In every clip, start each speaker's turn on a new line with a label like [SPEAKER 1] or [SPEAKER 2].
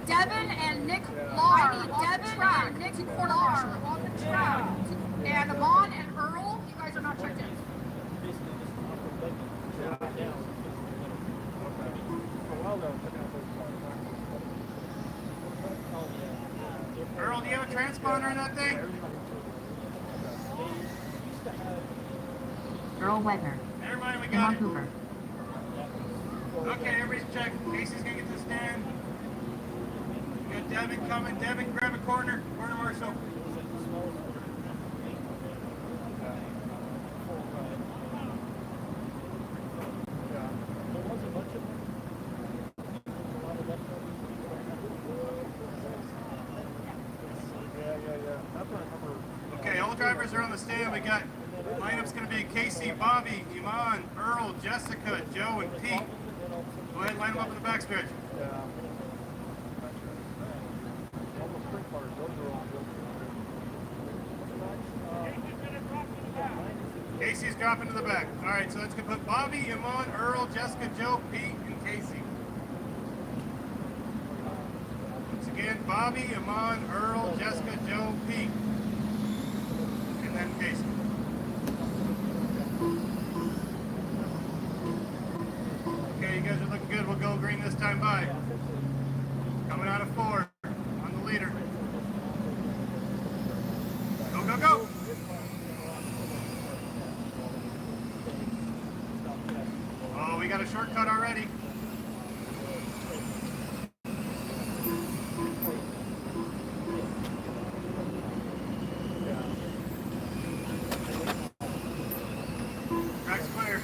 [SPEAKER 1] Devin and Nick Lahr. I need Devin and Nick Lahr on the track. And Amon and Earl, you guys are not checked in.
[SPEAKER 2] Earl, do you have a transponder in that thing?
[SPEAKER 3] Earl Wegner.
[SPEAKER 2] Never mind, we
[SPEAKER 3] In
[SPEAKER 2] got it.
[SPEAKER 3] Vancouver.
[SPEAKER 2] Okay, everybody's checked. Casey's gonna get to stand. We got Devin coming. Devin, grab a corner. Corner, Marshall. Okay, all drivers are on the stand. We got lineup's going to be Casey, Bobby, Iman, Earl, Jessica, Joe, and Pete. Go ahead and line them up in the backstretch. Casey's dropping to the back. All right, so let's go put Bobby, Iman, Earl, Jessica, Joe, Pete, and Casey. Once again, Bobby, Iman, Earl, Jessica, Joe, Pete. And then Casey. Okay, you guys are looking good. We'll go green this time by. Coming out of 4 on the leader. Go, go, go! Oh, we got a shortcut already. Track's clear.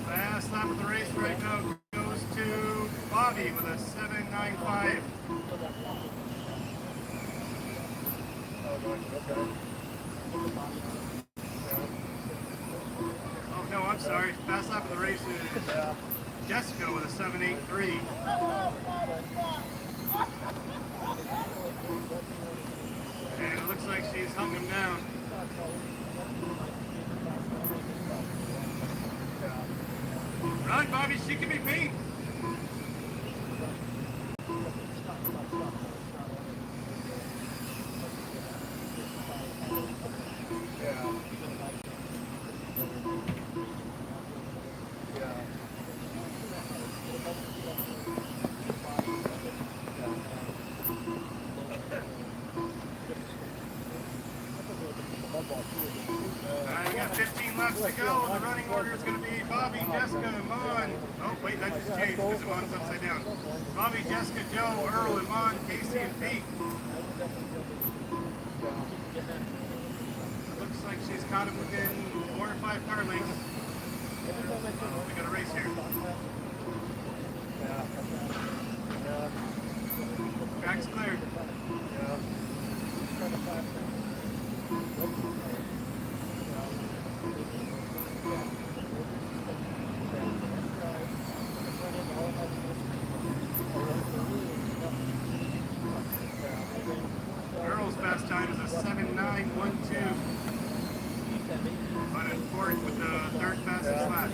[SPEAKER 2] Last lap of the race right now goes to Bobby with a 7.95. Oh no, I'm sorry. Last lap of the race is Jessica with a 7.83. And it looks like she's hung him down. Run, Bobby, she can be beat. Alright, we got 15 laps to go. The running order is going to be Bobby, Jessica, Iman. Oh, wait, that just changed because Iman's upside down. Bobby, Jessica, Joe, Earl, Iman, Casey, and Pete. Looks like she's caught him within 4 or 5 car lengths. We got a race here. Track's cleared. Earl's fast time is a 7.912. But in fourth with the third fastest lap.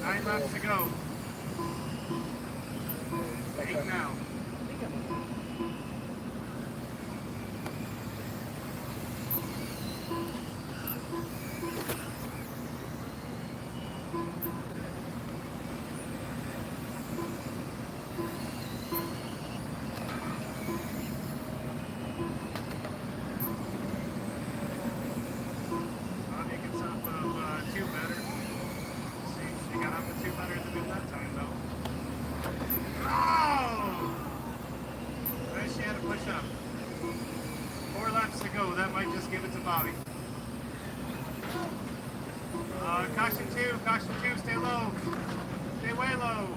[SPEAKER 2] Nine laps to go. 8 now. Bobby. Caution two, stay low. Stay way low.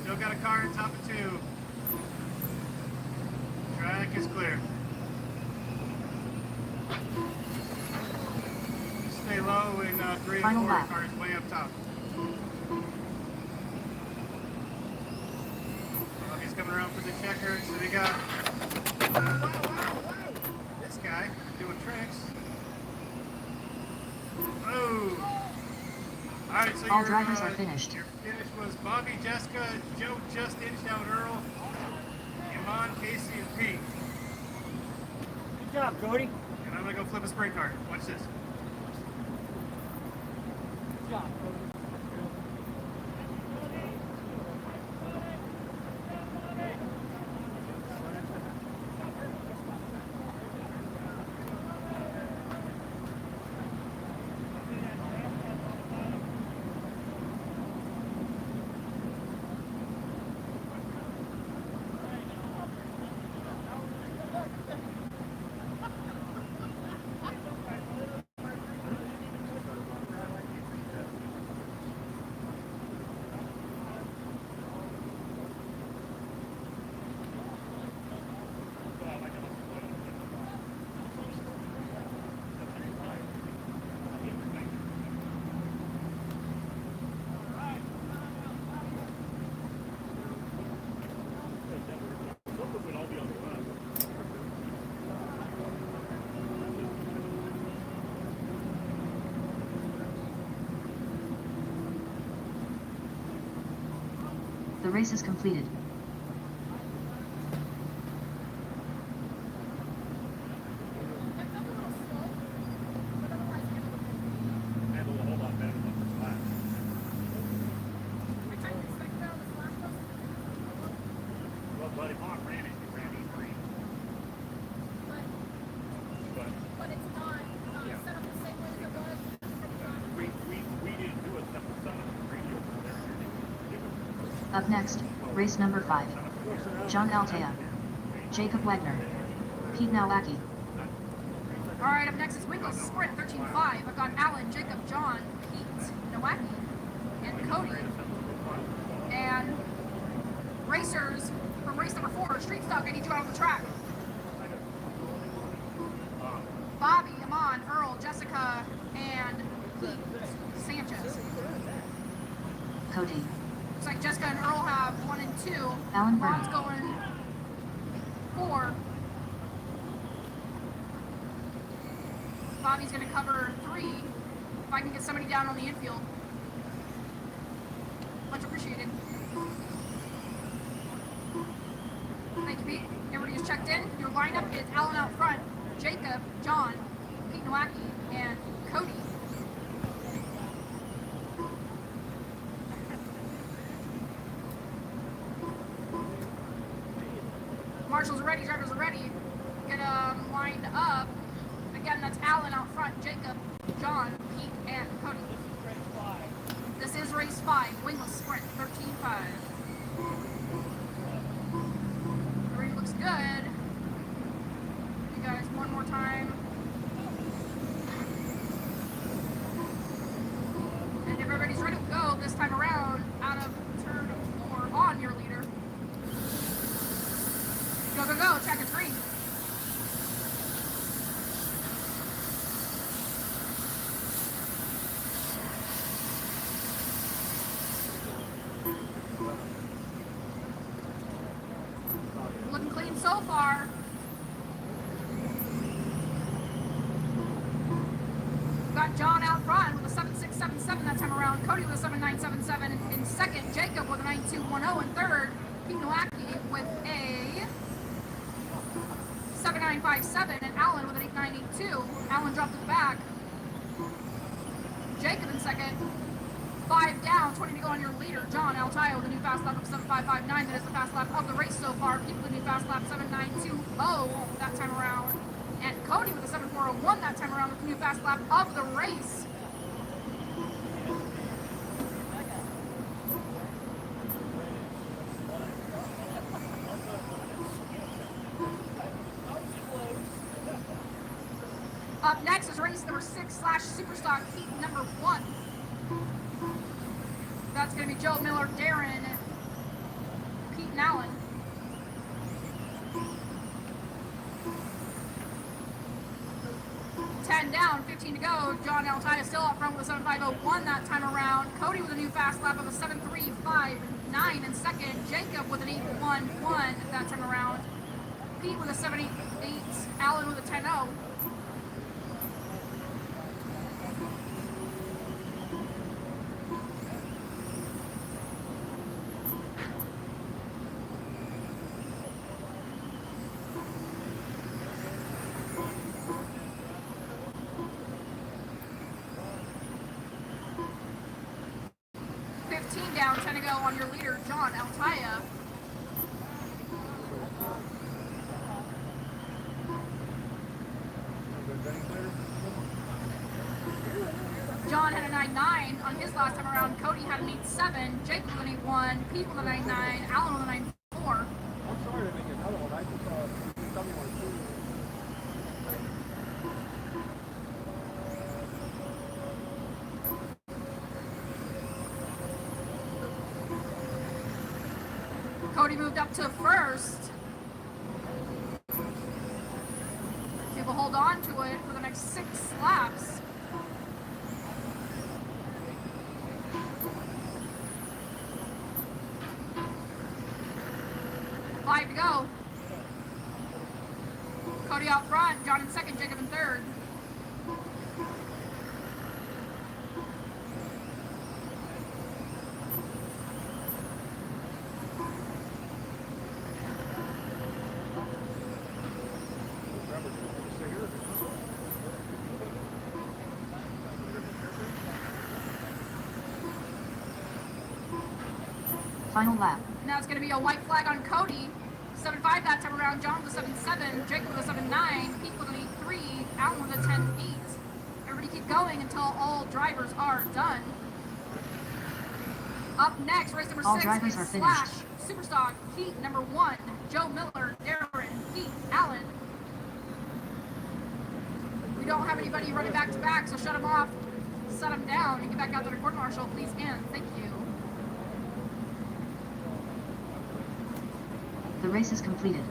[SPEAKER 2] Still got a car on top of 2. Track is clear. Stay low in 3 and 4 cars way up top. Bobby's coming around for the checker, so we got this guy. doing tricks. Oh! Alright, so
[SPEAKER 3] all drivers are finished.
[SPEAKER 2] Your finish was Bobby, Jessica, Joe just inched out Earl, Iman, Casey, and Pete.
[SPEAKER 4] Good job, Cody.
[SPEAKER 2] And I'm gonna go flip a spray card. Watch this.
[SPEAKER 4] Good job, Cody.
[SPEAKER 3] The race is completed. Up next, race number 5. John Altea, Jacob Wagner, Pete Nowacki.
[SPEAKER 1] Alright, up next is Winkles Sprint 13-5. I've got Alan, Jacob, John, Pete, Nowacki, and Cody. And racers from race number 4, Street Stock, I need you out on the track. Bobby, Iman, Earl, Jessica, and Pete Sanchez.
[SPEAKER 3] Cody,
[SPEAKER 1] Looks like Jessica and Earl have 1 and 2.
[SPEAKER 3] Alan
[SPEAKER 1] Ron's
[SPEAKER 3] Brown.
[SPEAKER 1] going 4. Bobby's going to cover 3. If I can get somebody down on the infield. Much appreciated. Thank you, Pete. Everybody is checked in. Your lineup is Alan out front, Jacob, John, Pete Nowacki, and Cody. Marshals are ready, drivers are ready. Get them lined up. Again, that's Alan out front, Jacob, John, Pete, and Cody. This is race 5, wingless sprint, 13-5. Everything looks good. You guys, one more time. And if everybody's ready to go this time around, out of turn 4 on your leader. Go, go, go, track is green. Looking clean so far. Got John out front with a 7.677 that time around. Cody with a 7.977 in second. Jacob with a 9.210 in third. Pete Nowacki with a 7.957 and Alan with an 8.982. Alan dropped to the back. Jacob in second. 5 down, 20 to go on your leader. John Altea with a new fast lap of 7.559. That is the fast lap of the race so far. Pete with a new fast lap 7.920 that time around. And Cody with a 7.401 that time around with the new fast lap of the race. Up next is race number 6 / Superstock heat number 1. That's going to be Joe, Miller, Darren, Pete, and Alan. Down, 15 to go. John Altea still up front with a 7.501 that time around. Cody with a new fast lap of a 7.359 in second. Jacob with an 8.11 that time around. Pete with a 7.88. Alan with a 10.0. down, 10 to go on your leader, John Altaya. John had a 9.9 on his last time around. Cody had an 8.7. Jake with an 8.1. Pete with a 9.9. Alan with a 9.4.
[SPEAKER 5] I'm sorry to make another one. I just tell me what to do.
[SPEAKER 1] Cody moved up to first. He will hold on to it for the next 6 laps. Five to go. Cody out front, John in second, Jacob in third.
[SPEAKER 3] Final lap.
[SPEAKER 1] Now it's going to be a white flag on Cody. 7.5 that time around. John with a 7.7. Jake with a 7.9. Pete with an 8.3. Alan with a 10.8. Everybody keep going until all drivers are done. Up next, race number
[SPEAKER 3] All
[SPEAKER 1] 6
[SPEAKER 3] drivers
[SPEAKER 1] is
[SPEAKER 3] are
[SPEAKER 1] Slash
[SPEAKER 3] finished.
[SPEAKER 1] Superstock Heat number 1. Joe Miller, Darren, Pete, Alan. We don't have anybody running back to back, so shut them off. Set them down and get back out to the court marshal, please, and thank you.
[SPEAKER 3] The race is completed.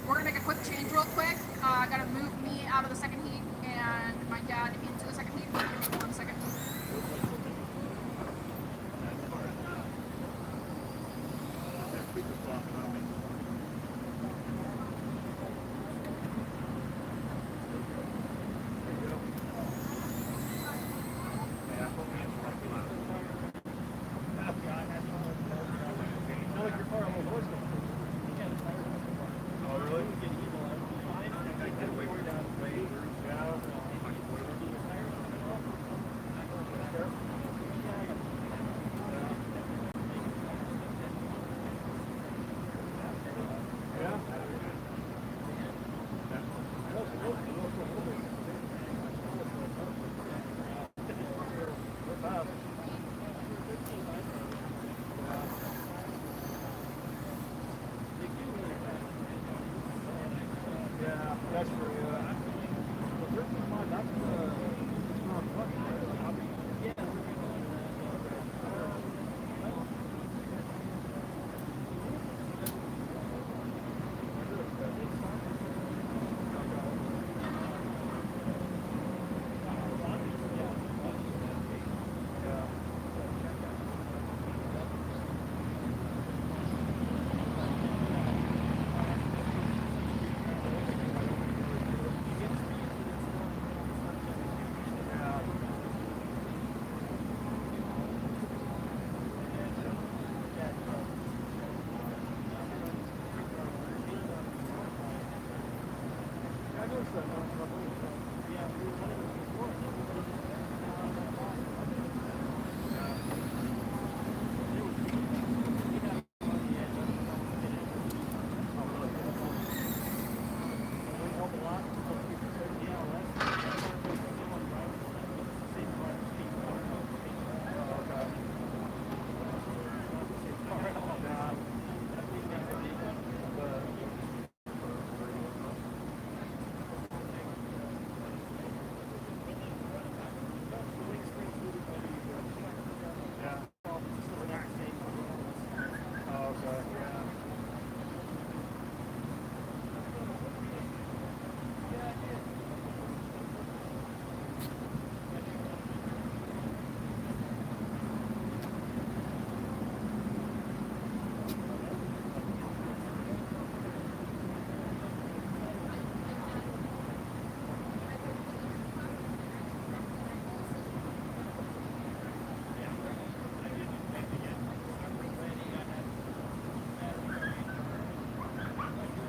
[SPEAKER 1] We're gonna make a quick change real quick. I gotta move me out of the second heat and my dad into the second heat. Give me 1 second.
[SPEAKER 5] That's for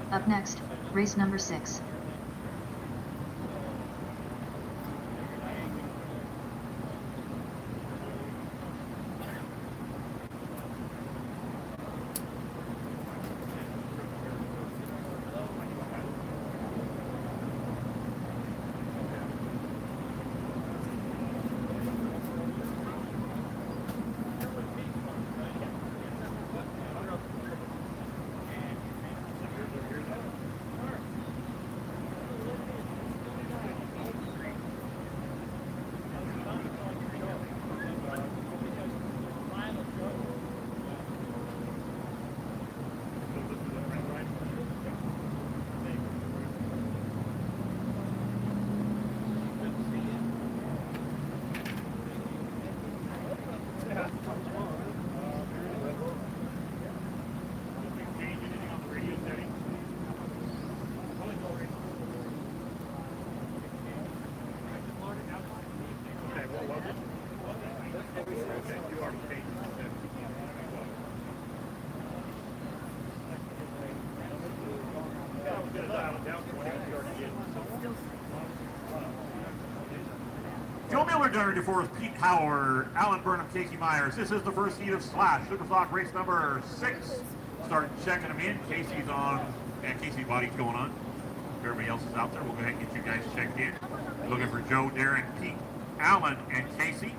[SPEAKER 3] Up next, race number 6.
[SPEAKER 6] Joe Miller, Gunner DeForest, Pete Howard, Alan Burnham, Casey Myers. This is the first heat of Slash Superstock race number 6. Start checking them in. Casey's on, and Casey's body's going on. Everybody else is out there. We'll go ahead and get you guys checked in. Looking for Joe, Darren, Pete, Alan, and Casey.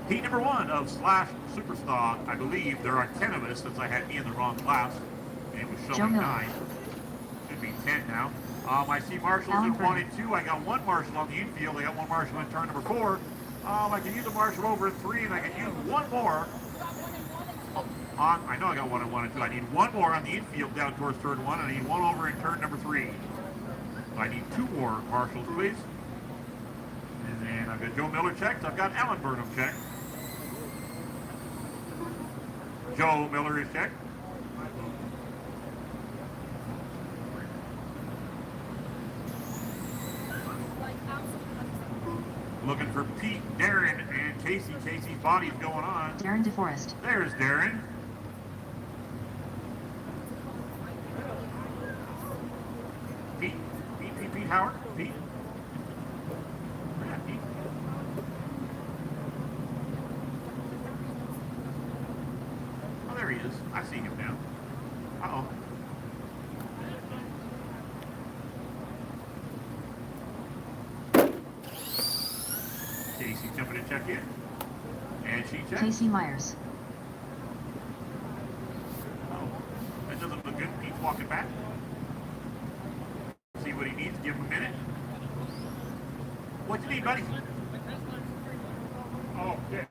[SPEAKER 6] Heat number 1 of Slash Superstock. I believe there are 10 of us since I had me in the wrong class. And it was showing 9. Should be 10 now. I see marshals in 1 and 2. I got 1 marshal on the infield. I got 1 marshal in turn number 4. I can use a marshal over in 3, and I can use 1 more. I know I got 1 in 1 and 2. I need 1 more on the infield down towards turn 1, and I need 1 over in turn number 3. So I need 2 more marshals, please. And then I've got Joe Miller checked. I've got Alan Burnham checked. Joe Miller is checked. Looking for Pete, Darren, and Casey. Casey's body's going on.
[SPEAKER 3] Darren DeForest.
[SPEAKER 6] There's Darren. Pete Howard. Pete. Yeah, Pete. Oh, there he is. I see him now. Uh-oh. Casey jumping to check in. And she checks.
[SPEAKER 3] Casey Myers.
[SPEAKER 6] Oh, that doesn't look good. Pete's walking back. See what he needs. Give him a minute. What you need, buddy? Oh, yeah.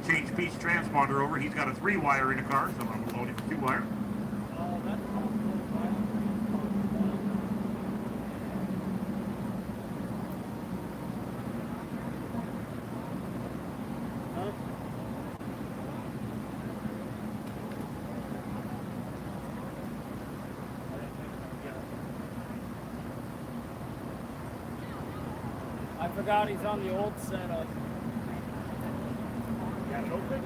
[SPEAKER 6] Change Pete's transponder over. He's got a 3-wire in the car, so I'm going to load it 2-wire.
[SPEAKER 4] I forgot he's on the old setup.
[SPEAKER 6] Got it open?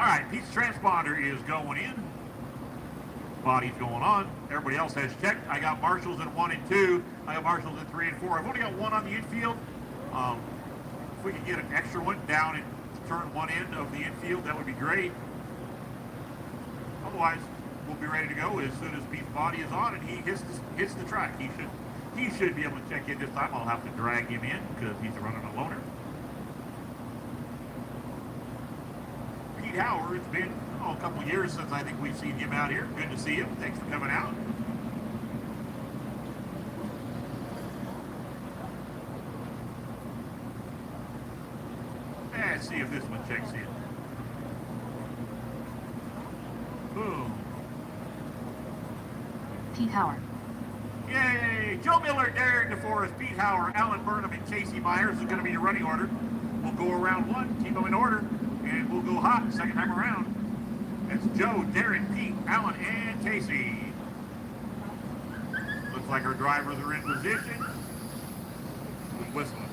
[SPEAKER 6] right, Pete's transponder is going in. Body's going on. Everybody else has checked. I got marshals in 1 and 2. I got marshals in 3 and 4. I've only got one on the infield. If we could get an extra one down and turn one end of the infield, that would be great. Otherwise, we'll be ready to go as soon as Pete's body is on and he hits the track. He should be able to check in this time. I'll have to drag him in because he's running a loaner. Pete Howard, it's been a couple years since I think we've seen him out here. Good to see him. Thanks for coming out. Let's see if this one checks in. Boom.
[SPEAKER 3] Pete Howard.
[SPEAKER 6] Yay! Joe Miller, Darren DeForest, Pete Howard, Alan Burnham, and Casey Myers is going to be your running order. We'll go around one, keep them in order, and we'll go hot second time around. That's Joe, Darren, Pete, Alan, and Casey. Looks like our drivers are in position. Who's whistling?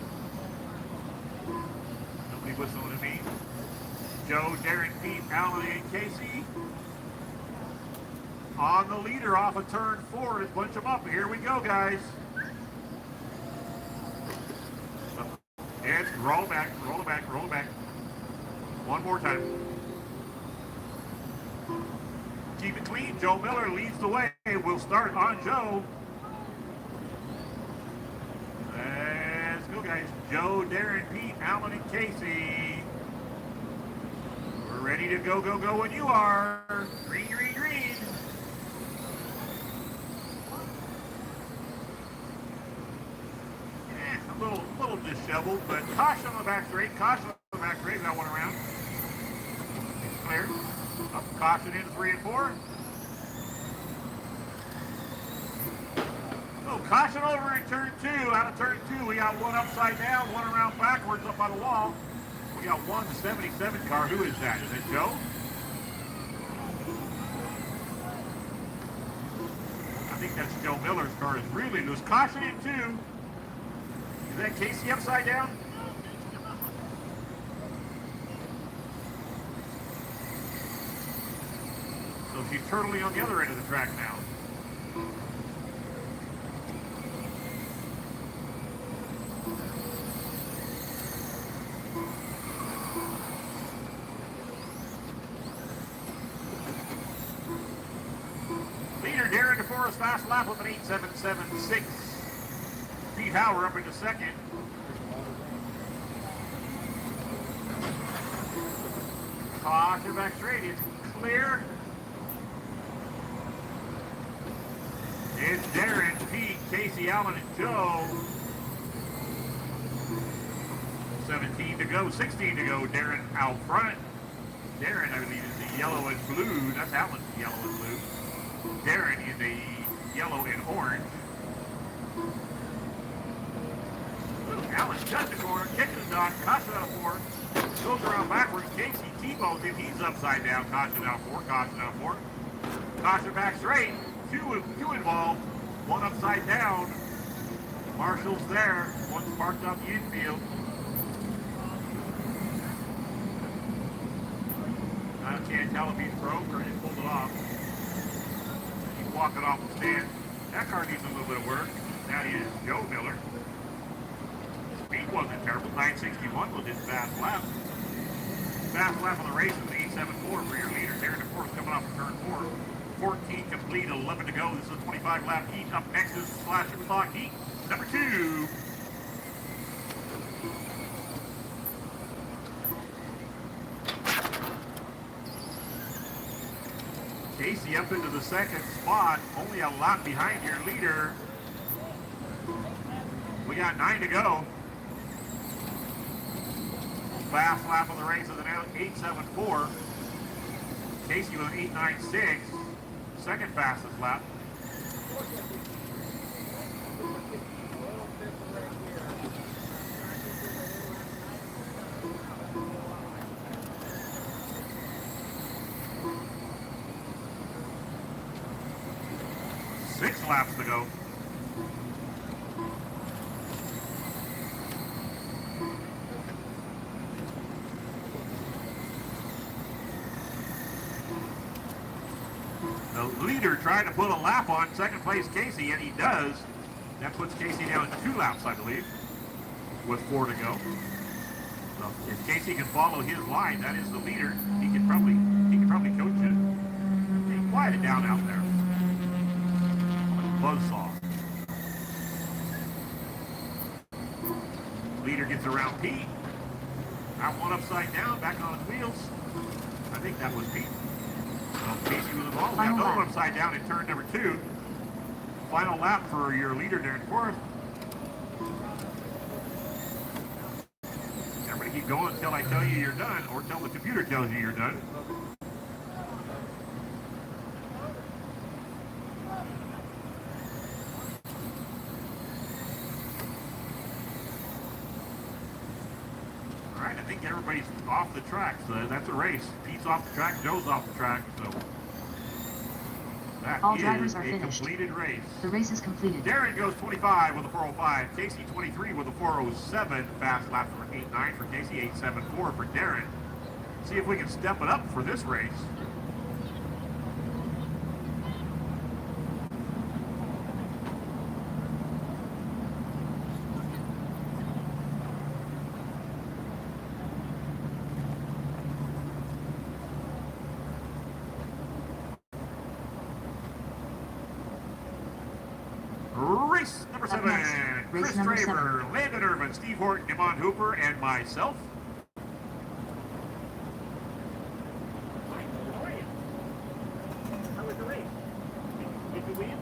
[SPEAKER 6] Nobody whistling at me. Joe, Darren, Pete, Alan, and Casey. On the leader off of turn 4. Let's bunch them up. Here we go, guys. And roll back, roll it back, roll it back. One more time. Keep it clean. Joe Miller leads the way. We'll start on Joe. Let's go, guys. Joe, Darren, Pete, Alan, and Casey. We're ready to go, go, go when you are. Green, green, green. A little disheveled, but caution on the back straight. Caution on the back straight. Got one around. It's clear. Up, caution in 3 and 4. Oh, caution over in turn 2. Out of turn 2, we got one upside down, one around backwards up on the wall. We got one 77 car. Who is that? Is it Joe? I think that's Joe Miller's car. Is really loose. Caution in 2. Is that Casey upside down? So she's turtling on the other end of the track now. Leader Darren DeForest, fast lap with an 8.776. Pete Howard up into second. Caution back straight. It's clear. It's Darren, Pete, Casey, Allen, and Joe. 17 to go, 16 to go. Darren out front. Darren, I believe, is the yellow and blue. That's Allen's yellow and blue. Darren is the yellow and orange. Allen shuts the corner, kicking the dot, caution out of 4, goes around backwards, Casey T-bones him, he's upside down, caution out of 4, caution out of 4, caution back straight, two involved, one upside down, Marshall's there, one's parked on the infield. I can't tell if he's broke or he pulled it off. He's walking off the stand. That car needs a little bit of work. That is Joe Miller. Speed wasn't terrible. 961 was his fast lap. Fast lap on the race is 874 for your leader. Darren DeForest coming off of turn 4. 14 complete, 11 to go. This is a 25 lap heat. Up next is Slash Superstock heat number 2. Casey up into the second spot, only a lap behind your leader. We got 9 to go. Fast lap of the race is an 8.74. Casey with an 8.96. Second fastest lap. Six laps to go. The leader trying to put a lap on second place Casey, and he does. That puts Casey down to 2 laps, I believe, with 4 to go. So if Casey can follow his line, that is the leader. He can probably coach it. Hey, quiet it down out there. Buzzsaw. Leader gets around Pete. That one upside down, back on his wheels. I think that was Pete. Well, Casey was involved. We got another one upside down in turn number 2. Final lap for your leader there in 4th. Everybody keep going until I tell you you're done, or until the computer tells you you're done. All right, I think everybody's off the track, so that's a race. Pete's off the track, Joe's off the track, so that
[SPEAKER 3] All
[SPEAKER 6] is
[SPEAKER 3] drivers are
[SPEAKER 6] a
[SPEAKER 3] finished.
[SPEAKER 6] completed race.
[SPEAKER 3] The race is completed.
[SPEAKER 6] Darren goes 25 with a 405. Casey 23 with a 407. Fast lap for 8.9 for Casey, 8.74 for Darren. See if we can step it up for this race. Race number 7,
[SPEAKER 3] Race
[SPEAKER 6] Chris
[SPEAKER 3] number
[SPEAKER 6] Traver,
[SPEAKER 3] 7.
[SPEAKER 6] Landon Irvin, Steve Horton, Demond Hooper, and myself.
[SPEAKER 5] How was the race? Did you win?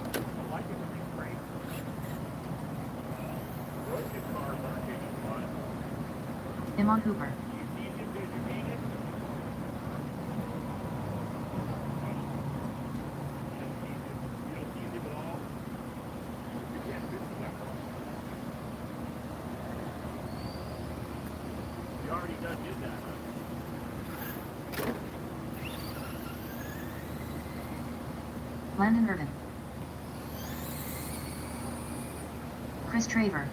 [SPEAKER 5] I like it. It's great. Good cars aren't taking fun.
[SPEAKER 3] Imon Hooper.
[SPEAKER 5] You already done did that.
[SPEAKER 3] Landon Irvin. Chris Traver.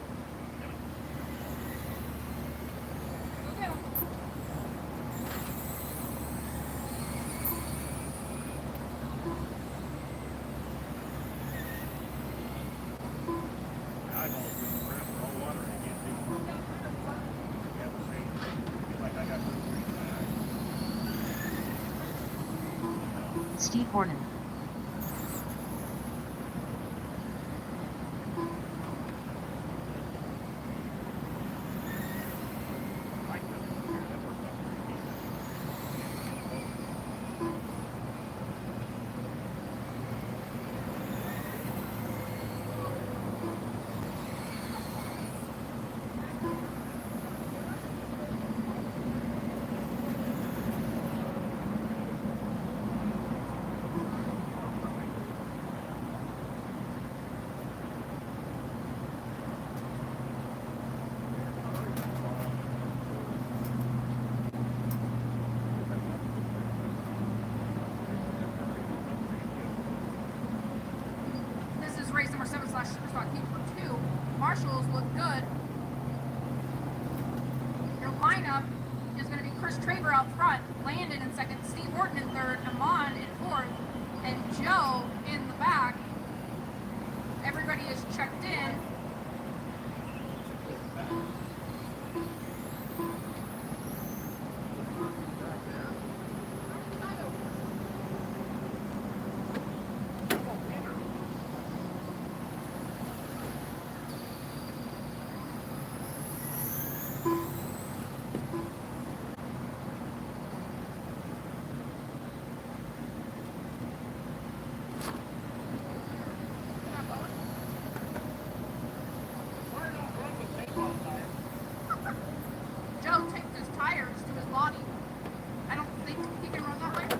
[SPEAKER 3] Steve Horton.
[SPEAKER 1] This is race number 7 slash Superstock Heat for 2. Marshals look good. Your lineup is going to be Chris Traver out front, Landon in second, Steve Horton in third, Amon in fourth, and Joe in the back. Everybody is checked in. Joe taped his tires to his body. I don't think he can run that way.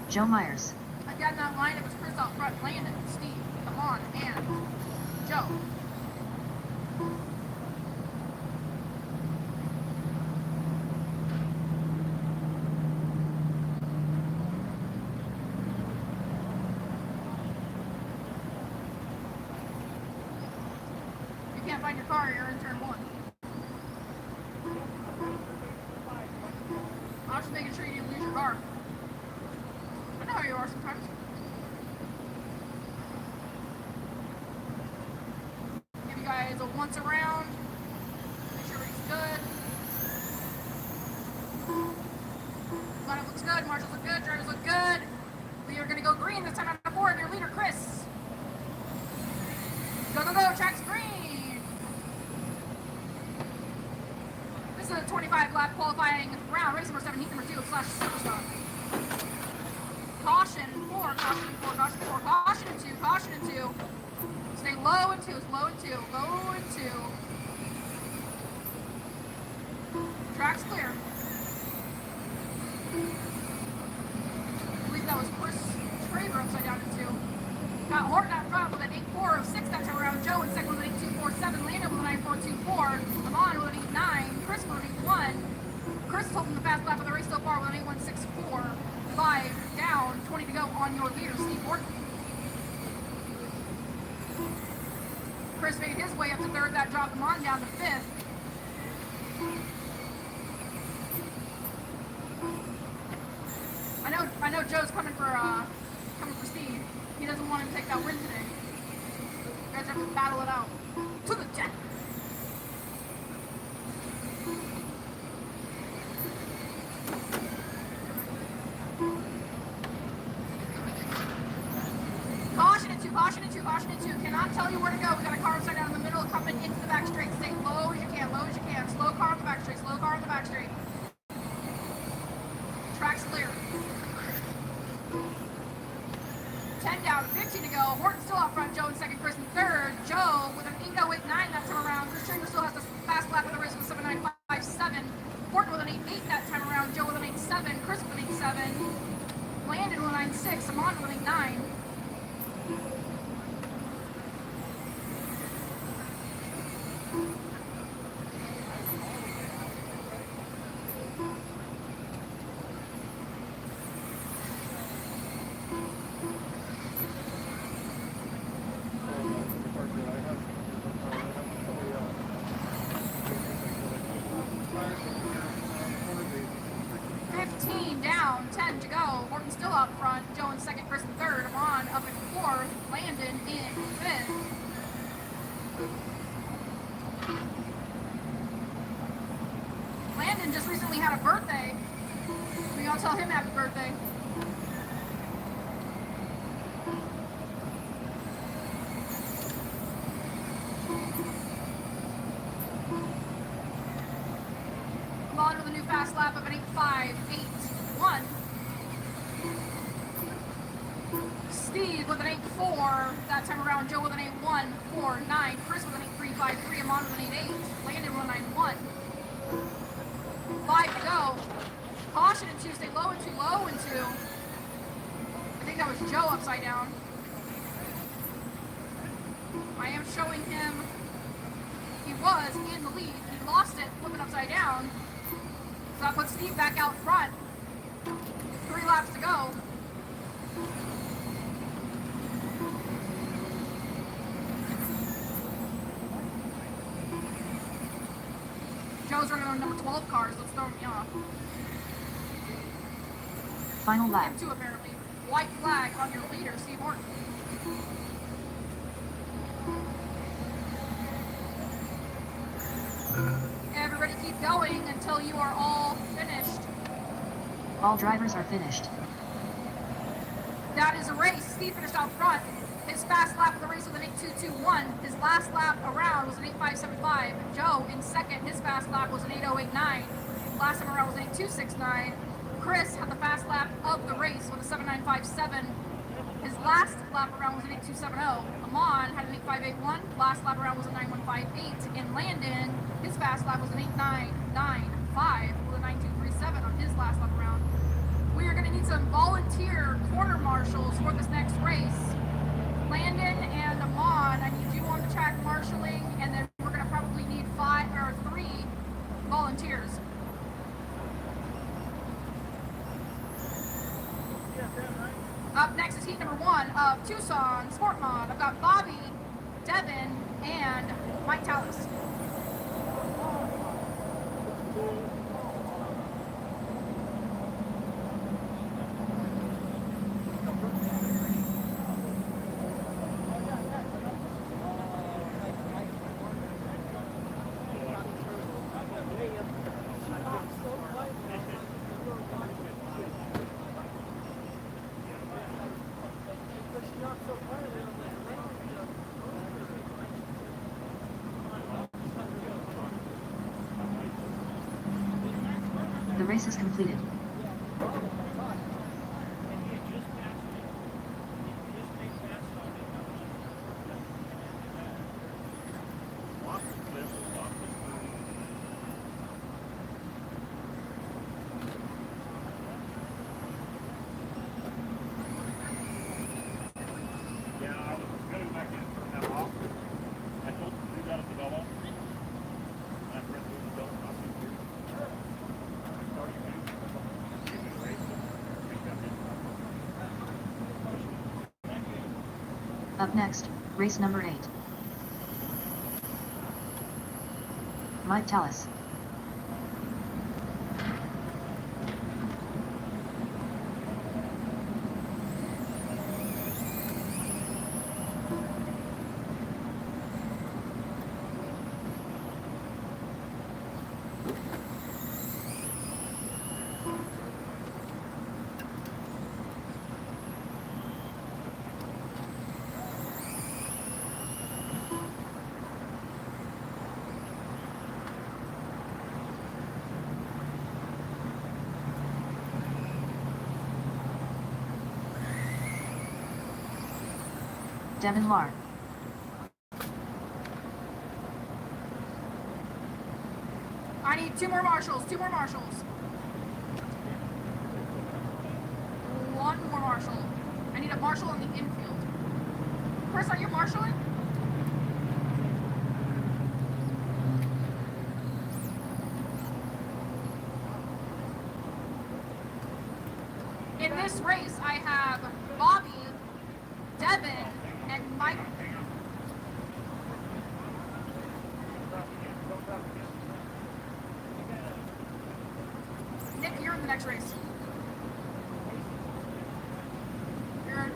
[SPEAKER 3] Joe Myers.
[SPEAKER 1] Again, that lineup is Chris out front, Landon, Steve, Amon, and Joe. find your car, you're in turn 1. I was just making sure you didn't lose your car. I know how you are sometimes. Give you guys a once around. Make sure everything's good. Lineup looks good. Marshals look good. Drivers look good. We are going to go green this time out of 4. And your leader, Chris. Go, go, go. Track's green. This is a 25-lap qualifying round. Race number 7, heat number 2 / Superstar. Caution 4, caution 4, caution 4, caution in 2, caution in 2. Stay low in 2, low in 2, low in 2. Track's clear. I believe that was Chris Traver upside down in 2. Got Horton out front with an 8.406 that time around. Joe in second with an 8.247. Landon with an 9.424. Amon with an 8.9. Chris with an 8.1. Chris is holding the fast lap of the race so far with an 8.164. 5 down, 20 to go on your leader, Steve Horton. Chris made his way up to 3rd. That dropped him on down to 5th. I know Joe's coming for Steve. He doesn't want him to take that win today. You guys have to battle it out. To the death. Caution in 2, caution in 2, caution in 2. Cannot tell you where to go. We got a car upside down in the middle coming into the back straight. Stay low as you can, low as you can. Slow car on the back straight, slow car on the back straight. Track's clear. 10 down, 15 to go. Horton still out front. Joe in second, Chris in third. Joe with an 8.089 that time around. Chris Traver still has the fast lap of the race with 7.957. Horton with an 8.8 that time around. Joe with an 8.7. Chris with an 8.7. Landon with an 9.6. Amon with an 8.9. Down, 10 to go. Horton still out front. Joe in second, Chris in third. Amon up in 4th. Landon in 5th. Landon just recently had a birthday. We all tell him happy birthday. Amon with a new fast lap of an 8.581. Steve with an 8.4 that time around. Joe with an 8.149. Chris with an 8.353. Amon with an 8.8. Landon with an 9.1. 5 to go. Caution in 2. Stay low in 2. Low in 2. I think that was Joe upside down. I am showing him. He was in the lead. He lost it, flipping upside down. So that puts Steve back out front. 3 laps to go. Joe's running on number 12 cars, so it's throwing me off.
[SPEAKER 3] Final lap.
[SPEAKER 1] 2 apparently. White flag on your leader, Steve Horton. Everybody keep going until you are all finished.
[SPEAKER 3] All drivers are finished.
[SPEAKER 1] That is a race. Steve finished out front. His fast lap of the race was an 8.221. His last lap around was an 8.575. Joe in second. His fast lap was an 8.089. Last time around was an 8.269. Chris had the fast lap of the race with a 7.957. His last lap around was an 8.270. Amon had an 8.581. Last lap around was a 9.158. And Landon, his fast lap was an 8.995 with a 9.237 on his last lap around. We are going to need some volunteer quarter marshals for this next race. Landon and Amon, I need you on the track marshaling, and then we're going to probably need 3 volunteers. Up next is heat number 1 of Tucson Sport Mod. I've got Bobby, Devin, and Mike Tallis.
[SPEAKER 3] The race is completed.
[SPEAKER 6] Yeah, I was going back in and turn that off. I told them to do that at the double. And I pressed the double. I'll see you. Starting to race.
[SPEAKER 3] Up next, race number 8. Mike Tallis. Devin Lar.
[SPEAKER 1] I need 2 more marshals. 2 more marshals. 1 more marshal. I need a marshal in the infield. Chris, are you marshaling? In this race, I have Bobby, Devin, and Mike. Nick, you're in the next race. You're in.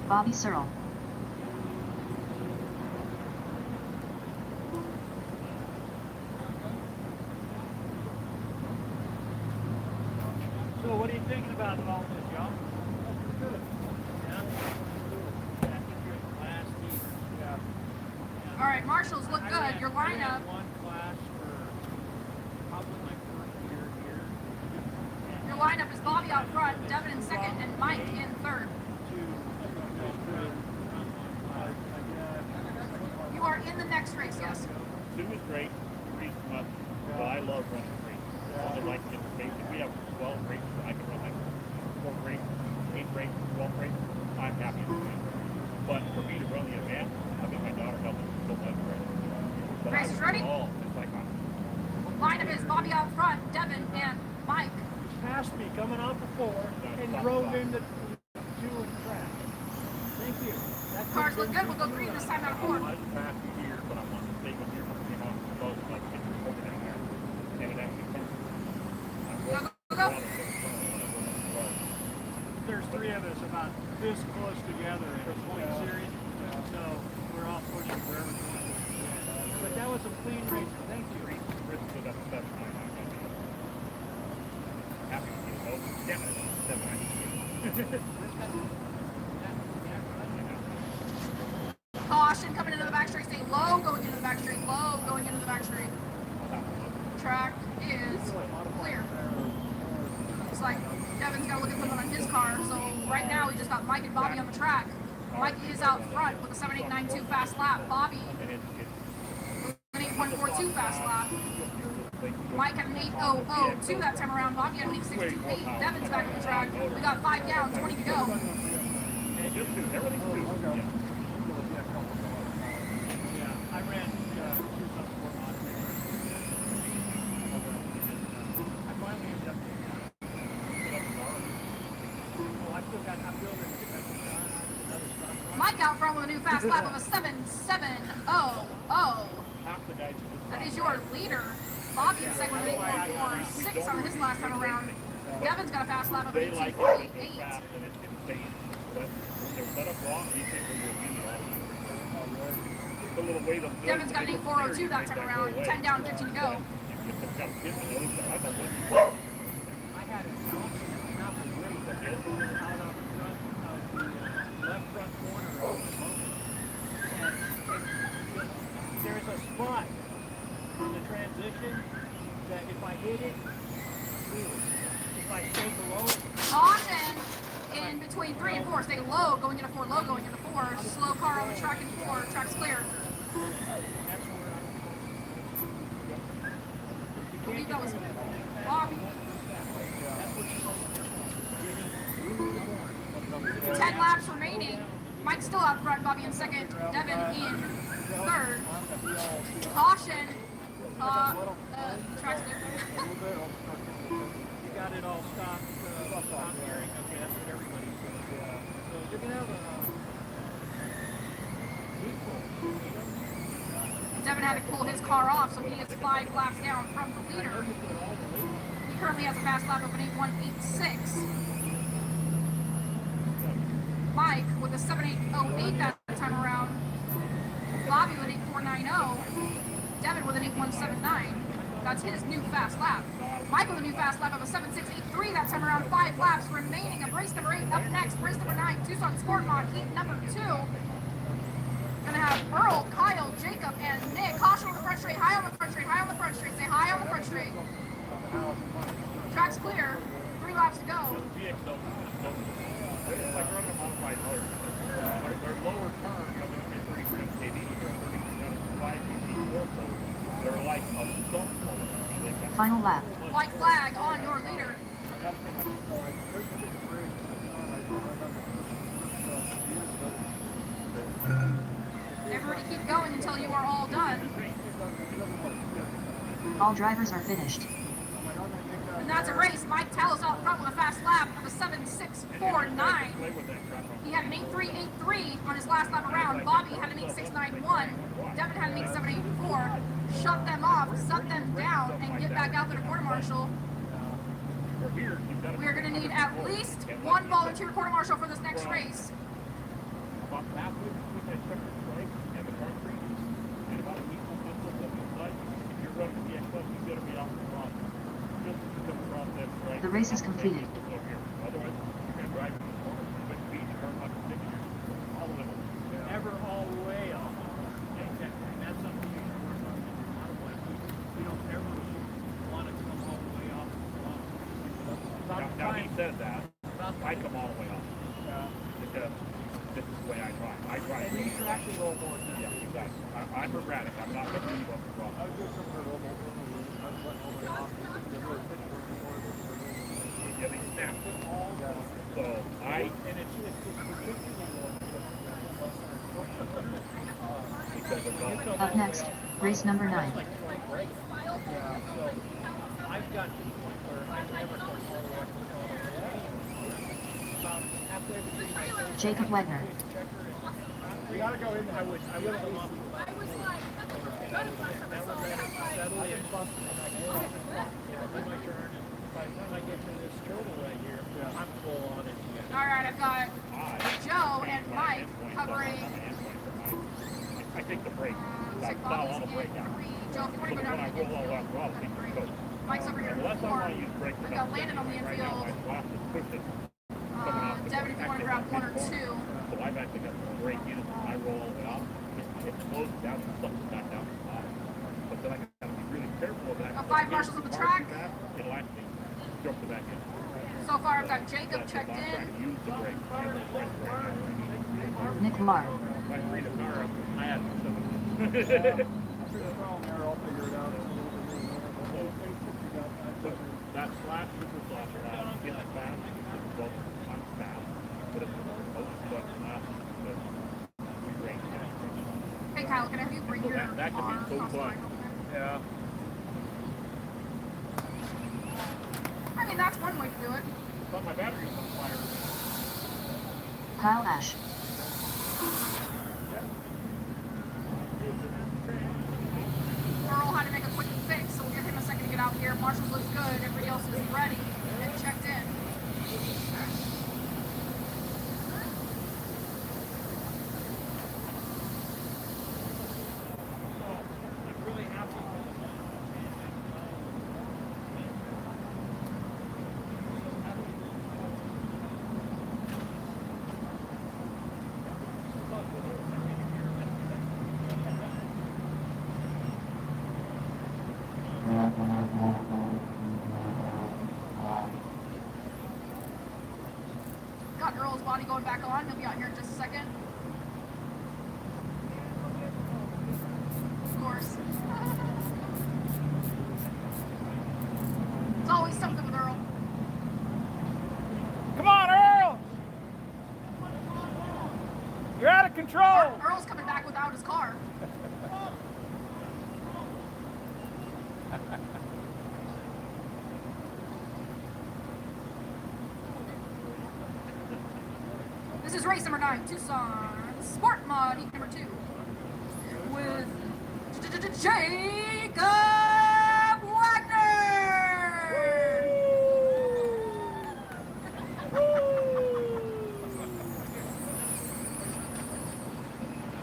[SPEAKER 3] Bobby Searle.
[SPEAKER 5] So what are you thinking about all this, John? Yeah? I think you're in the last heat. Yeah.
[SPEAKER 1] All right, marshals look good. Your
[SPEAKER 5] I ran
[SPEAKER 1] lineup.
[SPEAKER 5] one class for probably my first year here.
[SPEAKER 1] Your lineup is Bobby out front, Devin in second, and Mike in third. You are in the next race, yes.
[SPEAKER 6] 2 is great. 3 is much. But I love running races. I like to get the basic. We have 12 races. I can run like 4 races, 8 races, 12 races. I'm happy with that. But for me to run the event, I mean, my daughter helped me so much. But
[SPEAKER 1] Race is ready?
[SPEAKER 6] all just like I'm.
[SPEAKER 1] Lineup is Bobby out front, Devin, and Mike.
[SPEAKER 5] Passed me coming off the 4 and drove into 2 and track. Thank you. That's
[SPEAKER 1] Cars look good. We'll go green this time out of 4.
[SPEAKER 6] I just passed you here, but I want to stay with you when we came off the boat, like get your over down there. And it actually comes.
[SPEAKER 1] Go.
[SPEAKER 5] There's 3 of us about this close together in a point series, so we're all pushing for everything. But that was a clean race. Thank you.
[SPEAKER 6] Happy to get it over. Definitely.
[SPEAKER 1] Caution coming into the back straight. Stay low going into the back straight. Low going into the back straight. Track is clear. Looks like Devin's got to look at something on his car. So right now we just got Mike and Bobby on the track. Mike is out front with a 7.892 fast lap. Bobby with an 8.142 fast lap. Mike had an 8.002 that time around. Bobby had an 8.628. Devin's back on the track. We got 5 down, 20 to go.
[SPEAKER 6] Everything's good.
[SPEAKER 5] Yeah, I ran 2 on I finally ended up I still got, I'm building another stock.
[SPEAKER 1] Mike out front with a new new fast lap of a 7.700. That is your leader. Bobby in second with an 8.446 on his last time around. Devin's got a fast lap of an 18.48. Devin's got an 8.402 that time around. 10 down, 15 to go.
[SPEAKER 5] There's a spot in the transition that if I hit it, if I stay below it,
[SPEAKER 1] Caution in between 3 and 4. Stay low going into 4, low going into 4. Slow car on the track in 4. Track's clear. I believe that was Bobby. 10 laps remaining. Mike's still out front. Bobby in second. Devin in third. Caution. Track's clear.
[SPEAKER 5] you got it all stopped, stop hearing. Okay, that's what everybody says. So you're going to have a
[SPEAKER 1] Devin had to pull his car off, so he is 5 laps down from the leader. He currently has a fast lap of an 8.186. Mike with a 7.808 that time around. Bobby with an 8.490. Devin with an 8.179. That's his new fast lap. Mike with a new fast lap of a 7.683 that time around. 5 laps remaining of race number 8. Up next, race number 9, Tucson Sport Mod, heat number 2. Gonna have Earl, Kyle, Jacob, and Nick. Caution on the front straight, high on the front straight, high on the front straight. Say high on the front straight. Track's clear. 3 laps to go.
[SPEAKER 3] Final lap.
[SPEAKER 1] White flag on your leader. Everybody keep going until you are all done.
[SPEAKER 3] All drivers are finished.
[SPEAKER 1] And that's a race. Mike Talos out front with a fast lap of a 7.649. He had an 8.383 on his last lap around. Bobby had an 8.691. Devin had an 8.784. Shut them off, shut them down, and get back out there to quarter marshal. We are going to need at least 1 volunteer quarter marshal for this next race.
[SPEAKER 3] The race is completed.
[SPEAKER 5] Never all the way off. And that's something you can work on. We don't ever want to come all the way off.
[SPEAKER 7] Now he said that. I come all the way off. Because this is the way I drive. I drive.
[SPEAKER 5] And you track a little more than
[SPEAKER 7] Yeah, exactly. I'm erratic. I'm not going to leave off the wrong. Yeah, they snap. So I.
[SPEAKER 5] and it's
[SPEAKER 3] Up next, race number 9.
[SPEAKER 5] I've got to the point where I never go all the way up to about halfway between my third
[SPEAKER 3] Jacob Wegner.
[SPEAKER 5] we gotta go in. I would come off. That would steadily and plus, and I go up and do my turn, and by the time I get to this turtle right here, I'm full on it.
[SPEAKER 1] All right, I've got Joe and Mike covering.
[SPEAKER 7] I take the brake. I
[SPEAKER 1] Like
[SPEAKER 7] plow
[SPEAKER 1] Bobby's
[SPEAKER 7] on the brake
[SPEAKER 1] in
[SPEAKER 7] now.
[SPEAKER 1] 3. Joe, if you want to go
[SPEAKER 7] When
[SPEAKER 1] down
[SPEAKER 7] I
[SPEAKER 1] to
[SPEAKER 7] roll all that roll, I think it's good.
[SPEAKER 1] Mike's over here in
[SPEAKER 7] Unless I
[SPEAKER 1] 4.
[SPEAKER 7] want to use brake.
[SPEAKER 1] We've got Landon on the infield. Devin, if you want to grab 1 or 2.
[SPEAKER 7] So I've actually got the brake unit. I roll all the way out. It slows it down and slows it back down. But then I got to be really careful of that.
[SPEAKER 1] 5 marshals on the track.
[SPEAKER 7] It'll actually jump the back end.
[SPEAKER 1] So far, I've got Jacob checked in.
[SPEAKER 7] Use the brake.
[SPEAKER 3] Nick Lar.
[SPEAKER 7] If I read a car, I have to. That flat super flat, get it fast, well, I'm fast, but it's fast,
[SPEAKER 1] Hey, Kyle, can I have you bring your
[SPEAKER 7] that could
[SPEAKER 1] car
[SPEAKER 7] be so
[SPEAKER 1] across the
[SPEAKER 7] fun.
[SPEAKER 1] line over there?
[SPEAKER 7] Yeah.
[SPEAKER 1] I mean, that's one way to do it.
[SPEAKER 7] But my battery's on fire.
[SPEAKER 3] Kyle Ash.
[SPEAKER 1] Earl had to make a quick fix, so we'll give him a second to get out here. Marshall looks good. Everybody else is ready and checked in. Got Earl's body going back on. He'll be out here in just a second. Of course. It's always something with Earl.
[SPEAKER 4] Come on, Earl! You're out of control!
[SPEAKER 1] Earl's coming back without his car. This is race number 9, Tucson Sport Mod, heat number 2, with Jacob Wagner!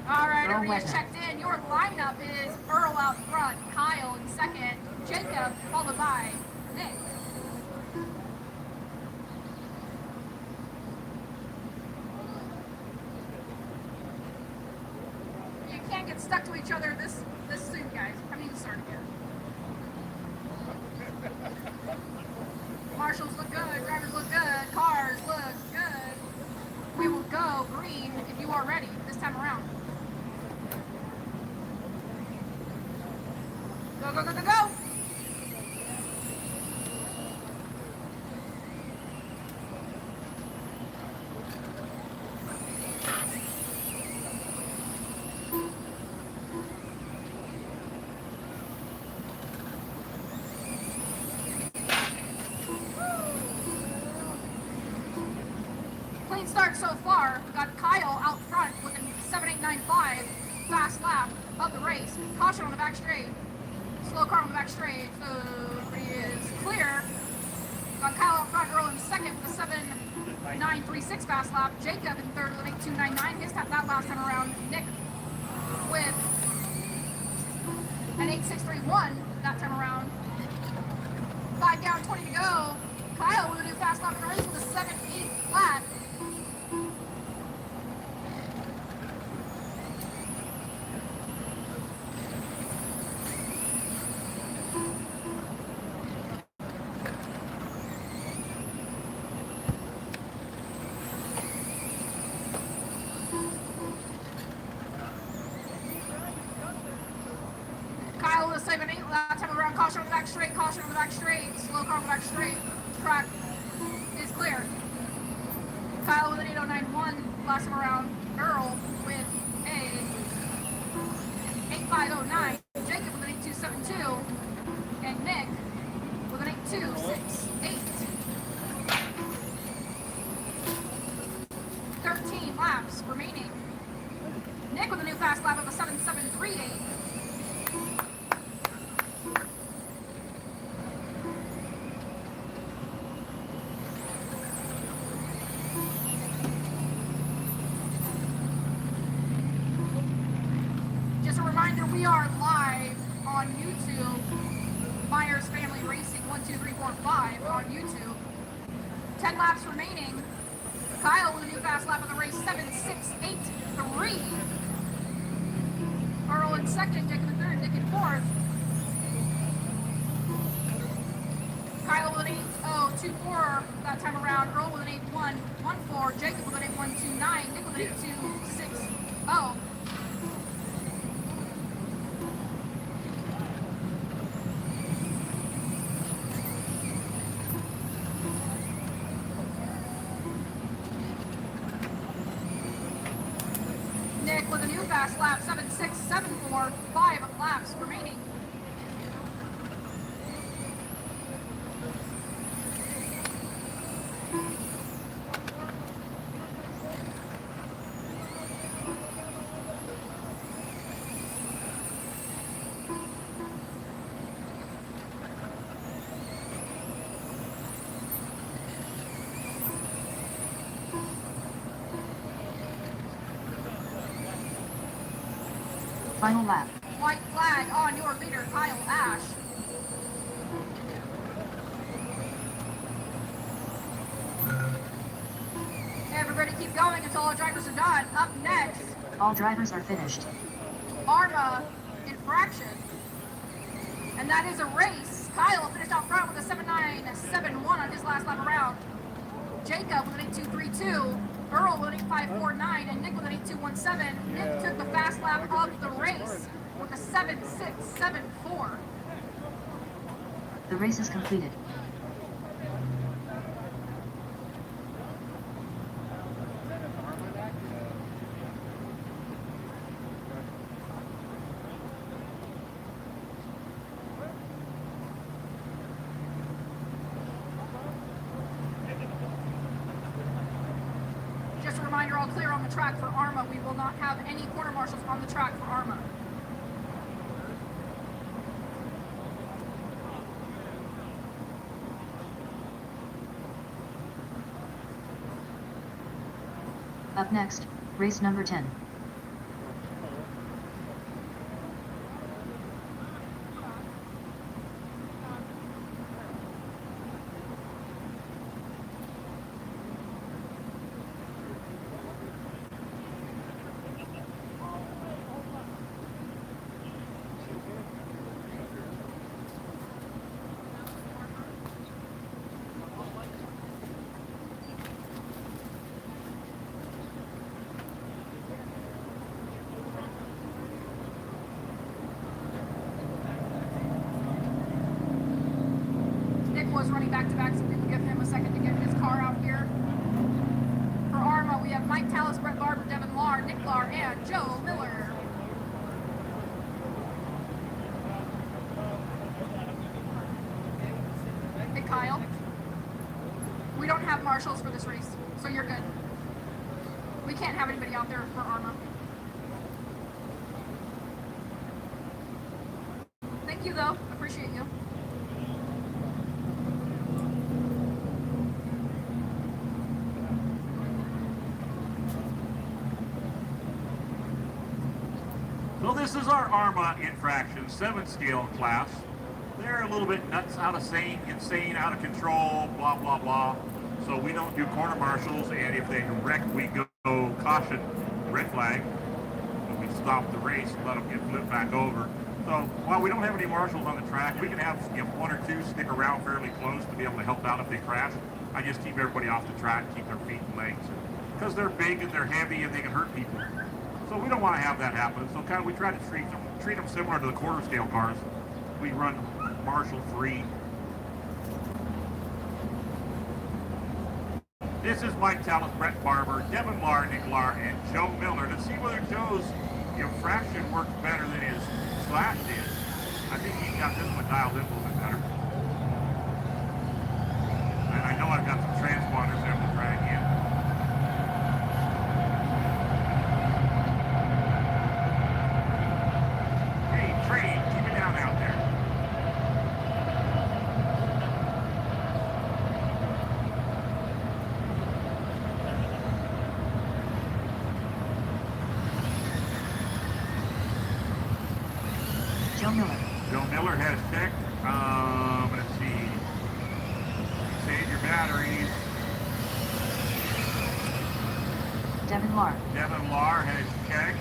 [SPEAKER 1] Alright, everybody is checked in. Your lineup is Earl out front, Kyle in second, Jacob followed by Nick. You can't get stuck to each other this soon, guys. I mean, start again. Marshals look good, drivers look good, cars look good. We will go green if you are ready this time around. Go, go, go, go, go! Clean start so far. We got Kyle out front with a 7.895 fast lap of the race. Caution on the back straight. Slow car on the back straight. So he is clear. Got Kyle out front, Earl in second with a 7.936 fast lap. Jacob in third with an 8.299. Missed that last time around. Nick with an 8.631 that time around. 5 down, 20 to go. Kyle with a new fast lap in the race with a 7.8 flat. Kyle with a 7.8 last time around. Caution on the back straight, caution on the back straight. Slow car on the back straight. Track is clear. Kyle with an 8.091 last time around. Earl with a 8.509. Jacob with an 8.272. And Nick with an 8.268. 13 laps remaining. Nick with a new fast lap of a 7.738. Just a reminder, we are live on YouTube. Myers Family Racing 1, 2, 3, 4, 5 on YouTube. 10 laps remaining. Kyle with a new fast lap of the race, 7.683. Earl in second, Jacob in third, Nick in fourth. Kyle with an 8.024 that time around. Earl with an 8.114. Jacob with an 8.129. Nick with an 8.260. Nick with a new fast lap, 7.674, 5 laps remaining.
[SPEAKER 3] Final lap.
[SPEAKER 1] White flag on your leader, Kyle Ash. Everybody keep going until all drivers are done. Up next,
[SPEAKER 3] All drivers are finished.
[SPEAKER 1] Arma infraction. And that is a race. Kyle finished out front with a 7.971 on his last lap around. Jacob with an 8.232. Earl with an 8.549. And Nick with an 8.217. Nick took the fast lap of the race with a 7.674.
[SPEAKER 3] The race is completed.
[SPEAKER 1] Just a reminder, all clear on the track for Arma. We will not have any corner marshals on the track for Arma.
[SPEAKER 3] Up next, race number 10.
[SPEAKER 1] Nick was running back to back, so we will give him a second to get his car out here. For Arma, we have Mike Tallis, Brett Barber, Devin Lahr, Nick Lahr, and Joe Miller. Hey Kyle, we don't have marshals for this race, so you're good. We can't have anybody out there for Arma. Thank you though, appreciate you.
[SPEAKER 6] So this is our Arma infraction 7 scale class. They're a little bit nuts, insane, out of control, blah, blah, blah. So we don't do corner marshals, and if they wreck, we go caution, red flag, and we stop the race and let them get flipped back over. So while we don't have any marshals on the track, we can have one or two stick around fairly close to be able to help out if they crash. I just keep everybody off the track, keep their feet and legs, because they're big and they're heavy and they can hurt people. So we don't want to have that happen. So we try to treat them similar to the quarter scale cars. We run marshal free. This is Mike Tallis, Brett Barber, Devin Lahr, Nick Lahr, and Joe Miller to see whether Joe's infraction works better than his slash did. I think he's got this one dialed in a little bit better. And I know I've got some transponders there to drag in. Hey, Trey, keep it down out there.
[SPEAKER 3] Joe Miller.
[SPEAKER 6] Joe Miller has checked. Let's see. Save your batteries.
[SPEAKER 3] Devin Lahr.
[SPEAKER 6] Devin Lahr has checked.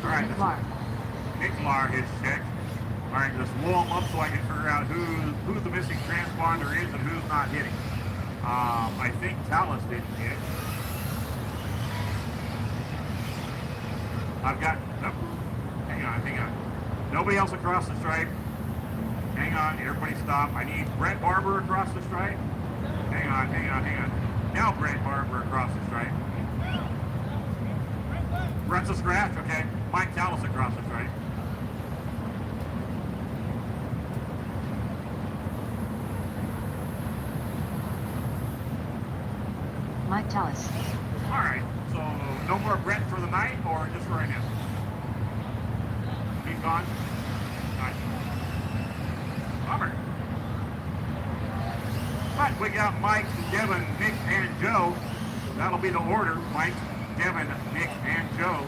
[SPEAKER 6] All right.
[SPEAKER 3] Nick Lahr.
[SPEAKER 6] Nick Lahr has checked. All right, let's wall them up so I can figure out who the missing transponder is and who's not hitting. I think Tallis didn't hit. I've got, nope, hang on. Nobody else across the stripe. Hang on, everybody stop. I need Brett Barber across the stripe. Hang on. Now Brett Barber across the stripe. Brett's a scratch, okay. Mike Tallis across the stripe.
[SPEAKER 3] Mike Tallis.
[SPEAKER 6] All right, so no more Brett for the night, or just for right now? He's gone? Nice. Bummer. front, we got Mike, Devin, Nick, and Joe. That'll be the order. Mike, Devin, Nick, and Joe.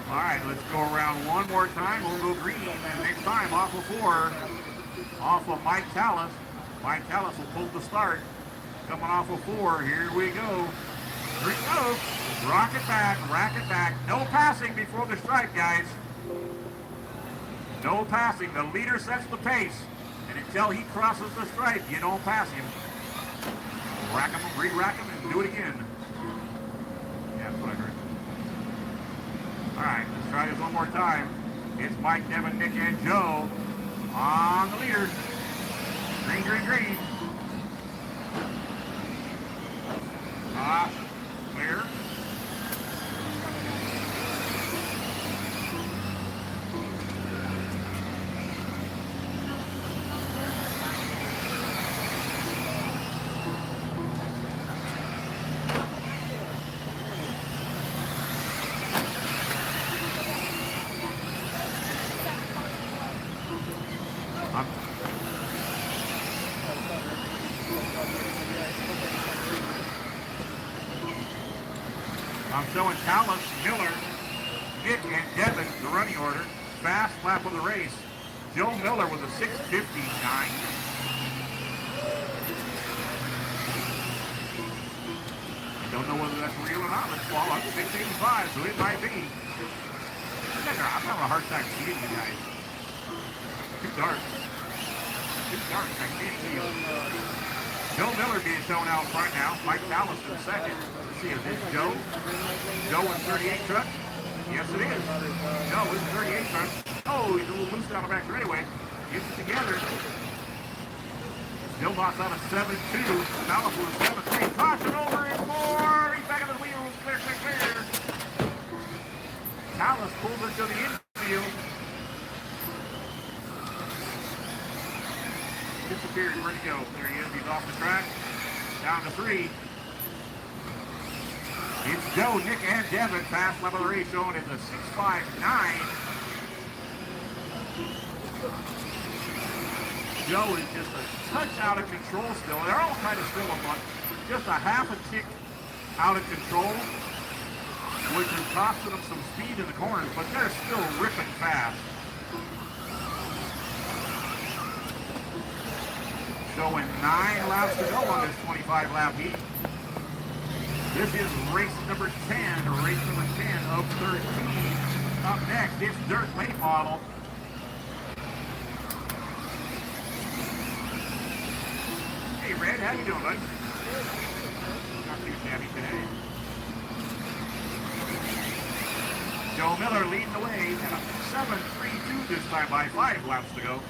[SPEAKER 6] All right, let's go around one more time. We'll go green, and next time off of 4, off of Mike Callis. Mike Callis will pull the start. Coming off of 4, here we go. Here we go. Rock it back. No passing before the stripe, guys. No passing. The leader sets the pace, and until he crosses the stripe, you don't pass him. Rack him, re-rack him, and do it again. Yeah, that's what I heard. All right, let's try this one more time. It's Mike, Devin, Nick, and Joe on the leader. Green. Clear. I'm showing Callis, Miller, Nick, and Devin the running order. Fast lap of the race. Joe Miller with a 6:59. I don't know whether that's real or not. Let's fall up 685, so it might be. I'm having a hard time seeing you guys. Too dark. I can't see you. Joe Miller being shown out front now. Mike Callis in second. Let's see, is this Joe? Joe in 38 truck? Yes, it is. No, it's 38 truck. Oh, he's a little loose down the back straightaway. Gets it together. Still knocks out a 7-2. Callis with a 7-3. Caution over in 4. He's back in the wheels. Clear. Callis pulls it to the infield. Disappeared. Where'd he go? There he is. He's off the track. Down to 3. It's Joe, Nick, and Devin. Fast level of the race showing is a 6:59. Joe is just a touch out of control still. They're all kind of still just a half a tick out of control, which is costing them some speed in the corners, but they're still ripping fast. Showing 9 laps to go on this 25-lap heat. This is race number 10 of 13. Up next, it's Dirt Late Model. Hey, Red, how you doing, bud? Not too shabby today. Joe Miller leading the way at a 7:32 this time by 5 laps to go.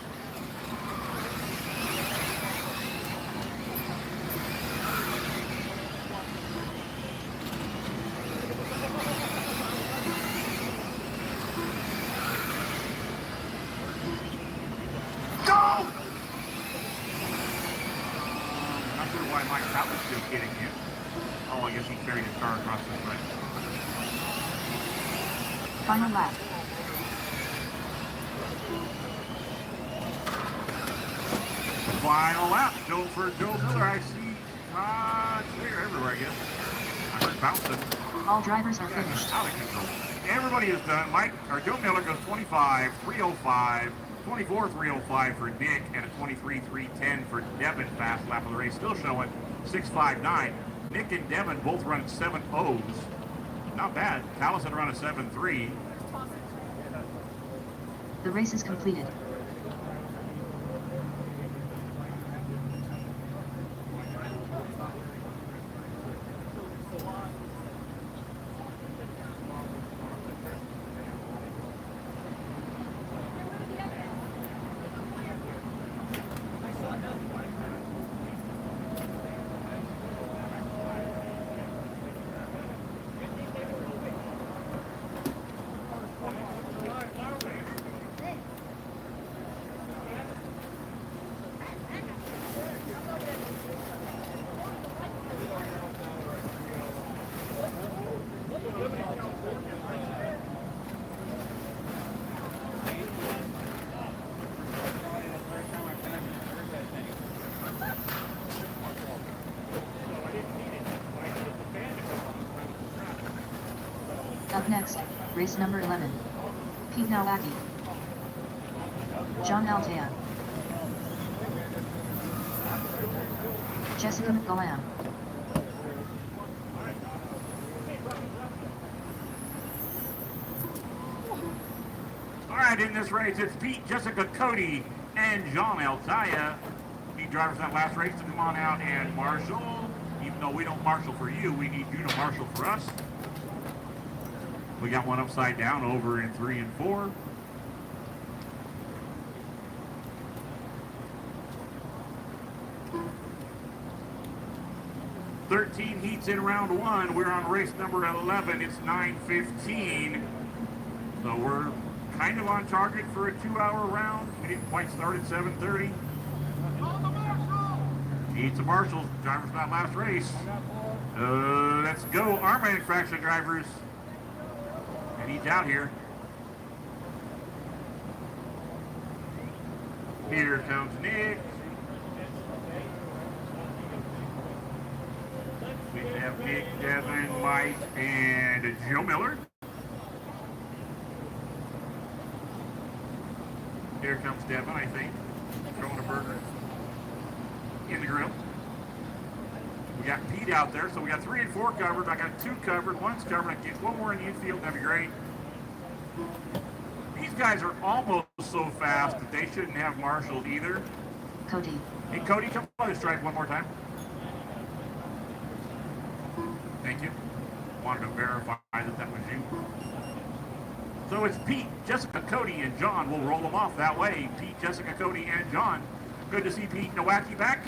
[SPEAKER 3] Final lap.
[SPEAKER 6] Final lap. For Joe Miller, I see it's clear everywhere, I guess. I heard bouncing.
[SPEAKER 3] All drivers are finished.
[SPEAKER 6] Out of control. Everybody is done. Joe Miller goes 25.305, 24.305 for Nick, and a 23.310 for Devin. Fast lap of the race, still showing 6.59. Nick and Devin both running 7.0s. Not bad. Callis had run a 7.3.
[SPEAKER 3] The race is completed. Up next, race number 11. Pete Nowacki. John Altea. Jessica McGowan.
[SPEAKER 6] All right, in this race, it's Pete, Jessica, Cody, and John Altea. Need drivers that last race to come on out and marshal. Even though we don't marshal for you, we need you to marshal for us. We got one upside down over in 3 and 4. "13 heats in round 1. We're on race number 11. It's 9:15. So we're kind of on target for a 2-hour round. We didn't quite start at 7:30. Needs a marshal. Drivers not last race. Let's go, our manufacturer drivers. And he's out here. Here comes Nick. We have Nick, Devin, Mike, and Joe Miller. Here comes Devin, I think, throwing a burger in the grill. We got Pete out there, so we got 3 and 4 covered. I got 2 covered, 1's covered. I get 1 more in the infield, that'd be great. These guys are almost so fast that they shouldn't have marshaled either.
[SPEAKER 3] Cody.
[SPEAKER 6] Hey, Cody, come on this stripe one more time. Thank you. Wanted to verify that that was you. So it's Pete, Jessica, Cody, and John. We'll roll them off that way. Pete, Jessica, Cody, and John. Good to see Pete Nowacki back.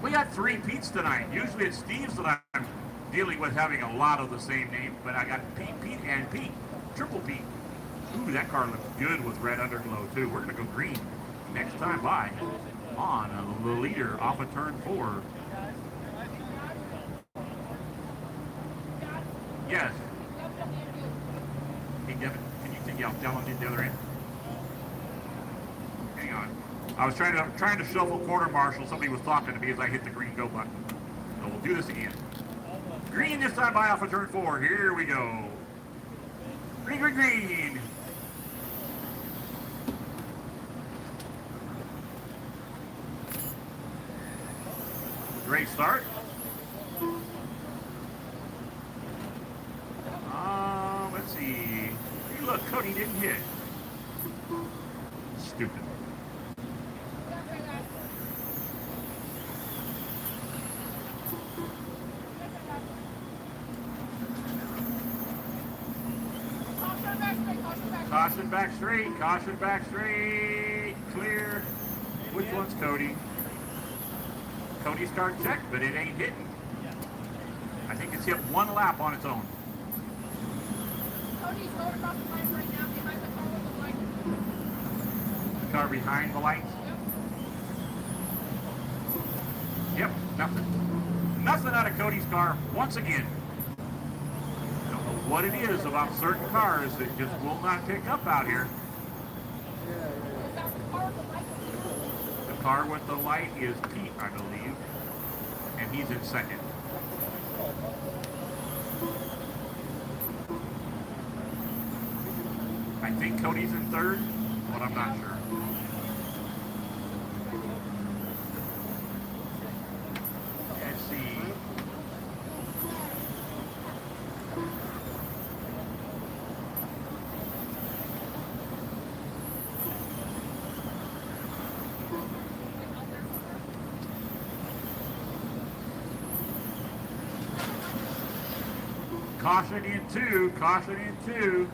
[SPEAKER 6] We got 3 Petes tonight. Usually it's Steve's that I'm dealing with having a lot of the same name, but I got Pete, Pete, and Pete. Triple Pete. Ooh, that car looks good with red underglow, too. We're going to go green next time by on the leader off of turn 4. Yes. Hey, Devin, can you take out down on the other end? Hang on. I was trying to shuffle quarter marshal. Somebody was talking to me as I hit the green go button. So we'll do this again. Green this time by off of turn 4. Here we go. Green, green, green. Great start. Let's see. Hey, look, Cody didn't hit. Stupid. Caution back straight, caution back straight, clear. Which one's Cody? Cody's car checked, but it ain't hitting. I think it's hit 1 lap on its own.
[SPEAKER 1] Cody's going across the line right now behind the car with the light.
[SPEAKER 6] Car behind the lights? Yep, nothing. Nothing out of Cody's car once again. Don't know what it is about certain cars that just will not pick up out here. The car with the light is Pete, I believe, and he's in second. I think Cody's in third, but I'm not sure. Let's see. Caution in 2, caution in 2.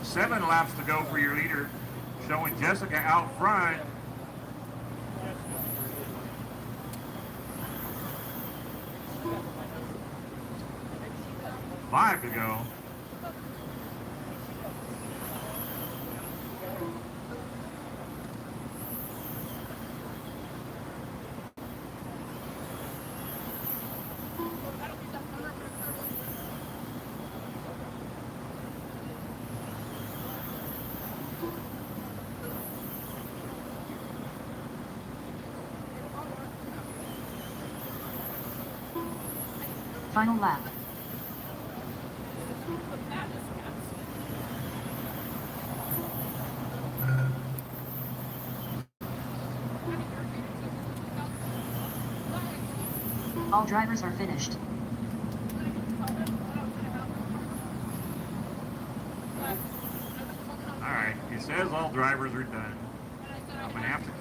[SPEAKER 6] Seven laps to go for your leader, showing Jessica out front. Five to go.
[SPEAKER 3] Final lap. All drivers are finished.
[SPEAKER 6] Alright, it says all drivers are done. I'm going to have to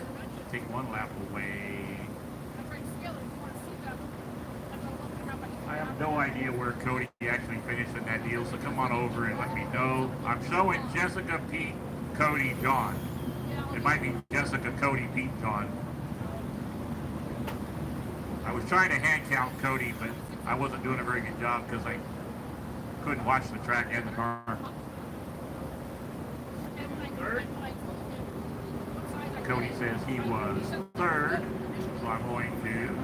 [SPEAKER 6] take one lap away. I have no idea where Cody actually finished in that deal, so come on over and let me know. I'm showing Jessica, Pete, Cody, John. It might be Jessica, Cody, Pete, John. I was trying to hand count Cody, but I wasn't doing a very good job because I couldn't watch the track and the car. Cody says he was third, so I'm going to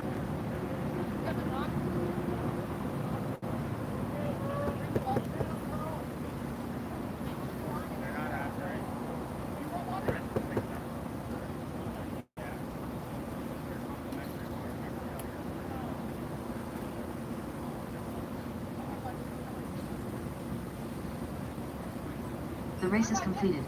[SPEAKER 3] The race is completed.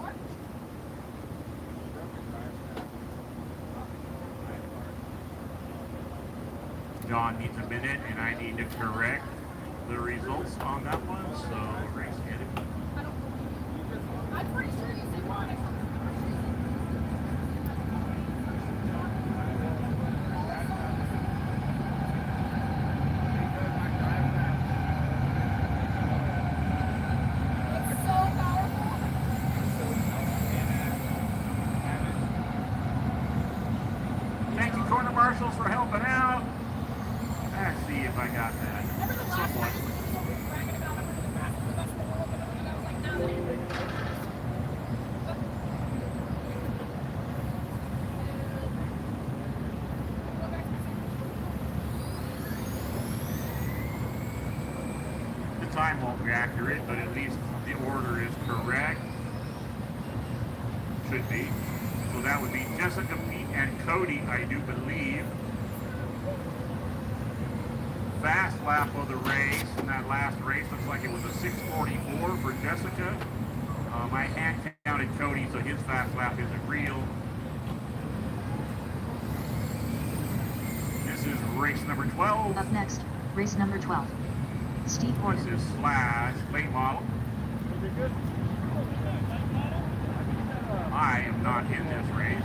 [SPEAKER 6] John needs a minute, and I need to correct the results on that one, so race edit.
[SPEAKER 1] I'm pretty sure you said one.
[SPEAKER 6] Thank you, corner marshals, for helping out. Let's see if I got that. Somewhat. The time won't be accurate, but at least the order is correct. Should be. So that would be Jessica, Pete, and Cody, I do believe. Fast lap of the race in that last race looks like it was a 6:44 for Jessica. I hand counted Cody, so his fast lap isn't real. This is race number 12.
[SPEAKER 3] Up next, race number 12. Steve Gordon.
[SPEAKER 6] This is Slash late model. I am not in this race.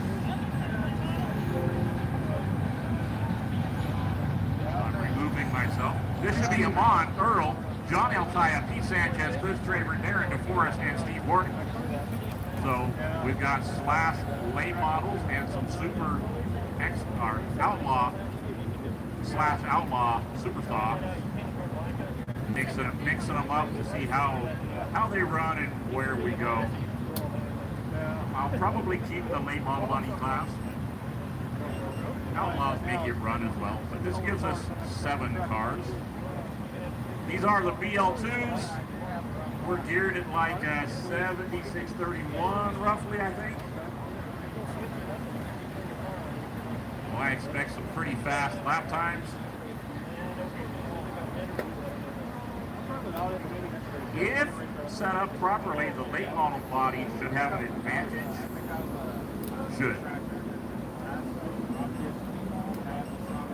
[SPEAKER 6] I'm removing myself. This should be Amon, Earl, John Altaya, Pete Sanchez, Chris Traver, Darren DeForest, and Steve Gordon. So we've got Slash late models and some super or outlaw Slash outlaw superstocks. Mixing them up to see how they run and where we go. I'll probably keep the late model on E-Class. Outlaws make it run as well, but this gives us 7 cars. These are the BL2s. We're geared at like 76.31 roughly, I think. Well, I expect some pretty fast lap times. If set up properly, the late model body should have an advantage. Should.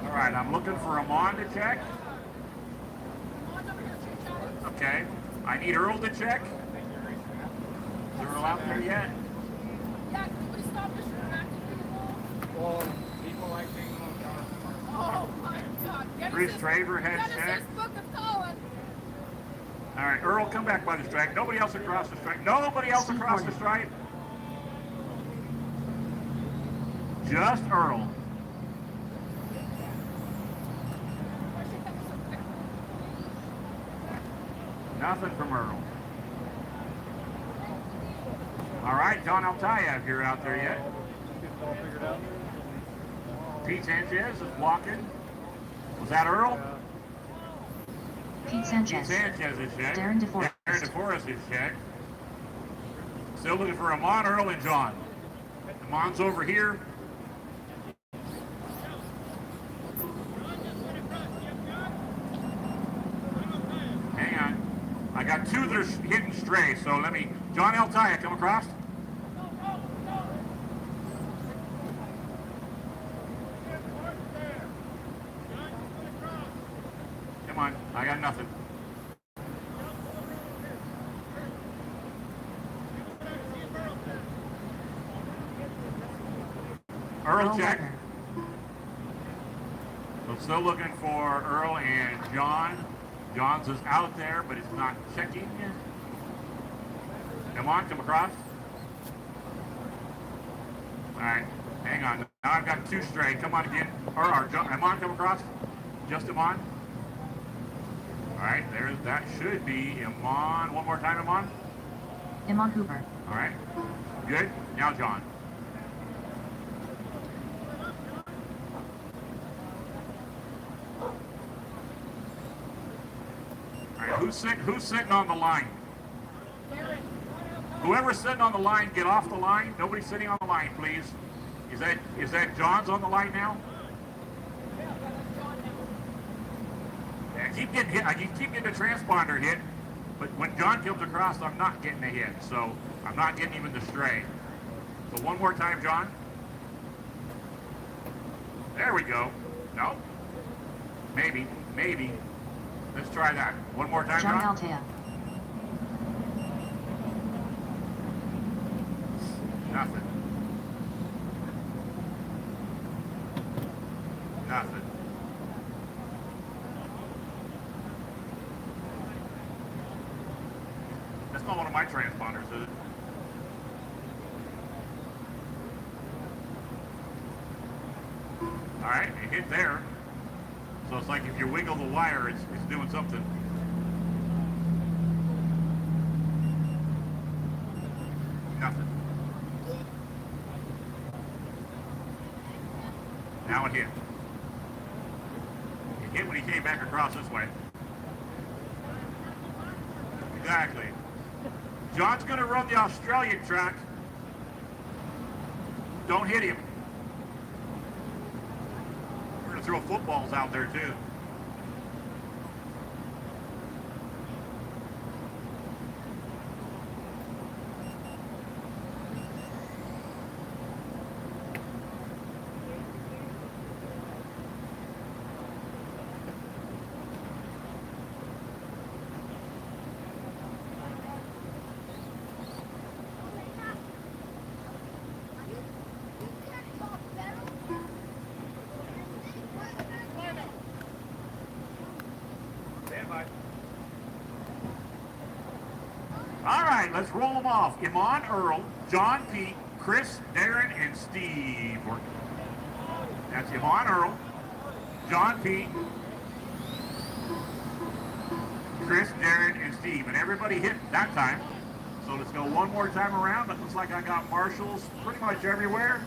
[SPEAKER 6] All right, I'm looking for Amon to check. Okay, I need Earl to check. Is Earl out there yet?
[SPEAKER 1] Yeah, can we stop this from acting people?
[SPEAKER 5] Well, people like being on camera.
[SPEAKER 1] Oh my God.
[SPEAKER 6] Chris Traver has checked. All right, Earl, come back by the stripe. Nobody else across the stripe. Nobody else across the stripe. Just Earl. Nothing from Earl. All right, John Altaya, if you're out there yet. Pete Sanchez is walking. Was that Earl?
[SPEAKER 3] Pete Sanchez.
[SPEAKER 6] Pete Sanchez is checked.
[SPEAKER 3] Darren DeForest.
[SPEAKER 6] Darren DeForest is checked. Still looking for Amon, Earl, and John. Amon's over here. so John Altaya, come across. Come on, I got nothing. Earl, check.
[SPEAKER 3] Wagner.
[SPEAKER 6] So still looking for Earl and John. John's is out there, but it's not checking. Come on, come across. All right, hang on. Now I've got two straight. Come on again. Or John, Amon, come across. Just Amon. All right, that should be Amon. One more time, Amon.
[SPEAKER 3] Iman Hooper.
[SPEAKER 6] All right, good. Now John. All right, who's sitting on the line? Whoever's sitting on the line, get off the line. Nobody's sitting on the line, please. Is that John's on the line now? Yeah, I keep getting hit. I keep getting the transponder hit, but when John comes across, I'm not getting a hit, so I'm not getting even the stray. So one more time, John. There we go. No. Maybe. Let's try that. One more time,
[SPEAKER 3] John
[SPEAKER 6] John.
[SPEAKER 3] Altea.
[SPEAKER 6] Nothing. Nothing. That's not one of my transponders, is it? All right, it hit there. So it's like if you wiggle the wire, it's doing something. Nothing. Now it hit. It hit when he came back across this way. Exactly. John's going to run the Australian track. Don't hit him. We're going to throw footballs out there too. All right, let's roll them off. Iman, Earl, John, Pete, Chris, Darren, and Steve. That's Iman, Earl, John, Pete, Chris, Darren, and Steve. And everybody hit that time. So let's go one more time around. It looks like I got marshals pretty much everywhere.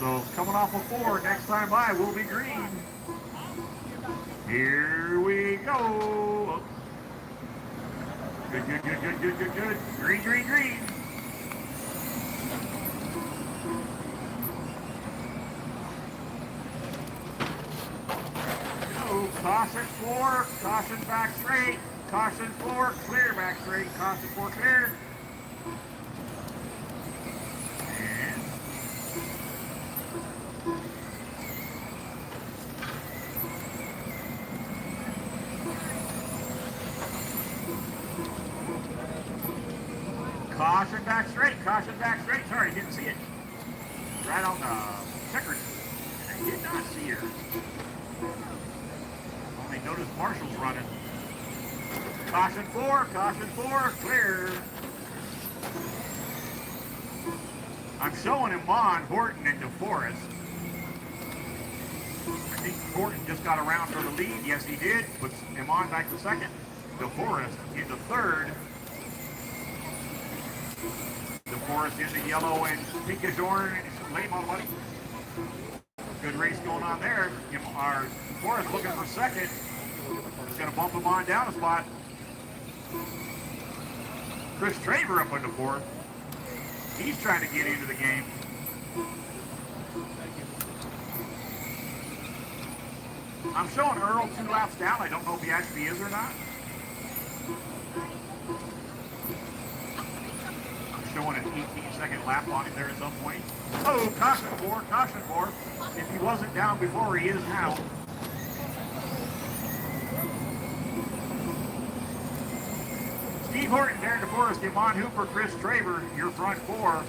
[SPEAKER 6] So coming off of 4, next time by will be green. Here we go. Good. Green. Go. Caution 4, caution back straight, caution 4, clear back straight, caution 4, clear. And caution back straight. Sorry, didn't see it. Right on the checkers. I did not see her. Only noticed Marshall's running. Caution 4, clear. I'm showing Iman, Horton, and DeForest. I think Horton just got around for the lead. Yes, he did. Puts Iman back to second. DeForest into third. DeForest into yellow and pinkish orange. Late model buddy. Good race going on there. Our DeForest looking for second. It's going to bump him on down a spot. Chris Traver up into fourth. He's trying to get into the game. I'm showing Earl 2 laps down. I don't know if he actually is or not. showing an 18-second lap on him there at some point. Oh, caution for. If he wasn't down before, he is now. Steve Horton, Darren DeForest, Iman Hooper, Chris Traver, your front four.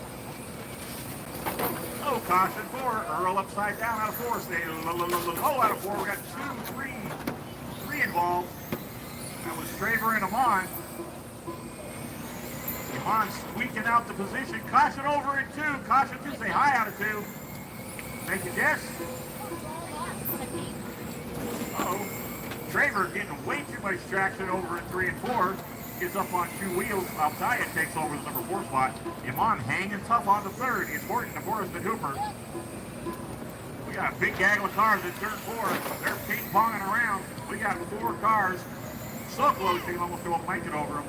[SPEAKER 6] Oh, caution for Earl upside down out of four. Stay low out of four. We got three involved. That was Traver and Iman. Iman squeaking out the position. Caution over in two. Caution two. Say hi out of two. Thank you, Jess. Uh-oh. Traver getting way too much traction over in 3 and 4. Gets up on two wheels. Altaya takes over the number 4 spot. Iman hanging tough on the third. It's Horton, DeForest, and Hooper. We got a big gaggle of cars in turn 4. They're ping-ponging around. We got 4 cars so close you can almost go a blanket over them.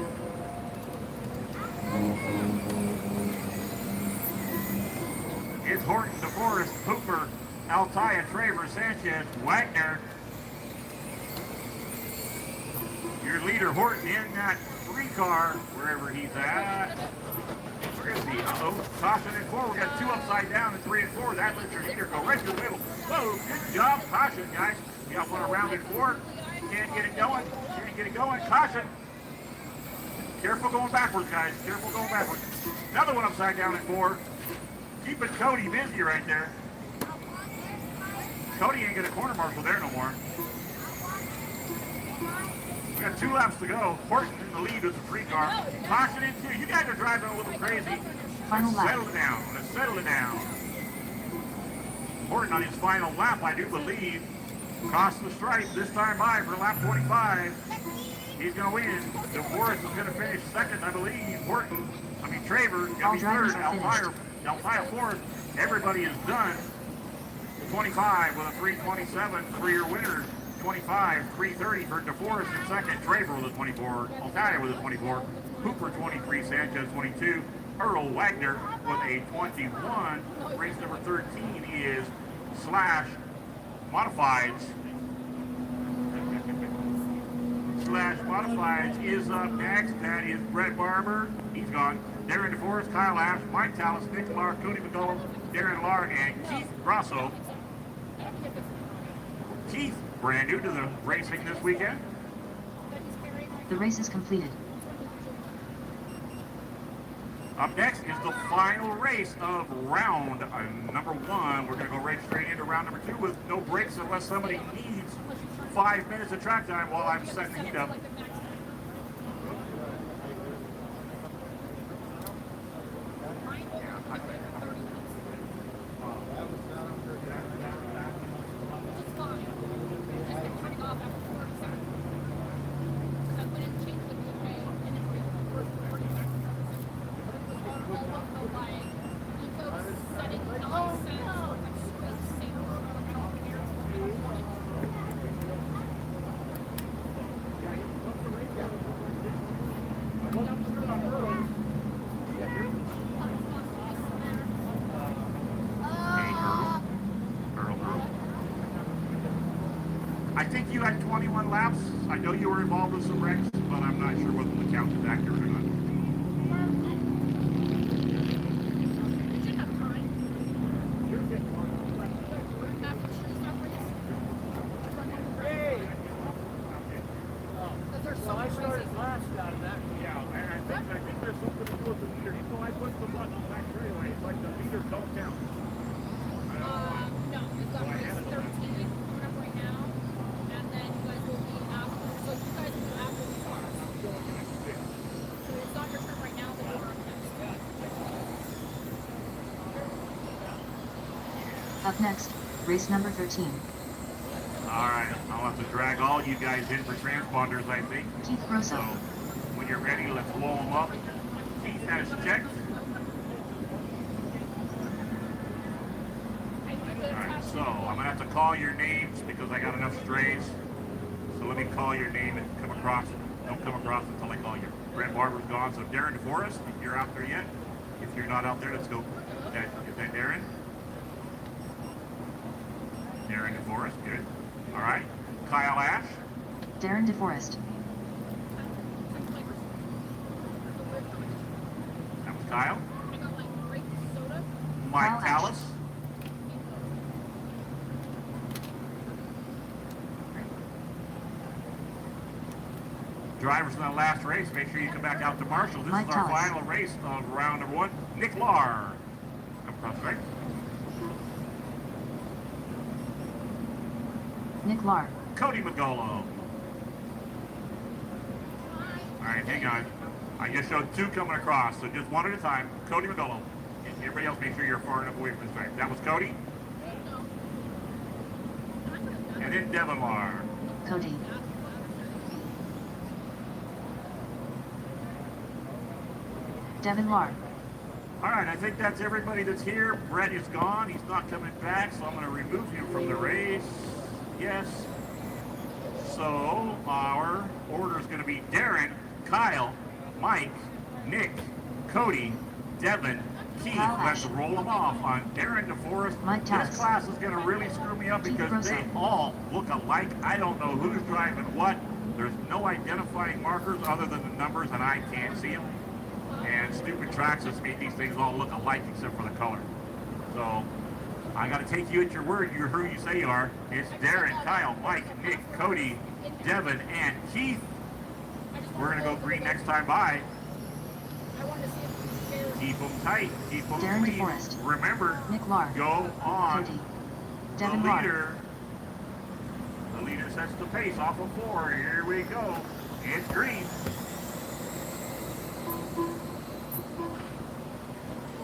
[SPEAKER 6] It's Horton, DeForest, Hooper, Altaya, Traver, Sanchez, Wagner. Your leader, Horton, in that 3 car, wherever he's at. Where is he? Uh-oh. Caution in 4. We got 2 upside down in 3 and 4. That lets your leader go right through the middle. Whoa, good job. Caution, guys. You got one around in 4. Can't get it going. Caution. Careful going backwards, guys. Careful going backwards. Another one upside down in 4. Keeping Cody busy right there. Cody ain't gonna corner marshal there no more. We got 2 laps to go. Horton in the lead with the 3 car. Caution in 2. You guys are driving a little crazy.
[SPEAKER 3] Final lap.
[SPEAKER 6] Let's settle it down. Horton on his final lap, I do believe. Crossed the stripe this time by for lap 45. He's going to win. DeForest is going to finish second, I believe. Traver,
[SPEAKER 3] All
[SPEAKER 6] Gummy
[SPEAKER 3] drivers
[SPEAKER 6] third,
[SPEAKER 3] are
[SPEAKER 6] Alfire fourth. Everybody is done. 25 with a 327 for your winner. 25, 330 for DeForest in second. Traver with a 24. Alfire with a 24. Hooper 23. Sanchez 22. Earl Wagner with a 21. Race number 13 is Slash Modifieds. Slash Modifieds is up next. That is Brett Barber. He's gone. Darren DeForest, Kyle Ash, Mike Tallis, Nick Lark, Cody McCullum, Darren Lark, and Keith Grosso. Keith, brand new to the racing this weekend.
[SPEAKER 3] The race is completed.
[SPEAKER 6] Up next is the final race of round number 1. We're going to go right straight into round number 2 with no breaks unless somebody needs 5 minutes of track time while I'm setting the heat up. I think you had 21 laps. I know you were involved with some wrecks, but I'm not sure whether the count is accurate or not.
[SPEAKER 5] Well, I started last out of that. Yeah, and I think there's something to do with the meter. Even though I put the button on the back straightaway, it's like the meters don't count.
[SPEAKER 1] No, we've got race 13 coming up right now, and then you guys will be after. So you guys will be after the cars. So it's not your turn right now, but you're up next.
[SPEAKER 3] Up next, race number 13.
[SPEAKER 6] All right, I'll have to drag all you guys in for transponders, I think.
[SPEAKER 3] Keith
[SPEAKER 6] So
[SPEAKER 3] Grosso.
[SPEAKER 6] when you're ready, let's blow them up. Keith has checked. All right, so I'm gonna have to call your names because I got enough strays. So let me call your name and come across. Don't come across until I call you. Brett Barber's gone. So Darren DeForest, if you're out there yet. If you're not out there, let's go. Is that Darren? Darren DeForest, good. All right. Kyle Ash.
[SPEAKER 3] Darren DeForest.
[SPEAKER 6] That was Kyle.
[SPEAKER 1] I got like grape soda.
[SPEAKER 6] Mike
[SPEAKER 3] Kyle
[SPEAKER 6] Tallis. Drivers in that last race, make sure you come back out to Marshall. This
[SPEAKER 3] Mike
[SPEAKER 6] is our
[SPEAKER 3] Tallis.
[SPEAKER 6] final race of round number 1. Nick Lahr. Come across right.
[SPEAKER 3] Nick Lahr.
[SPEAKER 6] Cody Magolo. Alright, hang on. I just showed 2 coming across, so just one at a time. Cody Magolo. And everybody else, make sure you're far enough away from the stripe. That was Cody. And then Devin Lahr.
[SPEAKER 3] Cody. Devin Lahr.
[SPEAKER 6] Alright, I think that's everybody that's here. Brett is gone. He's not coming back, so I'm going to remove him from the race. Yes. So, our order is going to be Darren, Kyle, Mike, Nick, Cody, Devin, Keith.
[SPEAKER 3] Kyle
[SPEAKER 6] Let's
[SPEAKER 3] Ash.
[SPEAKER 6] roll them off on Darren DeForest.
[SPEAKER 3] Mike
[SPEAKER 6] This
[SPEAKER 3] Tallis.
[SPEAKER 6] class is going to really screw me up
[SPEAKER 3] Keith
[SPEAKER 6] because they
[SPEAKER 3] Rosa.
[SPEAKER 6] all look alike. I don't know who's driving what. There's no identifying markers other than the numbers, and I can't see them. And stupid tracks has made these things all look alike except for the color. So I got to take you at your word. You're who you say you are. It's Darren, Kyle, Mike, Nick, Cody, Devin, and Keith. We're going to go green next time by.
[SPEAKER 1] I wanted to see if it was
[SPEAKER 6] Keep them tight. Keep them
[SPEAKER 3] Darren
[SPEAKER 6] clean.
[SPEAKER 3] DeForest.
[SPEAKER 6] Remember,
[SPEAKER 3] Nick Lahr.
[SPEAKER 6] go on.
[SPEAKER 3] Cody.
[SPEAKER 6] The
[SPEAKER 3] Devin Lahr.
[SPEAKER 6] leader. The leader sets the pace off of 4. Here we go. It's green.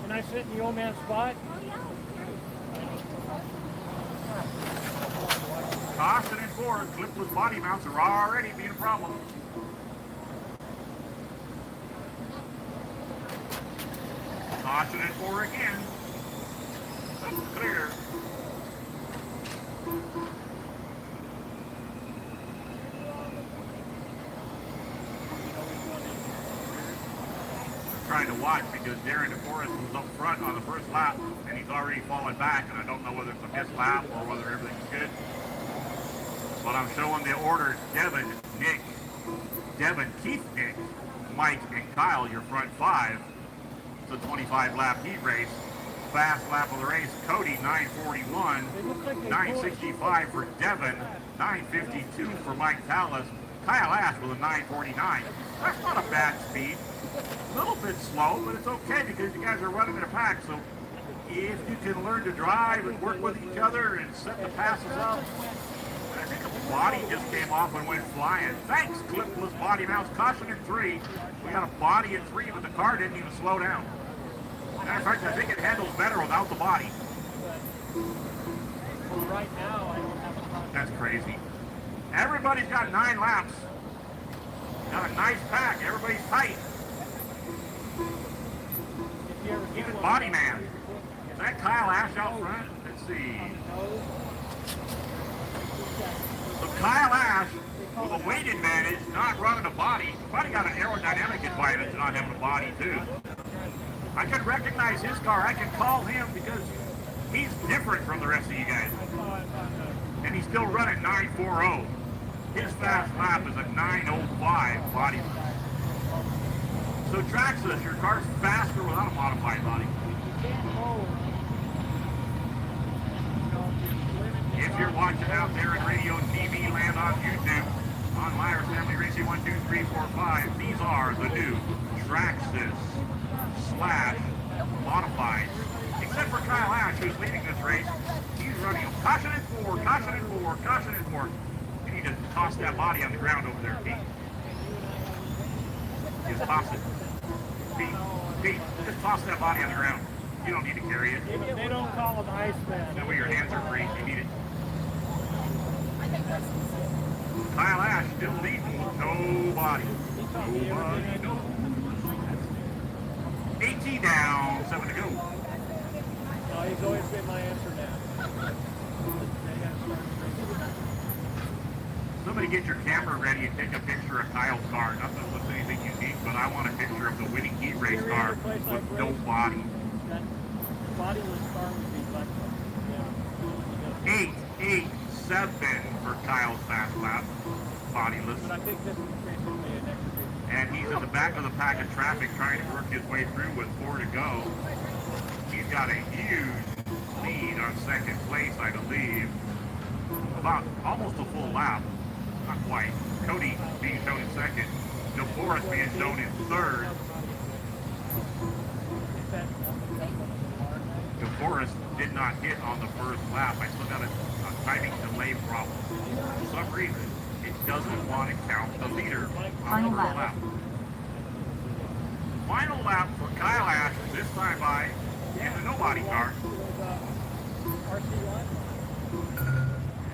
[SPEAKER 5] Can I sit in the old man's spot?
[SPEAKER 6] Caution and 4. Clipless body mounts are already being a problem. Caution and 4 again. Clear. Trying to watch because Darren DeForest was up front on the first lap and he's already fallen back, and I don't know whether it's a missed lap or whether everything's good. But I'm showing the order: Devin, Nick, Devin, Keith, Nick, Mike, and Kyle, your front 5. It's a 25 lap heat race. Fast lap of the race: Cody 941, 965 for Devin, 952 for Mike Tallis, Kyle Ash with a 949. That's not a bad speed. A little bit slow, but it's okay because you guys are running in a pack. So if you can learn to drive and work with each other and set the passes up. I think a body just came off and went flying. Thanks, clipless body mounts. Caution in 3. We got a body in 3, but the car didn't even slow down. Matter of fact, I think it handles better without the body.
[SPEAKER 5] For right now, I don't have a problem.
[SPEAKER 6] That's crazy. Everybody's got 9 laps. Got a nice pack. Everybody's tight.
[SPEAKER 5] If you ever see
[SPEAKER 6] Even
[SPEAKER 5] one-
[SPEAKER 6] body man. Is that Kyle Ash out front? Let's see. So Kyle Ash, with a weight advantage, not running a body. Probably got an aerodynamic advantage not having a body too. I can recognize his car. I can call him because he's different from the rest of you guys. And he's still running 940. His fast lap is a 905 body. So Traxxas, your car's faster without a modified body. If you're watching out there in radio and TV land on YouTube, on Myers Family Racing 1, 2, 3, 4, 5, these are the new Traxxas / modified. Except for Kyle Ash, who's leading this race. He's running caution and 4, caution and 4, caution and 4. You need to toss that body on the ground over there, Pete. Just toss it. Pete, just toss that body on the ground. You don't need to carry it.
[SPEAKER 5] They don't call them Iceman.
[SPEAKER 6] That way your hands are free. You need it. Kyle Ash still leading with no body. Nobody, no. 18 down, 7 to go.
[SPEAKER 5] No, he's always been my answer now.
[SPEAKER 6] Somebody get your camera ready and take a picture of Kyle's car. Not that it looks anything unique, but I want a picture of the winning heat race car with no body.
[SPEAKER 5] That bodiless car would be like, yeah.
[SPEAKER 6] 8-8-7 for Kyle's fast lap. Bodiless.
[SPEAKER 5] But I think this is basically an extra.
[SPEAKER 6] And he's in the back of the pack of traffic trying to work his way through with 4 to go. He's got a huge lead on second place, I believe. About almost a full lap. Not quite. Cody being shown in second. DeForest being shown in third. DeForest did not hit on the first lap. I still got a timing delay problem. For some reason, it doesn't want to count the leader on the first lap. Final lap for Kyle Ash, this time by in the nobody car.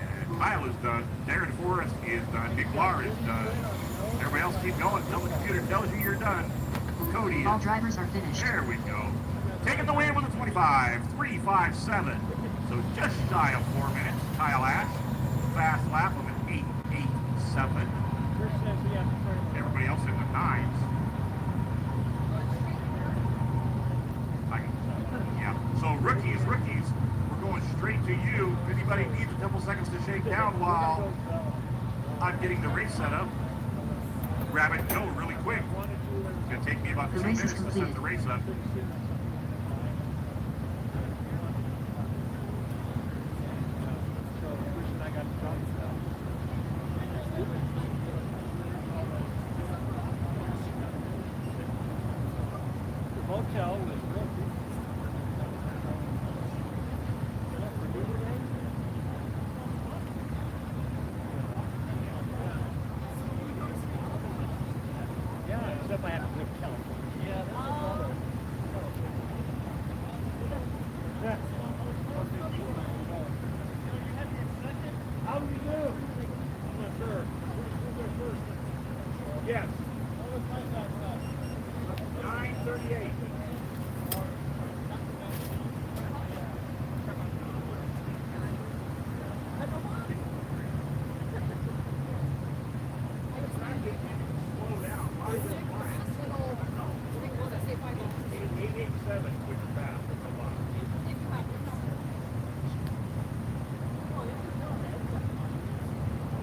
[SPEAKER 6] And Kyle is done. Darren Forrest is done. Nick Lahr is done. Everybody else keep going until the computer tells you you're done. Cody
[SPEAKER 3] All drivers are finished.
[SPEAKER 6] There we go. Taking the win with a 25.357. So just shy of 4 minutes. Kyle Ash, fast lap of an 8.87. Everybody else in the nines. Yeah. So rookies, we're going straight to you. If anybody needs a couple seconds to shake down while I'm getting the race set up, grab it and go really quick. It's going to take me about 2 minutes to set the race up.
[SPEAKER 2] Yes. 9:38. Slow down. 887, which is fast. That's a lot.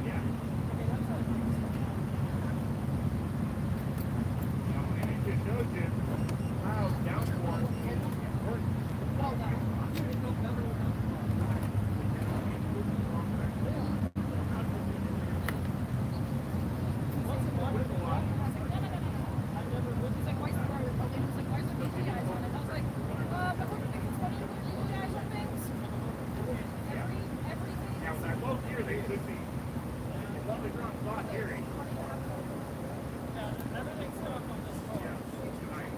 [SPEAKER 2] Yeah. And it shows you how downforce is important. Now, when they're both here, they should be. As long as they're on spot hearing. Yeah, tonight.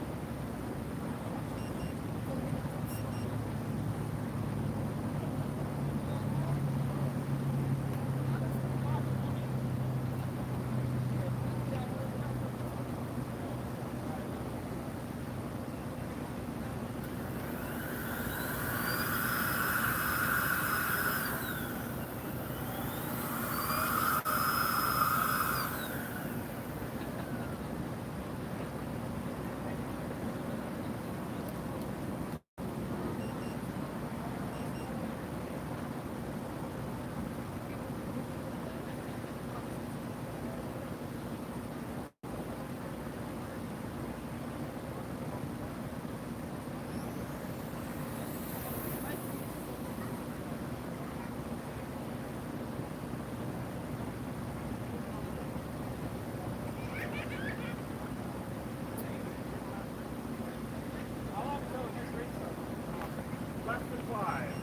[SPEAKER 2] Less than 5.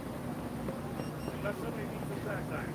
[SPEAKER 2] Unless somebody needs the track time.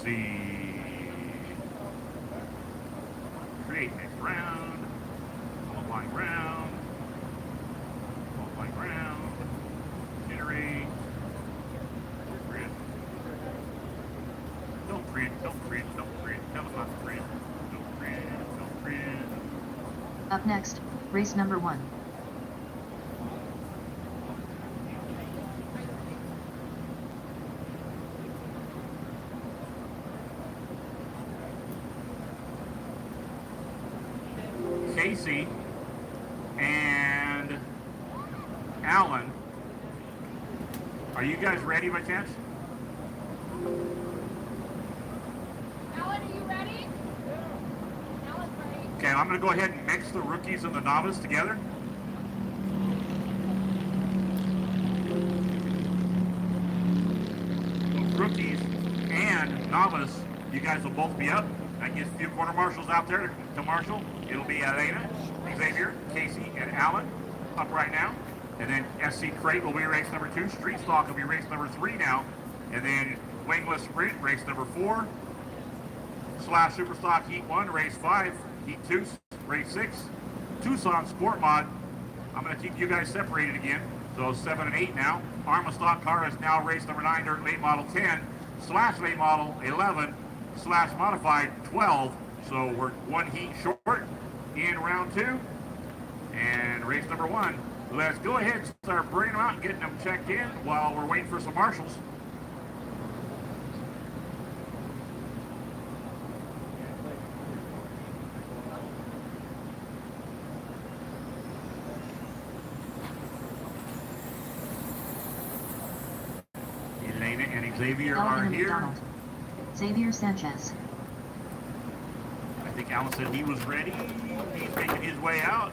[SPEAKER 6] see. Create next round. Qualifying round. Qualifying round. Generate. Print. Don't print. Don't print. Don't print. Tell us not to print. Don't print. Don't print.
[SPEAKER 3] Up next, race number 1.
[SPEAKER 6] Casey and Alan, are you guys ready by chance?
[SPEAKER 1] Alan, are you ready? Yeah. Alan's ready.
[SPEAKER 6] Okay, I'm going to go ahead and mix the rookies and the novice together. So rookies and novice, you guys will both be up. That gets a few quarter marshals out there to marshal. It'll be Elena, Xavier, Casey, and Alan up right now. And then SC Crate will be race number 2. Street Stock will be race number 3 now. And then Wingless Sprint, race number 4. Slash Superstock Heat 1, race 5. Heat 2, race 6. Tucson Sport Mod, I'm going to keep you guys separated again. So 7 and 8 now. Arma Stock Car is now race number 9, Dirt Late Model 10. Slash Late Model 11. Slash Modified 12. So we're 1 heat short in round 2. And race number 1. Let's go ahead and start bringing them out and getting them checked in while we're waiting for some marshals. Elena and Xavier are
[SPEAKER 3] Elton
[SPEAKER 6] here.
[SPEAKER 3] McDonald. Xavier Sanchez.
[SPEAKER 6] I think Alan said he was ready. He's making his way out.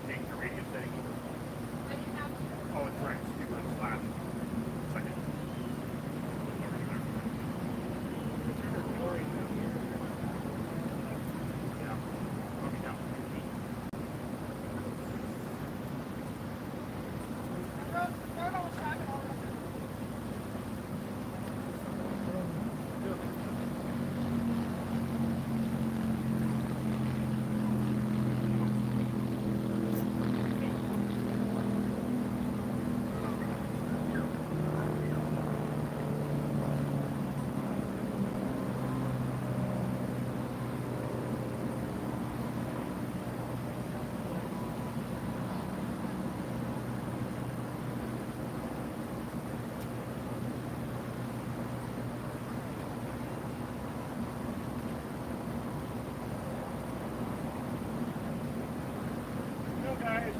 [SPEAKER 6] Change the radio setting. Oh, it's right. You were last second. Yeah. Okay, now.
[SPEAKER 5] Go, guys.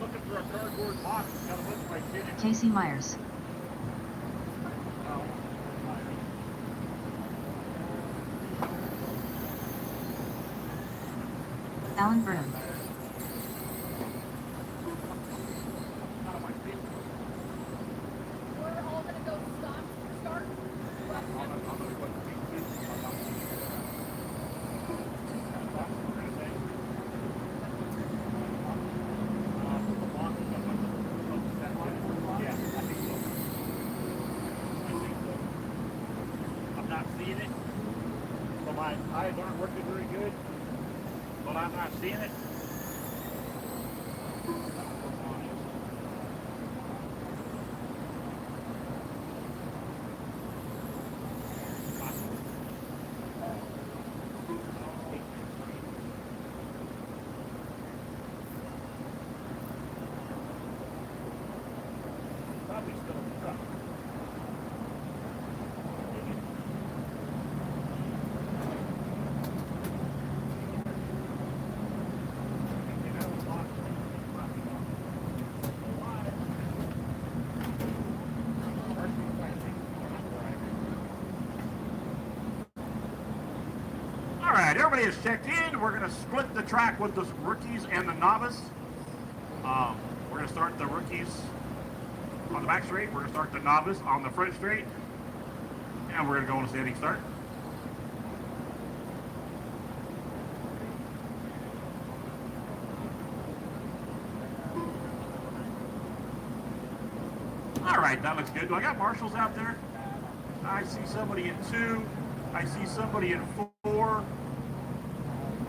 [SPEAKER 6] Looking for a cardboard box. Got a bunch of my tin in it.
[SPEAKER 3] Casey Myers. Alan Burnham.
[SPEAKER 1] We're all gonna go start.
[SPEAKER 7] I'm not seeing it. So my eyes aren't working very good. But I'm not seeing it. Probably still in the truck.
[SPEAKER 6] All right, everybody is checked in. We're going to split the track with the rookies and the novice. We're going to start the rookies on the back straight. We're going to start the novice on the front straight. And we're going to go on a standing start. All right, that looks good. Do I got marshals out there? I see somebody in 2. I see somebody in 4.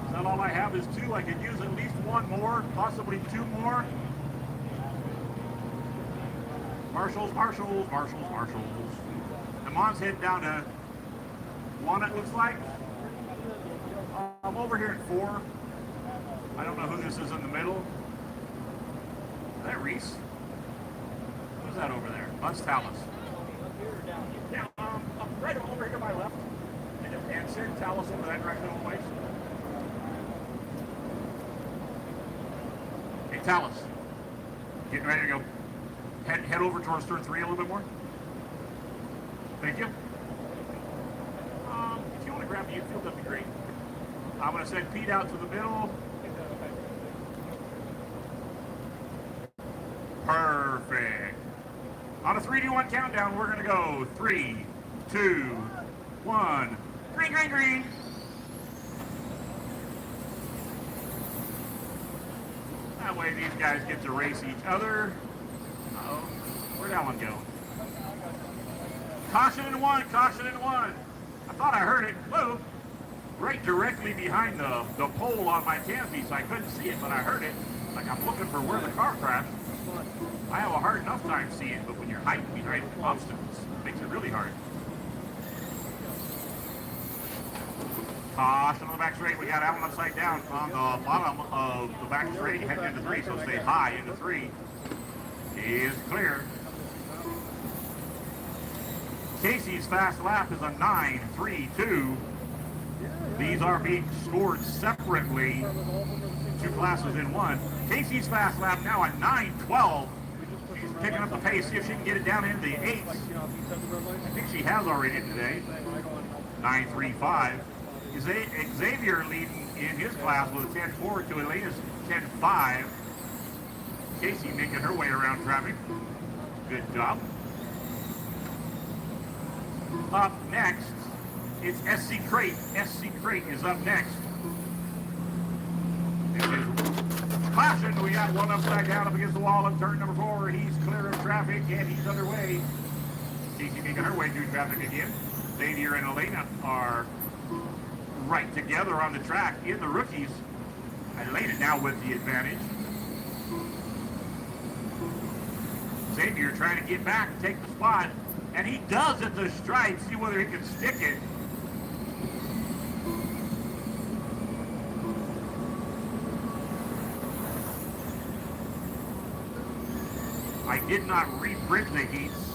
[SPEAKER 6] Is that all I have is 2? I could use at least 1 more, possibly 2 more. Marshals, marshals, marshals, marshals. The Mon's heading down to 1, it looks like. I'm over here at 4. I don't know who this is in the middle. Is that Reese? Who's that over there? That's Talus. Yeah, right over here to my left. And send Talus over that direction on place. Hey, Talus. Getting ready to go. Head over towards turn 3 a little bit more. Thank you. If you want to grab the infield, that'd be great. I'm going to send Pete out to the middle. Perfect. On a 3, 2, 1 countdown, we're going to go 3, 2, 1. Green, green, green. That way these guys get to race each other. Uh-oh. Where'd Alan go? Caution in 1, caution in 1. I thought I heard it. Whoa. Right directly behind the pole on my canopy, so I couldn't see it, but I heard it. Like I'm looking for where the car crashed. I have a hard enough time seeing it, but when you're hiding behind obstacles, it makes it really hard. Caution on the back straight. We got Alan upside down on the bottom of the back straight, heading into 3, so stay high into 3. Is clear. Casey's fast lap is a 9.32. These are being scored separately. 2 classes in 1. Casey's fast lap now at 9.12. She's picking up the pace, see if she can get it down into the 8s. I think she has already today. 9.35. Xavier leading in his class with a 10.4 to Elena's 10.5. Casey making her way around traffic. Good job. Up next, it's SC Crate. SC Crate is up next. Caution, we got one upside down up against the wall on turn number 4. He's clear of traffic and he's underway. Casey making her way through traffic again. Xavier and Elena are right together on the track in the rookies. Elena now with the advantage. Xavier trying to get back and take the spot. And he does at the stripe. See whether he can stick it. I did not reprint the heats,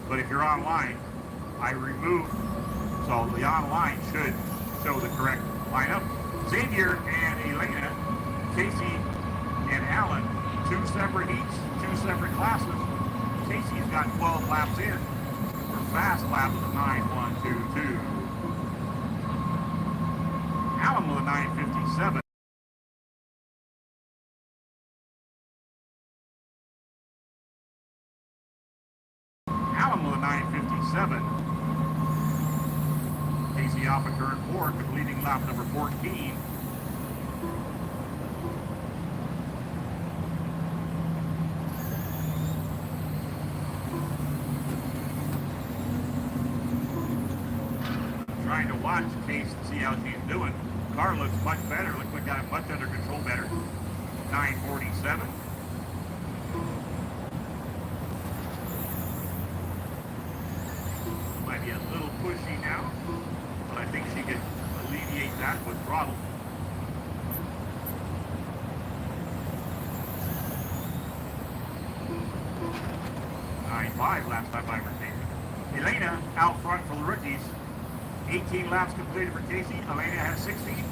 [SPEAKER 6] but if you're online, I removed, so the online should show the correct lineup. Xavier and Elena, Casey and Alan, 2 separate heats, 2 separate classes. Casey's got 12 laps in. Her fast lap is a 9.122. Alan with a 9.57. Alan with a 9.57. Casey off at turn 4, completing lap number 14. Trying to watch Case to see how she's doing. Car looks much better. Looks like got it much under control better. 9.47. Might be a little pushy now, but I think she can alleviate that with throttle. .95 last time by Mercedes. Elena out front for the rookies. 18 laps completed for Casey. Elena has 16.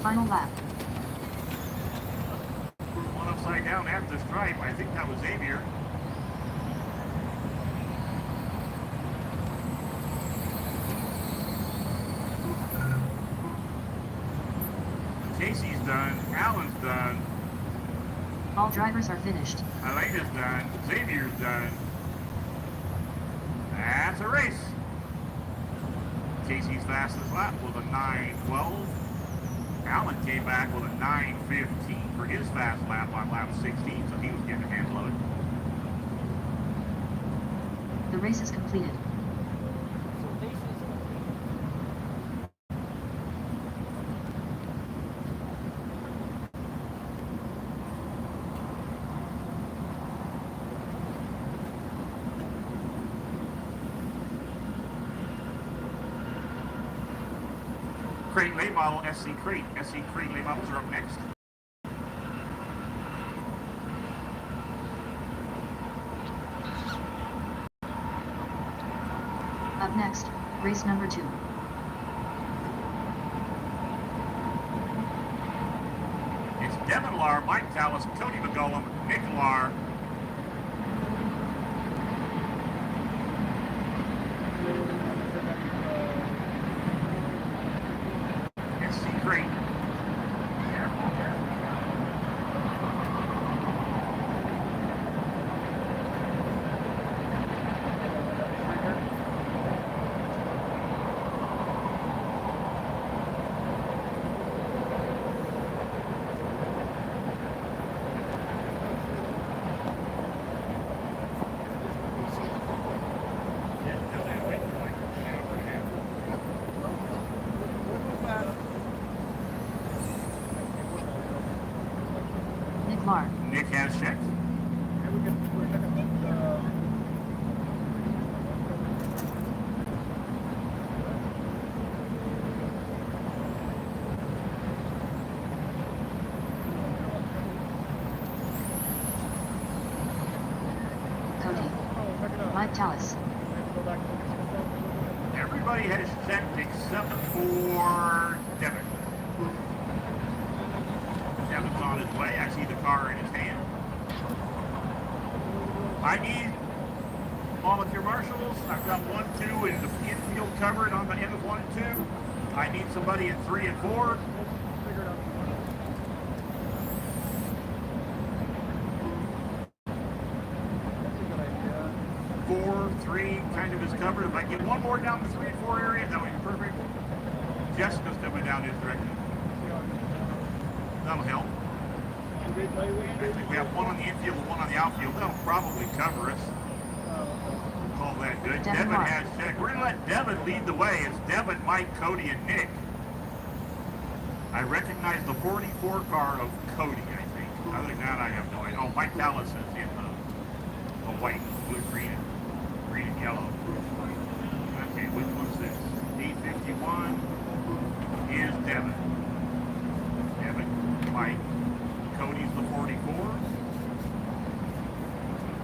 [SPEAKER 3] Final lap.
[SPEAKER 6] One upside down at the stripe. I think that was Xavier. Casey's done. Alan's done.
[SPEAKER 3] All drivers are finished.
[SPEAKER 6] Elena's done. Xavier's done. That's a race. Casey's fastest lap was a 9:12. Alan came back with a 9:15 for his fast lap on lap 16, so he was getting a handle of it.
[SPEAKER 3] The race is completed.
[SPEAKER 6] Crate late model, SC Crate. SC Crate late models are up next.
[SPEAKER 3] Up next, race number 2.
[SPEAKER 6] It's Devin Lar, Mike Tallis, Cody McGullum, Nick Lar. SC Crate.
[SPEAKER 3] Nick Lar.
[SPEAKER 6] Nick has checked.
[SPEAKER 3] Cody. Mike Tallis.
[SPEAKER 6] Everybody has checked except for Devin. Devin's on his way. I see the car in his hand. I need volunteer marshals. I've got 1, 2 in the infield covered on the end of 1 and 2. I need somebody in 3 and 4. 4, 3 kind of is covered. If I get one more down the 3 and 4 area, that would be perfect. Jessica's coming down his direction. That'll help. I think we have one on the infield and one on the outfield. That'll probably cover us. Call that good. Devin has checked. We're going to let Devin lead the way. It's Devin, Mike, Cody, and Nick. I recognize the 44 car of Cody, I think. Other than that, I have no idea. Oh, Mike Dallas is in the white, blue, green, and yellow. Okay, which one's this? 851 is Devin. Devin, Mike, Cody's the 44.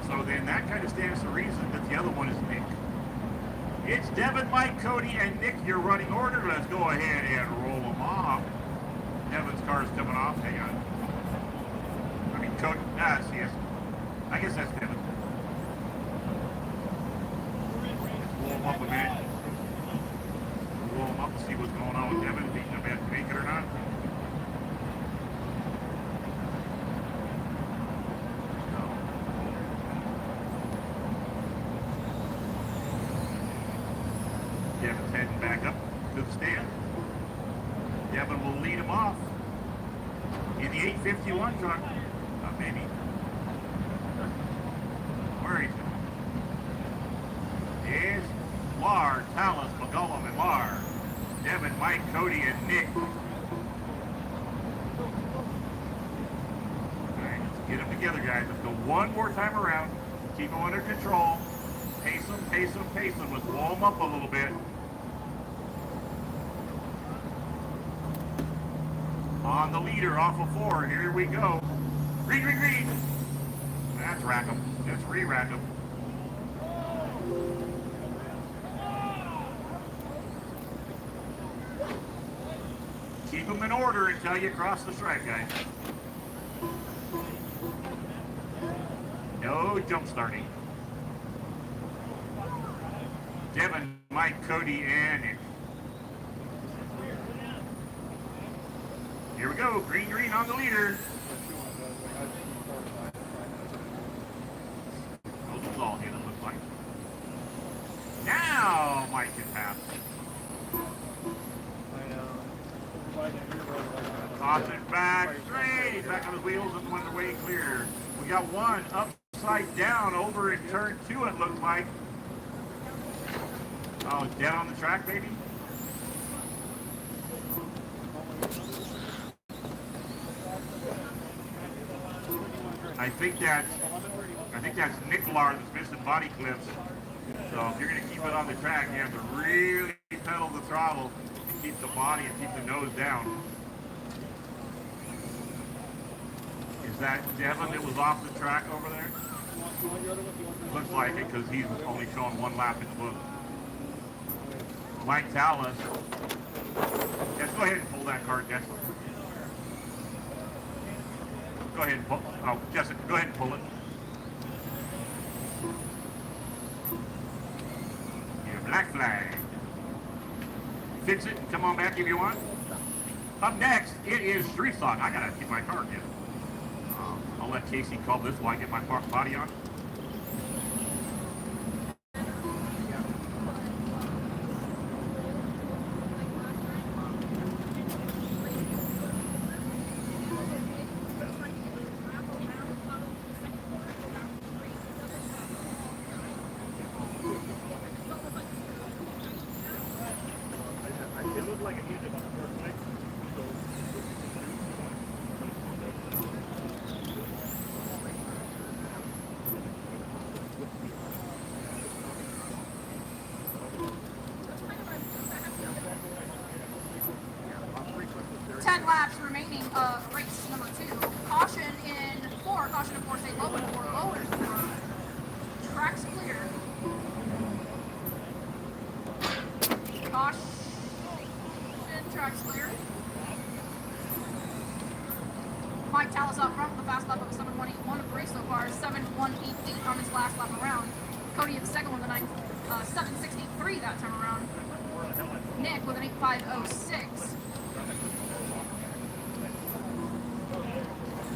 [SPEAKER 6] So then that kind of stands to reason that the other one is Nick. It's Devin, Mike, Cody, and Nick, your running order. Let's go ahead and roll them off. Devin's car's coming off. Hang on. I mean, Cody. Yes. I guess that's Devin. Roll him up a minute. Roll him up and see what's going on with Devin. If he's going to make it or not. Devin's heading back up to the stand. Devin will lead him off in the 851 truck. Maybe. Where is it? Is Lar, Tallis, McGullum, and Lar. Devin, Mike, Cody, and Nick. Alright, let's get them together, guys. Let's go one more time around. Keep them under control. Pace them, pace them, pace them. Let's wall them up a little bit. On the leader, off of 4. Here we go. Green, green, green. That's rack 'em. Let's re-rack 'em. Keep them in order until you cross the stripe, guys. No jump starting. Devin, Mike, Cody, and Nick. Here we go. go. Green on the leader. Those was all hit, it looks like. Now Mike can pass. Caution back straight. He's back on his wheels and on the way clear. We got one upside down over in turn 2, it looks like. Oh, it's dead on the track, baby. I think that's Nicolar that's missing body clips. So if you're going to keep it on the track, you have to really pedal the throttle to keep the body and keep the nose down. Is that Devin that was off the track over there? Looks like it because he's only showing one lap in the book. Mike Tallis. Yes, go ahead and pull that card, Jessica. Go ahead and pull. Oh, Jessica, go ahead and pull it. Your black flag. Fix it and come on back if you want. Up next, it is Street Stock. I gotta get my card in. I'll let Casey call this while I get my body on.
[SPEAKER 7] It looked like it used it on the first night.
[SPEAKER 1] Laps remaining of race number 2. Caution in 4. Caution in 4. Say low in 4. Low in 4. Track's clear. Caution. Track's clear. Mike Tallis up front with the fast lap of 7.181 of the race so far. 7.188 on his last lap around. Cody in second with a 7.63 that time around. Nick with an 8.506.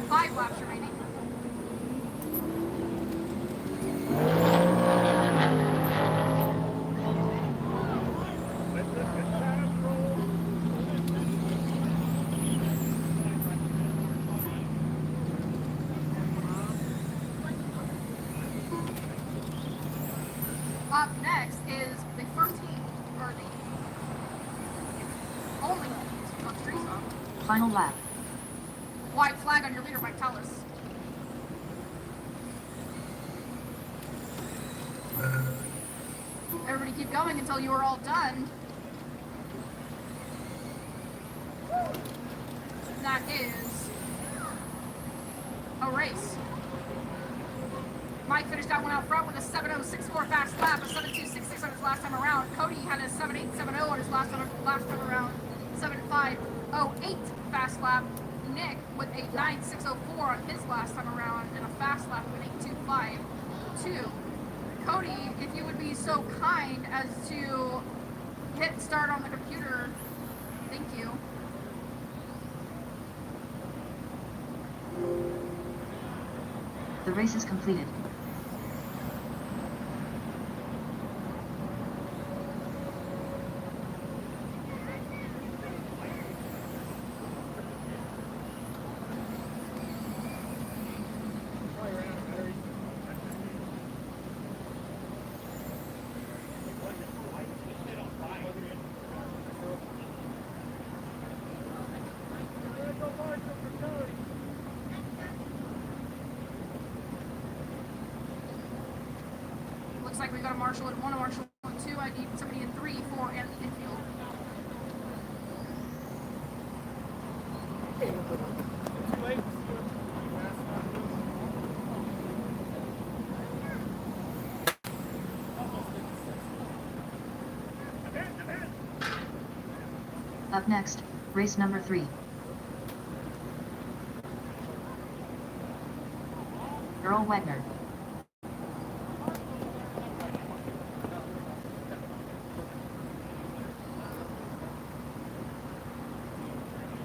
[SPEAKER 1] 5 laps remaining. Up next is the first heat, or the only heat on Street Stock.
[SPEAKER 3] Final lap.
[SPEAKER 1] White flag on your leader, Mike Tallis. Everybody keep going until you are all done. That is a race. Mike finished that one out front with a 7.064 fast lap, a 7.266 on his last time around. Cody had a 7.870 on his last time around, 7.508 fast lap. Nick with a 9.604 on his last time around and a fast lap of an 8.252. Cody, if you would be so kind as to hit start on the computer, thank you.
[SPEAKER 3] The race is completed.
[SPEAKER 1] Looks like we got a marshal at 1, a marshal at 2. I need somebody in 3, 4, and the infield.
[SPEAKER 3] Up next, race number 3. Earl Wagner.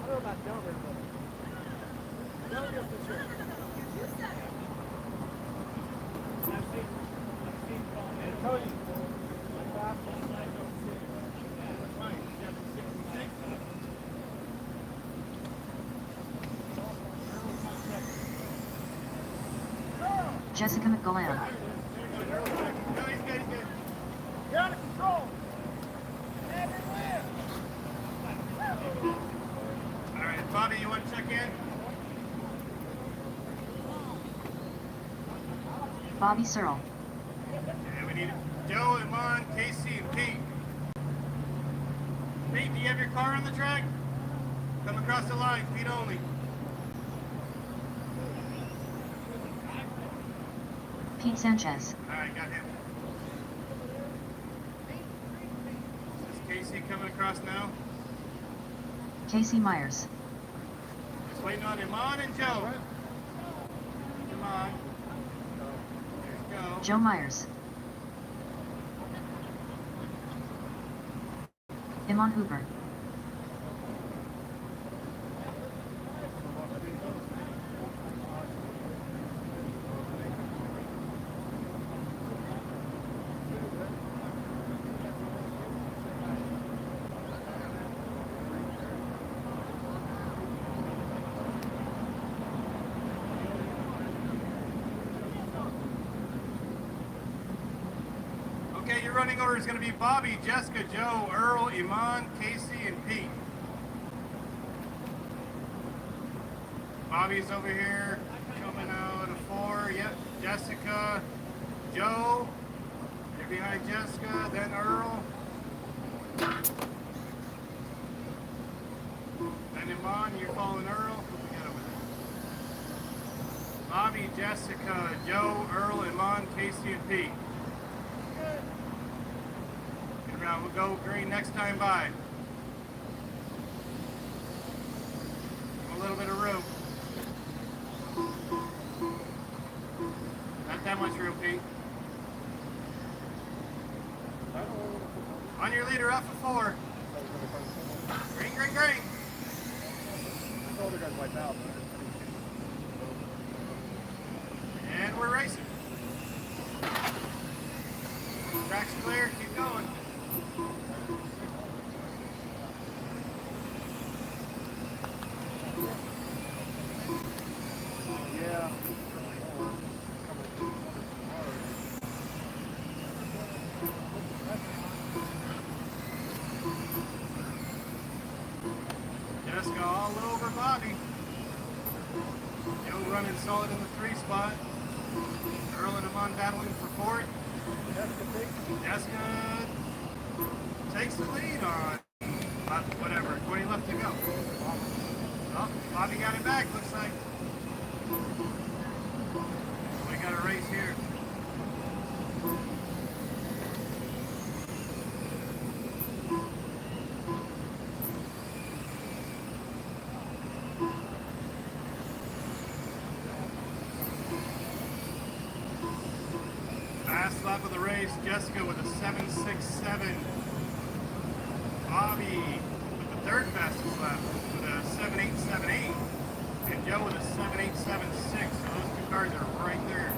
[SPEAKER 5] I don't know about Delaware, but
[SPEAKER 3] Jessica McGowan.
[SPEAKER 4] You're out of control. Everywhere.
[SPEAKER 2] All right, Bobby, you want to check in?
[SPEAKER 3] Bobby Searle.
[SPEAKER 2] Yeah, we need Joe, Iman, Casey, and Pete. Pete, do you have your car on the track? Come across the line, Pete only.
[SPEAKER 3] Pete Sanchez.
[SPEAKER 2] All right, got him. Is Casey coming across now?
[SPEAKER 3] Casey Myers.
[SPEAKER 2] Just waiting on Iman and Joe. Iman. There's Joe.
[SPEAKER 3] Joe Myers. Iman Hooper.
[SPEAKER 2] Okay, your running order is going to be Bobby, Jessica, Joe, Earl, Iman, Casey, and Pete. Bobby's over here coming out of 4. Yep, Jessica, Joe. You're behind Jessica, then Earl. Then Iman, you're following Earl. What we got over there? Bobby, Jessica, Joe, Earl, Iman, Casey, and Pete. We'll go green next time by. A little bit of room. Not that much room, Pete. On your leader, up for 4. Green, green, green. And we're racing. Track's clear, keep going. Jessica all over Bobby. Joe running solid in the 3 spot. Earl and Iman battling for 4th. Jessica takes the lead on about, whatever, 20 left to go. Oh, Bobby got it back, looks like. We got a race here. Last lap of the race, Jessica with a 7.67. Bobby with the 3rd fastest lap with a 7.878. And Joe with a 7.876. So those 2 cars are right there.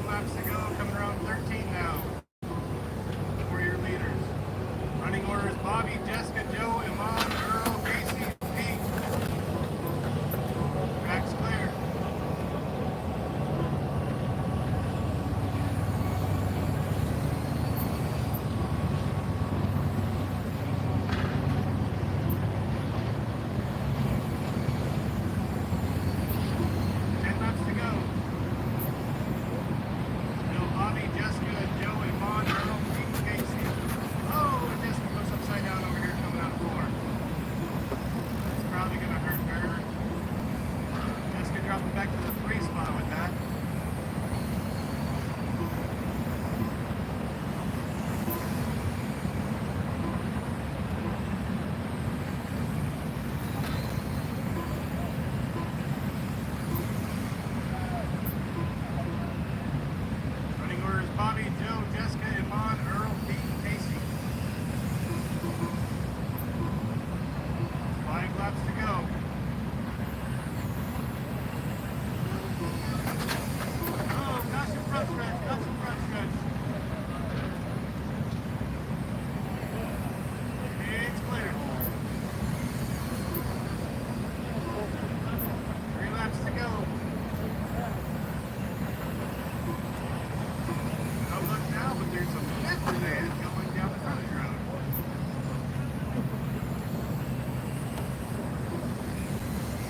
[SPEAKER 2] Laps to go, coming around 13 now. For your leaders. Running orders: Bobby, Jessica, Joe, Iman, Earl, Casey, Pete. Track's clear.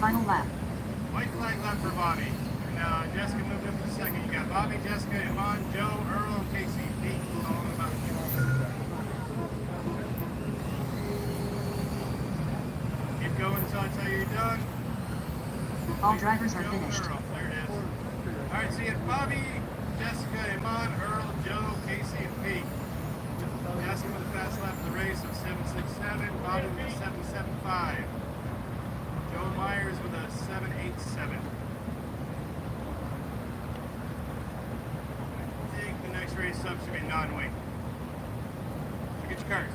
[SPEAKER 3] Final lap.
[SPEAKER 2] White flag left for Bobby. And Jessica moved up to second. You got Bobby, Jessica, Iman, Joe, Earl, and Casey. Pete, all about you. Keep going until I tell you you're done.
[SPEAKER 3] All drivers are
[SPEAKER 2] Joe,
[SPEAKER 3] finished.
[SPEAKER 2] Earl. There it is. All right, so you have Bobby, Jessica, Iman, Earl, Joe, Casey, and Pete. Jessica with a fast lap of the race of 7.67. Bobby with a 7.75. Joe Myers with a 7.87. I think the next race up should be non-wing. So get your cars.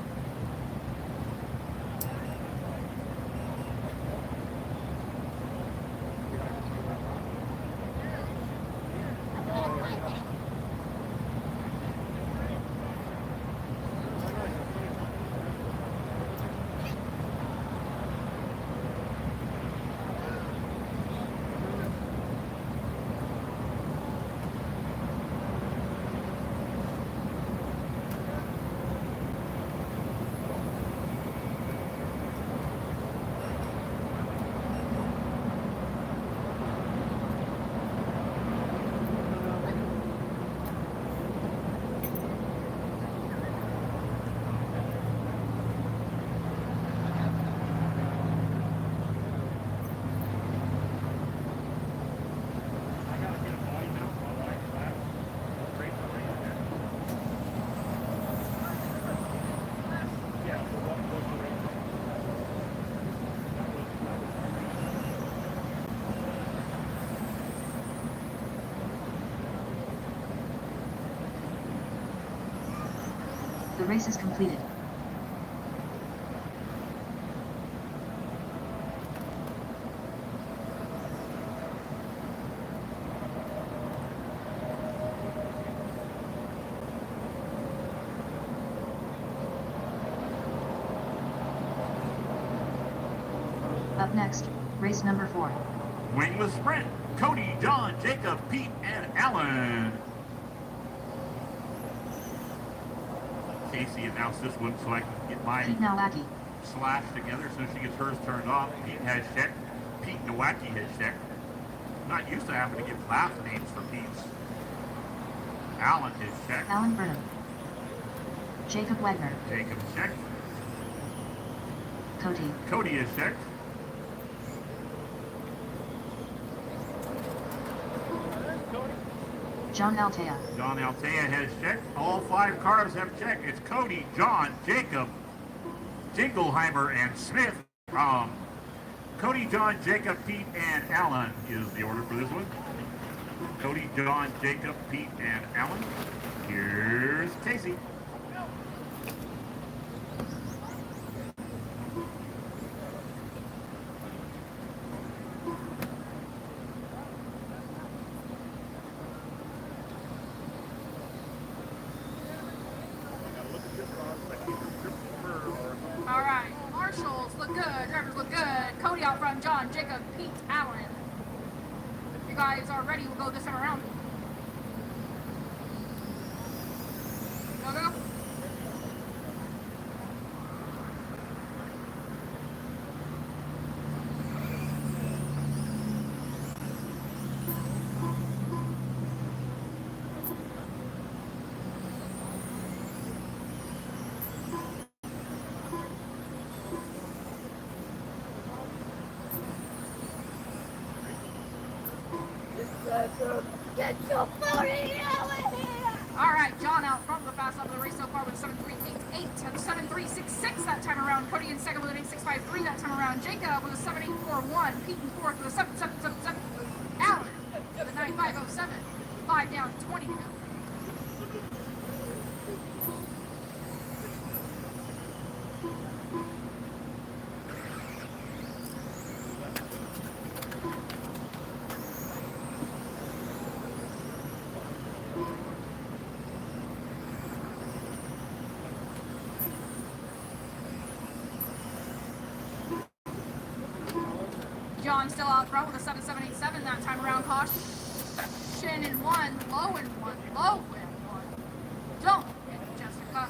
[SPEAKER 3] The race is completed. Up next, race number 4.
[SPEAKER 6] Wingless sprint. Cody, John, Jacob, Pete, and Alan. Casey announced this one so I can get my
[SPEAKER 3] Pete Nowacki.
[SPEAKER 6] slash together so she gets hers turned off. Pete has checked. Pete Nowacki has checked. Not used to having to give last names for Pete's. Alan has checked.
[SPEAKER 3] Alan Burnham. Jacob Wagner.
[SPEAKER 6] Jacob checked.
[SPEAKER 3] Cody.
[SPEAKER 6] Cody has checked.
[SPEAKER 3] John Altea.
[SPEAKER 6] John Altea has checked. All 5 cars have checked. It's Cody, John, Jacob, Jingleheimer, and Smith. Cody, John, Jacob, Pete, and Alan is the order for this one. Cody, John, Jacob, Pete, and Alan. Here's Casey.
[SPEAKER 1] All right, marshals look good, drivers look good. Cody out front, John, Jacob, Pete, Allen. If you guys are ready, we'll go this time around. Go, go.
[SPEAKER 4] Get your booty out of here!
[SPEAKER 1] All right, John out front with the fast lap of the race so far with a 7.388 and 7.366 that time around. Cody in second with an 8.653 that time around. Jacob with a 7.841. Pete in fourth with a 7.777. Allen with a 9.507. 5 down, 20 to go. John still out front with a 7.787 that time around. Caution in one, low in one, low in one. Don't hit Jessica.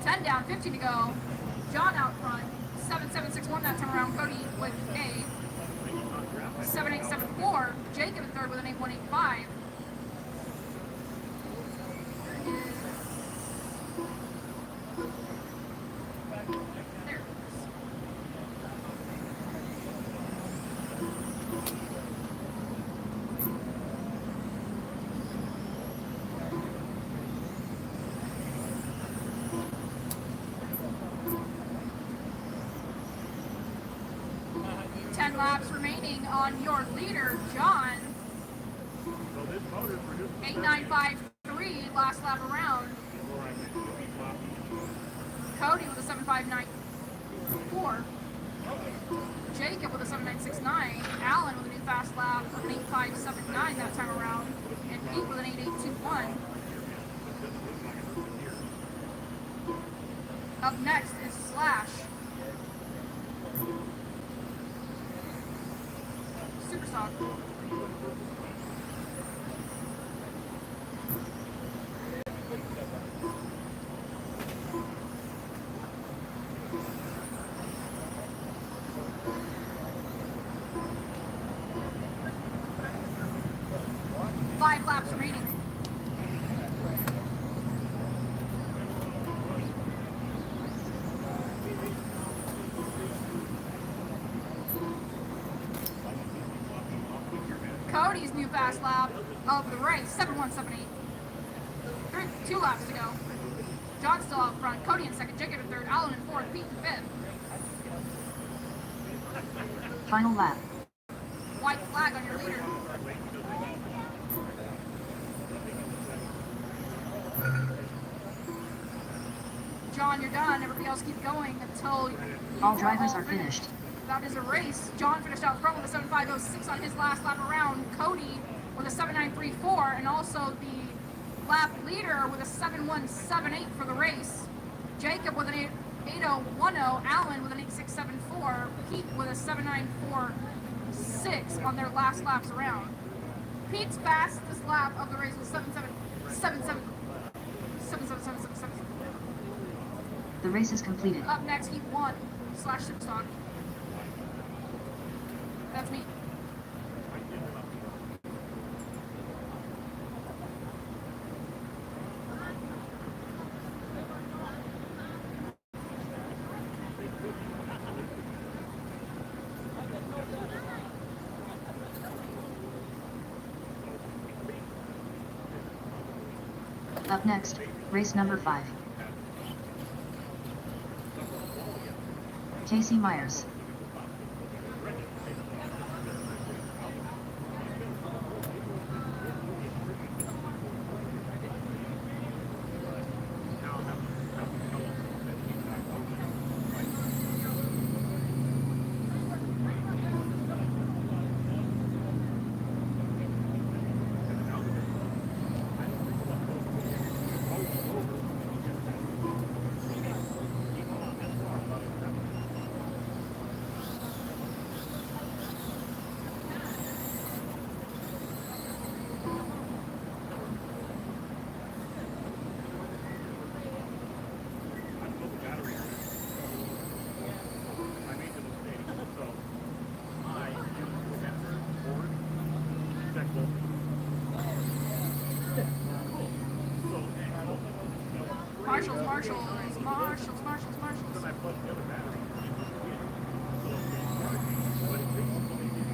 [SPEAKER 1] 10 down, 50 to go. John out front, 7.761 that time around. Cody with a 7.874. Jacob in third with an 8.185. There. 10 laps remaining on your leader, John. 8.953 last lap around. Cody with a 7.594. Jacob with a 7.969. Alan with a new fast lap with an 8.579 that time around. And Pete with an 8.821. Up next is Slash. Superstock. Five laps remaining. Cody's new fast lap of the race, 7.178. 2 laps to go. John's still out front. Cody in second, Jacob in third, Alan in fourth, Pete in fifth.
[SPEAKER 3] Final lap.
[SPEAKER 1] White flag on your leader. John, you're done. Everybody else keep going until
[SPEAKER 3] All drivers are finished.
[SPEAKER 1] That is a race. John finished out front with a 7.506 on his last lap around. Cody with a 7.934, and also the lap leader with a 7.178 for the race. Jacob with an 8.010, Alan with an 8.674, Pete with a 7.946 on their last laps around. Pete's fastest lap of the race was 7.777.
[SPEAKER 3] The race is completed.
[SPEAKER 1] Up next, Heat 1 / Superstock. That's me.
[SPEAKER 3] Up next, race number 5. Casey Myers. Marshalls.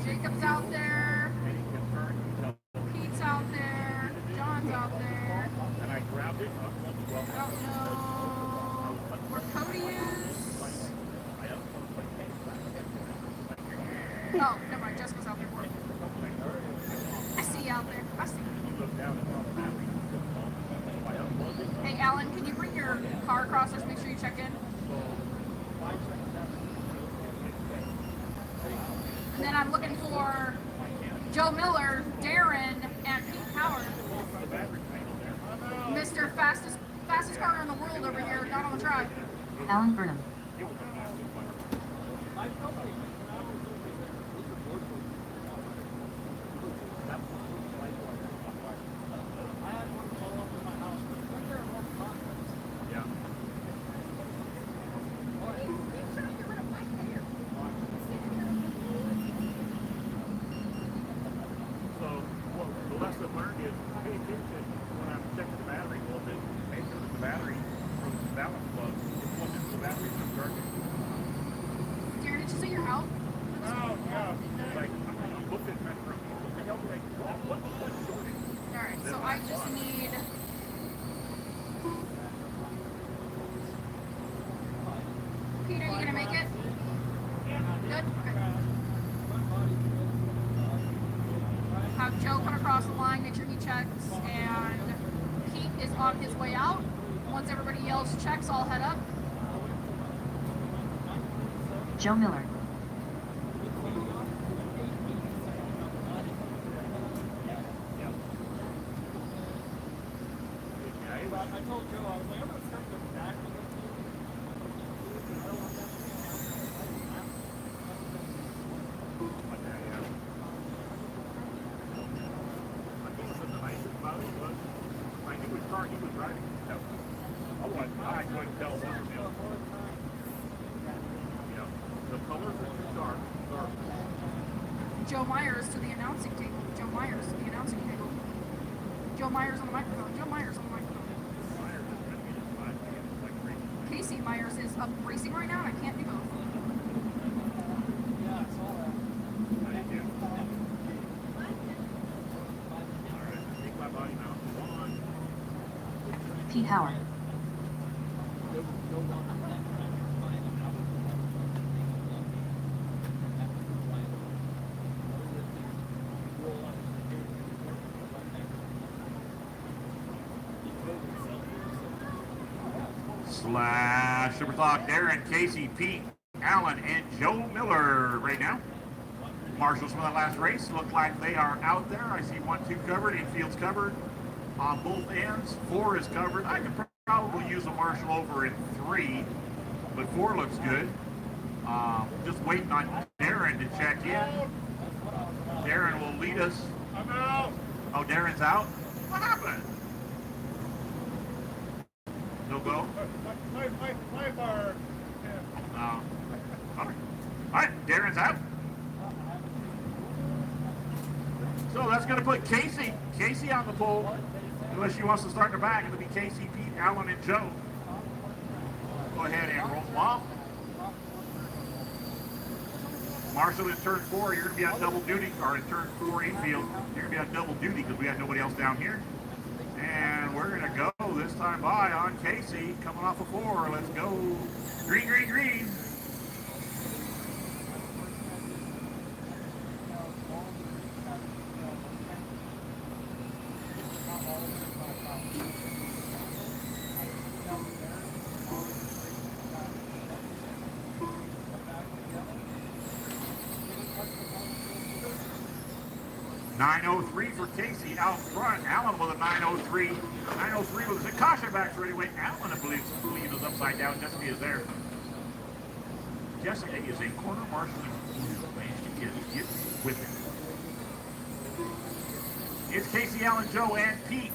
[SPEAKER 3] Jacob's out there. Pete's out there. John's out there.
[SPEAKER 7] And I grabbed it.
[SPEAKER 1] I don't know where Cody is. Oh, never mind. Jessica's out there for it. I see you out there. I see you. Hey, Alan, can you bring your car across? Just make sure you check in. And then I'm looking for Joe Miller, Darren, and Pete Howard. Mr. Fastest car in the world over here, not on the track.
[SPEAKER 3] Alan Burnham.
[SPEAKER 1] make it? Good? Okay. Have Joe come across the line, make sure he checks, and Pete is on his way out. Once everybody yells checks, I'll head up.
[SPEAKER 3] Joe Miller.
[SPEAKER 1] Joe Myers to the announcing table. Joe Myers to the announcing table. Joe Myers on the microphone. Joe Myers on the microphone. Casey Myers is up racing right now, and I can't do both.
[SPEAKER 3] Pete Howard.
[SPEAKER 6] Slash Supertalk, Darren, Casey, Pete, Allen, and Joe Miller right now. Marshals from that last race look like they are out there. I see 1, 2 covered, infield's covered on both ends. 4 is covered. I could probably use a marshal over in 3, but 4 looks good. Just waiting on Darren to check in. Darren will lead us.
[SPEAKER 2] I'm out.
[SPEAKER 6] Oh, Darren's out? What happened? No go?
[SPEAKER 2] My bar.
[SPEAKER 6] All right, Darren's out. So that's going to put Casey on the pole, unless she wants to start in the back. It'll be Casey, Pete, Allen, and Joe. Go ahead and roll them off. Marshall in turn 4, you're going to be on double duty, or in turn 4 infield, you're going to be on double duty because we have nobody else down here. And we're going to go this time by on Casey, coming off of 4. Let's go. Green, green, green. .903 for Casey out front. Allen with a 903. 903 with a caution back for anyway. Allen, I believe is upside down. Jessica is there. Jessica is in corner. Marshall is with it. It's Casey, Allen, Joe, and Pete.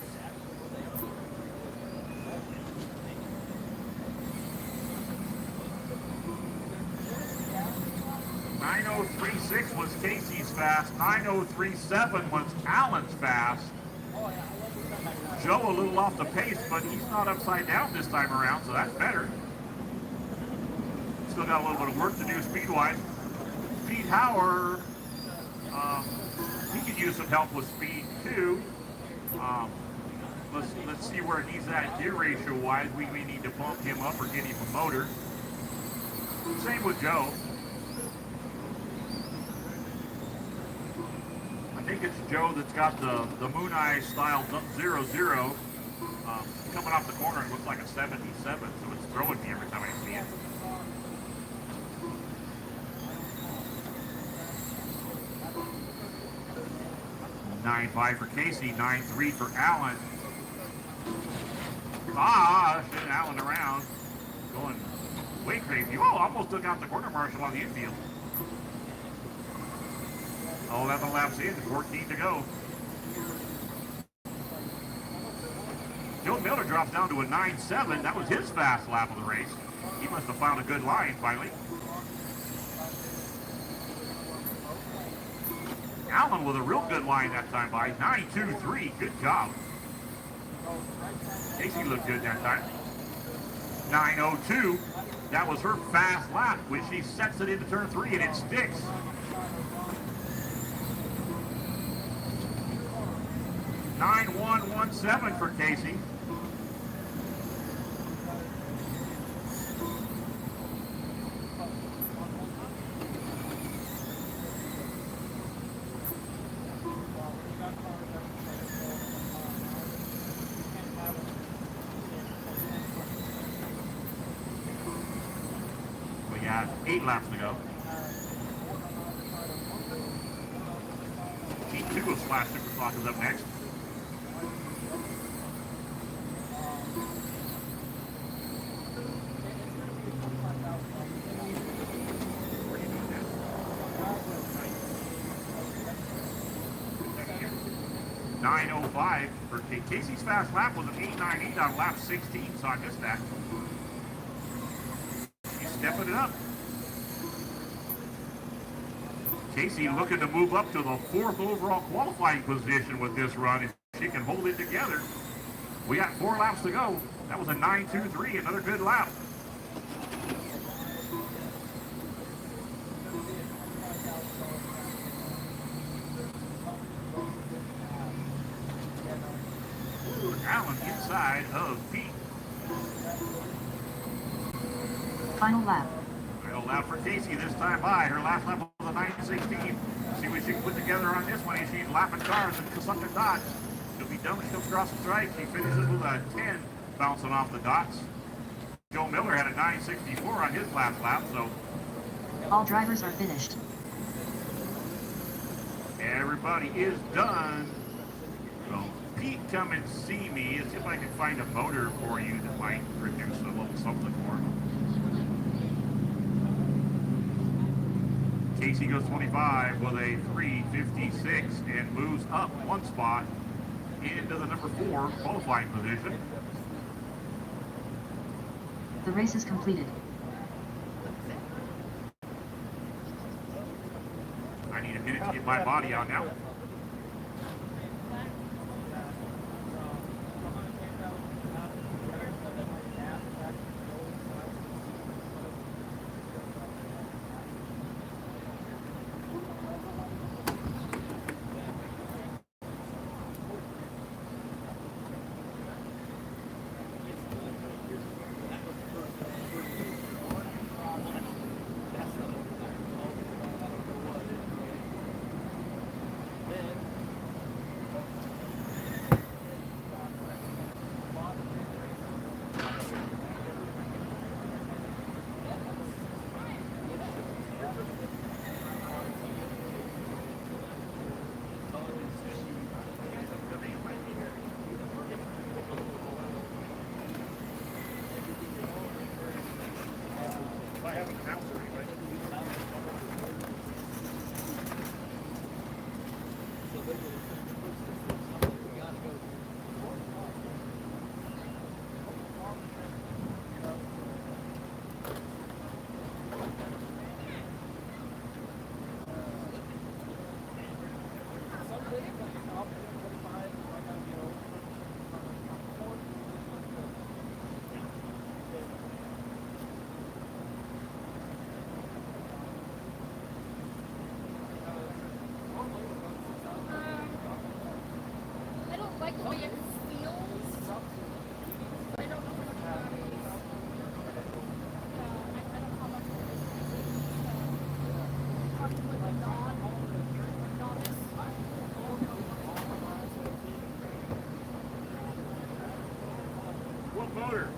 [SPEAKER 6] .903.6 was Casey's fast. .903.7 was Allen's fast. Joe a little off the pace, but he's not upside down this time around, so that's better. Still got a little bit of work to do speed-wise. Pete Howard, he could use some help with speed too. Let's see where he's at gear ratio-wise. We may need to bump him up or get him a motor. Same with Joe. I think it's Joe that's got the Moon Eye style 0-0 coming off the corner. It looks like a 77, so it's throwing me every time I see it. .95 for Casey, 9.3 for Allen. Shit, Allen around, going way crazy. Oh, almost took out the corner marshal on the infield. 11 laps in, 14 to go. Joe Miller drops down to a 9.7. That was his fast lap of the race. He must have found a good line finally. Allen with a real good line that time by 9.23. Good job. Casey looked good that time. 9.02. That was her fast lap when she sets it into turn 3 and it sticks. .9117 for Casey. 8 laps to go. Heat 2 of Slash Superstock is up next. .905 for Casey's fast lap was an 8.98 on lap 16, so I missed that. He's stepping it up. Casey looking to move up to the 4th overall qualifying position with this run. If she can hold it together. We got 4 laps to go. That was a 9.23, another good lap. Allen inside of Pete.
[SPEAKER 3] Final lap.
[SPEAKER 6] Final lap for Casey this time by. Her last lap was a 9.16. See what she can put together on this one. She's lapping cars and something dots. She'll be done when she comes across the strike. She finishes with a 10 bouncing off the dots. Joe Miller had a 9.64 on his last lap, so
[SPEAKER 3] All drivers are finished.
[SPEAKER 6] everybody is done. So Pete, come and see me and see if I can find a motor for you that might produce a little something more. Casey goes 25 with a 3.56 and moves up 1 spot into the number 4 qualifying position.
[SPEAKER 3] The race is completed.
[SPEAKER 6] I need a minute to get my body out now.
[SPEAKER 1] I don't like the way it feels. I don't know what about it is. I don't know how much it is. Talking with a novice.
[SPEAKER 6] What motor?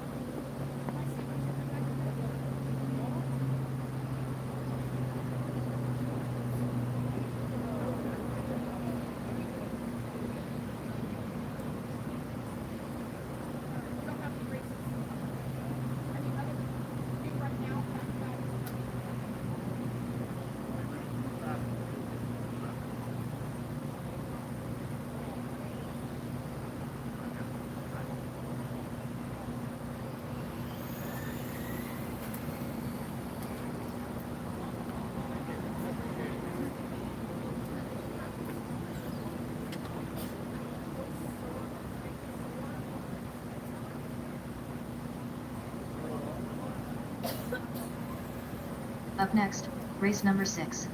[SPEAKER 3] Up next, race number 6.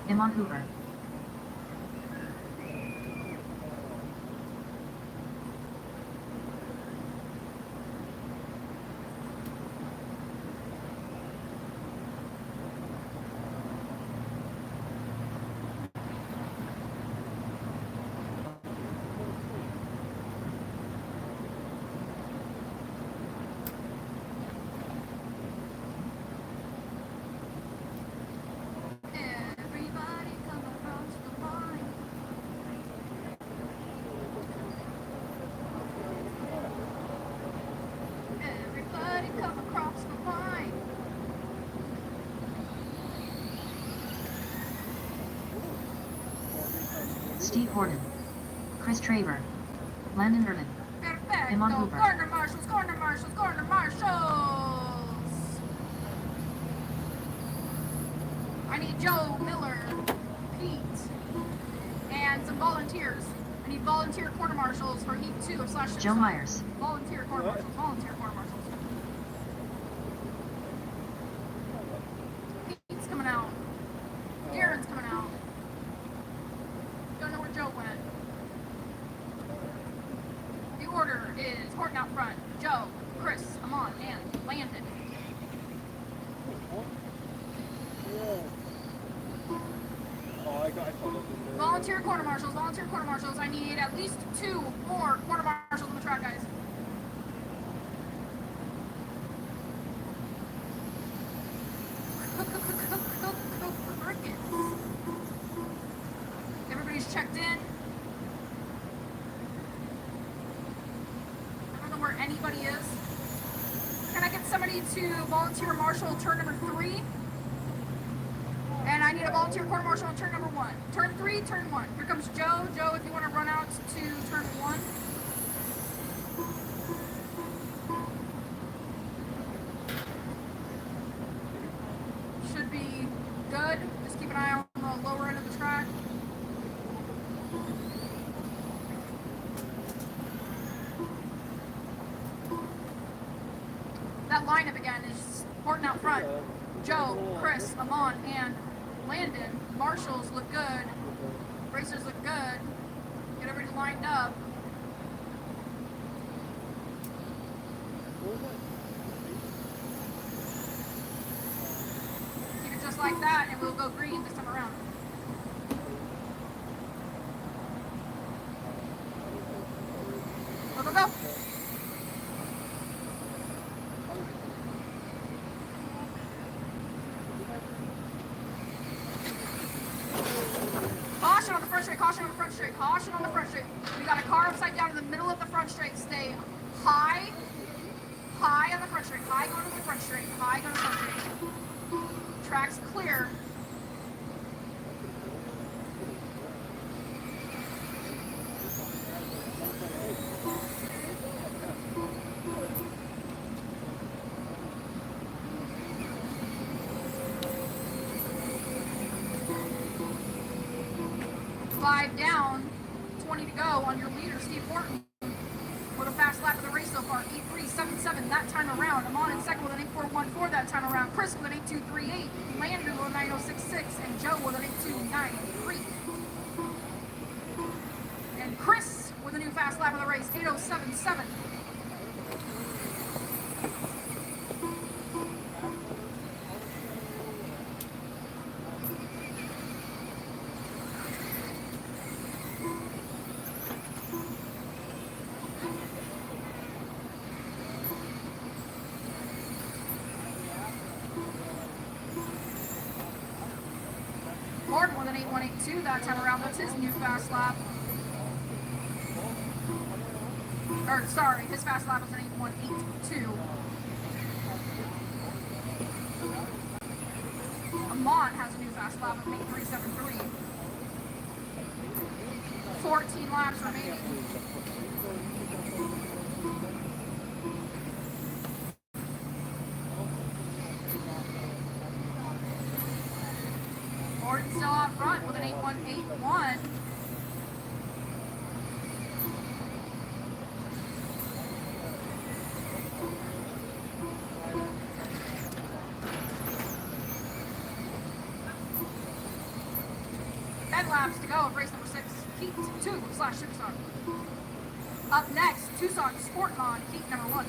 [SPEAKER 3] Imon Hoover. Steve Horton, Chris Traver, Landon Irvin,
[SPEAKER 1] Perfecto.
[SPEAKER 3] Iman Hooper.
[SPEAKER 1] Corner marshals, corner marshals, corner marshals. I need Joe, Miller, Pete, and some volunteers. I need volunteer corner marshals for Heat 2 of Slash Superstar.
[SPEAKER 3] Joe Myers,
[SPEAKER 1] Volunteer corner marshals, volunteer corner marshals. Pete's coming out. Aaron's coming out. Don't know where Joe went. The order is Horton out front, Joe, Chris, Amon, and Landon. Volunteer corner marshals, volunteer corner marshals. I need at least 2 more corner marshals on the track, guys. Crickets. Everybody's checked in. I don't know where anybody is. Can I get somebody to volunteer marshal turn number 3? And I need a volunteer corner marshal on turn number 1. Turn 3, turn 1. Here comes Joe. Joe, if you want to run out to turn 1. Should be good. Just keep an eye on the lower end of the track. That lineup again is Horton out front. Joe, Chris, Amon, and Landon. Marshals look good. Racers look good. Get everybody lined up. Keep it just like that, and we'll go green this time around. Go, go, go. Caution on the front straight, caution on the front straight, caution on the front straight. We got a car upside down in the middle of the front straight. Stay high on the front straight, high going to the front straight, high going to the front straight. Track's clear. Five down, 20 to go on your leader, Steve Horton, with a fast lap of the race so far. 8.377 that time around. I'm on in second with an 8.414 that time around. Chris with an 8.238. Landon with a 9.066. And Joe with an 8.293. And Chris with a new fast lap of the race, 8.077. Horton with an 8.182 that time around. That's his new fast lap. Or, sorry, his fast lap was an 8.182. Amon has a new fast lap of 8.373. 14 laps remaining. Horton still out front with an 8.181. Laps to go of race number 6, Heat 2 / Superstar. Up next, Tucson Sportmon, Heat number 1.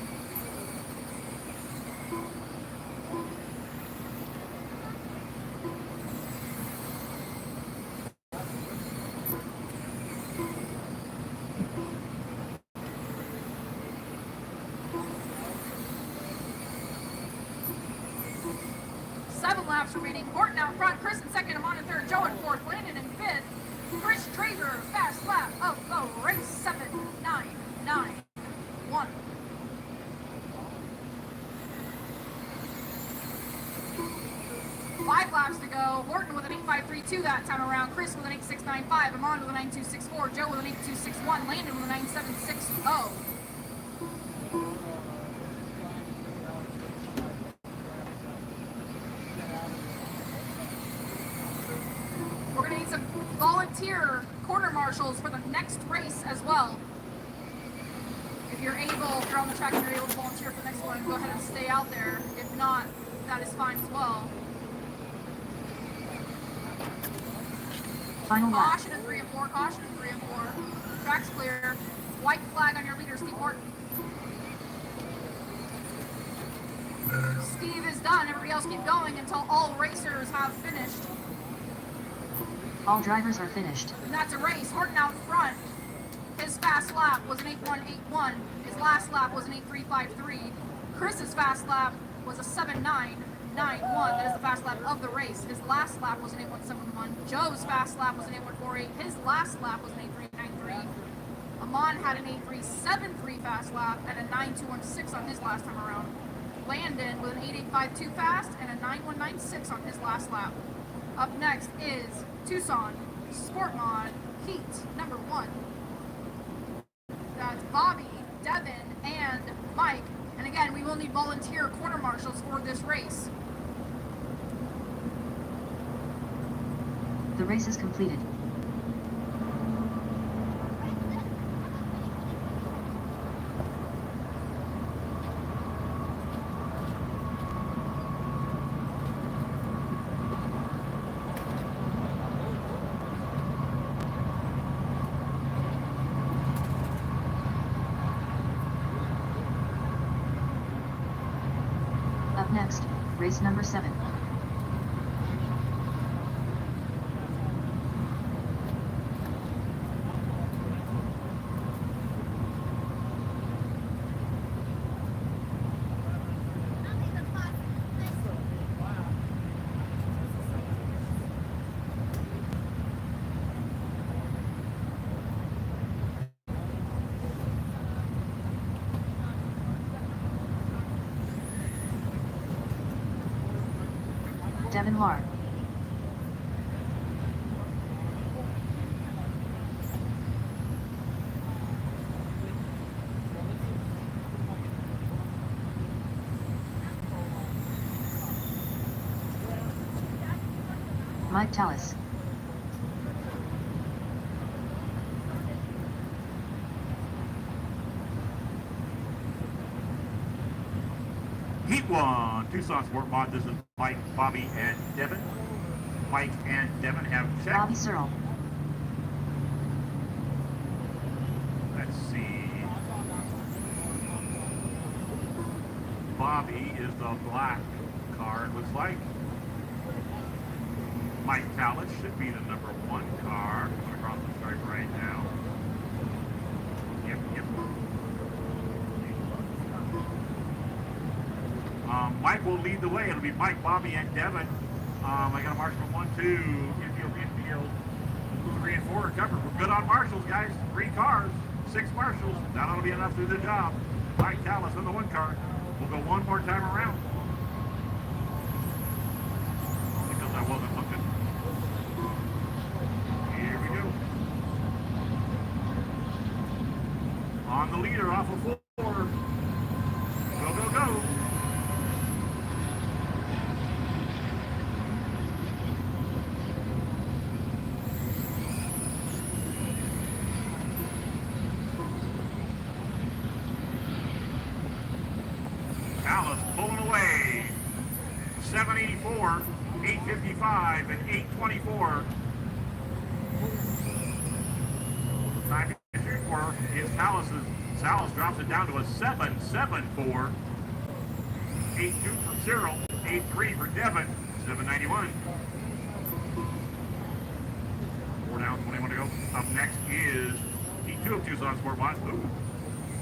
[SPEAKER 1] Laps remaining. Horton out front, Chris in second, Amon in third, Joe in fourth, Landon in fifth. Chris Traver, fast lap of the race, 7.991. Horton with an 8.532 that time around. Chris with an 8.695. Amon with a 9.264. Joe with an 8.261. Landon with a 9.760. We're going to need some volunteer quarter marshals for the next race as well. If you're on the track and you're able to volunteer for the next one, go ahead and stay out there. If not, that is fine as well.
[SPEAKER 3] Final lap.
[SPEAKER 1] Caution in 3 and 4, caution in 3 and 4. Track's clear. White flag on your leader, Steve Horton. Steve is done. Everybody else keep going until all racers have finished.
[SPEAKER 3] All drivers are finished.
[SPEAKER 1] And that's a race. Horton out front. His fast lap was an 8.181. His last lap was an 8.353. Chris's fast lap was a 7.991. That is the fast lap of the race. His last lap was an 8.171. Joe's fast lap was an 8.148. His last lap was an 8.393. Amon had an 8.373 fast lap and a 9.216 on his last time around. Landon with an 8.852 fast and a 9.196 on his last lap. Up next is Tucson Sport Mod Heat number 1. That's Bobby, Devin, and Mike. And again, we will need volunteer quarter marshals for this race.
[SPEAKER 3] The race is completed. Up next, race number 7. Devin Lar. Mike Tallis.
[SPEAKER 6] Heat 1, Tucson Sport Mod. This is Mike, Bobby, and Devin. Mike and Devin have checked.
[SPEAKER 3] Bobby Searle.
[SPEAKER 6] Let's see. Bobby is the black car, it looks like. Mike Tallis should be the number 1 car. I'm going across the stripe right now. Yep. Mike will lead the way. It'll be Mike, Bobby, and Devin. I got a marshal 1, 2, infield, 3 and 4 covered. We're good on marshals, guys. 3 cars, 6 marshals. That ought to be enough to do the job. Mike Tallis on the 1 car. We'll go one more time around. Because I wasn't looking. Here we go. On the leader, off of 4. Go. Alice pulling away. 784, 855, and 824. Time to shoot for is Callis's. Salas drops it down to a 774. 8-2 for Cyril. 8-3 for Devin. 791. 4 down, 21 to go. Up next is P2 of Tucson Sport Mod. Ooh.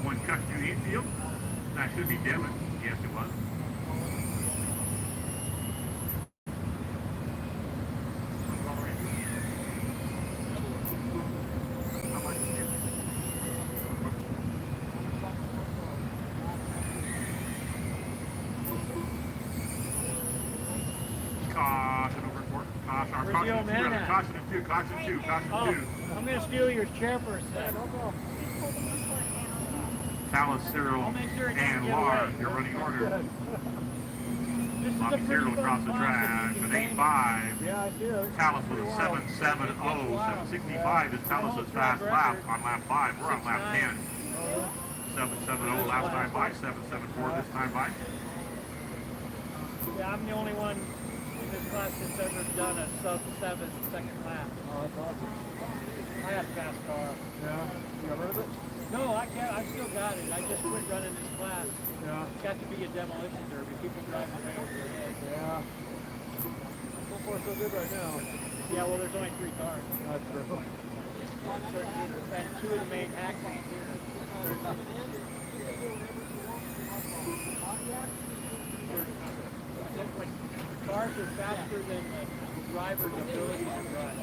[SPEAKER 6] 1 cut to the infield. That should be Devin. Yes, it was. caution and two, caution two, caution
[SPEAKER 5] Oh,
[SPEAKER 6] two.
[SPEAKER 5] I'm going to steal your chair for a sec.
[SPEAKER 6] Talus, Cyril,
[SPEAKER 5] I'll make sure it
[SPEAKER 6] and
[SPEAKER 5] doesn't get
[SPEAKER 6] Lar,
[SPEAKER 5] away.
[SPEAKER 6] your running order.
[SPEAKER 5] This is a
[SPEAKER 6] Bobby
[SPEAKER 5] pretty
[SPEAKER 6] Cyril
[SPEAKER 5] fun
[SPEAKER 6] across the
[SPEAKER 5] class
[SPEAKER 6] track
[SPEAKER 5] if you
[SPEAKER 6] with
[SPEAKER 5] can
[SPEAKER 6] 8.5.
[SPEAKER 5] Yeah, I do.
[SPEAKER 6] Talus with a 7.70, 7.65 is Talus's fast lap on lap 5. We're on lap 10. 7.70 last time by, 7.74 this time by.
[SPEAKER 5] Yeah, I'm the only one in this class that's ever done a sub-7 second lap.
[SPEAKER 8] Oh, that's awesome.
[SPEAKER 5] I had a fast car.
[SPEAKER 8] Yeah. You got rid of it?
[SPEAKER 5] No, I can't. I still got it. I just quit running this class.
[SPEAKER 8] Yeah.
[SPEAKER 5] It's got to be a demolition derby. People driving way over their head.
[SPEAKER 8] Yeah. So far so good right now.
[SPEAKER 5] Yeah, well, there's only 3 cars.
[SPEAKER 8] That's true.
[SPEAKER 5] And 2 of the main accidents here. The cars are faster than the driver's ability to drive.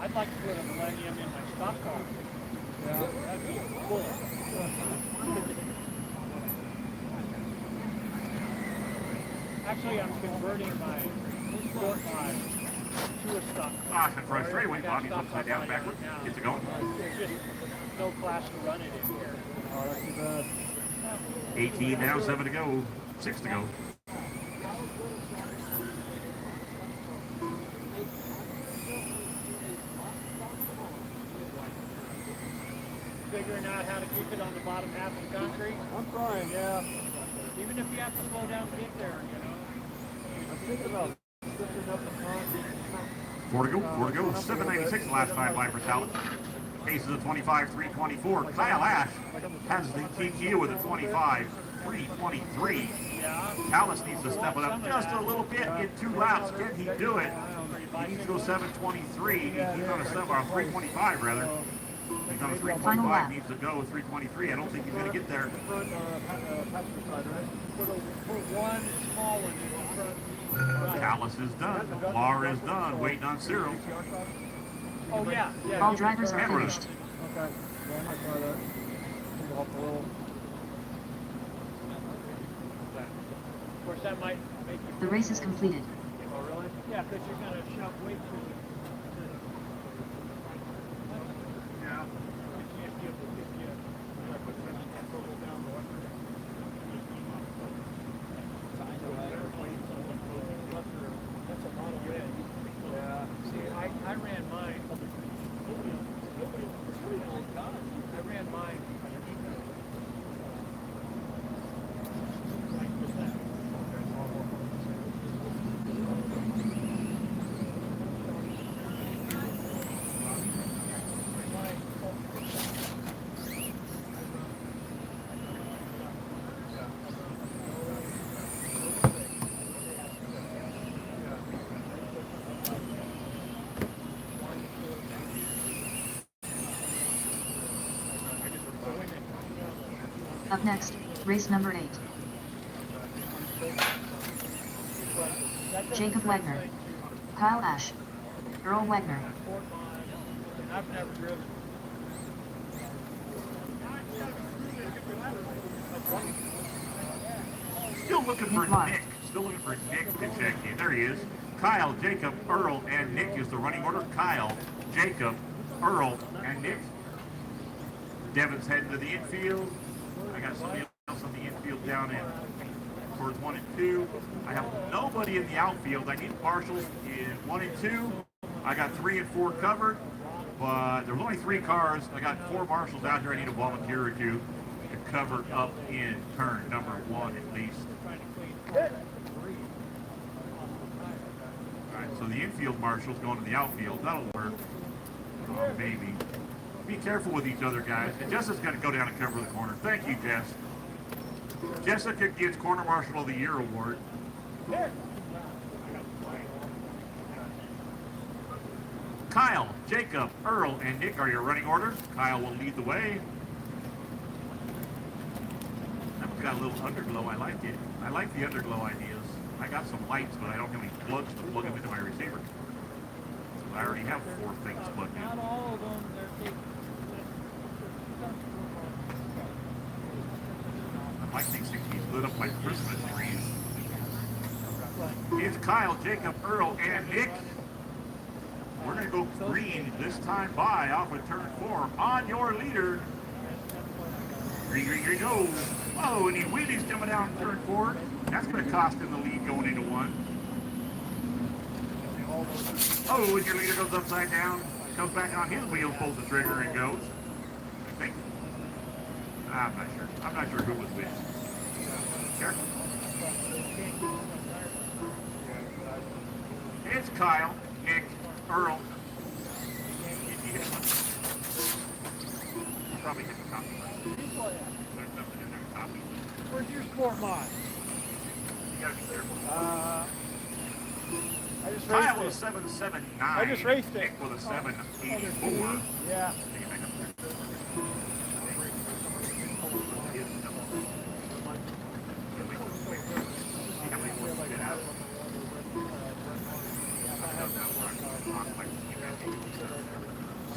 [SPEAKER 5] I'd like to put a Millennium in my stock car.
[SPEAKER 8] Yeah.
[SPEAKER 5] That'd be cool. Actually, I'm converting my sport line to a stock car.
[SPEAKER 6] Caution for a straightaway. Bobby's upside down backwards. Gets it going.
[SPEAKER 5] There's just no class to run it in here.
[SPEAKER 8] Oh, that's too bad.
[SPEAKER 6] 18 now, 7 to go, 6 to go.
[SPEAKER 5] Figuring out how to keep it on the bottom half of the concrete.
[SPEAKER 8] I'm trying, yeah.
[SPEAKER 5] Even if you have to slow down to get there, you know.
[SPEAKER 8] I'm thinking about sifting up the concrete.
[SPEAKER 6] 4 to go, 4 to go. 7.96 last time by for Talus. Cases of 25, 3.24. Kyle Ash has the TQ with a 25, 3.23.
[SPEAKER 5] Yeah.
[SPEAKER 6] Talus needs to step it up just a little bit in 2 laps. Can he do it? He needs to go 7.23. He's on a 3.25 rather. He's on a 3.25. Needs to go 3.23. I don't think he's going to get there.
[SPEAKER 8] Front, passenger side, right?
[SPEAKER 5] Put one small one in the front. Right.
[SPEAKER 6] Talus is done. Lar is done. Waiting on Cyril.
[SPEAKER 5] Oh, yeah. Yeah.
[SPEAKER 3] All drivers are
[SPEAKER 6] Camera.
[SPEAKER 3] finished.
[SPEAKER 8] Okay. Yeah, I might try that. Maybe help a little.
[SPEAKER 5] Of course, that might make you...
[SPEAKER 3] The race is completed.
[SPEAKER 5] Oh, really? Yeah, because you're going to shove weight through the...
[SPEAKER 6] Yeah.
[SPEAKER 5] Yeah. See, I ran mine. I ran mine.
[SPEAKER 3] Up next, race number 8. Jacob Wagner, Kyle Ash, Earl Wagner.
[SPEAKER 5] I've never driven.
[SPEAKER 6] Still looking for
[SPEAKER 3] Nick Mark.
[SPEAKER 6] Nick. Still looking for Nick to check in. There he is. Kyle, Jacob, Earl, and Nick is the running order. Kyle, Jacob, Earl, and Nick. Devin's heading to the infield. I got somebody else on the infield down in towards 1 and 2. I have nobody in the outfield. I need marshals in 1 and 2. I got 3 and 4 covered, but there's only 3 cars. I got 4 marshals out here. I need a volunteer or 2 to cover up in turn number 1 at least. All right, so the infield marshal's going to the outfield. That'll work. Maybe. Be careful with each other, guys. And Jessica's going to go down and cover the corner. Thank you, Jess. Jessica gets Corner Marshal of the Year award. Kyle, Jacob, Earl, and Nick are your running order. Kyle will lead the way. That one's got a little underglow. I like it. I like the underglow ideas. I got some lights, but I don't have any plugs to plug them into my receiver. I already have 4 things plugged in.
[SPEAKER 5] Not all of them. They're
[SPEAKER 6] I like these things lit up like Christmas trees. It's Kyle, Jacob, Earl, and Nick. We're going to go green this time by off of turn 4 on your leader. Green, green, green, go. Oh, and he wheelies coming down turn 4. That's going to cost him the lead going into 1. Oh, and your leader goes upside down, comes back on his wheels, pulls the trigger, and goes. I think. I'm not sure. I'm not sure who was which. Sure. It's Kyle, Nick, Earl. Probably hit the copy. There's something in there, copy.
[SPEAKER 5] Where's your sport mod?
[SPEAKER 6] You gotta be careful.
[SPEAKER 5] I just raced
[SPEAKER 6] Kyle
[SPEAKER 5] it.
[SPEAKER 6] with a 779.
[SPEAKER 5] I just raced it.
[SPEAKER 6] Nick with a 784.
[SPEAKER 5] Yeah.
[SPEAKER 6] Take it back up there. See how many more we get out.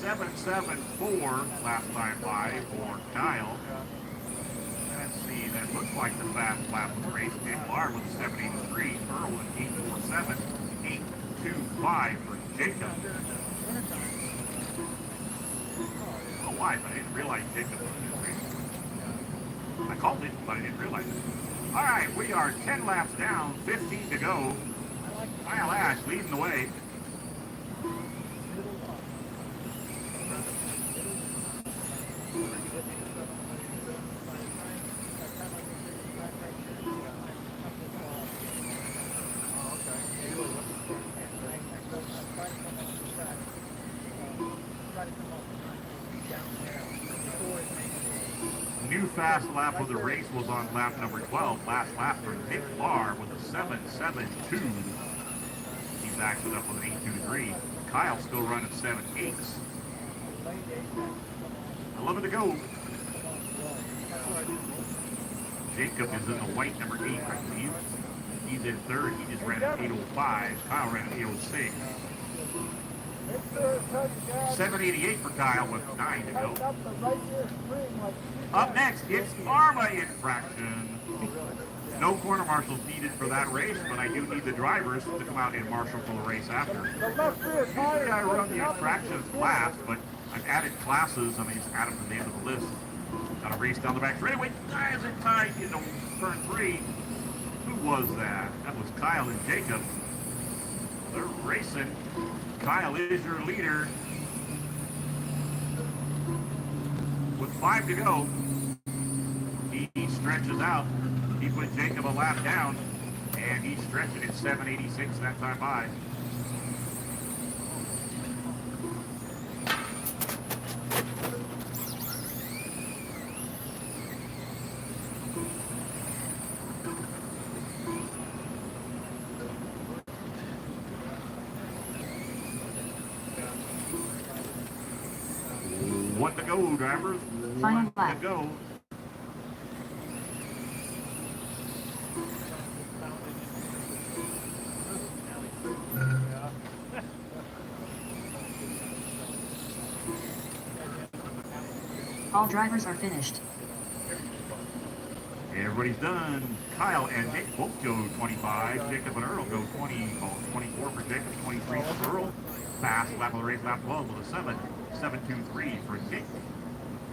[SPEAKER 6] 774 last time by for Kyle. Let's see, that looks like the fast lap of the race. Nick Barr with a 783, Earl with 847, 825 for Jacob. Oh, why? But I didn't realize Jacob was in this race. I called it, but I didn't realize it. All right, we are 10 laps down, 15 to go. Kyle Ash leading the way. New fast lap of the race was on lap number 12. Last lap for Nick Barr with a 772. He backs it up with an 823. Kyle still running 7.8s. 11 to go. Jacob is in the white number 8, I believe. He's in third. He just ran an 805. Kyle ran an 806. 788 for Kyle with 9 to go. Up next, it's ARMA infraction. No corner marshals needed for that race, but I do need the drivers to come out and marshal for the race after. Usually I run the infractions class, but I've added classes and I just add them to the end of the list. Got a race down the back straightaway. Guys are tied into turn 3. Who was that? That was Kyle and Jacob. They're racing. Kyle is your leader. With 5 to go, he stretches out. He put Jacob a lap down, and he's stretching at 786 that time by. One to go, drivers.
[SPEAKER 3] Final
[SPEAKER 6] One
[SPEAKER 3] lap.
[SPEAKER 6] to go.
[SPEAKER 3] All drivers are finished.
[SPEAKER 6] Everybody's done. Kyle and Nick both go 25. Jacob and Earl go 24 for Jacob, 23 for Earl. Fast lap of the race, lap 12 with a 7.23 for Nick.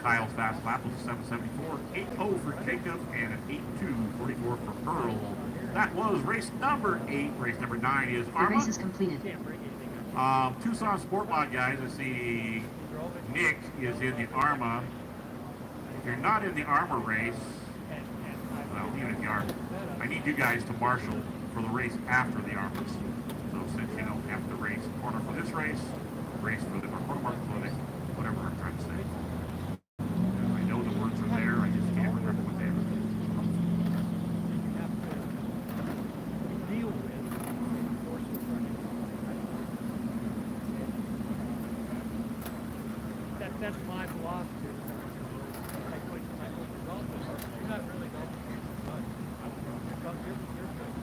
[SPEAKER 6] Kyle's fast lap was a 7.74, 8.0 for Jacob, and an 8.2, 44 for Earl. That was race number 8. Race number 9 is
[SPEAKER 3] The
[SPEAKER 6] ARMA.
[SPEAKER 3] race is completed.
[SPEAKER 6] Tucson Sport Mod guys, I see Nick is in the ARMA. If you're not in the ARMA race, well, even if you are, I need you guys to marshal for the race after the ARMAs. So since you don't have to race corner for this race for the corner mark for this, whatever I'm trying to say. I know the words are there, I just can't remember what they are.
[SPEAKER 5] Deal with forces running. That's my philosophy. I quit my whole golf. You're not really golfing much. Come here, you're good.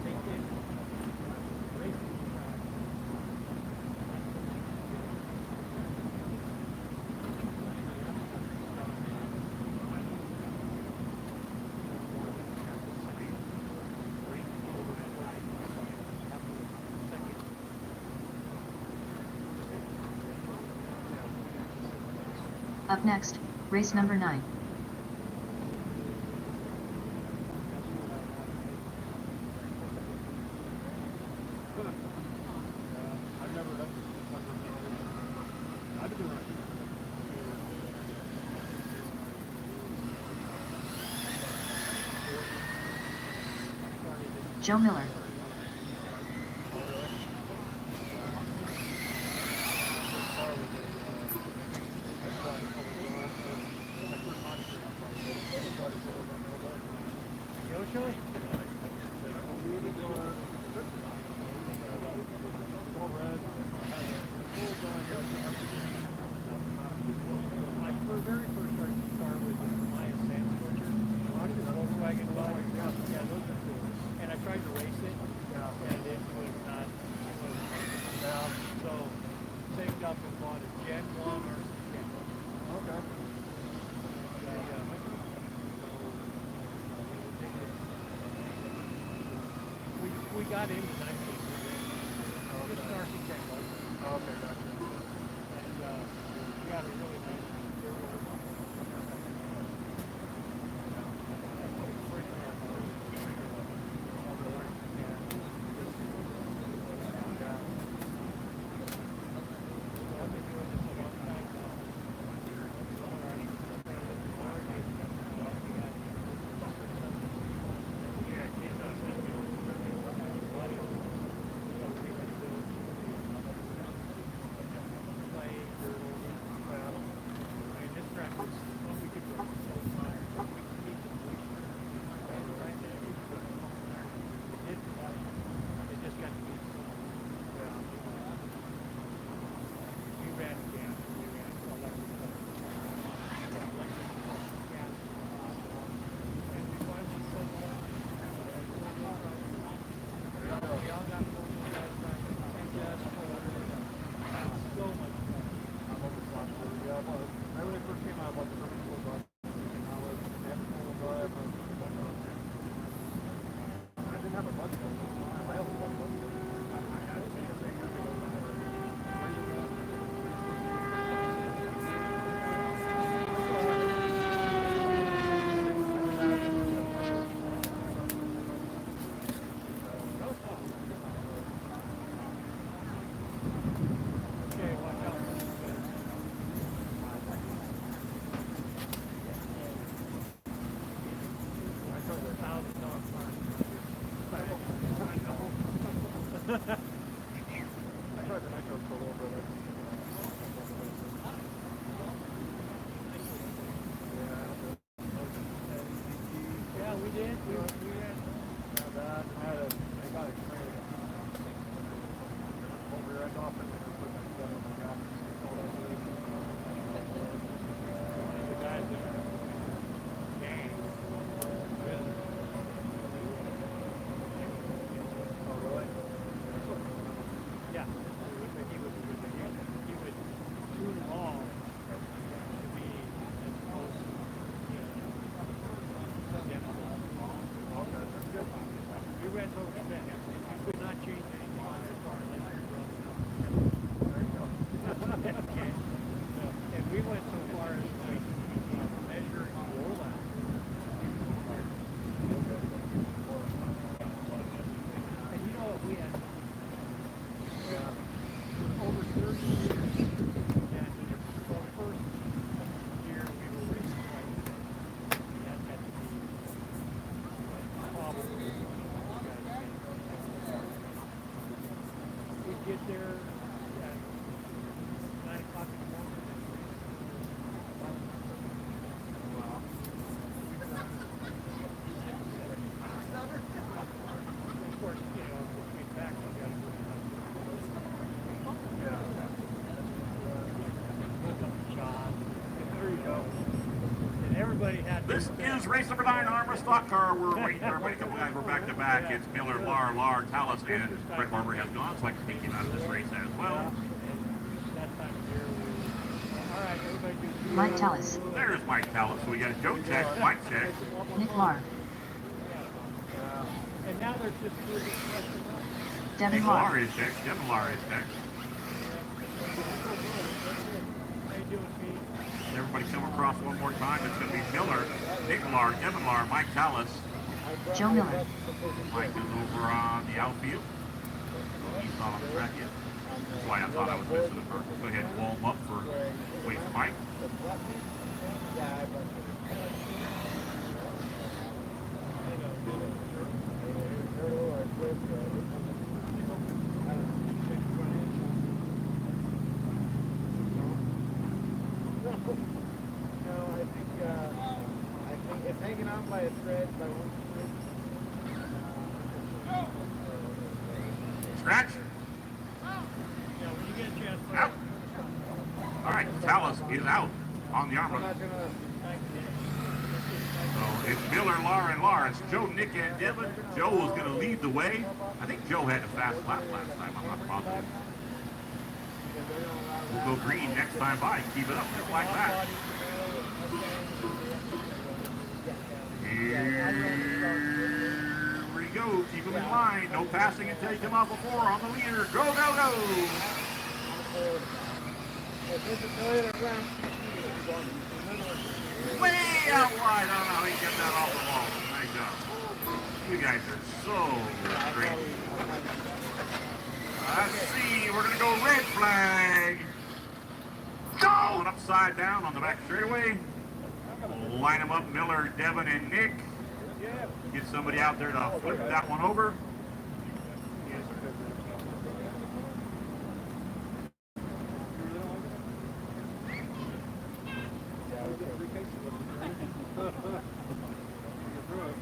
[SPEAKER 5] Take it. Racing.
[SPEAKER 3] Up next, race number 9.
[SPEAKER 8] I've never done this. I've been doing it.
[SPEAKER 3] Joe Miller.
[SPEAKER 5] We got into 19. Just an architect.
[SPEAKER 8] Okay, gotcha.
[SPEAKER 5] And we got a really nice
[SPEAKER 6] This is race number 9 Armor Stock Car. We're waiting. We're waiting. A couple guys. We're back to back. It's Miller, Lar, Tallis, and Brett Barber has gone, so I can take him out of this race as well.
[SPEAKER 3] Mike Tallis.
[SPEAKER 6] There's Mike Tallis. So we got Joe check, Mike check.
[SPEAKER 3] Nick Lar.
[SPEAKER 5] And now there's just
[SPEAKER 3] Devin
[SPEAKER 6] Nick
[SPEAKER 3] Lar.
[SPEAKER 6] Lar is checked. Devin Lar is checked.
[SPEAKER 5] How you doing, Pete?
[SPEAKER 6] Everybody come across one more time. It's going to be Miller, Nick Lar, Devin Lar, Mike Tallis.
[SPEAKER 3] Joe Miller,
[SPEAKER 6] Mike is over on the outfield. He's not on the track yet. That's why I thought I was missing a part. Go ahead and warm up for wait for Mike.
[SPEAKER 8] It's hanging on by a thread.
[SPEAKER 6] Scratch.
[SPEAKER 5] Yeah, when you get a chance,
[SPEAKER 6] Out. All right, Tallis is out on the arm. So it's Miller, Lar, and Lar. It's Joe, Nick, and Devin. Joe is going to lead the way. I think Joe had a fast lap last time. I'm not positive. We'll go green next time by. Keep it up just like that. Here we go. Keep them in line. No passing until you come out before on the leader. Go, go, go. Way out wide. I don't know how he gets that off the wall. Nice job. You guys are so great. Let's see. We're going to go red flag. Going upside down on the back straightaway. Line them up, Miller, Devin, and Nick. Get somebody out there to flip that one over.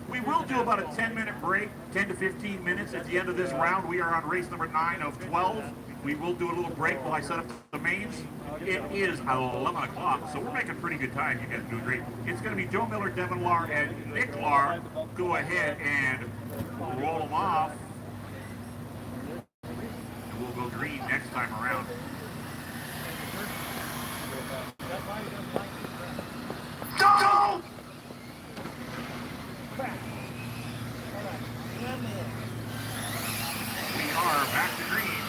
[SPEAKER 6] We will do about a 10-minute break, 10 to 15 minutes at the end of this round. We are on race number 9 of 12. We will do a little break while I set up the mains. It is 11 o'clock, so we're making pretty good time. You guys are doing great. It's going to be Joe Miller, Devin Lar, and Nick Lar. Go ahead and roll them off. And we'll go green next time around. Go! We are back to green,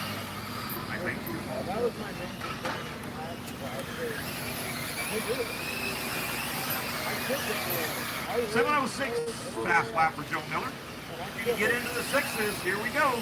[SPEAKER 6] I think.
[SPEAKER 8] That was my main concern.
[SPEAKER 6] 7:06 fast lap for Joe Miller. You can get into the sixes. Here we go.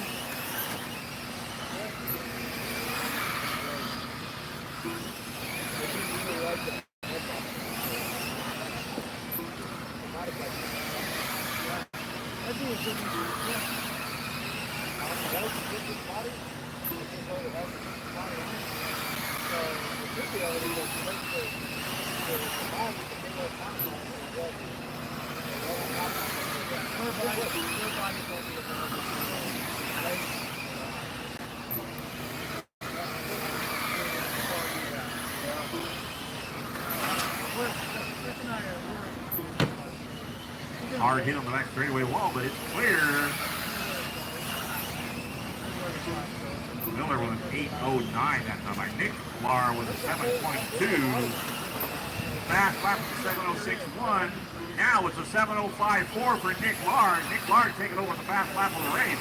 [SPEAKER 6] Hard hit on the back straightaway wall, but it's clear. Miller with an 8:09 that time by Nick Lar with a 7.22. Fast lap to 7:06.1. Now it's a 7:05.4 for Nick Lar. Nick Lar taking over the fast lap of the race.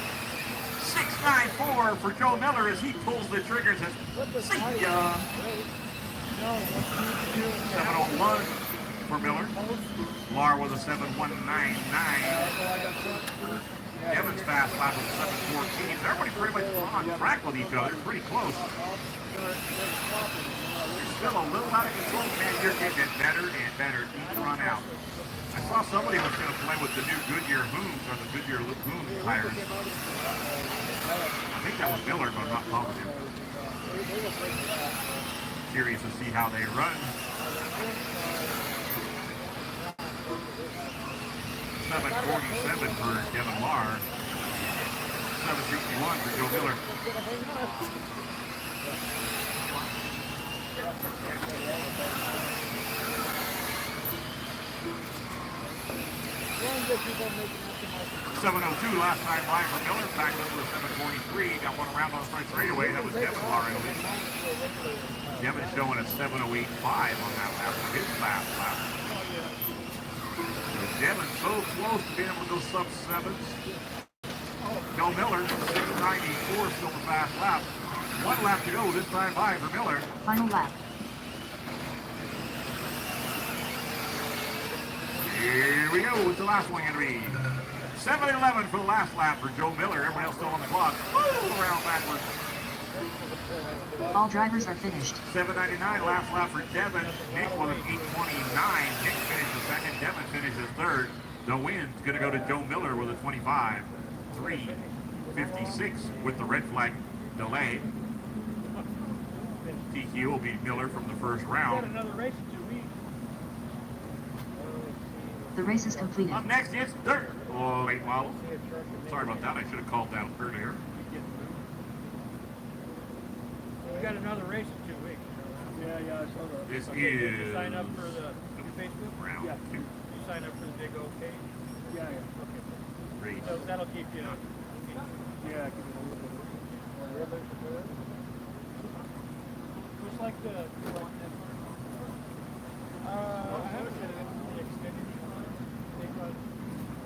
[SPEAKER 6] 6.94 for Joe Miller as he pulls the triggers. See ya. 7:01 for Miller. Lar with a 7:199. Evans fast lap with a 7:14. Everybody pretty much on track with each other. Pretty close. You're still a little out of control, man. You're getting it better and better each run out. I saw somebody was going to play with the new Goodyear booms or the Goodyear boom tires. I think that was Miller, but I'm not positive. Curious to see how they run. 7:47 for Devin Lar. 7:61 for Joe Miller. $7.02 last time by for Miller, back up to a 7:43. Got one around on the front straightaway. That was Devin Lar. Devin showing a 7:08.5 on that lap for his fast lap. Devin's so close to being able to go sub-sevens. Joe Miller, 6:94, still the fast lap. One lap to go this time by for Miller.
[SPEAKER 3] Final lap.
[SPEAKER 6] Here we go with the last one going to be 7-11 for the last lap for Joe Miller. Everyone else still on the clock. Woo, around backwards.
[SPEAKER 3] All drivers are finished.
[SPEAKER 6] 7:99 last lap for Devin. Nick was 8:29. Nick finished second. Devin finishes third. The win's going to go to Joe Miller with a 25.356 with the red flag delay. TQ will be Miller from the first
[SPEAKER 5] Got
[SPEAKER 6] round.
[SPEAKER 5] another race in 2 weeks.
[SPEAKER 3] The race is completed.
[SPEAKER 6] Up next, it's dirt. Oh, late model. Sorry about that. I should have called that earlier.
[SPEAKER 5] We got another race in 2 weeks.
[SPEAKER 8] Yeah, I saw that.
[SPEAKER 6] This
[SPEAKER 5] Okay, did
[SPEAKER 6] is
[SPEAKER 5] you sign up for the Facebook?
[SPEAKER 6] round
[SPEAKER 8] Yeah.
[SPEAKER 6] 2.
[SPEAKER 5] You sign up for the big OK?
[SPEAKER 8] Yeah.
[SPEAKER 5] Okay.
[SPEAKER 6] Race.
[SPEAKER 5] So that'll keep you.
[SPEAKER 8] Yeah, keep it a little bit.
[SPEAKER 5] Just like the. I haven't been extended. They run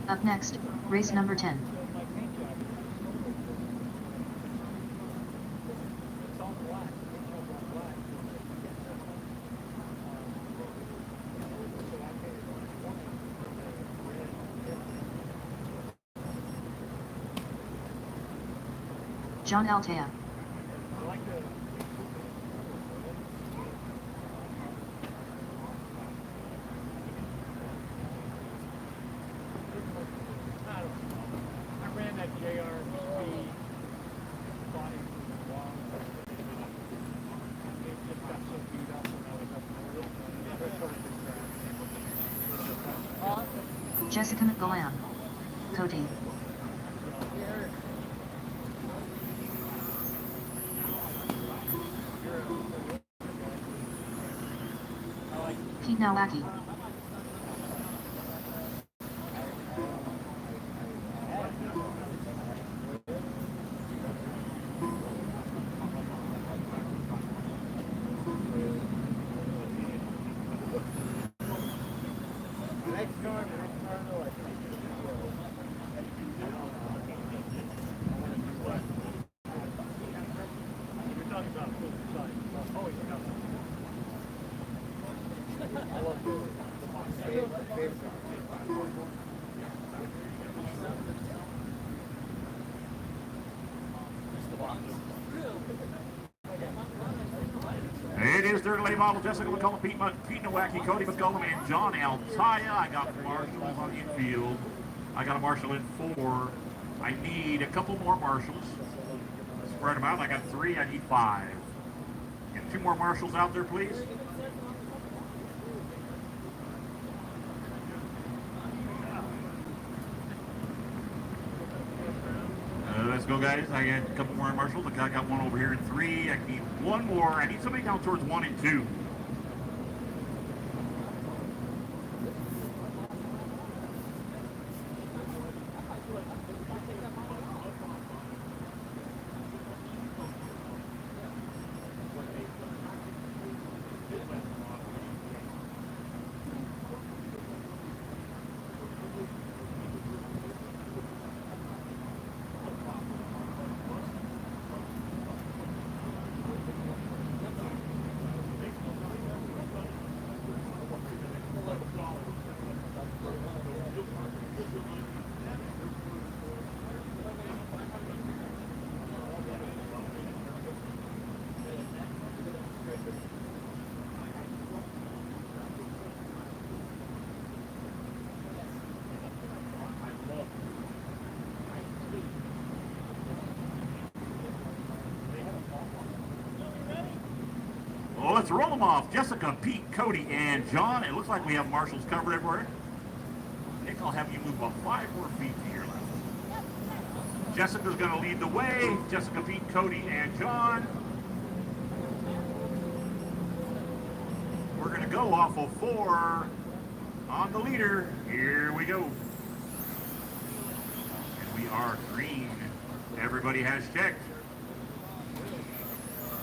[SPEAKER 3] Up next, race number 10.
[SPEAKER 5] my paint job. It's all black. It's all black. So I painted
[SPEAKER 3] John Altea.
[SPEAKER 5] I like the. I ran that JRB body long. It just got so beat up when I was up there.
[SPEAKER 3] Jessica McGowan. Cody. Pete Nowacki.
[SPEAKER 5] You're talking about full size. Oh, yeah.
[SPEAKER 6] It is their late model. Jessica McCollum, Pete Nowacki, Cody McCollum, and John Altaya. I got marshals on infield. I got a marshal in 4. I need a couple more marshals. Spread them out. I got 3. I need 5. Get 2 more marshals out there, please. Let's go, guys. I got a couple more marshals. I got one over here in 3. I need 1 more. I need somebody down towards 1 and 2. Well, let's roll them off. Jessica, Pete, Cody, and John. It looks like we have marshals covered everywhere. Nick, I'll have you move about 5 more feet to your left. Jessica's going to lead the way. Jessica, Pete, Cody, and John. We're going to go off of 4 on the leader. Here we go. And we are green. Everybody has checked.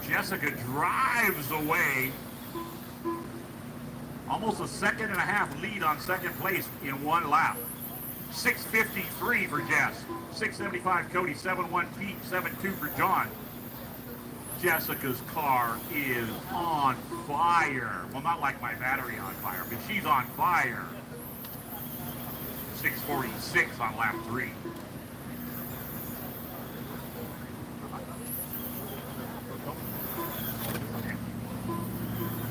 [SPEAKER 6] Jessica drives away. Almost a 1.5 lead on second place in 1 lap. 6:53 for Jess. 6:75 Cody. 7:1 Pete. 7:2 for John. Jessica's car is on fire. Well, not like my battery on fire, but she's on fire. 6:46 on lap 3.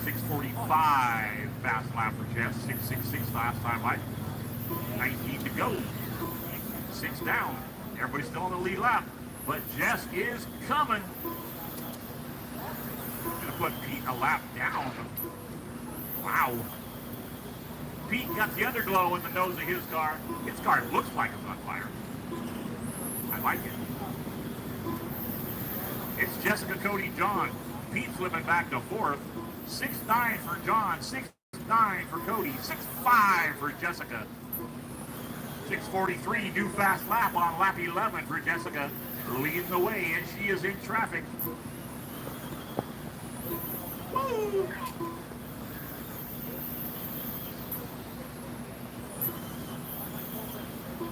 [SPEAKER 6] .645 fast lap for Jess. 6:66 last time by. 19 to go. 6 down. Everybody's still on the lead lap, but Jess is coming. Gonna put Pete a lap down. Wow. Pete got the underglow in the nose of his car. His car looks like it's on fire. I like it. It's Jessica, Cody, John. Pete slipping back to 4th. 6-9 for John. 6-9 for Cody. 6-5 for Jessica. 6:43 new fast lap on lap 11 for Jessica. Leading the way, and she is in traffic. Woo!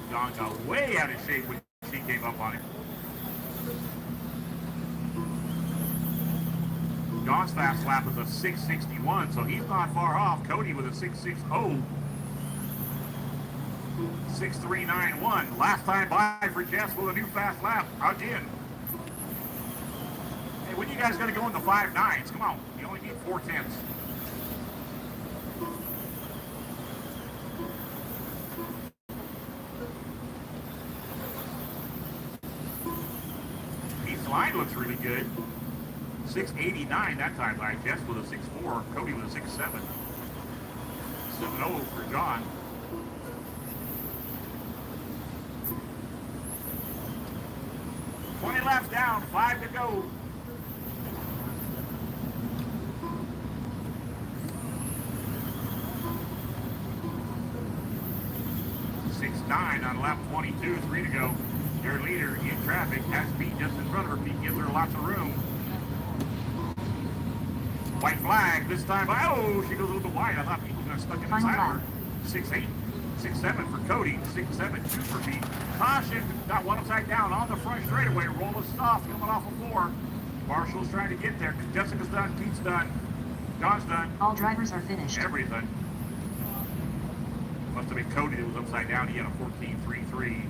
[SPEAKER 6] John got way out of shape when she came up on him. John's fast lap is a 6:61, so he's not far off. Cody with a 6:60. 6:391. Last time by for Jess with a new fast lap again. Hey, when you guys going to go in the 5.9s? Come on, you only need 4.10s. Pete's line looks really good. 6:89 that time by Jess with a 6.4. Cody with a 6.7. 7.0 for John. 20 laps down, 5 to go. .69 on lap 22, 3 to go. Your leader in traffic has Pete just in front of her. Pete gives her lots of room. White flag this time. Oh, she goes a little bit wide. I thought Pete was going to stuck in the side of her. 6.8. 6.7 for Cody, 6.7 for Pete. Caution, got one upside down on the front straightaway. Roll of soft coming off the floor. Marshall's trying to get there. Jessica's done, Pete's done, John's done.
[SPEAKER 3] All drivers are finished.
[SPEAKER 6] Everything. Must have been Cody that was upside down. He had a 14.33.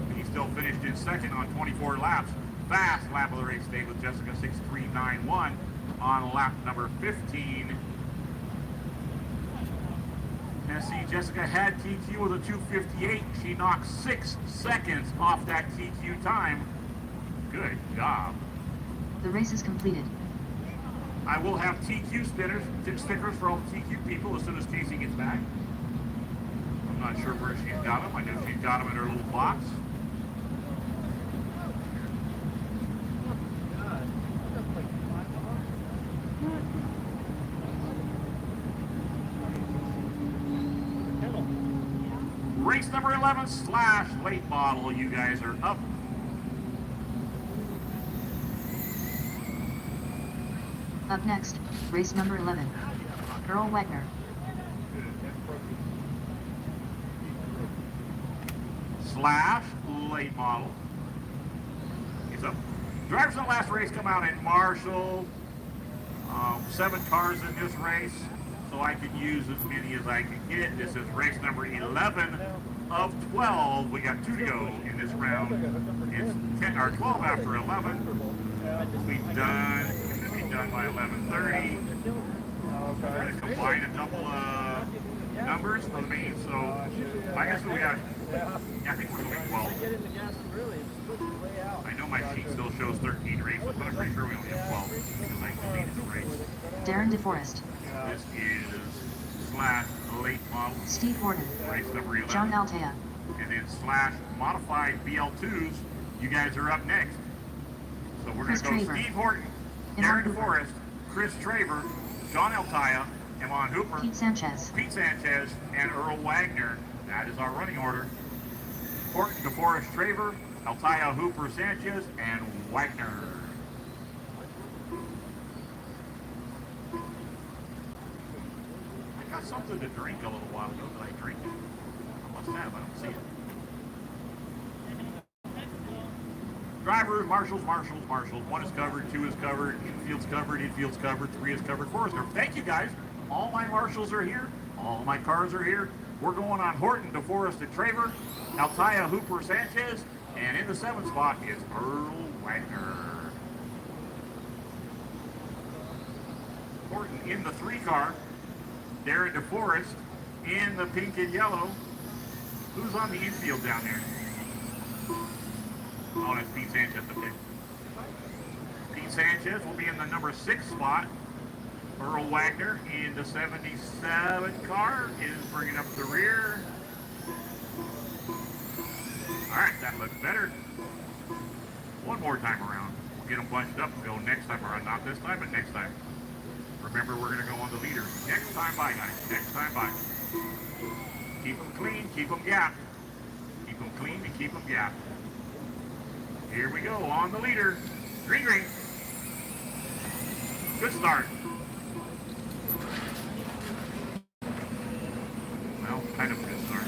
[SPEAKER 6] But he still finished in second on 24 laps. Fast lap of the race stayed with Jessica, 6.391 on lap number 15. And see, Jessica had TQ with a 2:58. She knocked 6 seconds off that TQ time. Good job.
[SPEAKER 3] The race is completed.
[SPEAKER 6] I will have TQ stickers for all the TQ people as soon as Casey gets back. I'm not sure where she's got them. I know she's got them in her little box. Race number 11 / late model. You guys are up.
[SPEAKER 3] Up next, race number 11. Earl Wagner.
[SPEAKER 6] / late model. It's up. Drivers in the last race come out in Marshall. 7 cars in this race, so I can use as many as I can get. This is race number 11 of 12. We got 2 to go in this round. It's 10 or 12 after 11. We've done. Should be done by 11:30. We're going to combine a couple of numbers for me. So I guess we got. I think we're going to be 12. I know my sheet still shows 13 races, but I'm pretty sure we only have 12 because I completed the race.
[SPEAKER 3] Darren DeForest.
[SPEAKER 6] This is / late model.
[SPEAKER 3] Steve Horton.
[SPEAKER 6] Race number 11.
[SPEAKER 3] John Altea.
[SPEAKER 6] And then / modified BL2s. You guys are up next. So we're going
[SPEAKER 3] Chris
[SPEAKER 6] to go
[SPEAKER 3] Traver.
[SPEAKER 6] Steve Horton, Darren DeForest, Chris Traver, John Altea, Emon Hooper,
[SPEAKER 3] Pete Sanchez.
[SPEAKER 6] and Earl Wagner. That is our running order. Horton, DeForest, Traver, Altea, Hooper, Sanchez, and Wagner. I got something to drink a little while ago that I drink. I must have, I don't see it. Drivers, marshals. 1 is covered, 2 is covered, infield's covered, 3 is covered, 4 is covered. Thank you guys. All my marshals are here. All my cars are here. We're going on Horton, DeForest, and Traver, Altaya, Hooper, Sanchez, and in the 7th spot is Earl Wagner. Horton in the 3 car, Darren DeForest in the pink and yellow. Who's on the infield down there? Oh, that's Pete Sanchez, okay. Pete Sanchez will be in the number 6 spot. Earl Wagner in the 77 car is bringing up the rear. All right, that looks better. One more time around. We'll get them bunched up and go next time around. Not this time, but next time. Remember, we're going to go on the leader. Next time by, guys. Next time by. Keep them clean, keep them gapped. Keep them clean and keep them gapped. Here we go, on the leader. Green, green. Good start. Well, kind of a good start.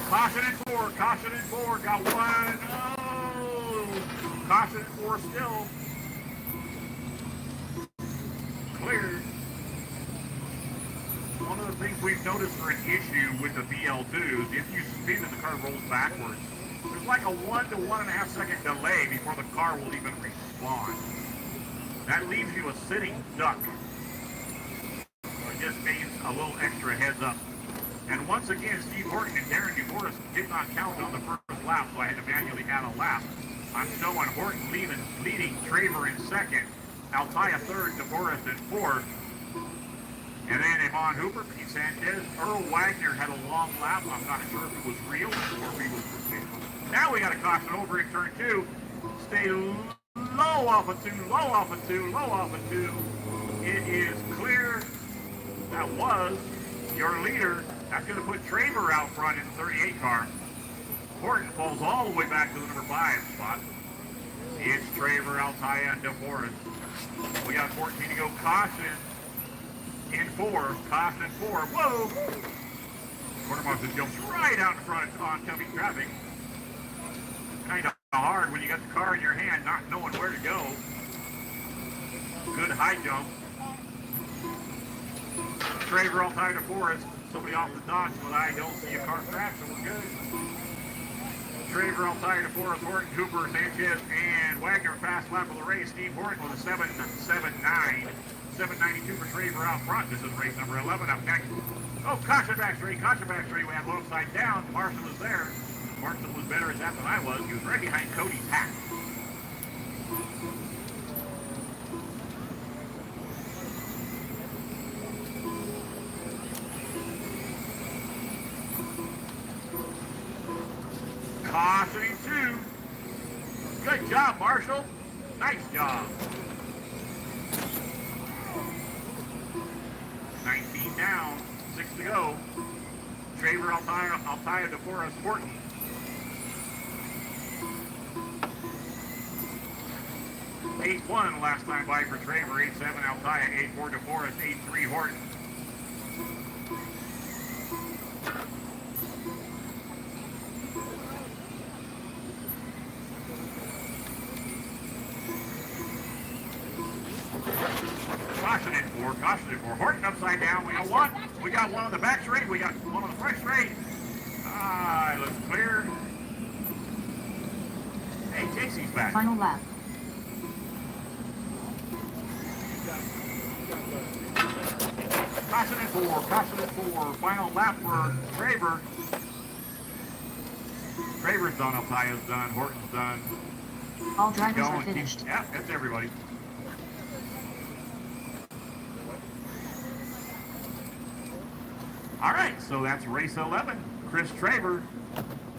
[SPEAKER 6] Caution in 4, caution in 4, got one. Oh, caution in 4 still. Cleared. One of the things we've noticed for an issue with the BL2s, if you spin and the car rolls backwards, there's like a 1 to 1.5 second delay before the car will even respond. That leaves you a sitting duck. So it just means a little extra heads up. And once again, Steve Horton and Darren DeForest did not count on the first lap, so I had to manually add a lap. I'm showing Horton leading, Traver in 2nd, Altaya 3rd, DeForest in 4th. And then Iman Hooper, Pete Sanchez, Earl Wagner had a long lap. I'm not sure if it was real or if he was real. Now we got a caution over in turn 2. Stay low off of 2, low off of 2, low off of 2. It is clear. That was your leader. That's going to put Traver out front in the 38 car. Horton falls all the way back to the number 5 spot. It's Traver, Altaya, and DeForest. We got 14 to go. Caution in 4. Caution in 4. Whoa! Quartermaster jumps right out in front of oncoming traffic. Kind of hard when you got the car in your hand, not knowing where to go. Good high jump. Traver, Altaya, DeForest. Somebody off the dock, but I don't see a car crash, so we're good. Traver, Altaya, DeForest, Horton, Hooper, Sanchez, and Wagner fast lap of the race. Steve Horton with a 7.79. 7.92 for Traver out front. This is race number 11 up next. Oh, caution back straight, caution back straight. We had one upside down. Marshall was there. Marshall was better at that than I was. He was right behind Cody's hat. Cautioning 2. Good job, Marshall. Nice job. 19 down, 6 to go. Traver, Altaya, DeForest, Horton. $8-1 last time by for Traver. 8-7 Altaya, 8-4 DeForest, 8-3 Horton. Caution it for, caution it for. Horton upside down. We got one. We got one on the back straight. We got one on the front straight. Ah, it looks clear. Hey, Casey's back.
[SPEAKER 3] Final lap.
[SPEAKER 6] Caution it for, caution it for. Final lap for Traver. Traver's done, Altaya's done, Horton's done.
[SPEAKER 3] All drivers are
[SPEAKER 6] Going.
[SPEAKER 3] finished.
[SPEAKER 6] Yeah, that's everybody. All right, so that's race 11. Chris Traver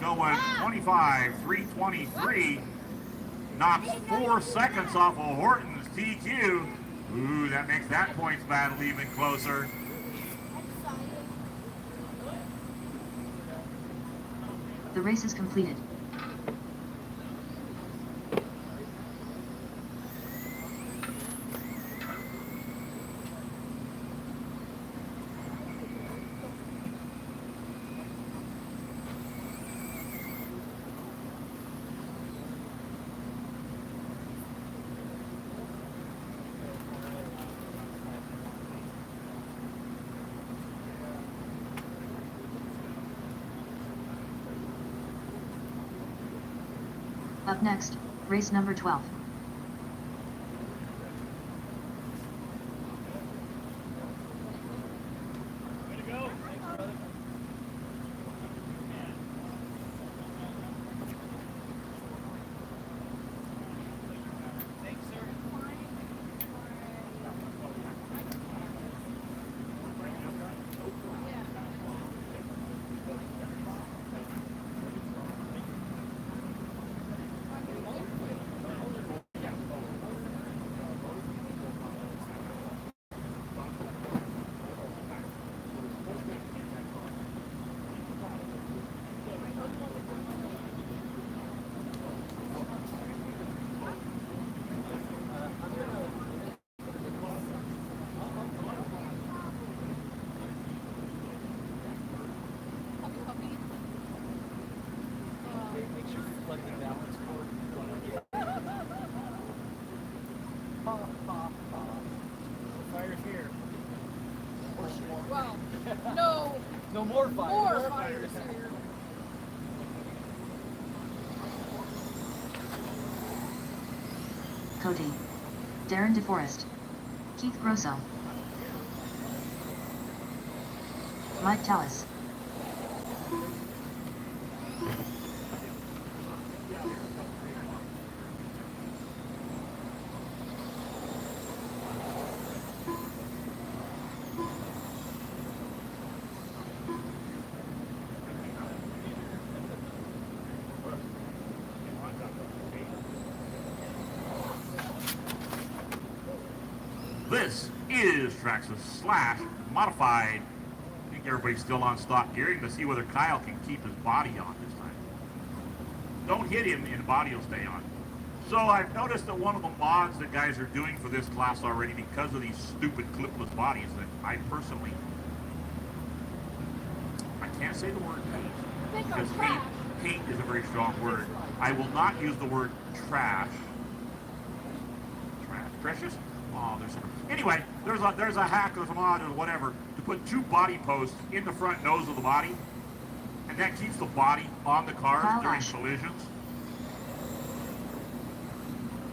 [SPEAKER 6] going 25.323. Knocks 4 seconds off of Horton's TQ. Ooh, that makes that points battle even closer.
[SPEAKER 3] The race is completed. Up next, race number 12.
[SPEAKER 5] Way to go. Thanks, brother. Thanks, sir. Make sure you plug the balance cord. Fire's here.
[SPEAKER 1] Well, no
[SPEAKER 5] No more fire.
[SPEAKER 1] more fires here.
[SPEAKER 3] Cody. Darren DeForest. Keith Grosso. Mike Tallis.
[SPEAKER 6] This is Traxxas Slash Modified. I think everybody's still on stock gearing to see whether Kyle can keep his body on this time. Don't hit him and the body will stay on. So I've noticed that one of the mods that guys are doing for this class already, because of these stupid clipless bodies, that I personally, I can't say the word hate, because hate is a very strong word. I will not use the word trash. Precious? Oh, anyway, there's a hack, there's a mod or whatever to put two body posts in the front nose of the body, and that keeps the body on the cars during collisions.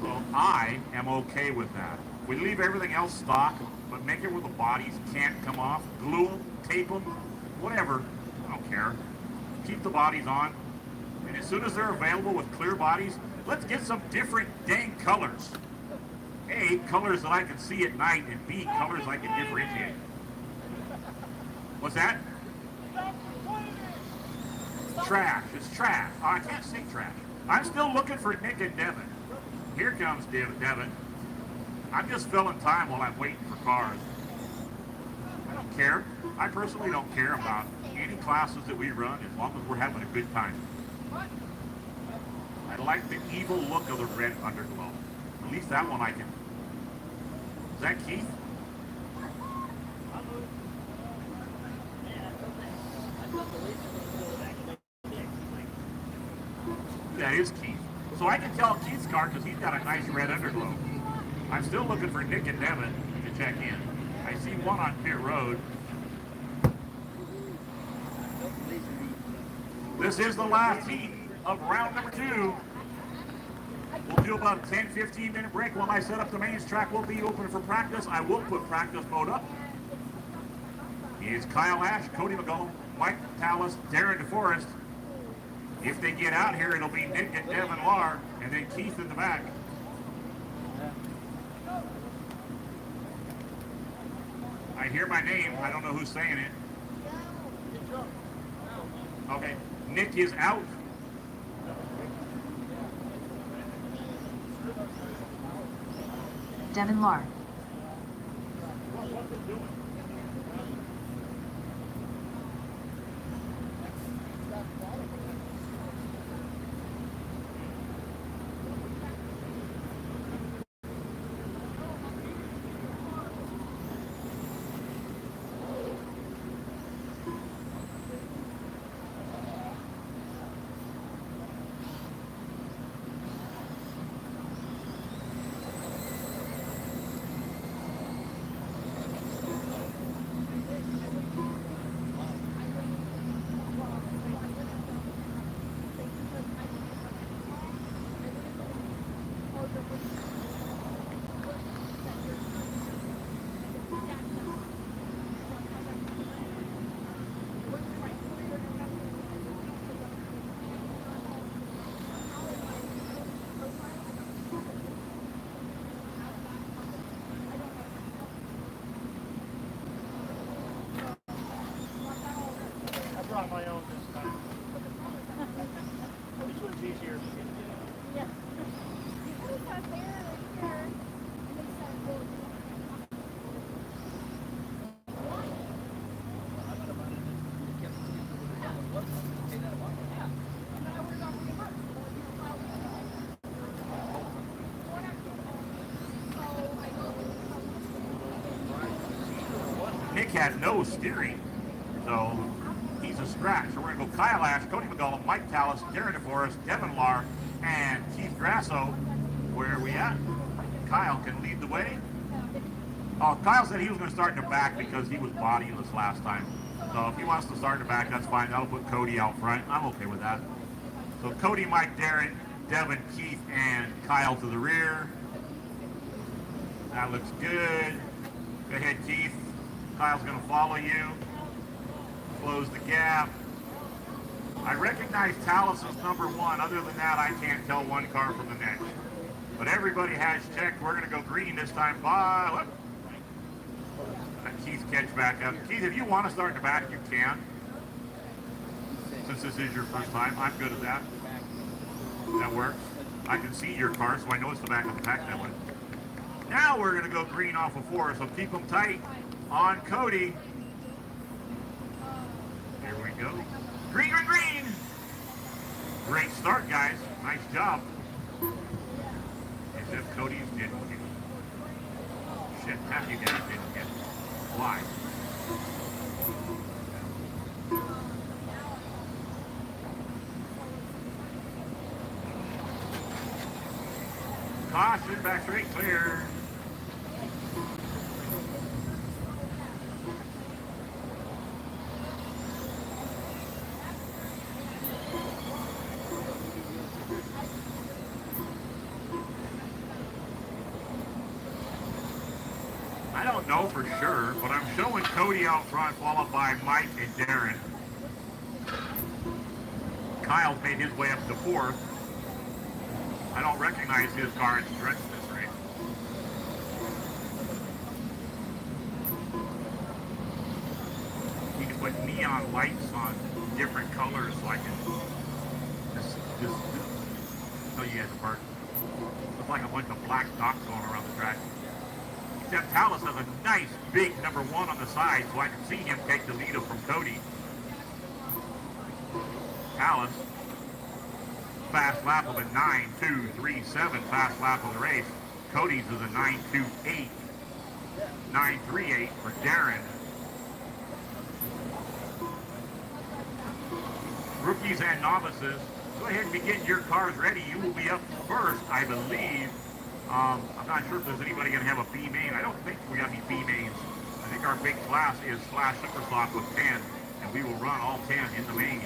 [SPEAKER 6] Well, I am okay with that. We leave everything else stock, but make it where the bodies can't come off. Glue them, tape them, whatever. I don't care. Keep the bodies on, and as soon as they're available with clear bodies, let's get some different dang colors. A, colors that I can see at night, and B, colors I can differentiate. What's that? Trash. It's trash. Oh, I can't say trash. I'm still looking for Nick and Devin. Here comes Devin. I'm just filling time while I'm waiting for cars. I don't care. I personally don't care about any classes that we run as long as we're having a good time. I like the evil look of the red underglow. At least that one I can. Is that Keith? That is Keith. So I can tell Keith's car because he's got a nice red underglow. I'm still looking for Nick and Devin to check in. I see one on pit road. This is the last heat of round number 2. We'll do about a 10-15 minute break while I set up the mains track. We'll be open for practice. I will put practice mode up. It's Kyle Ash, Cody McGullum, Mike Tallis, Darren DeForest. If they get out here, it'll be Nick and Devin Lahr, and then Keith in the back. I hear my name. I don't know who's saying it. Okay. Nick is out.
[SPEAKER 3] Devin Lahr.
[SPEAKER 6] had no steering, so he's a scratch. So we're going to go Kyle Ash, Cody McGullum, Mike Tallis, Darren DeForest, Devin Lar, and Keith Grasso. Where are we at? Kyle can lead the way. Oh, Kyle said he was going to start in the back because he was bodyless last time. So if he wants to start in the back, that's fine. That'll put Cody out front. I'm okay with that. So Cody, Mike, Darren, Devin, Keith, and Kyle to the rear. That looks good. Go ahead, Keith. Kyle's going to follow you. Close the gap. I recognize Tallis as number one. Other than that, I can't tell one car from the next. But everybody has checked. We're going to go green this time. Bye. Let Keith catch back up. Keith, if you want to start in the back, you can. Since this is your first time, I'm good at that. That works. I can see your car, so I know it's the back of the pack that way. Now we're going to go green off of 4, so keep them tight on Cody. Here we go. Green, green, green. Great start, guys. Nice job. As if Cody's didn't get it. Shit, half you guys didn't get it. Why? Caution, back straight, clear. I don't know for sure, but I'm showing Cody out front, followed by Mike and Darren. Kyle's made his way up to 4th. I don't recognize his car in stretch this race. You can put neon lights on different colors so I can just tell you guys apart. Looks like a bunch of black dots going around the track. Except Tallis has a nice big number 1 on the side, so I can see him take the lead from Cody. Tallis, fast lap of a 9.237, fast lap of the race. Cody's is a 9.28, 9.38 for Darren. Rookies and novices, go ahead and begin your cars ready. You will be up first, I believe. I'm not sure if there's anybody going to have a B main. I don't think we have any B mains. I think our big class is slash super slot with 10, and we will run all 10 in the main.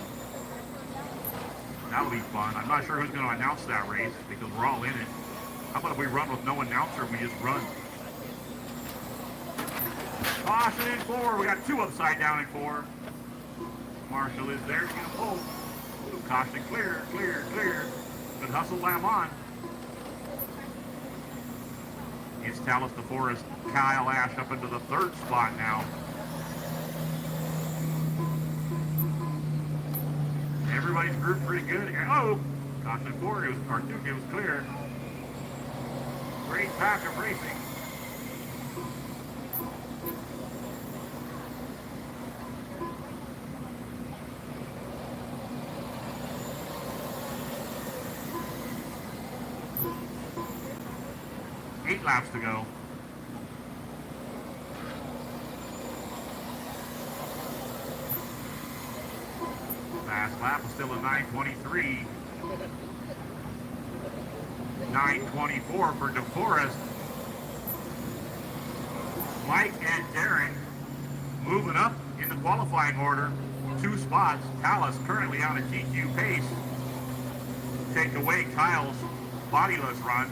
[SPEAKER 6] That'll be fun. I'm not sure who's going to announce that race because we're all in it. How about if we run with no announcer and we just run? Caution in 4. We got 2 upside down in 4. Marshall is there. He's going to pull. Caution clear, clear, clear. Good hustle lamb on. It's Tallis DeForest, Kyle Ash up into the 3rd spot now. Everybody's grouped pretty good. Oh, caution 4, it was clear. Great pack of racing. Eight laps to go. Last lap is still a 9:23. 9:24 for DeForest. Mike and Darren moving up in the qualifying order. 2 spots. Tallis currently on a GQ pace. Take away Kyle's bodyless run.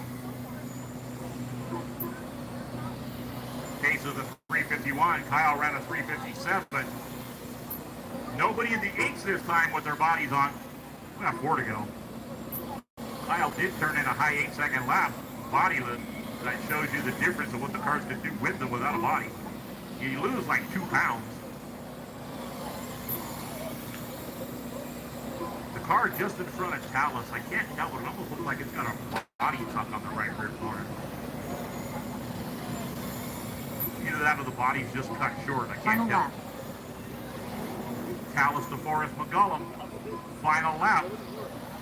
[SPEAKER 6] Case of the 351, Kyle ran a 357. Nobody in the 8s this time with their bodies on. We got 4 to go. Kyle did turn in a high 8-second lap, bodyless. That shows you the difference of what the cars can do with and without a body. You lose like 2 pounds. The car just in front of Tallis, I can't tell, but it almost looks like it's got a body tuck on the right rear corner. Either that or the body's just cut short. I can't tell. Tallis DeForest McGullum. Final lap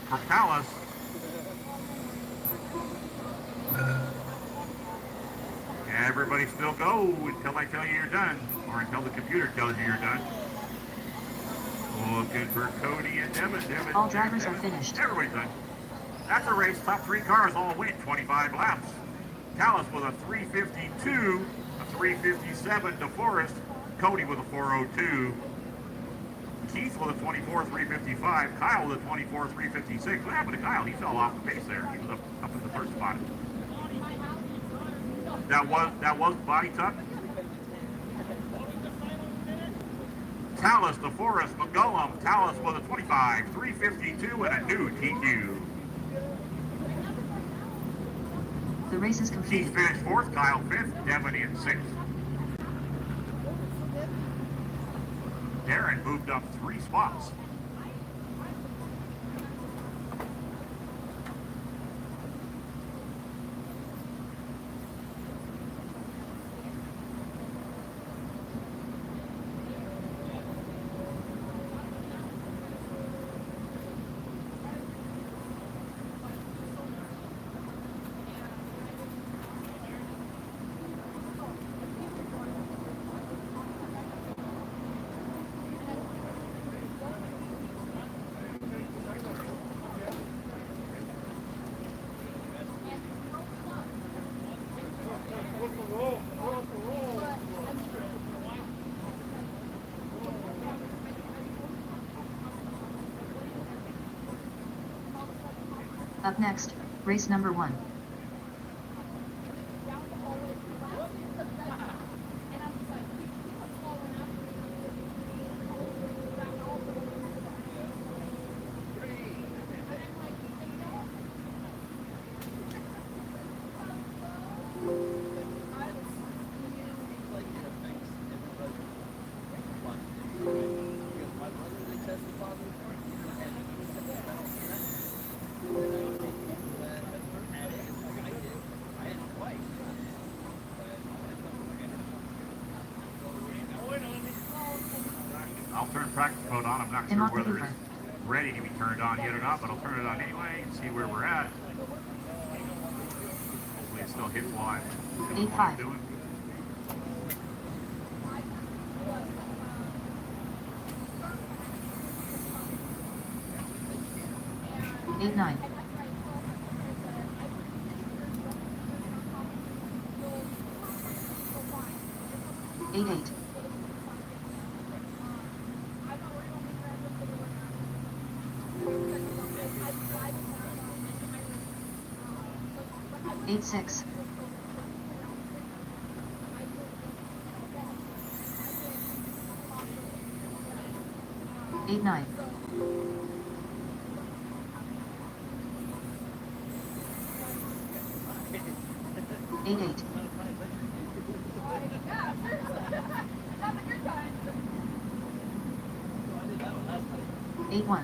[SPEAKER 6] for Tallis. Everybody still go until I tell you you're done. or until the computer tells you you're done. Looking for Cody and Devin.
[SPEAKER 3] All drivers are finished.
[SPEAKER 6] Everybody's done. That's a race. Top three cars all win 25 laps. Callis with a 352, a 357 DeForest, Cody with a 402, Keith with a 24 355, Kyle with a 24 356. What happened to Kyle? He fell off the pace there. He was up in the first spot. That was body tuck. Callis, DeForest, McGullum, Callis with a 25 352 and a new TQ.
[SPEAKER 3] The race is
[SPEAKER 6] Keith
[SPEAKER 3] completed.
[SPEAKER 6] finished fourth, Kyle fifth, Devin in sixth. Darren moved up 3 spots.
[SPEAKER 3] Up next, race number 1.
[SPEAKER 6] I'll turn practice mode on. I'm not sure whether it's ready to be turned on yet or not, but I'll turn it on anyway and see where we're at. Hopefully it still hits live.
[SPEAKER 3] 8-5. 8-9. 8-8. 8-6. 8-9. 8-8. 8-1.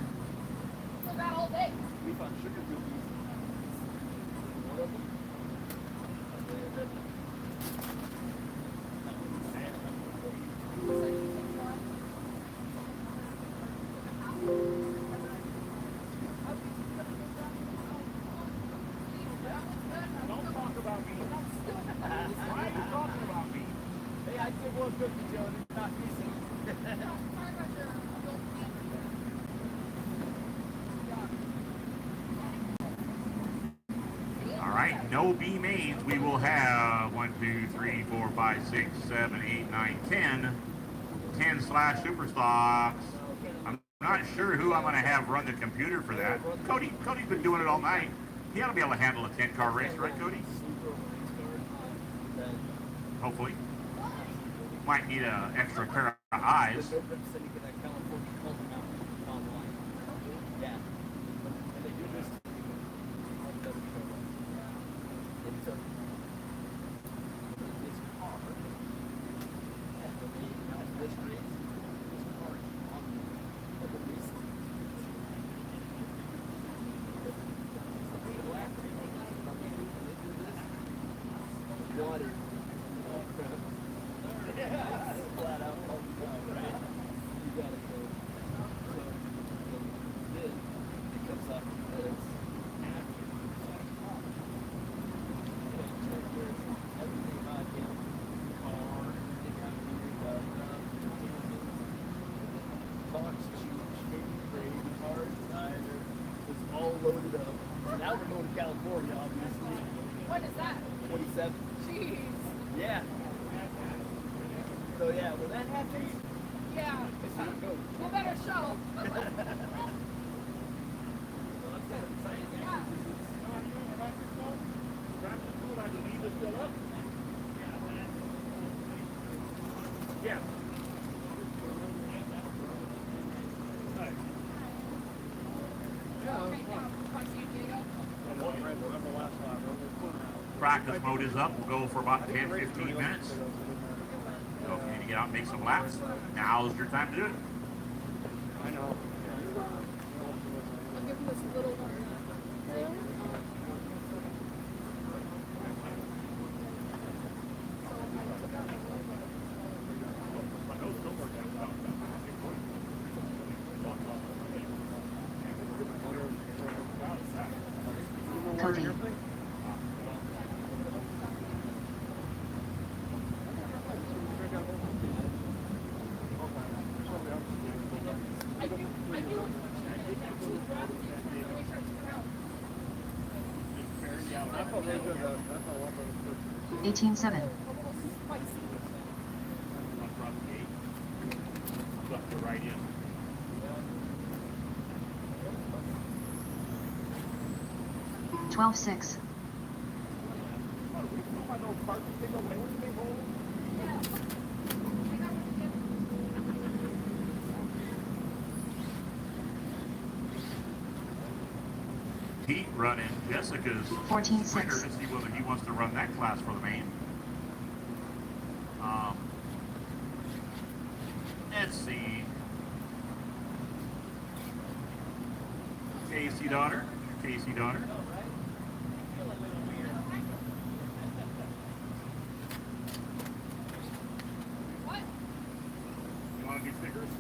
[SPEAKER 6] All right, no B mains. We will have 1, 2, 3, 4, 5, 6, 7, 8, 9, 10. 10 slash super stocks. I'm not sure who I'm going to have run the computer for that. Cody's been doing it all night. He ought to be able to handle a 10-car race, right, Cody? Hopefully. Might need an extra pair of eyes.
[SPEAKER 5] 40, obviously.
[SPEAKER 1] What is that?
[SPEAKER 5] 27.
[SPEAKER 1] Jeez.
[SPEAKER 5] Yeah. So yeah, when that happens,
[SPEAKER 1] Yeah.
[SPEAKER 5] it's how it goes.
[SPEAKER 1] No better show.
[SPEAKER 5] So that's kind of exciting.
[SPEAKER 1] Yeah.
[SPEAKER 7] Practice food, I believe, is still up. Yeah.
[SPEAKER 6] Practice mode is up. We'll go for about 10, 15 minutes. So if you need to get out and make some laps, now's your time to do it.
[SPEAKER 8] I know.
[SPEAKER 1] I'll give him this little one.
[SPEAKER 3] Cody.
[SPEAKER 1] I do.
[SPEAKER 3] 18-7.
[SPEAKER 7] Left to right in.
[SPEAKER 3] 12-6.
[SPEAKER 6] Pete running Jessica's
[SPEAKER 3] 14-6.
[SPEAKER 6] sprinter to see whether he wants to run that class for the main. Let's see. Casey Donner.
[SPEAKER 1] What?
[SPEAKER 6] You want to get stickers?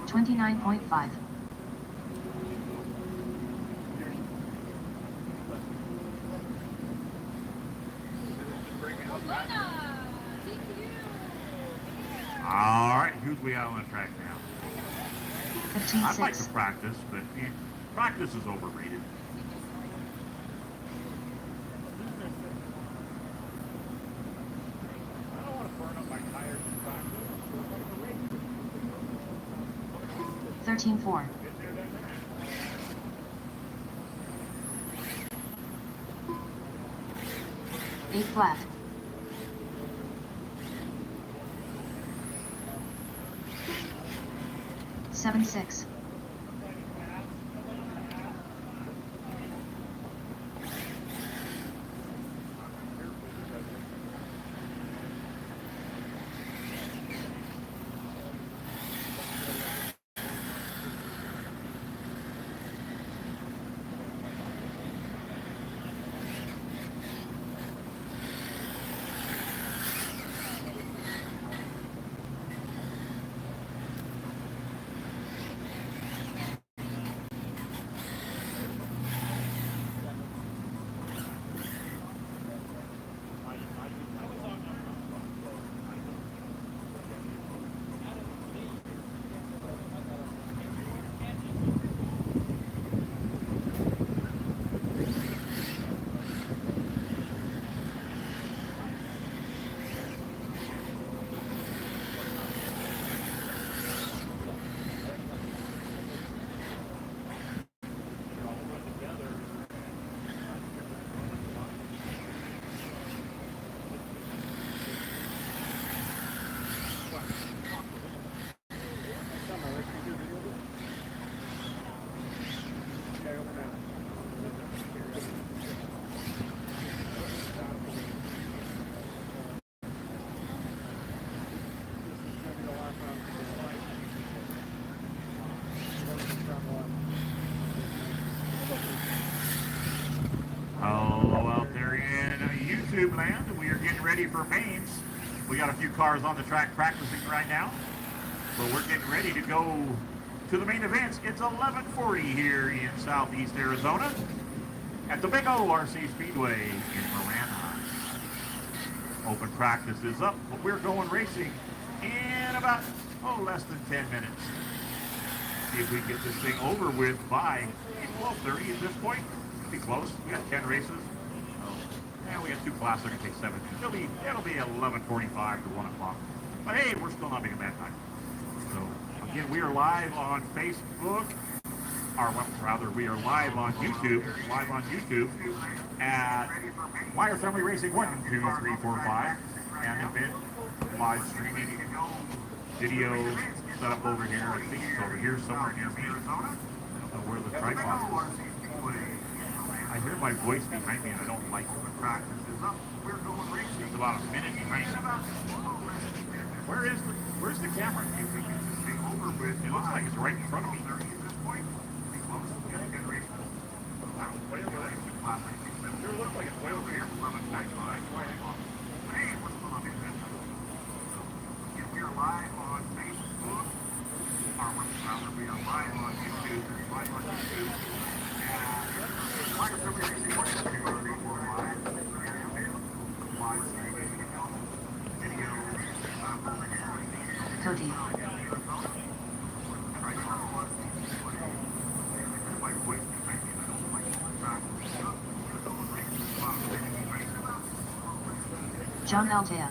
[SPEAKER 3] 29.5.
[SPEAKER 6] All right, who's we out on the track now?
[SPEAKER 3] 15-6.
[SPEAKER 6] I'd like to practice, but practice is overrated.
[SPEAKER 7] I don't want to burn up my tires in practice.
[SPEAKER 3] 13-4. 8 flat. 7-6.
[SPEAKER 6] Hello out there in YouTube land. We are getting ready for mains. We got a few cars on the track practicing right now, but we're getting ready to go to the main events. It's 11:40 here in Southeast Arizona at the Big O RC Speedway in Marana. Open practice is up, but we're going racing in about less than 10 minutes. see if we can get this thing over with by 12:30 at this point. Be close. We got 10 races. Yeah, we got 2 classes that are going to take 7. It'll be 11:45 to 1 o'clock. But hey, we're still not making bad time. So again, we are live on Facebook. We are live on YouTube. At Wire Family Racing 1, 2, 3, 4, 5. And event live streaming video set up over here. I think it's over here somewhere near me. I don't know where the tripod is. I hear my voice behind me and I don't like it. It's about a minute behind me. Where's the camera? It looks like it's right in front of me. Way over there. Sure looks like it's way over here. Hey, what's going on, man? We are live on Facebook. We are live on YouTube.
[SPEAKER 3] Cody. John Altea.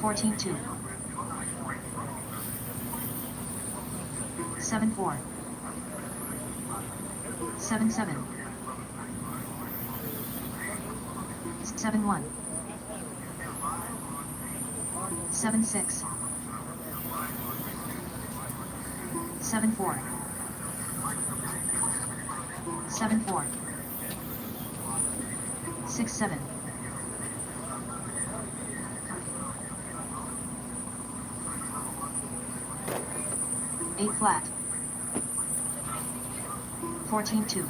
[SPEAKER 3] 14-2. 7-4. 7-7. 7-1. 7-6. 7-4. 7-4. 6-7. 8 flat. 14-2.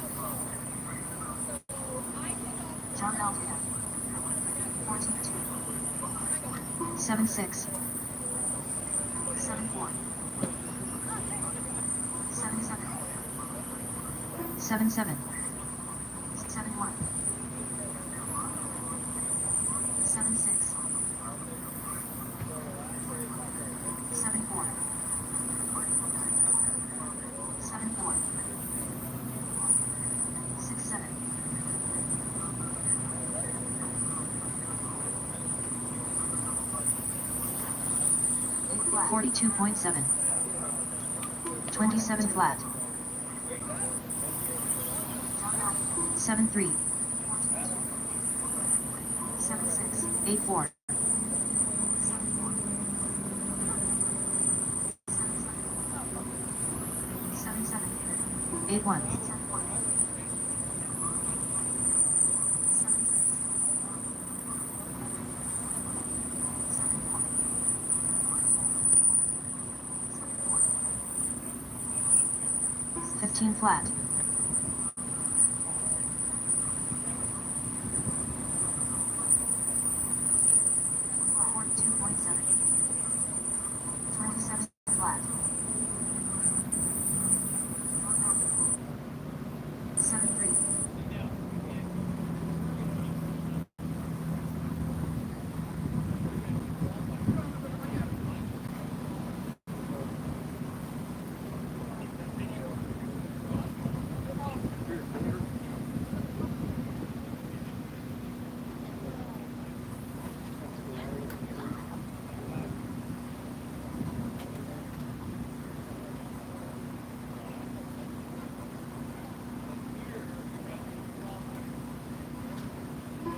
[SPEAKER 3] John Altea. 14-2. 7-6. 7-4. 7-7. 7-7. 7-1. 7-6. 7-4. 7-4. 6-7. 42.7. 27 flat. 7-3. 7-6. 8-4. 7-7. 8-1. 15 flat. 42.7. 27 flat. 7-3.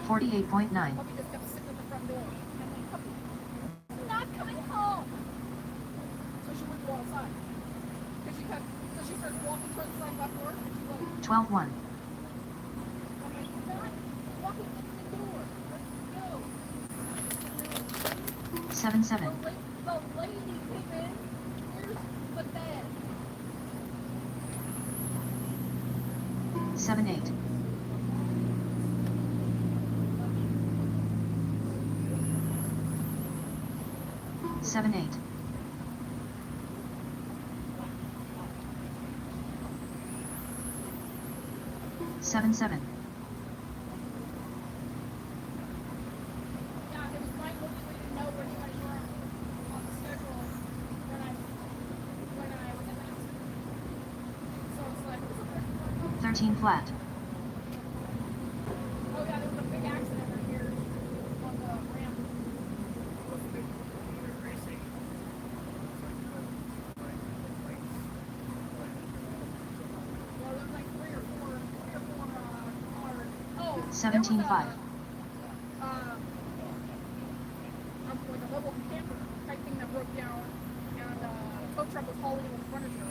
[SPEAKER 3] 48.9.
[SPEAKER 1] Puppy just kept sitting at the front door. I'm like, Puppy, I'm not coming home. So she wouldn't go outside. So she started walking towards the side back door. She's like,
[SPEAKER 3] 12-1.
[SPEAKER 1] I'm like, you're not walking in the door. Let's go.
[SPEAKER 3] 7-7.
[SPEAKER 1] The lady came in. Where's the bed?
[SPEAKER 3] 7-8. 7-8. 7-7.
[SPEAKER 1] Yeah, there was Mike looking, we didn't know where you guys were on the schedule when I was in Madison.
[SPEAKER 3] 13 flat.
[SPEAKER 1] Oh yeah, there was a big accident right here on the ramp. Well, there was like three or four cars. Oh,
[SPEAKER 3] 17
[SPEAKER 1] there was
[SPEAKER 3] 5.
[SPEAKER 1] like a mobile camper type thing that broke down, and tow truck was hauling it with furniture.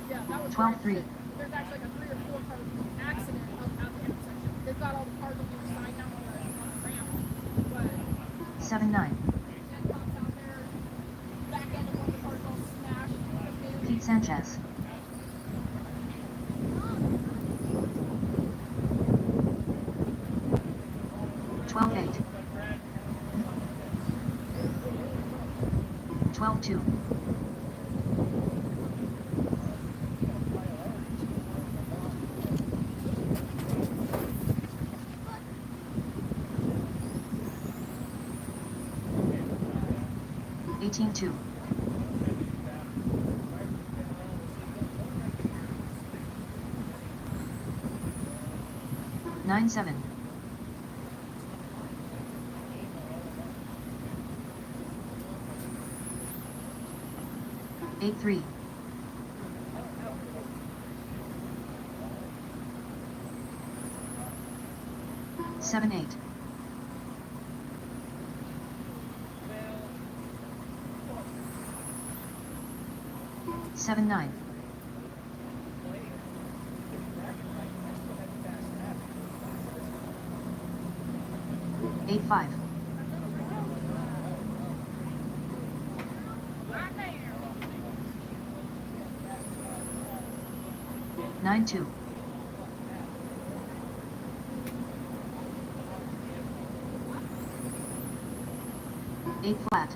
[SPEAKER 1] Yeah, that was
[SPEAKER 3] 12 3.
[SPEAKER 1] There's actually like a 3 or 4 car accident up at the intersection. They've got all the cars on the other side now on the ramp, but
[SPEAKER 3] 7 9.
[SPEAKER 1] 10 cops out there, back end of one of the cars all smashed.
[SPEAKER 3] Pete Sanchez. Twelve 8. 12 2. 18 2. 9 7. 8 3. 7 8. 7 9. 8 5. 9 2. 8 flat.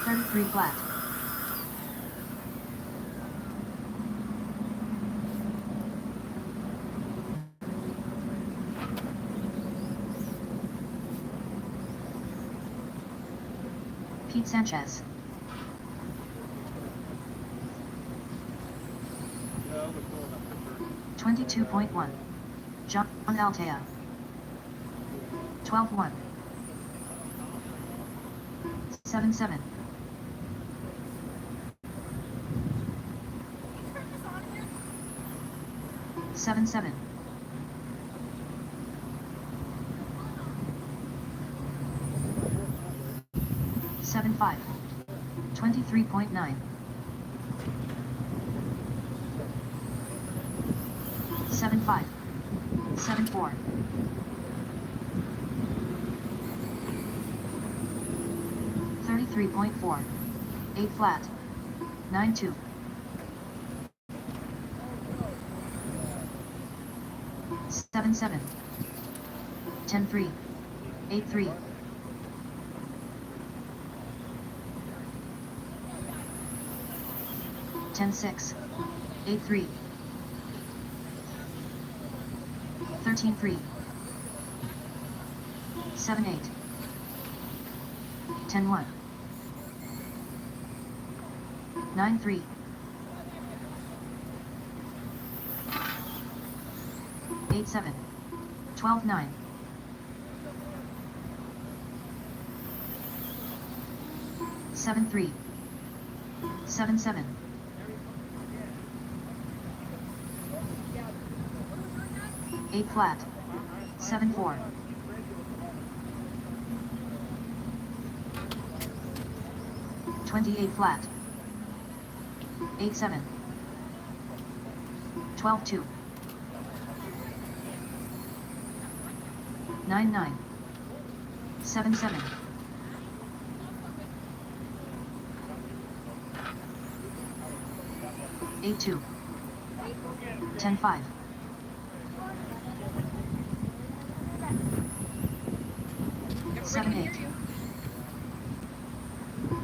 [SPEAKER 3] 33 flat. 'Pete Sanchez.
[SPEAKER 8] Yeah, I was going up to
[SPEAKER 3] 22.1. John Altea. 12 1. 7 7. 7 7. 7 5. 23.9. 7 5. 7 4. 33.4. 8 flat. 9 2. 7 7. 10 3. 8 3. 10 6. 8 3. 13 3. 7 8. 10 1. 9 3. 8 7. 12 9. 7 3. 7 7. 8 flat. 7 4. 28 flat. 8 7. 12 2. 9 9. 7 7. 8 8-2. 10-5. 7-8.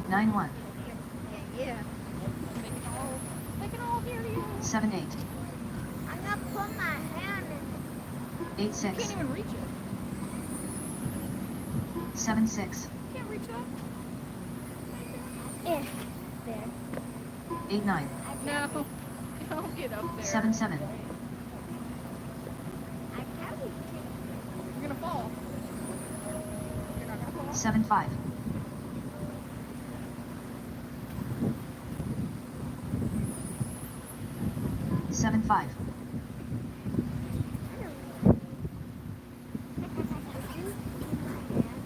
[SPEAKER 3] 9-1.
[SPEAKER 4] Yeah.
[SPEAKER 1] They can all hear you.
[SPEAKER 3] 7-8.
[SPEAKER 4] I'm gonna put my hand in.
[SPEAKER 3] 8-6.
[SPEAKER 1] Can't even reach it.
[SPEAKER 3] 7-6.
[SPEAKER 1] Can't reach that.
[SPEAKER 4] Yeah. There.
[SPEAKER 3] 8-9.
[SPEAKER 1] No. Don't get up there.
[SPEAKER 3] 7-7.
[SPEAKER 4] I can't reach it.
[SPEAKER 1] You're gonna fall. You're not gonna fall.
[SPEAKER 3] 7-5. 7-5.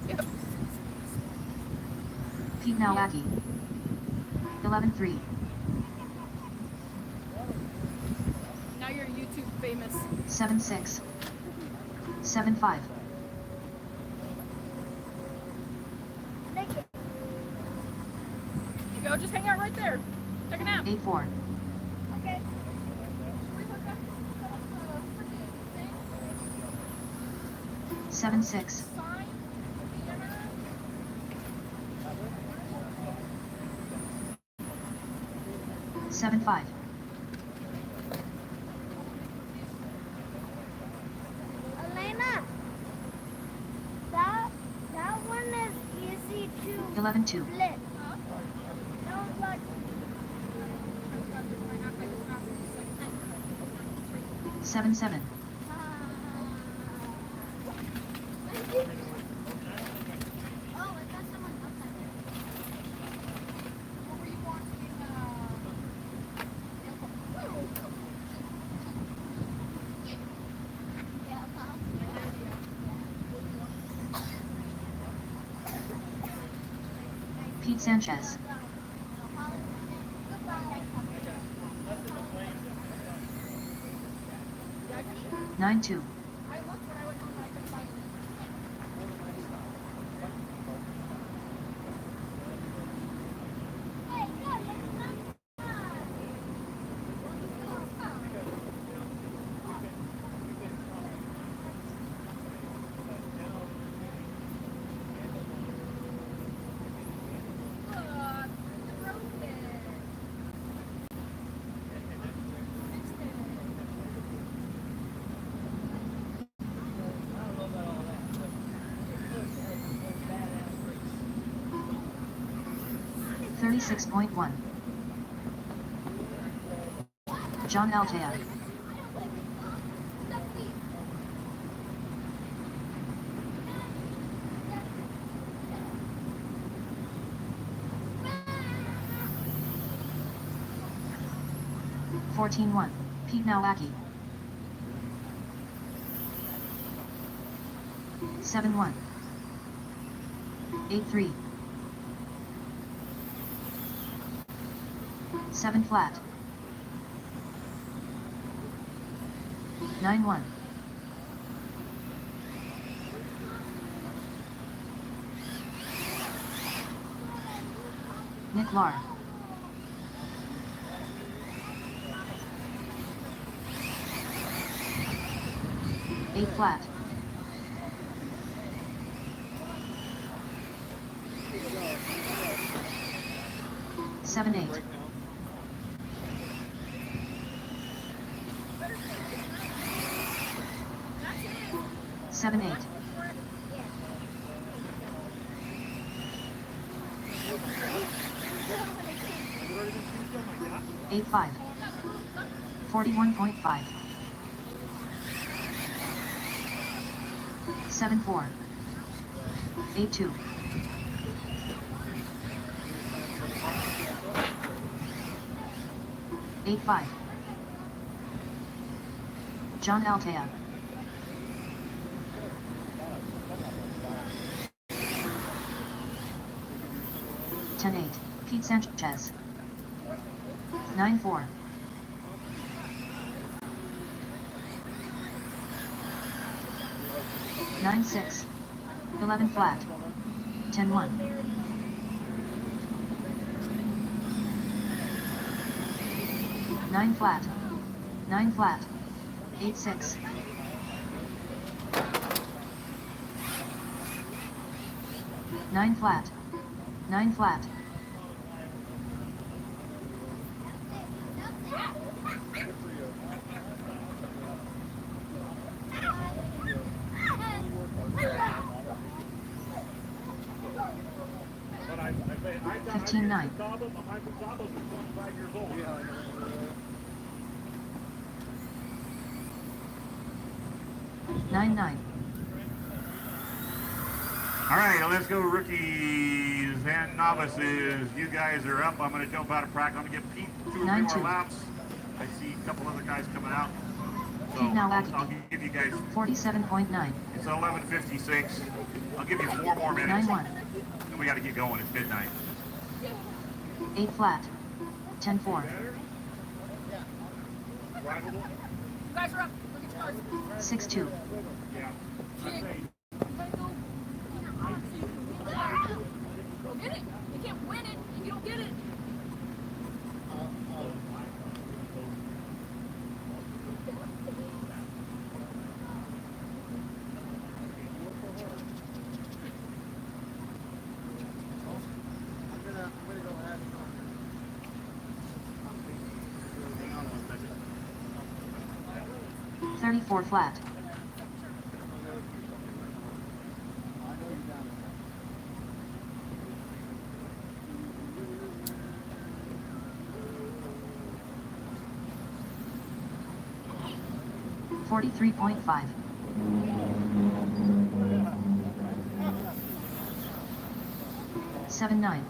[SPEAKER 1] Yep.
[SPEAKER 3] Pete Nowacki. 11-3.
[SPEAKER 1] Now you're YouTube famous.
[SPEAKER 3] 7-6. 7-5.
[SPEAKER 4] Lick it.
[SPEAKER 1] You go, just hang out right there. Take a nap.
[SPEAKER 3] 8-4.
[SPEAKER 4] Okay.
[SPEAKER 3] 7-6. 7-5.
[SPEAKER 4] Elena, that one is easy to
[SPEAKER 3] 11-2.
[SPEAKER 4] flip. Don't like
[SPEAKER 3] 7-7.
[SPEAKER 4] Oh, I got someone outside there.
[SPEAKER 1] What were you watching?
[SPEAKER 3] Pete Sanchez. 9-2.
[SPEAKER 1] I looked when I went home, but I couldn't find it.
[SPEAKER 4] Hey, look, it's not.
[SPEAKER 3] 36.1. John Altea. 14-1. Pete Nowacki. 7-1. 8-3. 7 flat. 9-1. Nick Lar. 8 flat. 7-8. 7-8. 8-5. 41.5. 7-4. 8-2. 8-5. John Altea. 10-8. Pete Sanchez. 9-4. 9-6. 11 flat. 10-1. 9-7. 9 flat. 9 flat. 8-6. 9 flat. 9 flat. 15-9. 9-9.
[SPEAKER 6] All right, let's go rookies and novices. You guys are up. I'm going to jump out of practice. I'm going to get Pete 2 or 3 more
[SPEAKER 3] 9-2.
[SPEAKER 6] laps. I see a couple other guys coming out. So
[SPEAKER 3] Pete now
[SPEAKER 6] I'll give you guys,
[SPEAKER 3] 47.9.
[SPEAKER 6] it's 11:56. I'll give you 4 more minutes.
[SPEAKER 3] 9-1.
[SPEAKER 6] And we got to get going. It's midnight.
[SPEAKER 3] 8 flat. 10-4.
[SPEAKER 1] You guys are up. Look at your cars.
[SPEAKER 3] 6-2.
[SPEAKER 1] Go get it. You can't win it if you don't get it.
[SPEAKER 8] I'm gonna go ahead.
[SPEAKER 3] 34 flat. 43.5. 7-9.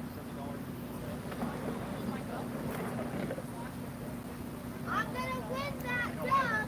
[SPEAKER 4] I'm gonna win that job.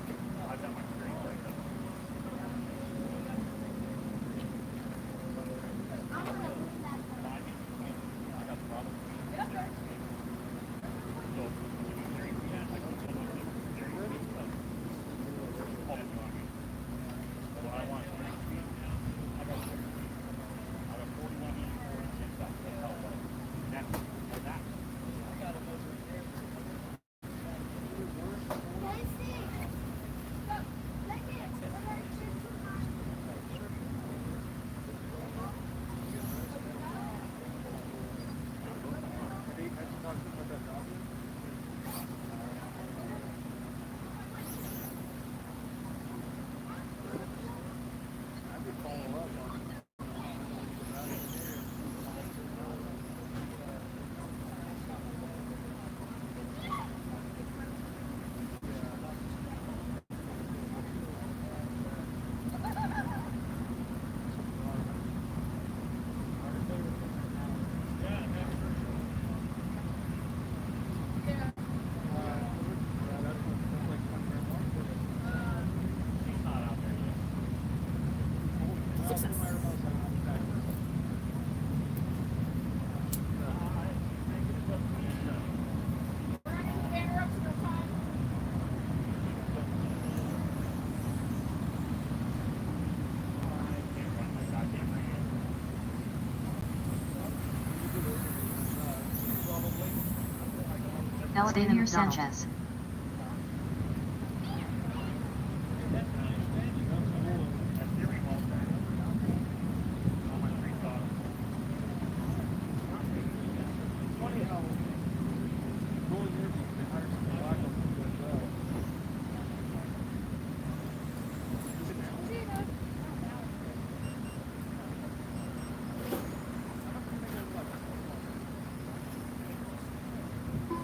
[SPEAKER 3] Xavier Sanchez.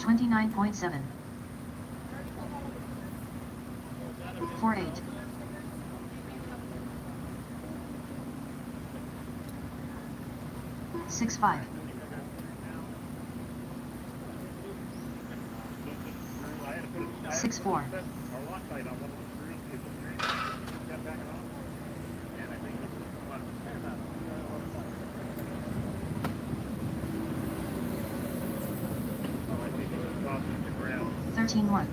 [SPEAKER 3] $29.7. 4-8. 6-5. 6-4. $13.1.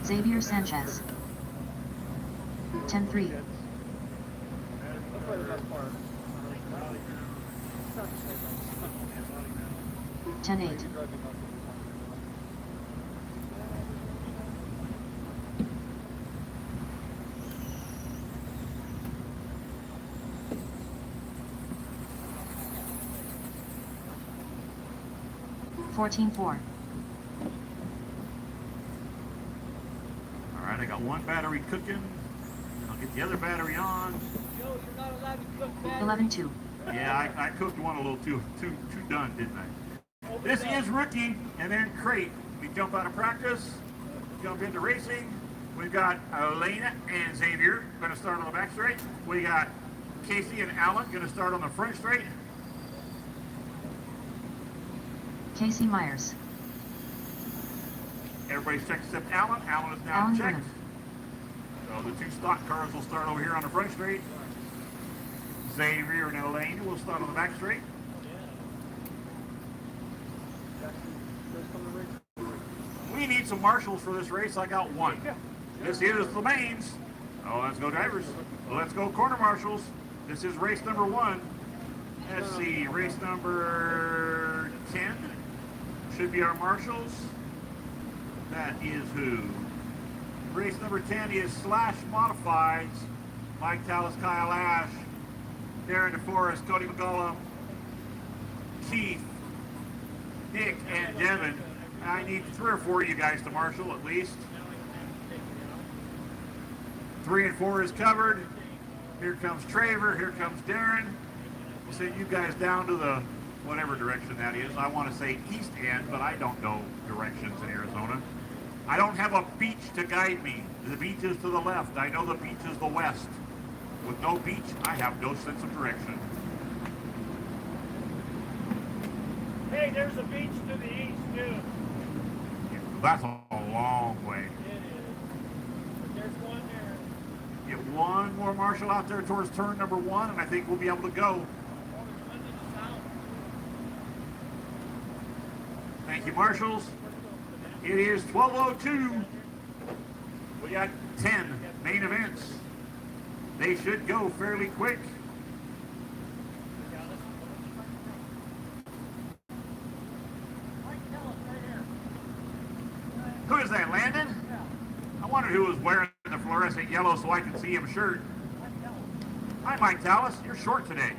[SPEAKER 3] Xavier Sanchez. 10-3.
[SPEAKER 8] hard to say that.
[SPEAKER 3] 10-8.
[SPEAKER 8] You drive me nuts every time.
[SPEAKER 3] 14-4.
[SPEAKER 6] All right, I got one battery cooking. I'll get the other battery on.
[SPEAKER 5] Joe, you're not allowed to cook batteries.
[SPEAKER 3] 11-2.
[SPEAKER 6] Yeah, I cooked one a little too done, didn't I? This is rookie, and then crate. We jump out of practice, jump into racing. We've got Elena and Xavier going to start on the back straight. We got Casey and Alan going to start on the front straight.
[SPEAKER 3] Casey Myers.
[SPEAKER 6] Everybody's checked except Alan. Alan is now
[SPEAKER 3] Alan
[SPEAKER 6] checked.
[SPEAKER 3] Burnham.
[SPEAKER 6] So the two stock cars will start over here on the front straight. Xavier and Elena will start on the back straight. We need some marshals for this race. I got one. This is the mains. Oh, let's go drivers. Let's go corner marshals. This is race number 1. Let's see, race number 10 should be our marshals. That is who? Race number 10 is Slash Modifieds. Mike Tallis, Kyle Ash, Darren DeForest, Cody McCollum, Keith, Nick, and Devin. I need 3 or 4 of you guys to marshal at least. 3 and 4 is covered. Here comes Traver. Here comes Darren. We'll send you guys down to the whatever direction that is. I want to say east end, but I don't know directions in Arizona. I don't have a beach to guide me. The beach is to the left. I know the beach is the west. With no beach, I have no sense of direction.
[SPEAKER 5] Hey, there's a beach to the east, too.
[SPEAKER 6] That's a long way.
[SPEAKER 5] It is. But there's one there.
[SPEAKER 6] Get one more marshal out there towards turn number 1, and I think we'll be able to go.
[SPEAKER 5] Oh, there's one to the south.
[SPEAKER 6] Thank you, marshals. It is 12:02. We got 10 main events. They should go fairly quick. Who is that, Landon? I wondered who was wearing the fluorescent yellow so I could see him shirt. Hi, Mike Tallis. You're short today.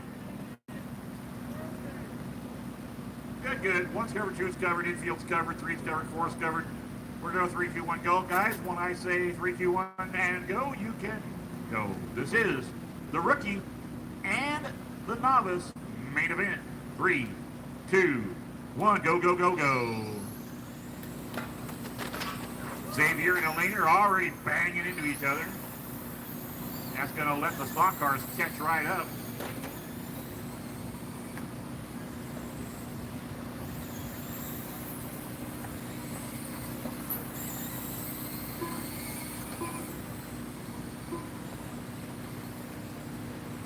[SPEAKER 6] Good, good. 1's covered, 2's covered, infield's covered, 3's covered, 4's covered. We're going to 3, 2, 1, go. Guys, when I say 3, 2, 1, and go, you can go. This is the rookie and the novice main event. 3, 2, 1, go, go, go, go. Xavier and Elena are already banging into each other. That's going to let the stock cars catch right up.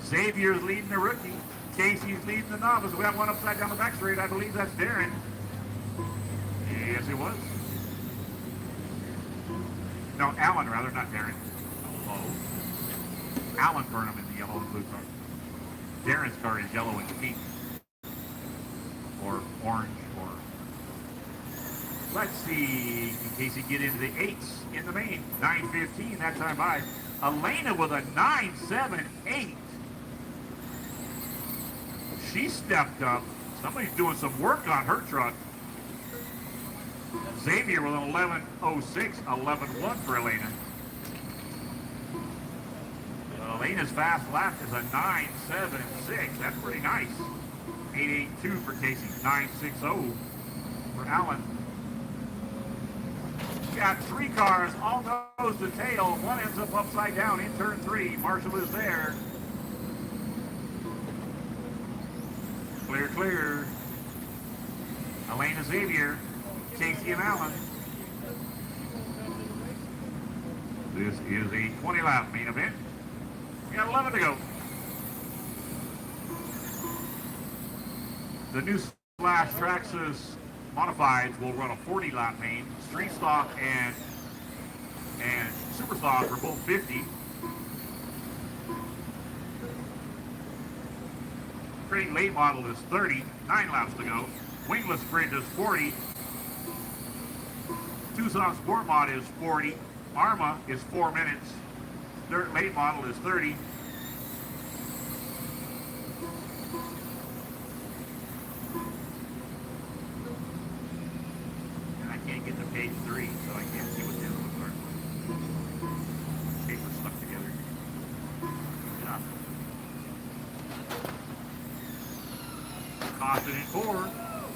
[SPEAKER 6] Xavier's leading the rookie. Casey's leading the novice. We have one upside down the back straight. I believe that's Darren. Yes, it was. No, Alan, rather, not Darren. Oh. Alan Burnham in the yellow and blue car. Darren's car is yellow and pink. Or orange, or... Let's see. Can Casey get into the 8s in the main? 9:15 that time by. Elena with a 9.78. She stepped up. Somebody's doing some work on her truck. Xavier with an 11.06, 11.1 for Elena. Elena's fast lap is a 9.76. That's pretty nice. 8.82 for Casey. 9.60 for Alan. We got 3 cars, all nose to tail. One ends up upside down in turn 3. Marshall is there. Clear, clear. Elena, Xavier, Casey, and Alan. This is a 20-lap main event. We got 11 to go. The new Slash Traxxas Modifieds will run a 40-lap main. Street stock and super stock are both 50. Crate late model is 30, 9 laps to go. Wingless Sprint is 40. Tucson Sport Mod is 40. Arma is 4 minutes. Dirt late model is 30. And I can't get to page 3, so I can't see what the other ones are. Paper's stuck together. Yeah. Caution in 4.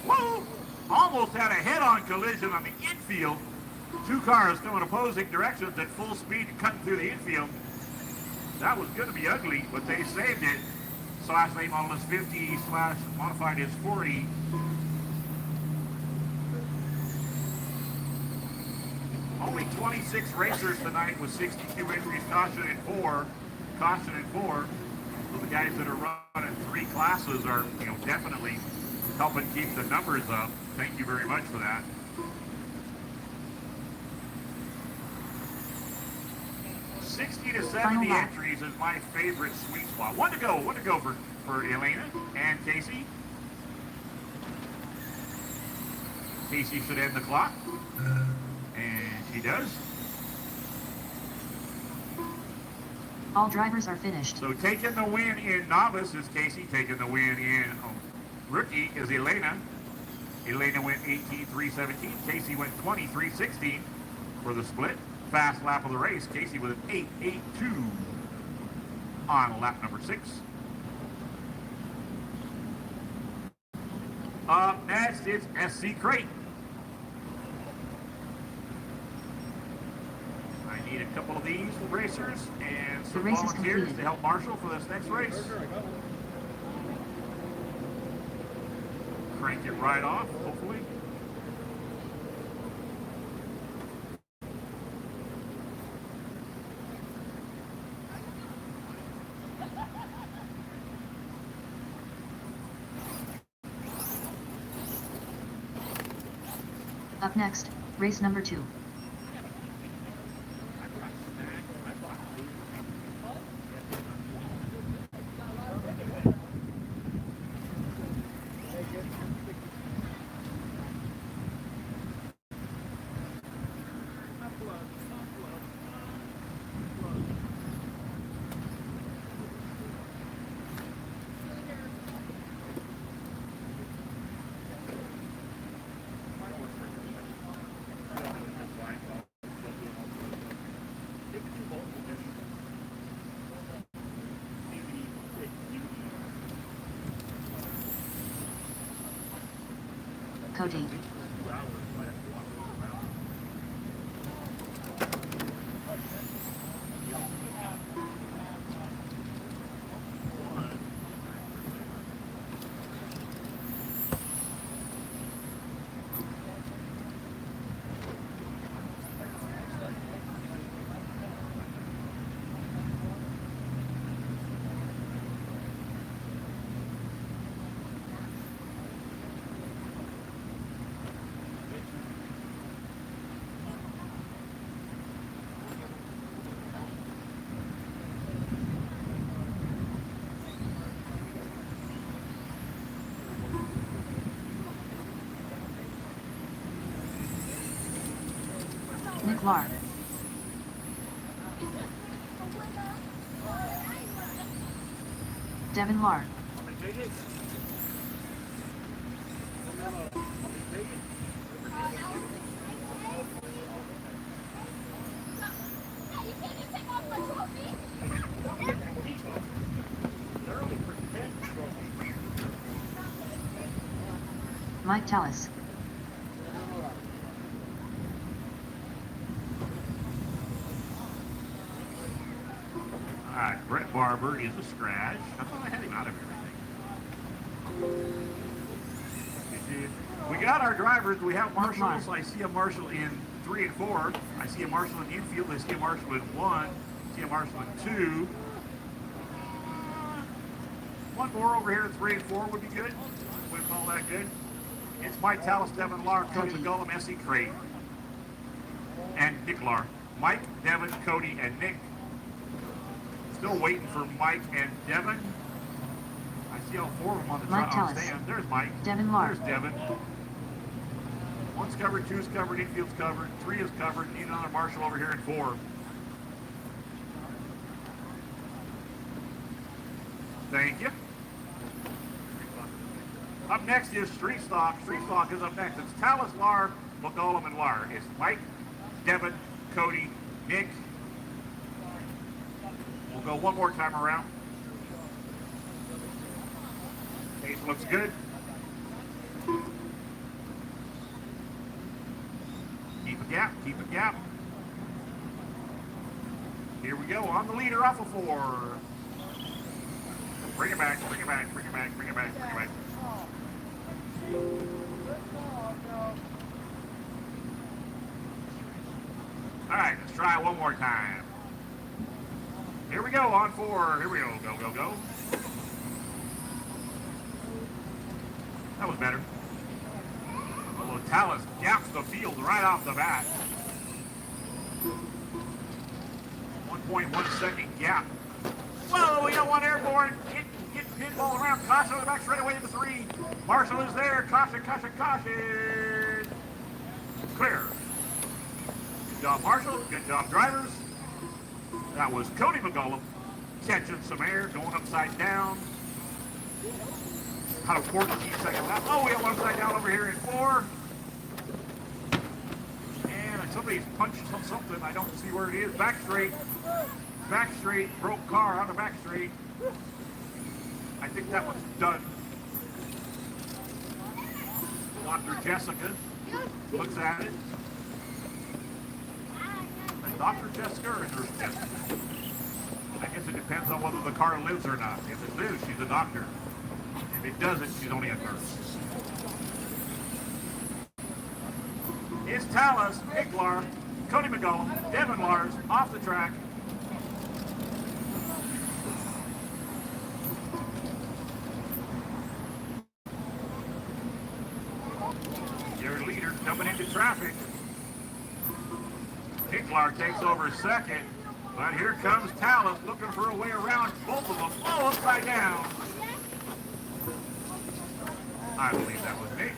[SPEAKER 6] Whoa! Almost had a head-on collision on the infield. Two cars going opposing directions at full speed cutting through the infield. That was going to be ugly, but they saved it. Slash late model is 50, slash modified is 40. Only 26 racers tonight with 62 entries. Caution in 4. Caution in 4. So the guys that are running 3 classes are, definitely helping keep the numbers up. Thank you very much for that. $60 to $70 entries is my favorite sweet spot. One to go for Elena and Casey. Casey should end the clock. And she does.
[SPEAKER 3] All drivers are finished.
[SPEAKER 6] So taking the win in novice is Casey. Taking the win in rookie is Elena. Elena went 18.317. Casey went 20.316 for the split. Fast lap of the race. Casey with an 8.82 on lap number 6. Up next, it's SC Crate. I need a couple of these racers and some volunteers to help Marshall for this next race. Crank it right off, hopefully.
[SPEAKER 3] Up next, race number 2. Cody. Nick Lark. Devin Lark. Mike Tallis.
[SPEAKER 6] Alright, Brett Barber is a scratch. I thought I had him out of everything. We got our drivers. We have marshals. I see a marshal in 3 and 4. I see a marshal in the infield. I see a marshal in 1. I see a marshal in 2. One more over here in 3 and 4 would be good. Wouldn't call that good. It's Mike Tallis, Devin Lark, Coach Gullum, SC Crate, and Nick Lark. Mike, Devin, Cody, and Nick. Still waiting for Mike and Devin. I see see all four of them on the,
[SPEAKER 3] Mike
[SPEAKER 6] on the
[SPEAKER 3] Tellis.
[SPEAKER 6] stand. There's Mike.
[SPEAKER 3] Devin Lar.
[SPEAKER 6] There's Devin. One's covered, two's covered, infield's covered, three is covered. Need another marshal over here in four. Thank you. Up next is Street Stock. Street Stock is up next. It's Tallis, Lar, McCollum, and Lar. It's Mike, Devin, Cody, Nick. We'll go one more time around. Pace looks good. Keep a gap, keep a gap. Here we go, on the leader off of four. Bring it back, bring it back, bring it back, bring it back, bring it back. All right, let's try it one more time. Here we go, on four. Here we go, go, go, go. That was better. Although Tallis gaps the field right off the bat. 1.1 second gap. Whoa, we got one airborne. Get pinball around. Caution on the back straight away to three. Marshall is there. Caution, caution, caution. Clear. Good job, Marshall. Good job, drivers. That was Cody McCollum catching some air, going upside down. Out of 14 seconds left. Oh, we have one upside down over here in four. And somebody's punched on something. I don't see where it is. Back straight. Back straight. Broke car on the back straight. I think that one's done. Dr. Jessica looks at it. And Dr. Jessica or Nurse Jessica? I guess it depends on whether the car lives or not. If it lives, she's a doctor. If it doesn't, she's only a nurse. It's Tallis, Nick Lar, Cody McCollum, Devin Lars off the track. Your leader coming into traffic. Nick Lar takes over second, but here comes Tallis looking for a way around both of them. Oh, upside down. I believe that was me.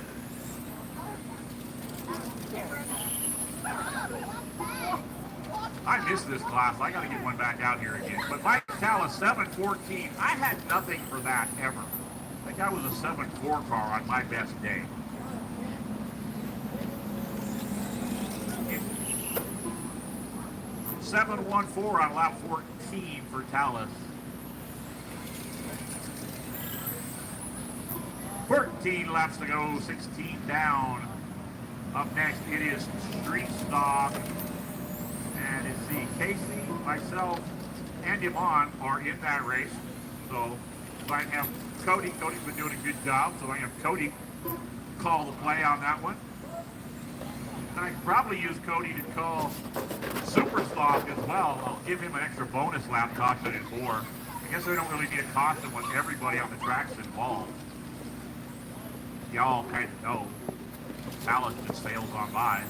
[SPEAKER 6] I missed this class. I got to get one back out here again. But Mike Tallis, 7:14. I had nothing for that ever. I think I was a 7.4 car on my best day. It, 7.14 on lap 14 for Tallis. 14 laps to go, 16 down. Up next, it is Street Stock. And it's the Casey, myself, and Yvonne are in that race. So I have Cody. Cody's been doing a good job. So I have Cody call the play on that one. And I could probably use Cody to call Super Stock as well. I'll give him an extra bonus lap caution in four. I guess I don't really need a caution when everybody on the track's involved. Y'all kind of know. Tallis just sails on by.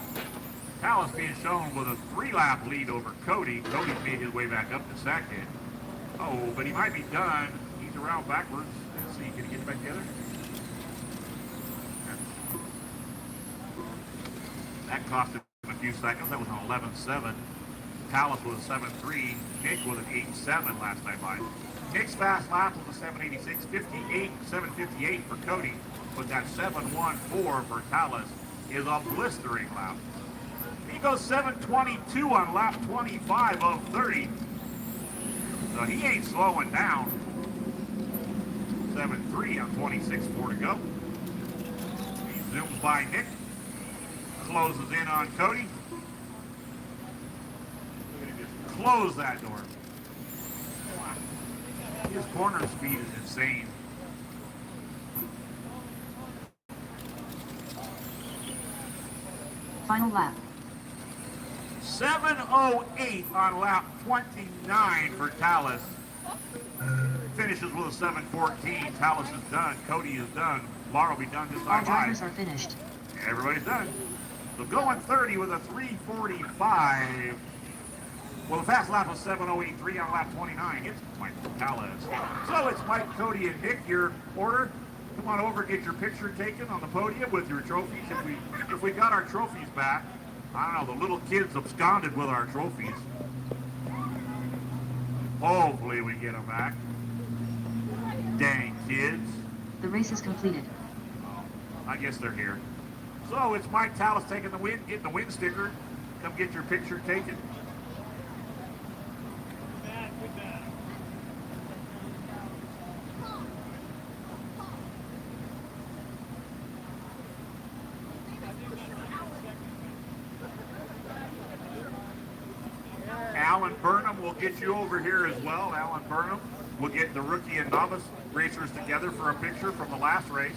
[SPEAKER 6] Tallis being shown with a 3-lap lead over Cody. Cody's made his way back up to second. Oh, but he might be done. He's around backwards. Let's see, can he get back together? That cost him a few seconds. That was an 11.7. Tallis was a 7.3. Nick was an 8.7 last time by. Nick's fast lap was a 7.86. 58, 7.58 for Cody. But that 7.14 for Tallis is a blistering lap. He goes 7.22 on lap 25 of 30. So he ain't slowing down. 7.3 on 26.4 to go. He zooms by Nick. Closes in on Cody. Close that door. His corner speed is insane.
[SPEAKER 3] Final lap.
[SPEAKER 6] 7.08 on lap 29 for Tallis. Finishes with a 7.14. Tallis is done. Cody is done. Lar will be done this
[SPEAKER 3] All
[SPEAKER 6] time.
[SPEAKER 3] drivers are finished.
[SPEAKER 6] Everybody's done. So going 30 with a 3.45. Well, the fast lap was 7:08.3 on lap 29. It's Mike Tallis. So it's Mike, Cody, and Nick. Your order. Come on over, get your picture taken on the podium with your trophies. If we got our trophies back, I don't know. The little kids absconded with our trophies. Hopefully we get them back. Dang kids.
[SPEAKER 3] The race is completed.
[SPEAKER 6] I guess they're here. So it's Mike Tallis taking the win, getting the win sticker. Come get your picture taken. Alan Burnham will get you over here as well. Alan Burnham will get the rookie and novice racers together for a picture from the last race.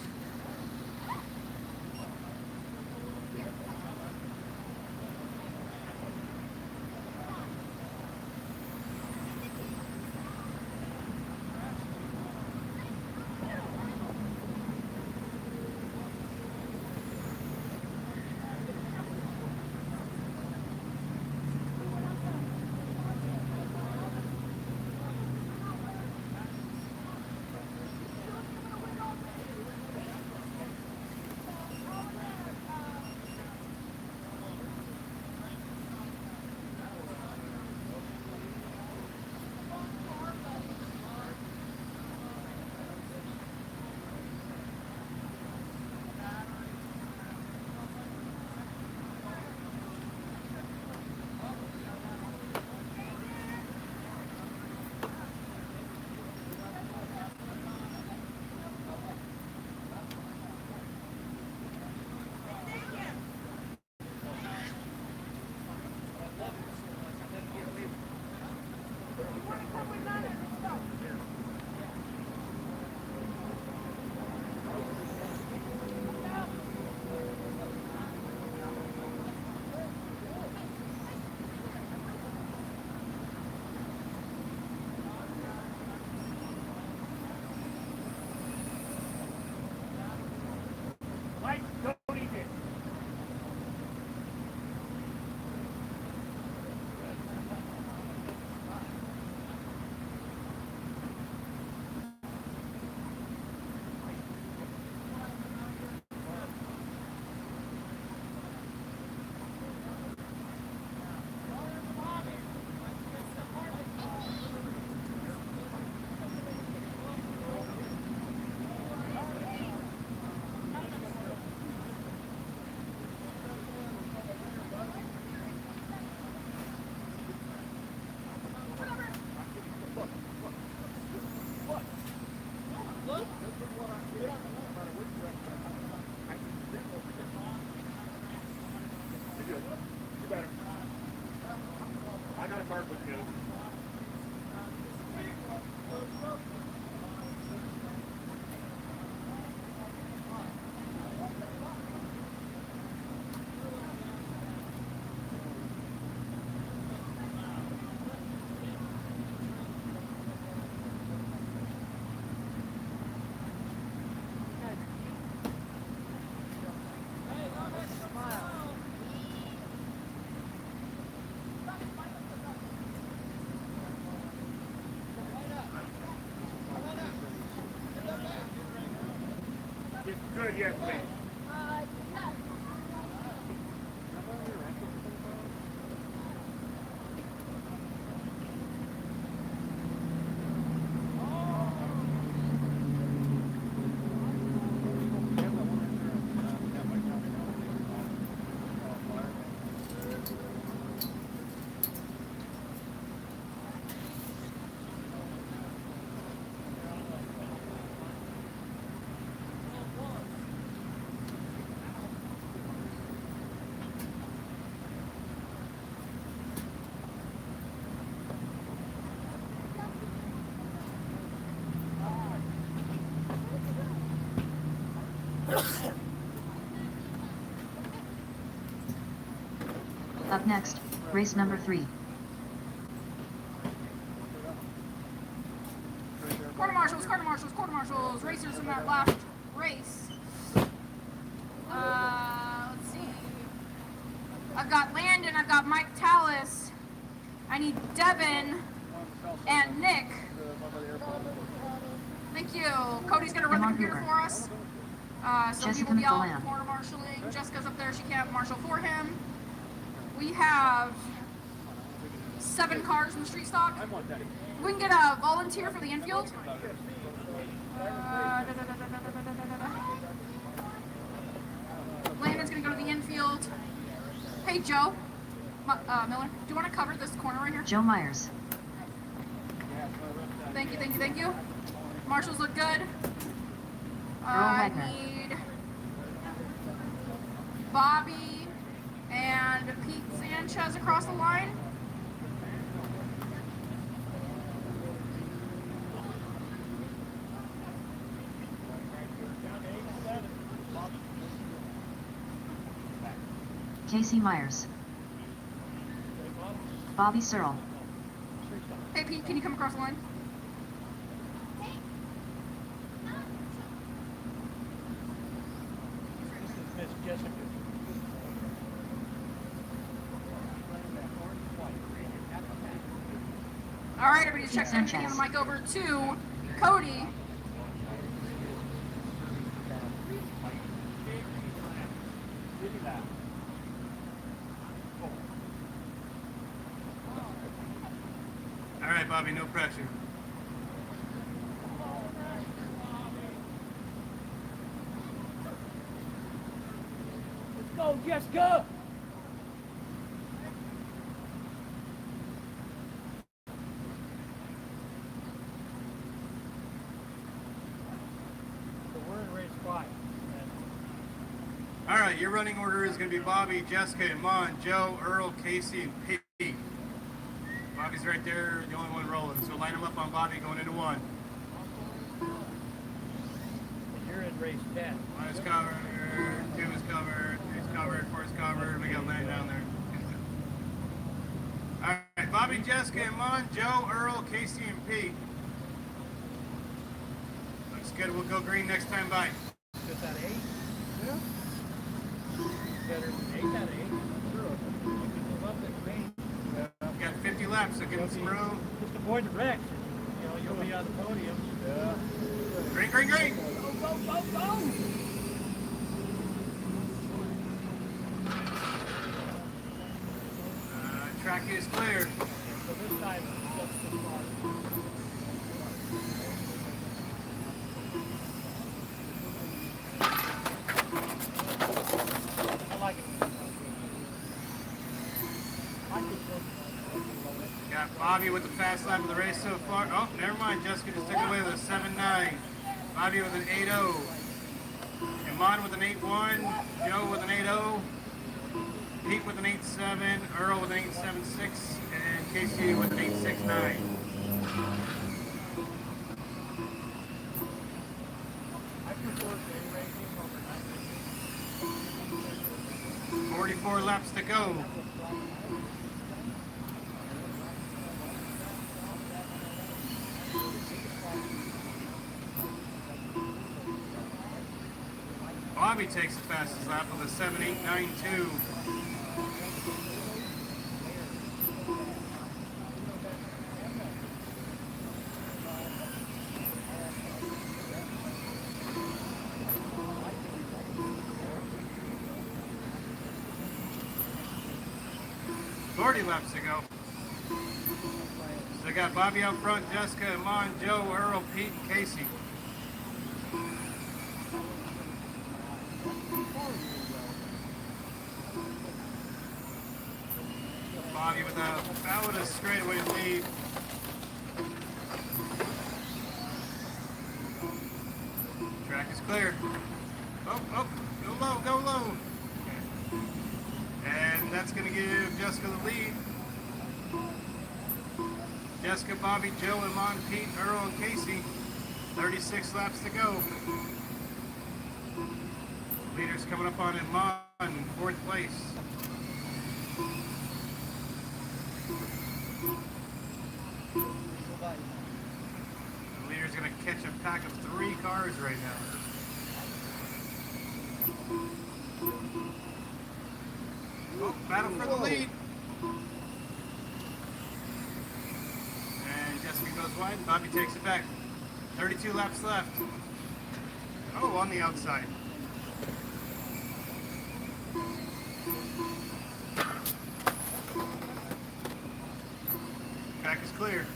[SPEAKER 6] Good, yes, please.
[SPEAKER 3] Up next, race number 3.
[SPEAKER 1] Quarter marshals, racers in that last race. Let's see. I've got Landon, I've got Mike Tallis, I need Devin and Nick. Thank you. Cody's going to run the
[SPEAKER 3] Emma
[SPEAKER 1] computer
[SPEAKER 3] Hoover.
[SPEAKER 1] for us. So he
[SPEAKER 3] Jessica
[SPEAKER 1] will be out
[SPEAKER 3] McGillan.
[SPEAKER 1] for marshalling. Jessica's up there. She can't marshal for him. We have 7 cars in the street stock. We can get a volunteer for the infield. Landon's going to go to the infield. Hey, Joe. Miller, do you want to cover this corner right here?
[SPEAKER 3] Joe Myers.
[SPEAKER 1] Thank you, thank you, thank you. Marshals look good.
[SPEAKER 3] Earl
[SPEAKER 1] I
[SPEAKER 3] Wagner.
[SPEAKER 1] need Bobby and Pete Sanchez across the line.
[SPEAKER 3] Casey Myers. Bobby Searle.
[SPEAKER 1] Hey, Pete, can you come across the line?
[SPEAKER 5] This is Miss Jessica.
[SPEAKER 1] All right, everybody, check everything on the mic over to Cody.
[SPEAKER 2] All right, Bobby, no pressure.
[SPEAKER 5] Let's go, Jessica! So we're in race 5.
[SPEAKER 2] All right, your running order is going to be Bobby, Jessica, Iman, Joe, Earl, Casey, and Pete. Bobby's right there, the only one rolling. So line them up on Bobby going into 1.
[SPEAKER 5] And you're in race 10.
[SPEAKER 2] 1 is covered, 2 is covered, 3 is covered, 4 is covered. We got 9 down there. All right, Bobby, Jessica, Iman, Joe, Earl, Casey, and Pete. Looks good. We'll go green next time by.
[SPEAKER 5] Just out of 8? Yeah. Better than 8 out of 8. Sure. You can move up in pain.
[SPEAKER 2] We got 50 laps, so give them some room.
[SPEAKER 5] Just avoid the wrecks. You know, you'll be on the podium. Yeah.
[SPEAKER 2] Green, green, green.
[SPEAKER 5] Go, go, go, go!
[SPEAKER 2] Track is clear.
[SPEAKER 5] So this time, just the spot. I like it.
[SPEAKER 2] Got Bobby with the fast lap of the race so far. Oh, never mind. Jessica just took it away with a 7.9. Bobby with an 8.0. Iman with an 8.1. Joe with an 8.0. Pete with an 8.7. Earl with an 8.76. And Casey with an 8.69.
[SPEAKER 5] I prefer day racing over night racing.
[SPEAKER 2] 44 laps to go. Bobby takes the fastest lap with a 7.892. Laps to go. So they got Bobby out front, Jessica, Iman, Joe, Earl, Pete, and Casey. Bobby with a straightaway lead. Track is clear. Oh, go low, go low. And that's going to give Jessica the lead. Jessica, Bobby, Joe, Iman, Pete, Earl, and Casey. 36 laps to go. Leaders coming up on Iman in 4th place. The leader's going to catch a pack of 3 cars right now. Oh, battle for the lead. wide. Bobby takes it back. 32 laps left. Oh, on the outside. Track is clear.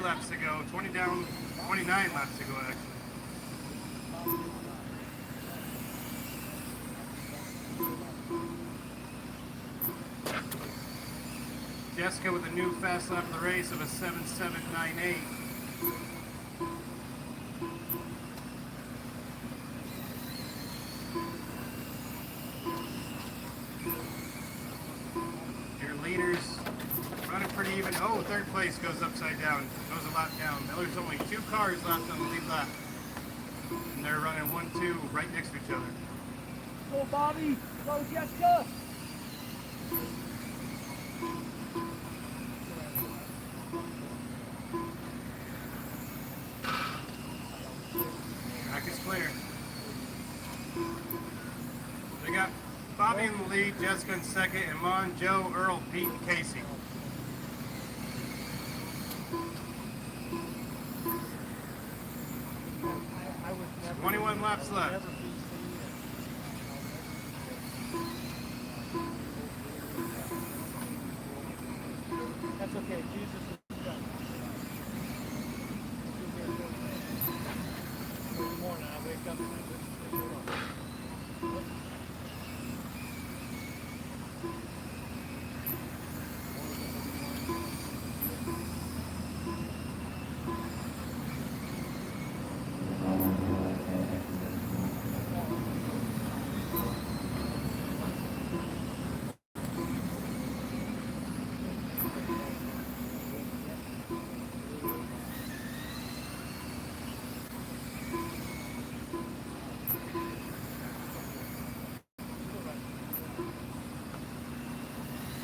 [SPEAKER 2] Laps to go, 20 down, 29 laps to go actually. Jessica with a new fast lap of the race of a 7.798. Your leaders running pretty even. Oh, third place goes upside down. Goes a lap down. Now there's only 2 cars left on the lead lap. And they're running 1-2 right next to each other.
[SPEAKER 5] Go, Bobby! Go, Jessica!
[SPEAKER 2] Track is clear. They got Bobby in the lead, Jessica in second, and Mon, Joe, Earl, Pete, and Casey.
[SPEAKER 5] I was never
[SPEAKER 2] 21 laps left.
[SPEAKER 5] never be seen. That's okay. Jesus is done. Every morning I wake up and I listen to the Lord.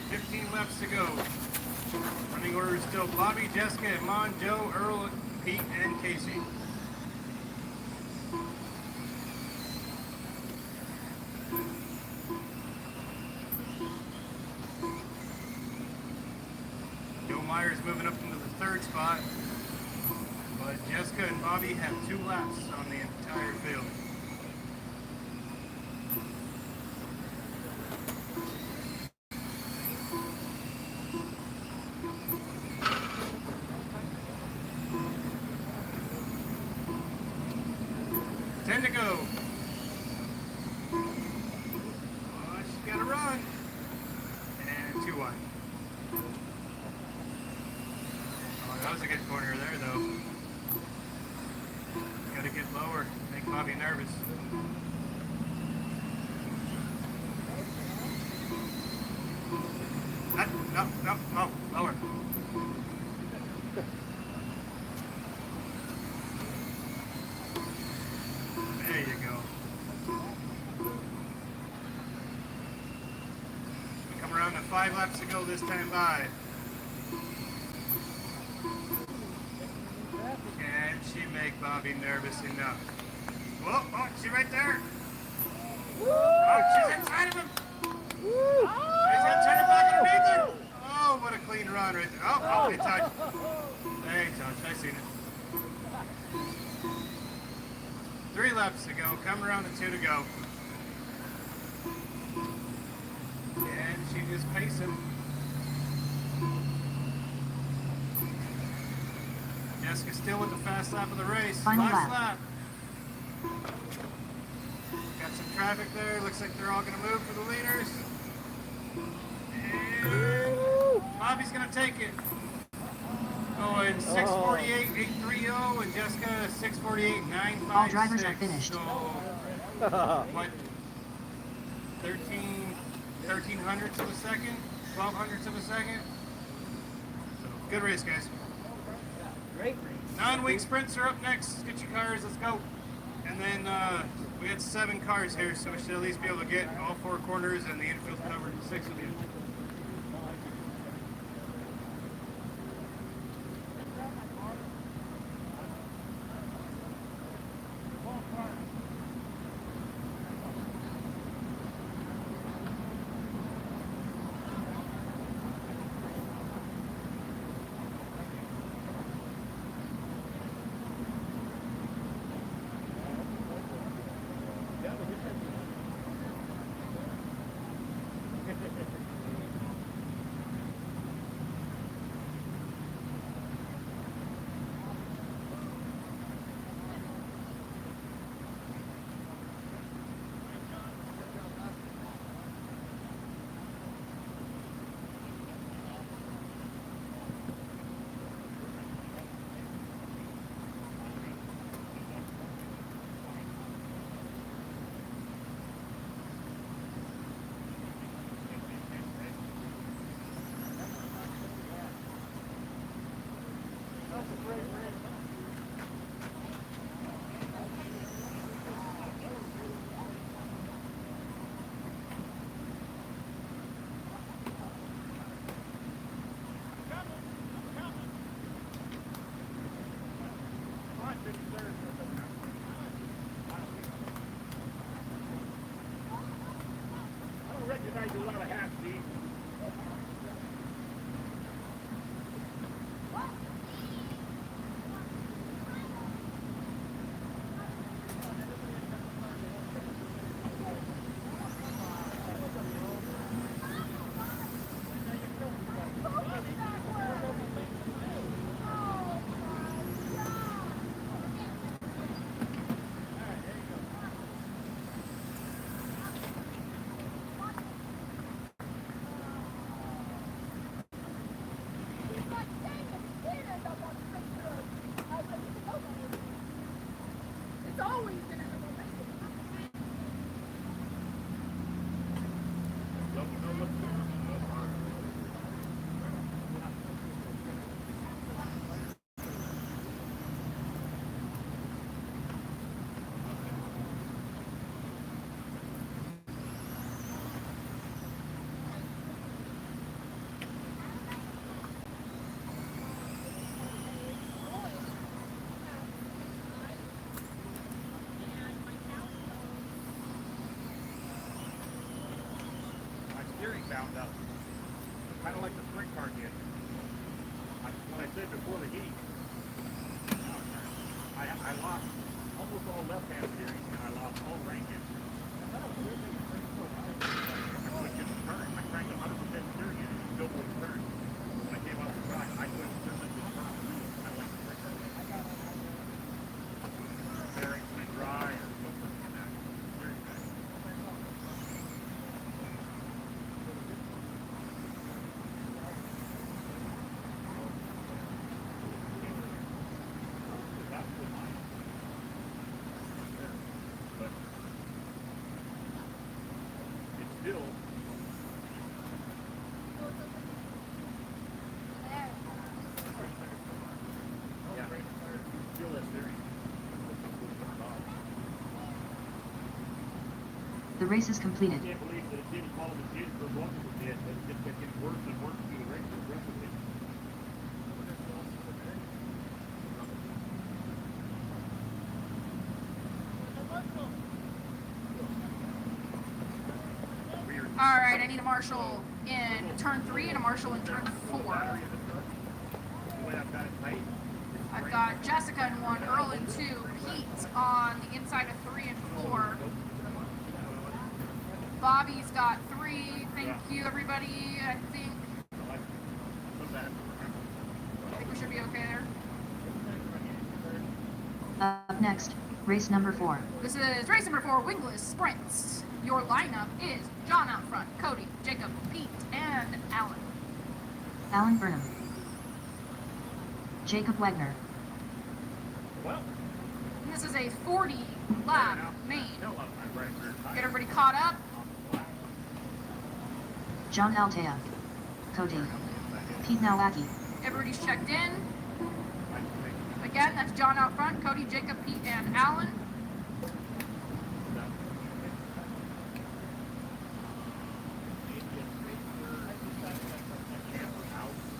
[SPEAKER 2] 15 laps to go. Running order is still Bobby, Jessica, Mon, Joe, Earl, Pete, and Casey. Joe Myers moving up into the third spot. But Jessica and Bobby have 2 laps on the entire field. To go. Oh, she's got to run. And 2 wide. Oh, that was a good corner there, though. Got to get lower. Make Bobby nervous. No, oh, lower. There you go. We come around to 5 laps to go this time by. Can she make Bobby nervous enough? Whoa, oh, she right there. Oh, she's inside of him. She's gonna turn it back underneath her. Oh, what a clean run right there. Oh, they touched. They touched. I seen it. 3 laps to go. Come around to 2 to go. And she just pacing. Jessica still with the fast lap of the race.
[SPEAKER 3] Final
[SPEAKER 2] Last
[SPEAKER 3] lap.
[SPEAKER 2] Got some traffic there. Looks like they're all going to move for the leaders. And Bobby's going to take it. Going 6:48.830 and Jessica 6:48.956.
[SPEAKER 3] All drivers are finished.
[SPEAKER 2] So, what? 13 hundredths of a second? 12 hundredths of a second? So, good race, guys.
[SPEAKER 5] Great race.
[SPEAKER 2] 9-week sprints are up next. Get your cars, let's go. And then we had 7 cars here, so we should at least be able to get all 4 corners and the infield covered. 6 of you.
[SPEAKER 7] guys a lot of hats, Steve.
[SPEAKER 4] It's always been in the momentum.
[SPEAKER 7] My steering bound up. Kind of like the sprint car did. When I said before the heat, I lost almost all left-hand steering and I lost all right hand steering. I couldn't get the turn. I cranked 100% steering in and it still wouldn't turn. When I came off the track, I couldn't turn it to turn. I like the sprint car. Bearings went dry or something like that. Steering back. That's the line. But it's still still a steering.
[SPEAKER 3] The race is completed.
[SPEAKER 7] I can't believe that it didn't follow the did for what it did, but it just kept getting worse and worse through the race progressively. Weird.
[SPEAKER 1] All right, I need a marshal in turn 3 and a marshal in turn 4.
[SPEAKER 7] The way I've got it tight.
[SPEAKER 1] I've got Jessica in 1, Earl in 2, Pete on the inside of 3 and 4. Bobby's got 3. Thank you, everybody. I think we should be okay there.
[SPEAKER 3] Up next, race number 4.
[SPEAKER 1] This is race number 4, Wingless Sprints. Your lineup is John out front, Cody, Jacob, Pete, and Alan.
[SPEAKER 3] Alan Burnham. Jacob Wagner.
[SPEAKER 7] Well,
[SPEAKER 1] And this is a 40 lap main. Get everybody caught up.
[SPEAKER 3] John Altea. Cody. Pete Nowacki.
[SPEAKER 1] Everybody's checked in. Again, that's John out front, Cody, Jacob, Pete, and Alan.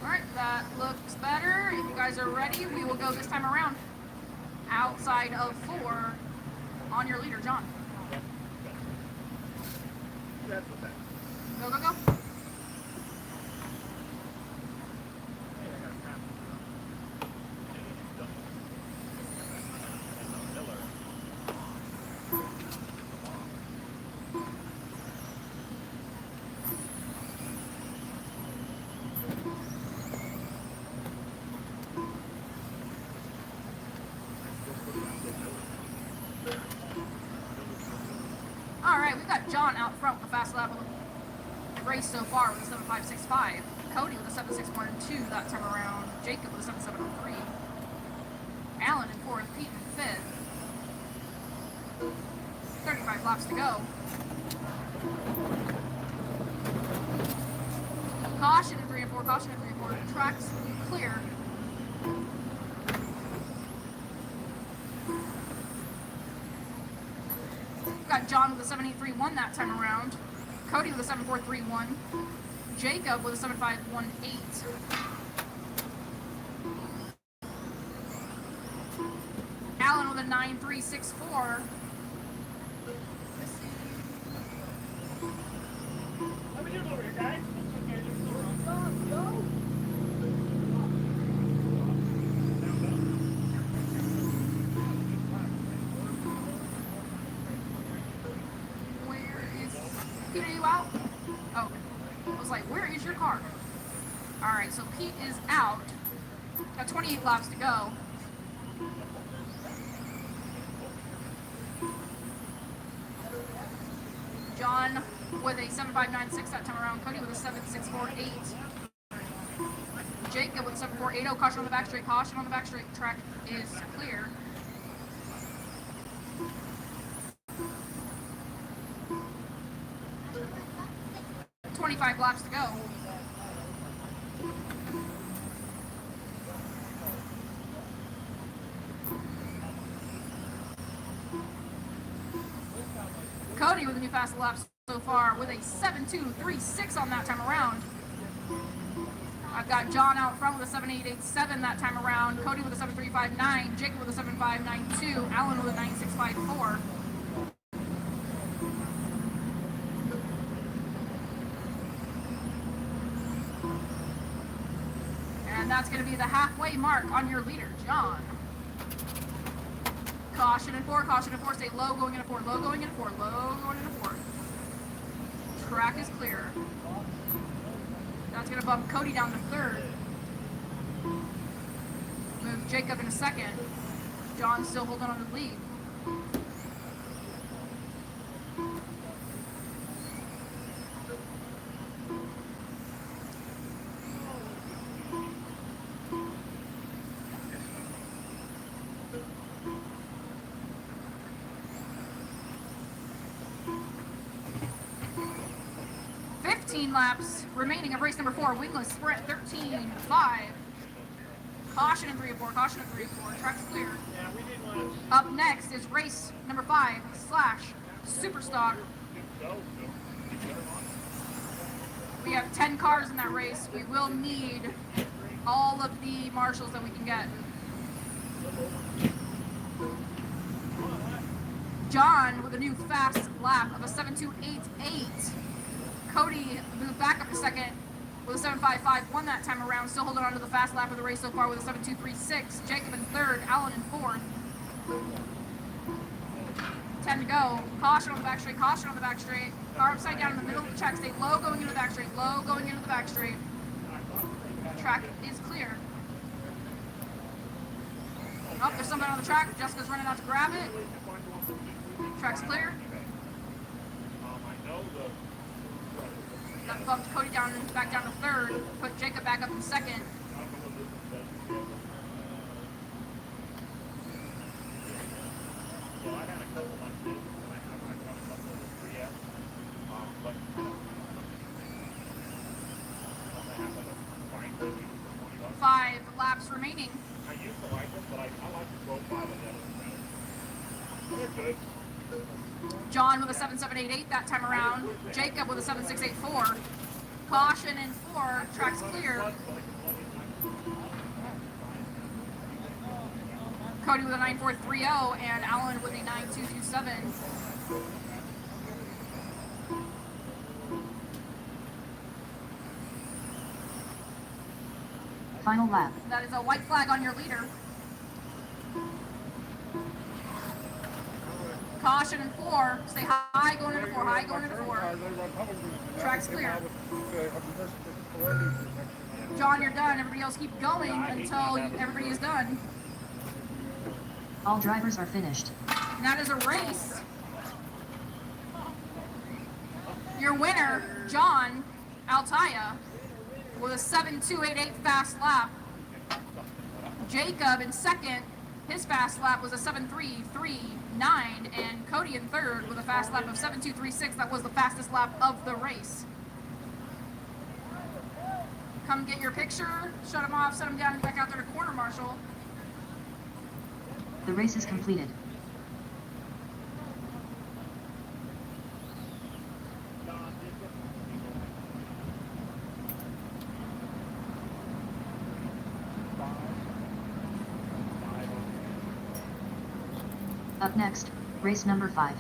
[SPEAKER 1] Alright, that looks better. If you guys are ready, we will go this time around. Outside of 4 on your leader, John. Go, go, go. Alright, we've got John out front with the fast lap of the race so far with a 7.565. Cody with a 7.612 that time around. Jacob with a 7.703. Alan in 4th, Pete in 5th. 35 laps to go. Caution in 3 and 4, caution in 3 and 4. Tracks clear. We've got John with a 7.831 that time around. Cody with a 7.431. Jacob with a 7.518. Alan with a 9.364.
[SPEAKER 7] Rangers over here, guys.
[SPEAKER 1] Where is... Pete, are you out? Oh. I was like, where is your car? Alright, so Pete is out. Got 28 laps to go. John with a 7.596 that time around. Cody with a 7.648. Jacob with a 7.480. Caution on the back straight. Caution on the back straight. Track is clear. .25 laps to go. Cody with a new fast lap so far with a 7.236 on that time around. I've got John out front with a 7.887 that time around. Cody with a 7.359. Jacob with a 7.592. Alan with a 9.654. And that's going to be the halfway mark on your leader, John. Caution in 4, caution in 4, stay low going into 4, low going into 4, low going into 4. Track is clear. That's going to bump Cody down to 3rd. Move Jacob in a 2nd. John's still holding on to the lead. Laps remaining of race number 4, wingless sprint 13.5. Caution in 3 and 4, caution in 3 and 4, track's clear. Up next is race number 5 / Superstock. We have 10 cars in that race. We will need all of the marshals that we can get. John with a new fast lap of a 7.288. Cody moved back up to 2nd with a 7.551 that time around, still holding on to the fast lap of the race so far with a 7.236. Jacob in 3rd, Alan in 4th. 10 to go. Caution on the back straight, caution on the back straight. Car upside down in the middle of the track. Stay low going into the back straight, low going into the back straight. Track is clear. Oh, there's somebody on the track. Jessica's running out to grab it. Track's clear. That bumped Cody down and back down to 3rd. Put Jacob back up in 2nd. Five laps remaining.
[SPEAKER 7] I used to like them, but I like the profile of them. They're good.
[SPEAKER 1] John with a 7.788 that time around. Jacob with a 7.684. Caution in 4. Track's clear. Cody with a 9.430 and Alan with a 9.227.
[SPEAKER 3] Final lap.
[SPEAKER 1] That is a white flag on your leader. Caution in 4. Stay high going into 4. High going into 4. Track's clear. John, you're done. Everybody else keep going until everybody is done.
[SPEAKER 3] All drivers are finished.
[SPEAKER 1] And that is a race. Your winner, John Altaya, with a 7.288 fast lap. Jacob in 2nd. His fast lap was a 7.339, and Cody in 3rd with a fast lap of 7.236. That was the fastest lap of the race. Come get your picture, shut him off, set him down, and back out there to corner marshal.
[SPEAKER 3] The race is completed. Up next, race number 5.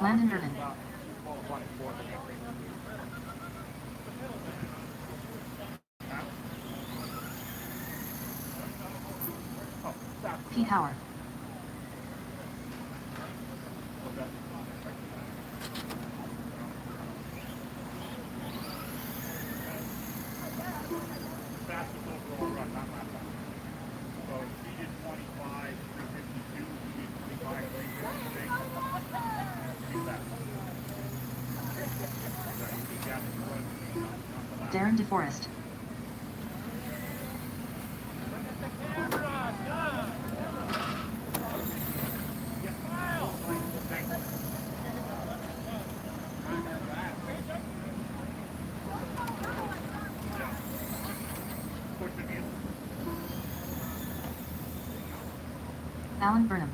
[SPEAKER 3] Landon Irvin.
[SPEAKER 5] qualifying for the race.
[SPEAKER 3] Pete Howard.
[SPEAKER 7] Fastest overall run, not last time. So he did 25, 352, he did 25, 356. He's fast. He got the run, not the last.
[SPEAKER 3] Darren DeForest. Alan Burnham.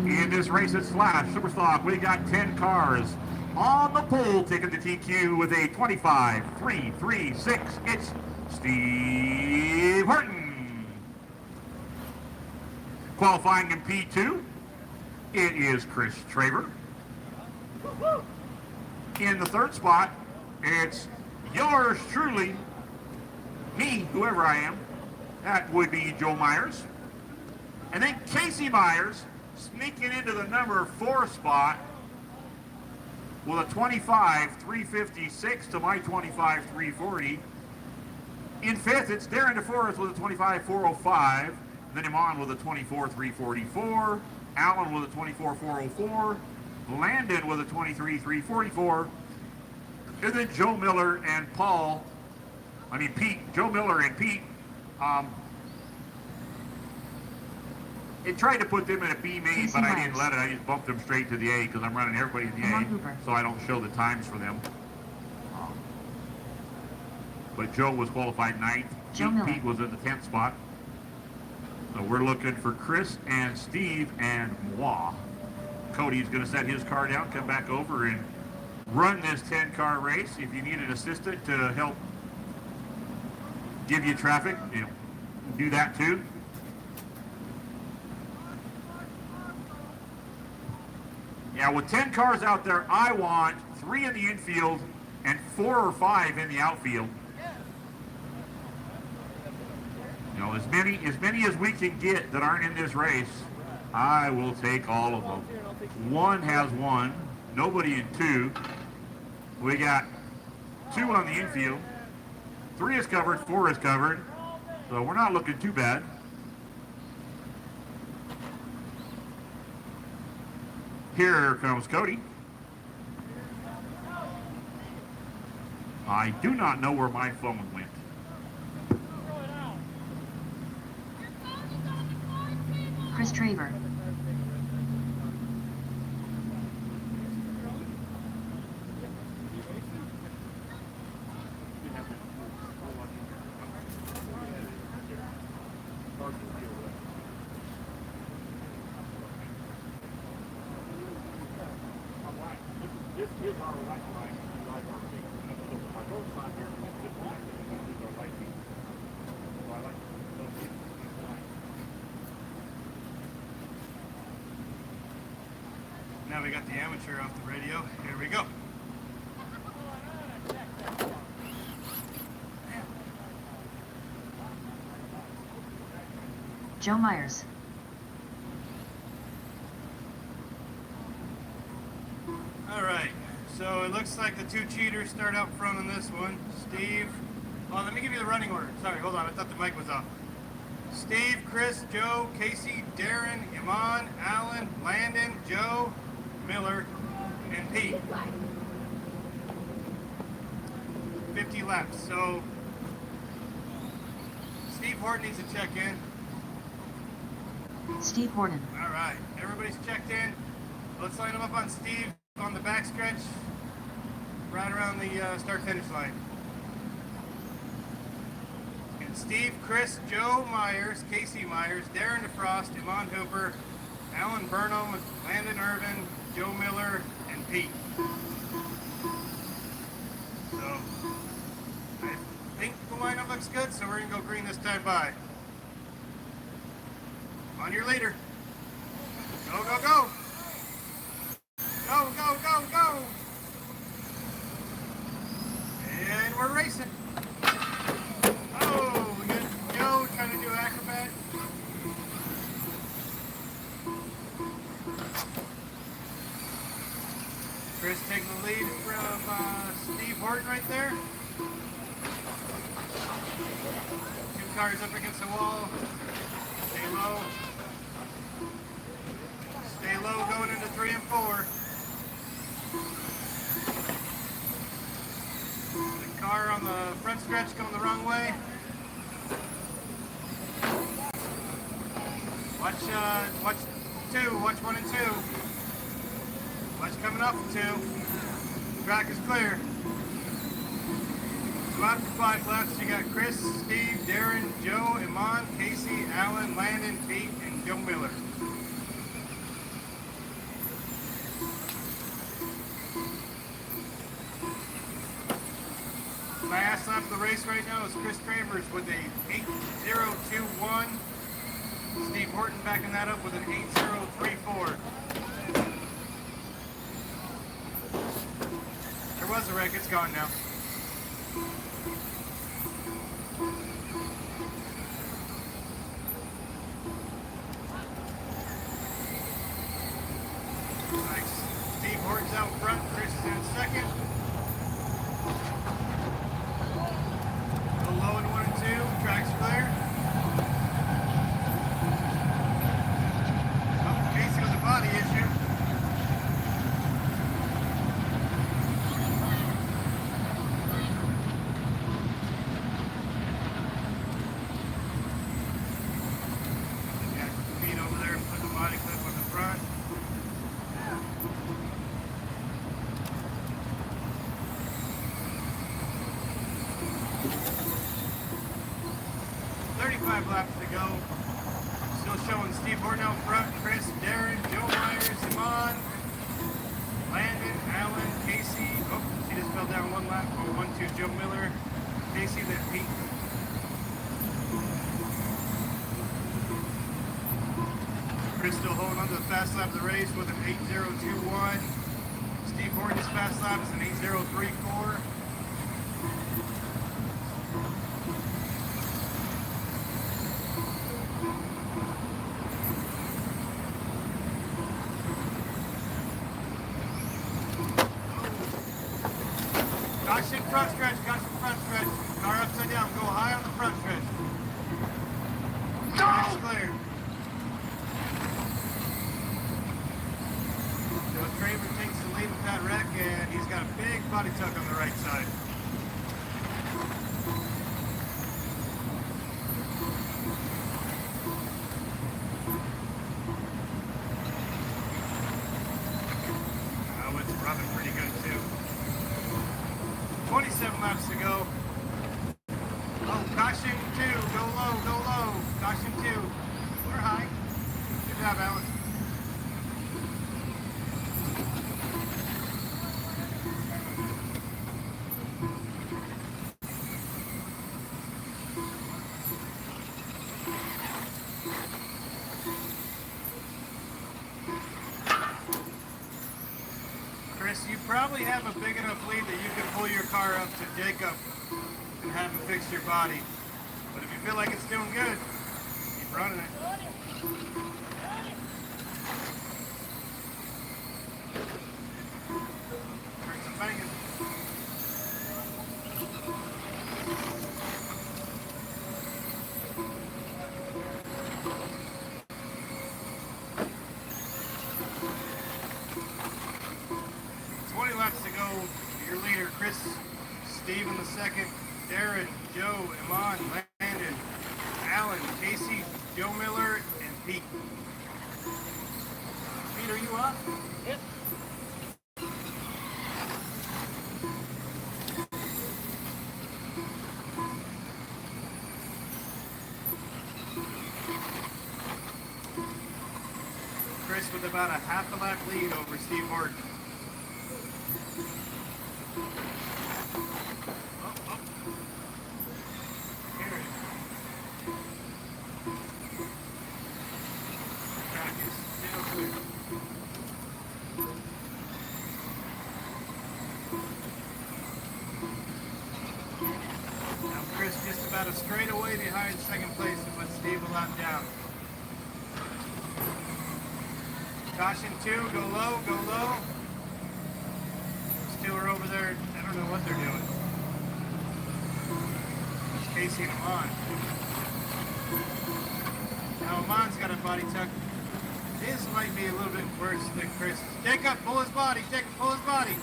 [SPEAKER 6] In this race at Slash Superstock, we got 10 cars on the pole taking the TQ with a 25.336. It's Steve Horton. Qualifying in P2, it is Chris Traver. In the third spot, it's yours truly, me, whoever I am. That would be Joe Myers. And then Casey Myers sneaking into the number 4 spot with a 25.356 to my 25.340. In fifth, it's Darren DeForest with a 25.405. Then Iman with a 24.344. Allen with a 24.404. Landon with a 23.344. And then Joe Miller and Pete. Joe Miller and Pete. It tried to put them in a B main, but I didn't let it. I just bumped them straight to the A because I'm running everybody in the A, so I don't show the times for them. But Joe was qualified 9th. Pete was in the 10th spot. So we're looking for Chris and Steve and moi. Cody's going to set his car down, come back over and run this 10-car race. If you need an assistant to help give you traffic, do that too. Yeah, with 10 cars out there, I want 3 in the infield and 4 or 5 in the outfield. As many as we can get that aren't in this race, I will take all of them. 1 has 1, nobody in 2. We got 2 on the infield. 3 is covered, 4 is covered. So we're not looking too bad. Here comes Cody. I do not know where my phone went.
[SPEAKER 3] Chris Traver.
[SPEAKER 2] Now we got the amateur off the radio. Here we go.
[SPEAKER 3] Joe Myers.
[SPEAKER 2] All right, so it looks like the 2 cheaters start up front on this one. Steve, let me give you the running order. Sorry, hold on, I thought the mic was off. Steve, Chris, Joe, Casey, Darren, Iman, Allen, Landon, Joe, Miller, and Pete. 50 left, so Steve Horton needs to check in.
[SPEAKER 3] Steve Horton.
[SPEAKER 2] All right, everybody's checked in. Let's line them up on Steve on the back stretch, right around the start-finish line. And Steve, Chris, Joe Myers, Casey Myers, Darren DeFrost, Iman Hooper, Alan Burnham, Landon Irvin, Joe Miller, and Pete. So I think the lineup looks good, so we're gonna go green this time by. On your leader. Go, go, go! Go, go, go, go! And we're racing. Oh, we got Joe trying to do acrobat. Chris taking the lead from Steve Horton right there. 2 cars up against the wall. Stay low. Stay low going into 3 and 4. The car on the front stretch going the wrong way. Watch 2, watch 1 and 2. Watch coming up 2. Track is clear. So after 5 laps, you got Chris, Steve, Darren, Joe, Iman, Casey, Alan, Landon, Pete, and Joe Miller. Last lap of the race right now is Chris Travers with a 8.021. Steve Horton backing that up with an 8.034. There was a wreck, it's gone now. Nice. Steve Horton's out front, Chris is in second. Go low in 1 and 2, track's clear. Oh, Casey with a body issue. Got Pete over there putting the body clip on the front. Laps to go. Still showing Steve Horton out front, Chris, Darren, Joe Myers, Iman, Landon, Alan, Casey. Oh, she just fell down 1 lap. Oh, 1, 2, Joe Miller, Casey, then Pete. Chris still holding on to the fast lap of the race with an 8.021. Steve Horton's fast lap is an 8.034. Caution front stretch, caution front stretch. Car upside down, go high on the front stretch. Track's clear. Joe Traver takes the lead with that wreck, and he's got a big body tuck on the right side. Oh, it's rubbing pretty good too. 27 laps to go. Oh, caution 2, go low, go low. Caution 2, we're high. Good job, Alan. Chris, you probably have a big enough lead that you can pull your car up to Jacob and have him fix your body. But if you feel like it's doing good, keep running it. Turn some banging. Laps to go. Your leader, Chris, Steve in the second, Darren, Joe, Iman, Landon, Alan, Casey, Joe Miller, and Pete. Pete, are you up?
[SPEAKER 5] Yep.
[SPEAKER 2] Chris with about a half a lap lead over Steve Horton. Here it is. Track is still clear. Now Chris just about a straight away behind second place to put Steve a lap down. Caution 2, go low, go low. Those two are over there, I don't know what they're doing. It's Casey and Amon. Now Amon's got a body tuck. His might be a little bit worse than Chris. Jacob, pull his body, Jacob, pull his body.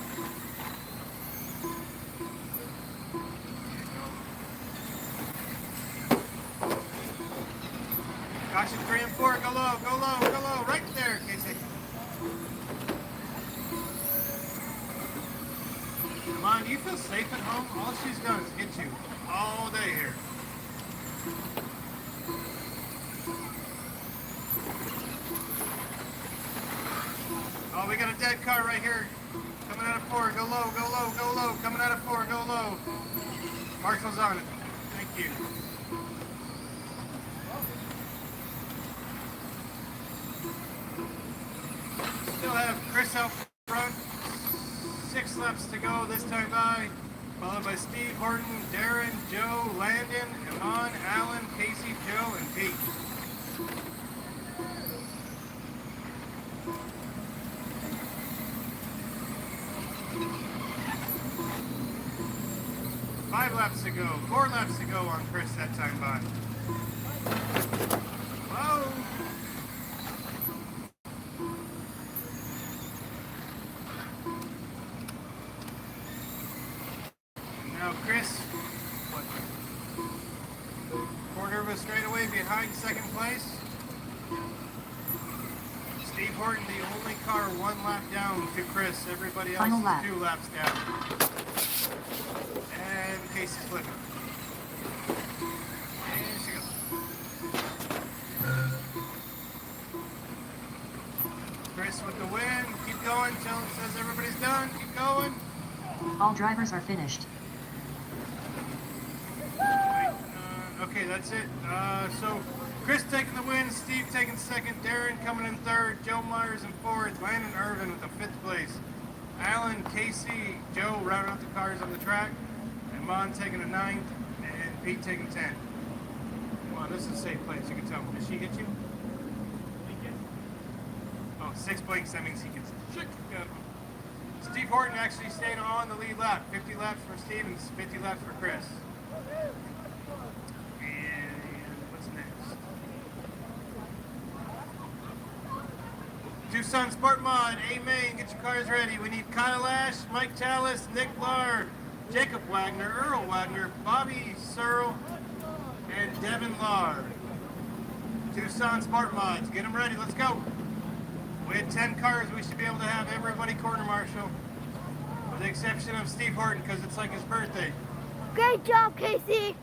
[SPEAKER 2] Caution 3 and 4, go low, go low, go low, right there, Casey. Come on, do you feel safe at home? All she's done is hit you all day here. Oh, we got a dead car right here. Coming out of 4, go low, go low, go low. Coming out of 4, go low. Marshall's on it. Thank you. Still have Chris out front. 6 laps to go this time by. Followed by Steve, Horton, Darren, Joe, Landon, Amon, Alan, Casey, Joe, and Pete. Five laps to go. 4 laps to go on Chris that time by. Whoa! Now Chris, quarter of a straightaway behind second place. Steve Horton, the only car 1 lap down to Chris. Everybody else
[SPEAKER 3] Final
[SPEAKER 2] is
[SPEAKER 3] lap.
[SPEAKER 2] 2 laps down. And Casey's flipping. And she goes. Chris with the win. Keep going till it says everybody's done. Keep going.
[SPEAKER 3] All drivers are finished.
[SPEAKER 2] Okay, that's it. So Chris taking the win, Steve taking second, Darren coming in third, Joe Myers in fourth, Landon Irvin with the 5th place, Alan, Casey, Joe rounding out the cars on the track, and Mon taking a 9th, and Pete taking 10. Come on, this is a safe place, you can tell. Did she hit you? Oh, 6 blinks, that means he gets shit. Steve Horton actually stayed on the lead lap. 50 laps for Steve and 50 laps for Chris. And what's next? Tucson Sport Mod, Amen. Get your cars ready. We need Kyle Lash, Mike Tallis, Nick Lahr, Jacob Wagner, Earl Wagner, Bobby Searle, and Devin Lahr. Tucson Sport Mods. Get them ready. Let's go. We had 10 cars. We should be able to have everybody corner marshal, with the exception of Steve Horton, because it's like his birthday.
[SPEAKER 4] Great job, Casey.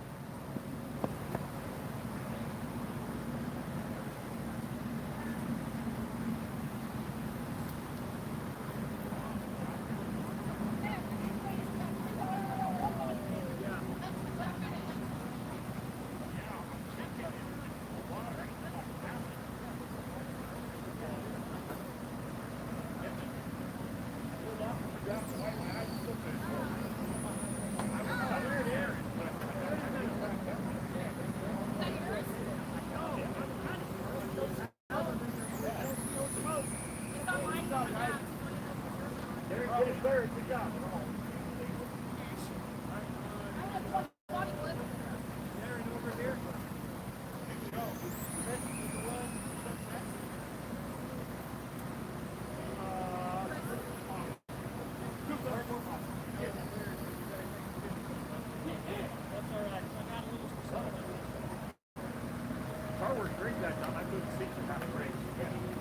[SPEAKER 7] Car worked great that time. I couldn't see the half race.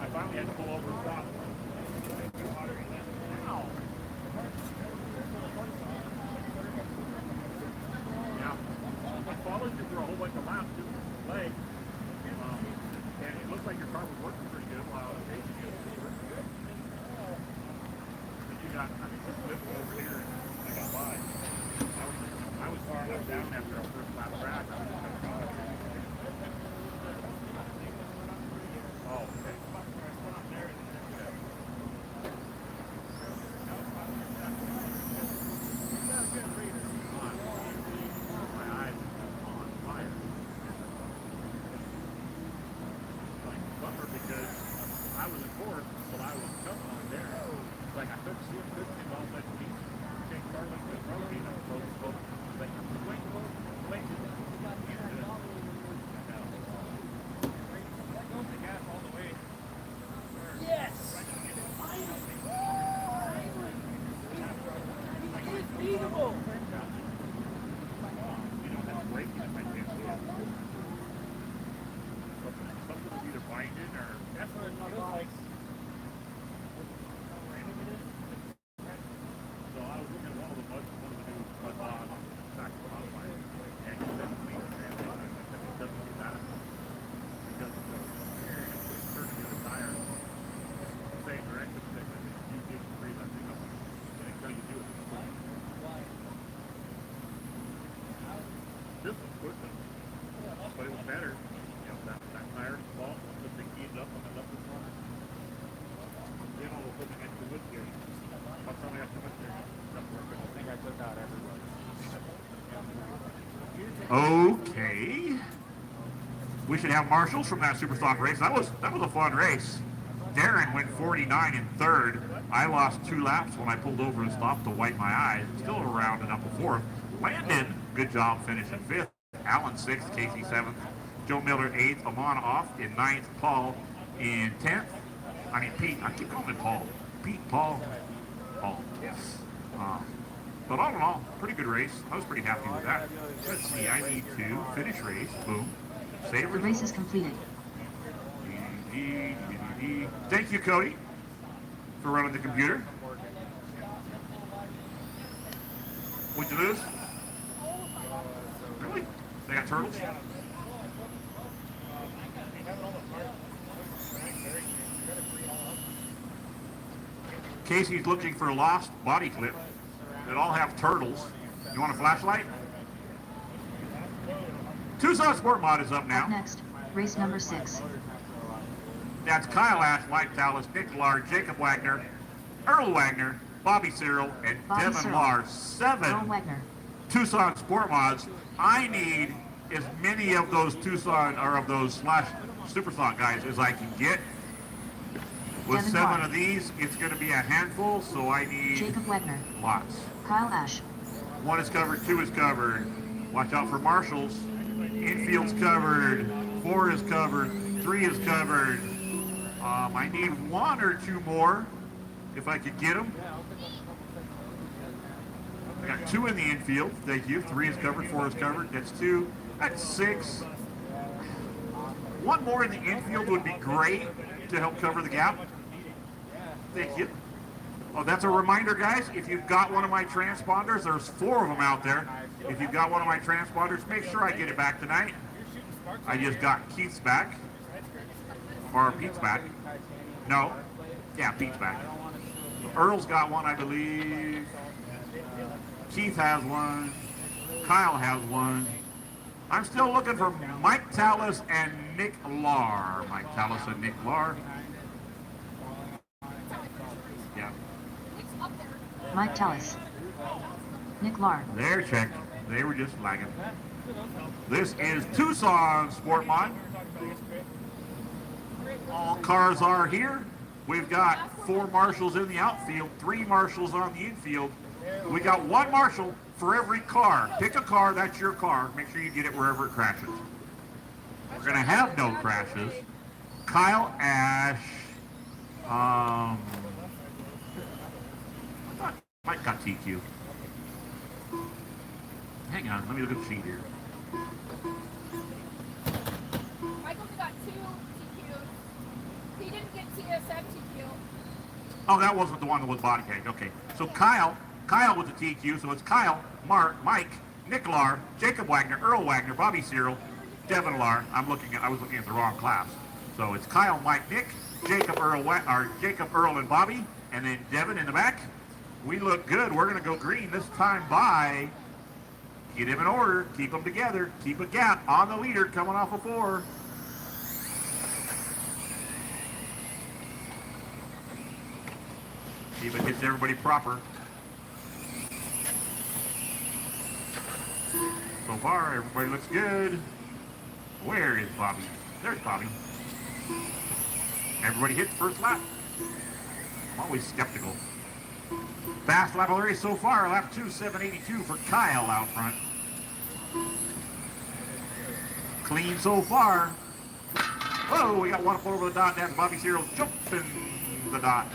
[SPEAKER 7] I finally had to pull over and stop. Ow. Yeah. I followed you for a whole bunch of laps, just leg. And it looked like your car was working pretty good while I was chasing you. live over here and I got by. I was far enough down after our first lap crash. I was just going to go. Oh, okay. My eyes are on fire. Like bummer because I was in fourth, but I was coming on there. Like I couldn't see him, couldn't see all that speed. Take Carlin with Rosie, and I'm close. Like, wait.
[SPEAKER 4] Yes! Unbeatable!
[SPEAKER 7] You don't have to break it if I can't see it. Something was either binding or
[SPEAKER 5] That's what it feels like.
[SPEAKER 7] so I was looking at one of the new mud bogs back when I was buying, and it said to me, it doesn't do that because it's turning the tire the same direction that you did free that thing up until you do it. This was quicker, but it was better. You know, that tire fault, the thing heated up on the left one. Then all of a sudden, extra wood here. I'll tell you after much there. I think I took out everybody.
[SPEAKER 6] Okay. We should have marshals from that Superstock race. That was a fun race. Darren went 49 in third. I lost 2 laps when I pulled over and stopped to wipe my eyes. Still around and up a fourth. Landon, good job finishing fifth. Alan 6th, Casey 7th. Joe Miller 8th. Amon off in 9th. Paul in 10th. I mean Pete. I keep calling him Paul. Pete, Paul. But all in all, pretty good race. I was pretty happy with that. Let's see, I need to finish race. Boom. Save
[SPEAKER 3] The race is completed.
[SPEAKER 6] Thank you, Cody, for running the computer. What'd you lose? Really? They got turtles? Casey's looking for a lost body clip that all have turtles. You want a flashlight? Tucson Sport Mod is up now.
[SPEAKER 3] Up next, race number 6.
[SPEAKER 6] That's Kyle Ash, Mike Tallis, Nick Lard, Jacob Wagner, Earl Wagner, Bobby Cyril, and
[SPEAKER 3] Bobby
[SPEAKER 6] Devin
[SPEAKER 3] Cyril.
[SPEAKER 6] Lahr.
[SPEAKER 3] Earl
[SPEAKER 6] 7
[SPEAKER 3] Wagner.
[SPEAKER 6] Tucson Sport Mods. I need as many of those Tucson or of those Slash Superstock guys as I can get. With
[SPEAKER 3] Devin
[SPEAKER 6] 7
[SPEAKER 3] Lahr.
[SPEAKER 6] of these, it's going to be a handful, so I need
[SPEAKER 3] Jacob Wagner.
[SPEAKER 6] lots.
[SPEAKER 3] Kyle Ash.
[SPEAKER 6] 1 is covered, 2 is covered. Watch out for marshals. Infield's covered. 4 is covered. 3 is covered. I need 1 or 2 more if I could get them. I got 2 in the infield. Thank you. 3 is covered. 4 is covered. That's 2. That's 6. 1 more in the infield would be great to help cover the gap. Thank you. Oh, that's a reminder, guys. If you've got one of my transponders, there's 4 of them out there. If you've got one of my transponders, make sure I get it back tonight. I just got Keith's back. Or Pete's back. No. Yeah, Pete's back. Earl's got one, I believe. Keith has one. Kyle has one. I'm still looking for Mike Tallis and Nick Lahr. Mike Tallis and Nick Lahr. Yeah.
[SPEAKER 3] Mike Tallis. Nick Lahr.
[SPEAKER 6] They're checked. They were just lagging. This is Tucson Sport Mod. All cars are here. We've got 4 marshals in the outfield, 3 marshals on the infield. We got 1 marshal for every car. Pick a car, that's your car. Make sure you get it wherever it crashes. We're going to have no crashes. Kyle Ash. I thought Mike got TQ. Hang on, let me look at the sheet here.
[SPEAKER 4] Michael got 2 TQs. He didn't get TSM TQ.
[SPEAKER 6] Oh, that wasn't the one that was body tagged. Okay. So Kyle was a TQ, so it's Kyle, Mark, Mike, Nick Lahr, Jacob Wagner, Earl Wagner, Bobby Cyril, Devin Lahr. I was looking at the wrong class. So it's Kyle, Mike, Nick, Jacob, Earl, Earl, and Bobby, and then Devin in the back. We look good. We're going to go green this time by. Get him in order. Keep them together. Keep a gap on the leader coming off of 4. See if it gets everybody proper. So far, everybody looks good. Where is Bobby? There's Bobby. Everybody hits first lap. I'm always skeptical. Fast lap of the race so far, lap 2, 782 for Kyle out front. Clean so far. Whoa, we got one up over the dot. That's Bobby Cyril jumping the dot.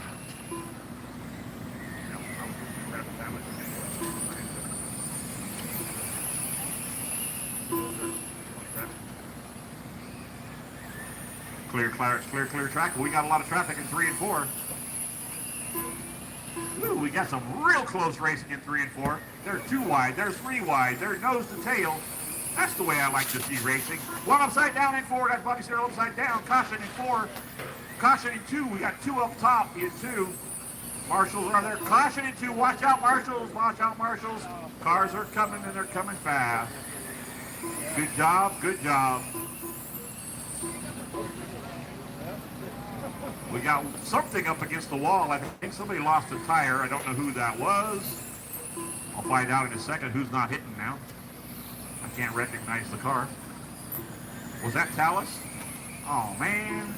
[SPEAKER 6] Clear track. We got a lot of traffic in 3 and 4. Ooh, we got some real close racing in 3 and 4. There's 2 wide, there's 3 wide, there's nose to tail. That's the way I like to see racing. One upside down in 4, that's Bobby Cyril upside down. Caution in 4. Caution in 2, we got 2 up top in 2. Marshals are there. Caution in 2, watch out marshals, watch out marshals. Cars are coming and they're coming fast. Good job, good job. We got something up against the wall. I think somebody lost a tire. I don't know who that was. I'll find out in a second who's not hitting now. I can't recognize the car. Was that Talus? Oh, man.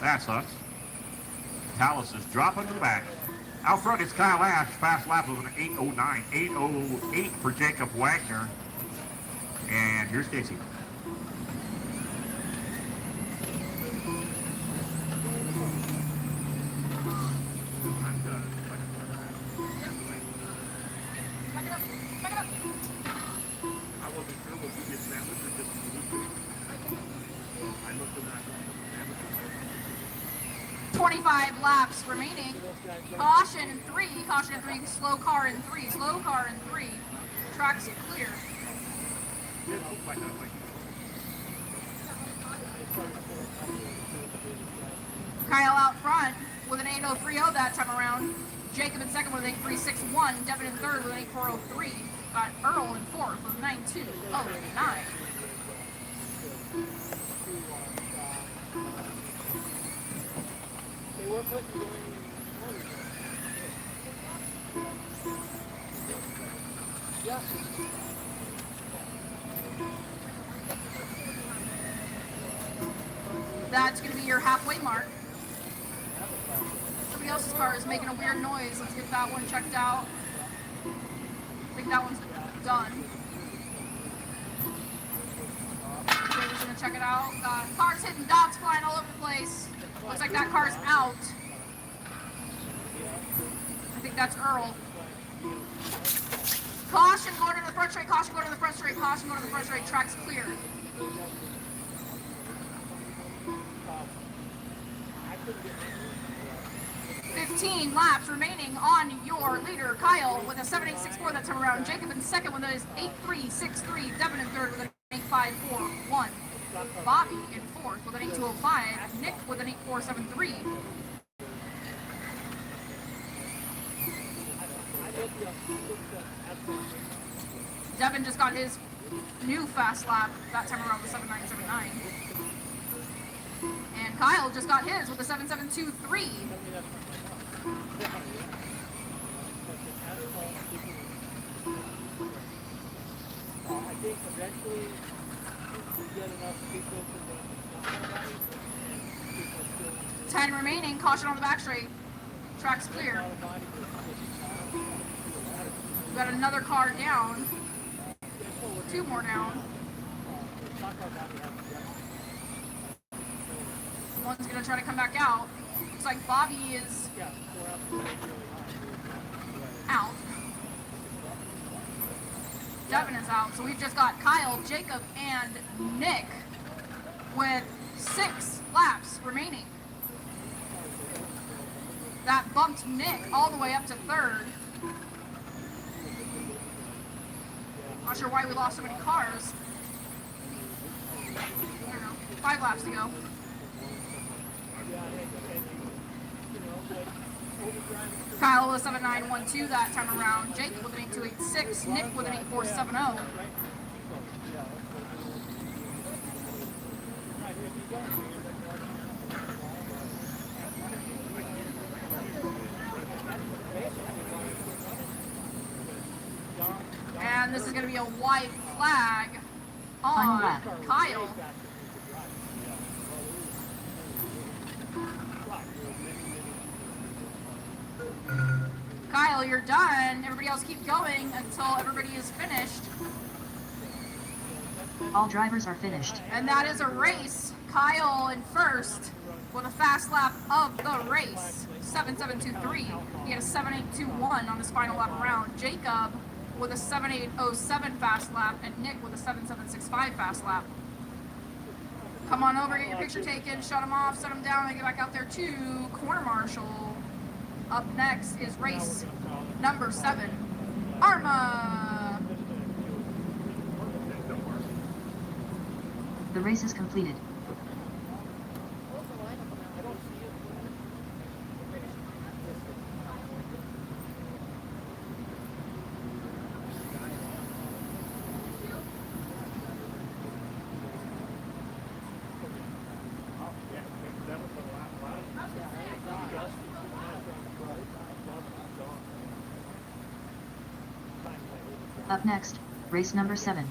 [SPEAKER 6] That sucks. Talus is dropping to the back. Out front is Kyle Ash. Fast lap of an 8:09. 8:08 for Jacob Wagner. And here's Casey.
[SPEAKER 7] I wasn't sure what you get sandwich or just solution. I looked at that.
[SPEAKER 1] 25 laps remaining. Caution in 3. Caution in 3. Slow car in 3. Slow car in 3. Tracks clear. Kyle out front with an 8:030 that time around. Jacob in second with an 8:361. Devin in third with an 8:403. Got Earl in fourth with 9:209.
[SPEAKER 5] They were putting you in. Yeah.
[SPEAKER 1] That's going to be your halfway mark. Somebody else's car is making a weird noise. Let's get that one checked out. I think that one's done. We're just going to check it out. Cars hitting dots flying all over the place. Looks like that car's out. I think that's Earl. Caution going to the front straight. Caution going to the front straight. Caution going to the front straight. Track's clear. 15 laps remaining on your leader, Kyle, with a 7.864 that time around. Jacob in second with an 8.363. Devin in third with an 8.541. Bobby in fourth with an 8.205. Nick with an 8.473. Devin just got his new fast lap that time around with 7.979. And Kyle just got his with a 7.723.
[SPEAKER 5] I think eventually we get enough people to
[SPEAKER 1] 10 remaining. Caution on the back straight. Track's clear. We got another car down. 2 more down. One's gonna try to come back out. Looks like Bobby is out. Devin is out. So we've just got Kyle, Jacob, and Nick with 6 laps remaining. That bumped Nick all the way up to third. Not sure why we lost so many cars. I don't know. 5 laps to go. Kyle with a 7912 that time around. Jake with an 8286. Nick with an 8470. And this is going to be a white flag
[SPEAKER 3] Final
[SPEAKER 1] on
[SPEAKER 3] lap.
[SPEAKER 1] Kyle. Kyle, you're done. Everybody else keep going until everybody is finished.
[SPEAKER 3] All drivers are finished.
[SPEAKER 1] And that is a race. Kyle in first with a fast lap of the race. 7723. He had a 7821 on his final lap around. Jacob with a 7807 fast lap, and Nick with a 7765 fast lap. Come on over, get your picture taken, shut them off, set them down, and get back out there to corner marshal. Up next is race number 7, Arma.
[SPEAKER 3] The race is completed. Up next, race number 7.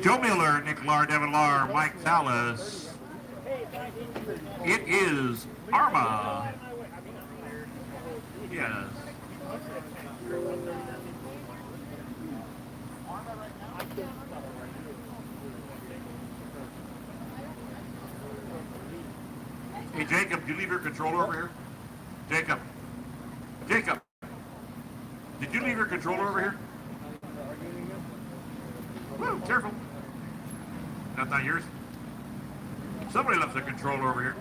[SPEAKER 6] Joe Miller, Nick Lar, Devin Lar, Mike Tallis. It is Arma. Yes. Hey, Jacob, did you leave your controller over here? Jacob. Jacob. Did you leave your controller over here? Woo, careful. That's not yours. Somebody left the controller over here.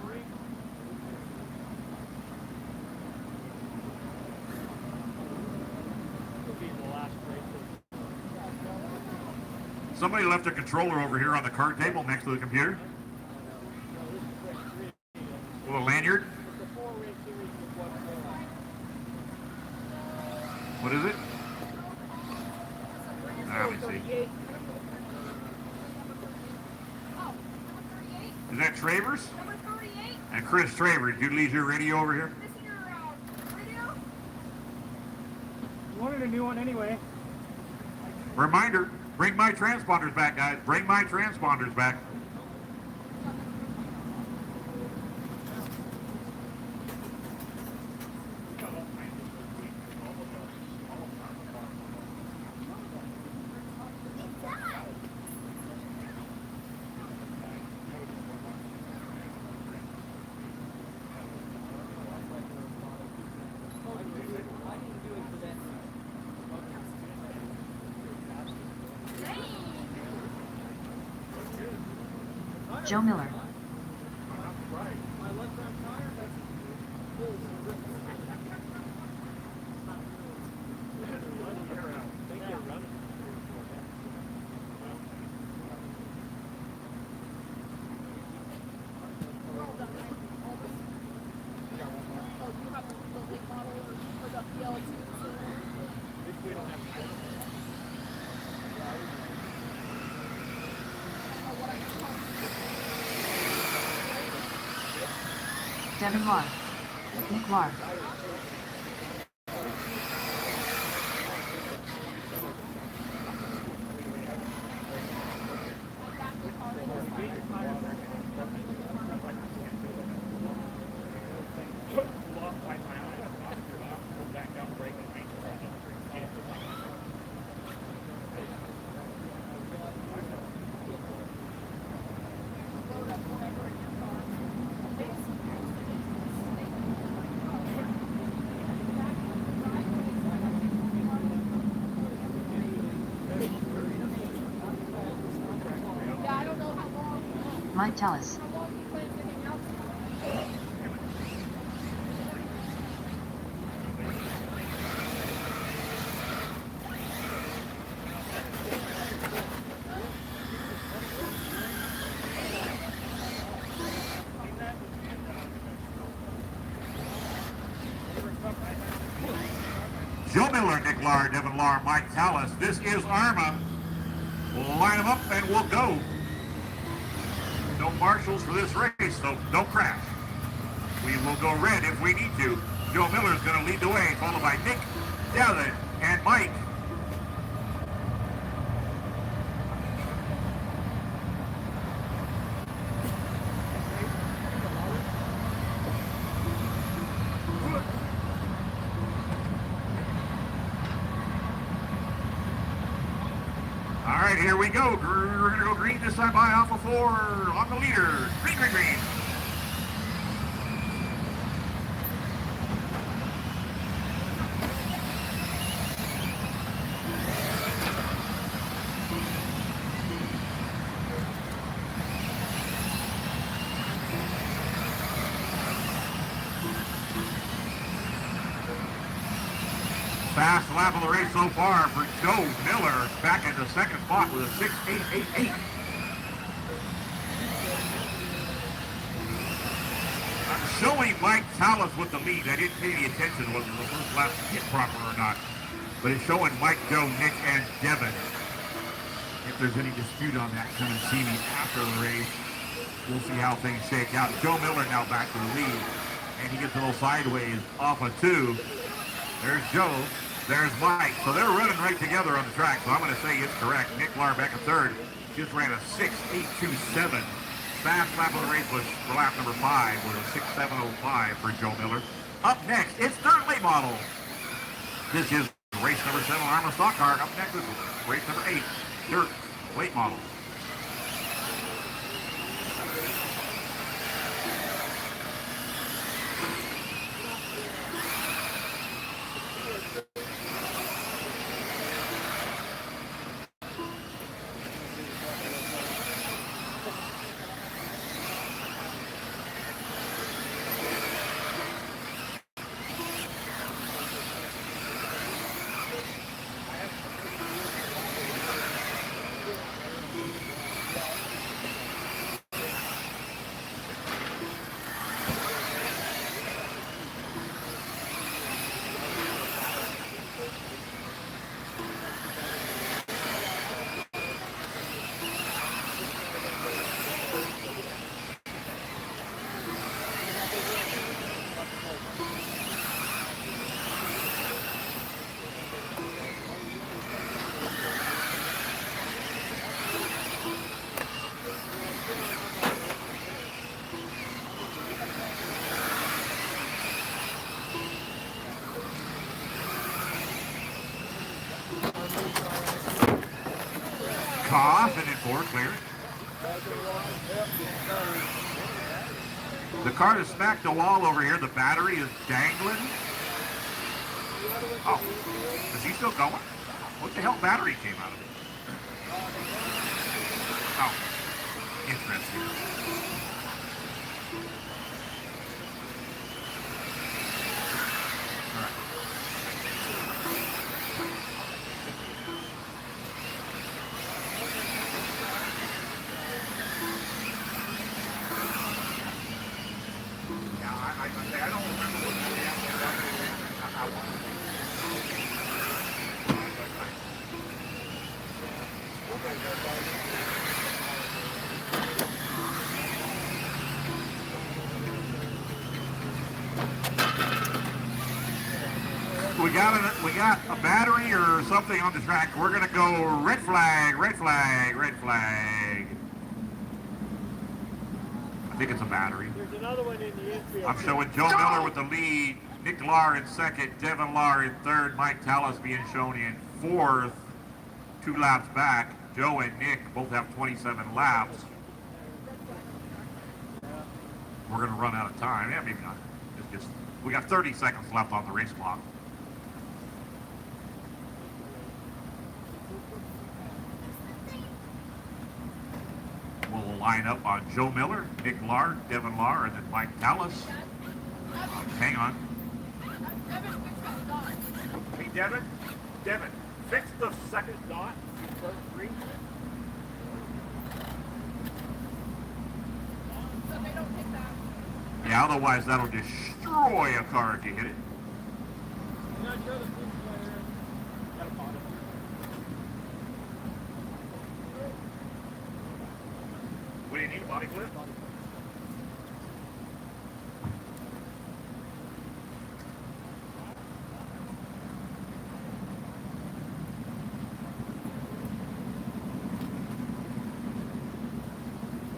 [SPEAKER 6] Somebody left a controller over here on the card table next to the computer. A little lanyard. What is it? Let me see. Is that Travers?
[SPEAKER 4] Number 38.
[SPEAKER 6] And Chris Travers, did you leave your radio over here?
[SPEAKER 4] This is your radio?
[SPEAKER 5] You wanted a new one anyway.
[SPEAKER 6] Reminder, bring my transponders back, guys. Bring my transponders back.
[SPEAKER 3] Joe Miller. Devin Lar. Nick Lar.
[SPEAKER 4] Yeah, I don't know how long.
[SPEAKER 3] Mike Tallis.
[SPEAKER 4] How long he plans to hang out.
[SPEAKER 6] Joe Miller, Nick Lar, Devin Lar, Mike Tallis. This is Arma. We'll line them up and we'll go. No marshals for this race, so don't crash. We will go red if we need to. Joe Miller is going to lead the way, followed by Nick, Devin, and Mike. All right, here we go. We're going to go green this time by Alpha 4 on the leader. Green, green, green. Fast lap of the race so far for Joe Miller, back in the second spot with a 6.888. I'm showing Mike Tallis with the lead. I didn't pay any attention whether the first lap hit proper or not. But it's showing Mike, Joe, Nick, and Devin. If there's any dispute on that, come and see me after the race. We'll see how things shake out. Joe Miller now back to the lead. And he gets a little sideways off of 2. There's Joe. There's Mike. So they're running right together on the track. So I'm going to say it's correct. Nick Lar back in third. Just ran a 6.827. Fast lap of the race was for lap number 5 with a 6.705 for Joe Miller. Up next, it's third late model. This is race number 7 Arma Stock Car. Up next is race number 8, dirt late model. Off and in 4, clear. The car has smacked the wall over here. The battery is dangling. Oh, is he still going? What the hell battery came out of it? Oh, interesting. I don't remember what we got a battery or something on the track. We're gonna go red flag, red flag, red flag. I think it's a battery.
[SPEAKER 5] There's another one in the infield.
[SPEAKER 6] I'm showing Joe Miller with the lead, Nick Lahr in second, Devin Lahr in third, Mike Tallis being shown in fourth, 2 laps back. Joe and Nick both have 27 laps. We're gonna run out of time. Yeah, maybe not. It's just, we got 30 seconds left on the race clock. We'll line up on Joe Miller, Nick Lahr, Devin Lahr, and then Mike Tallis. Hang on.
[SPEAKER 7] Hey, Devin, fix the second dot in turn 3.
[SPEAKER 4] So they don't hit that.
[SPEAKER 6] Yeah, otherwise that'll destroy a car if you hit it.
[SPEAKER 5] I'm not sure the police player got a bottom.
[SPEAKER 7] What do you need, a body flip?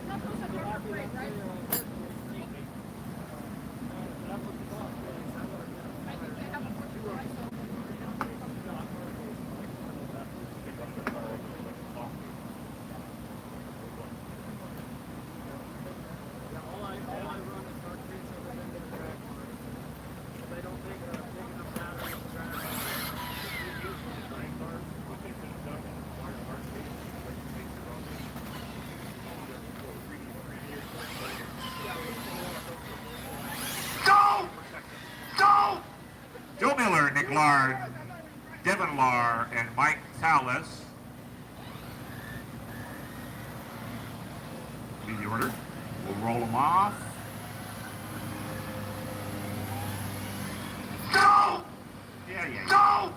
[SPEAKER 4] Not those that are afraid, right? I think they have a fortune, right?
[SPEAKER 5] All I run is dark green so they don't get a drag on it. So they don't take a big enough battery to drag on
[SPEAKER 6] Go! Go! Joe Miller, Nick Lahr, Devin Lahr, and Mike Tallis. Be the order. We'll roll them off. Go! Yeah. Go!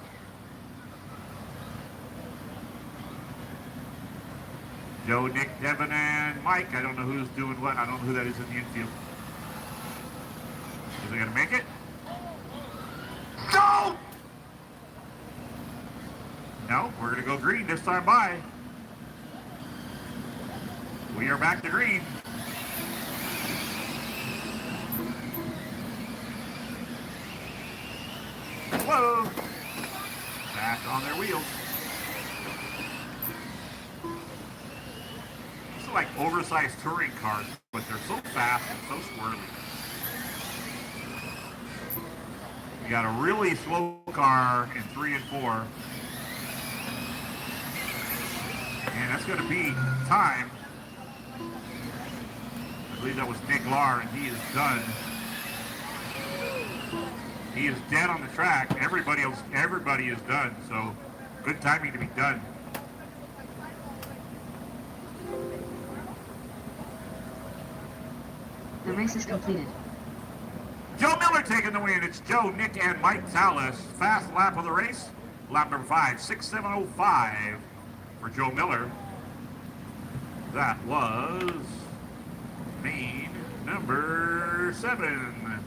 [SPEAKER 6] Joe, Nick, Devin, and Mike. I don't know who's doing what. I don't know who that is in the infield. Is it gonna make it? Go! No, we're gonna go green this time by. We are back to green. Whoa! Back on their wheels. These are like oversized touring cars, but they're so fast and so squirrely. We got a really slow car in 3 and 4. And that's going to be time. I believe that was Nick Lahr, and he is done. He is dead on the track. Everybody is done. So good timing to be done.
[SPEAKER 3] The race is completed.
[SPEAKER 6] Joe Miller taking the win. It's Joe, Nick, and Mike Tallis. Fast lap of the race. Lap number 5, 6:7:05 for Joe Miller. That was main number 7.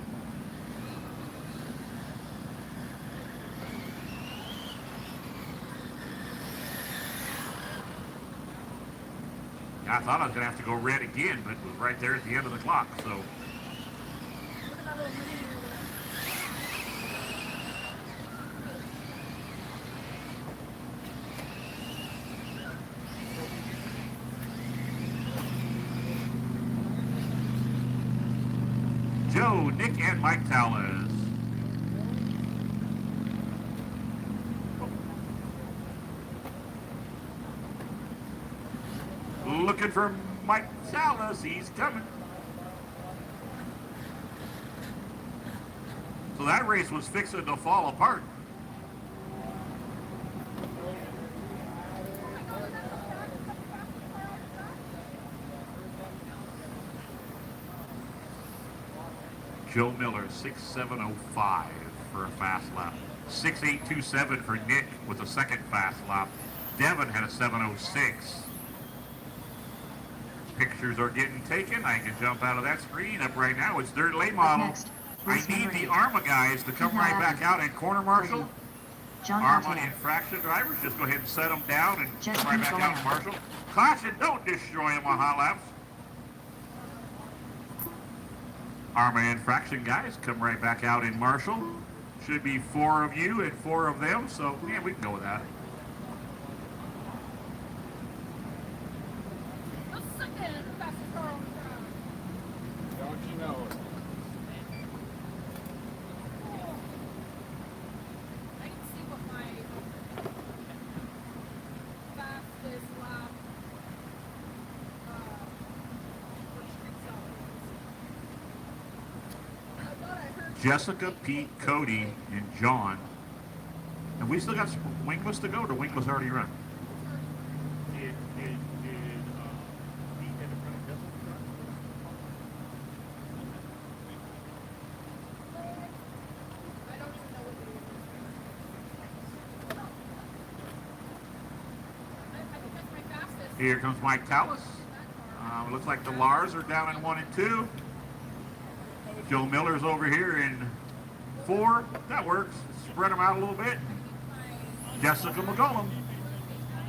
[SPEAKER 6] I thought I was going to have to go red again, but it was right there at the end of the clock, so. Joe, Nick, and Mike Tallis. Looking for Mike Tallis. He's coming. So that race was fixing to fall apart. Joe Miller, 6:7:05 for a fast lap. 6:8:27 for Nick with a second fast lap. Devin had a 7:06. Pictures are getting taken. I can jump out of that screen. Up right now, it's third late
[SPEAKER 3] Up
[SPEAKER 6] model.
[SPEAKER 3] next,
[SPEAKER 6] I
[SPEAKER 3] Race
[SPEAKER 6] need
[SPEAKER 3] number
[SPEAKER 6] the
[SPEAKER 3] 8.
[SPEAKER 6] ARMA guys to come right back out and corner marshal.
[SPEAKER 3] John
[SPEAKER 6] ARMA
[SPEAKER 3] Altea.
[SPEAKER 6] infraction drivers, just go ahead and set them down and
[SPEAKER 3] Jessica
[SPEAKER 6] come right back out and
[SPEAKER 3] Galena.
[SPEAKER 6] marshal. Caution, don't destroy them on hot laps. ARMA infraction guys, come right back out and marshal. Should be 4 of you and 4 of them, so yeah, we can go with that.
[SPEAKER 4] The second fastest car on the track.
[SPEAKER 8] Don't you know it?
[SPEAKER 4] I can see what my fastest lap I thought I heard
[SPEAKER 6] Jessica, Pete, Cody, and John. And we still got wingless to go, or wingless already run?
[SPEAKER 7] Did he get in front of Jessica?
[SPEAKER 4] I don't even know what it is. I think that's my fastest.
[SPEAKER 6] Here comes Mike Tallis. Looks like the Lars are down in 1 and 2. Joe Miller's over here in 4. That works. Spread them out a little bit. Jessica McCollum,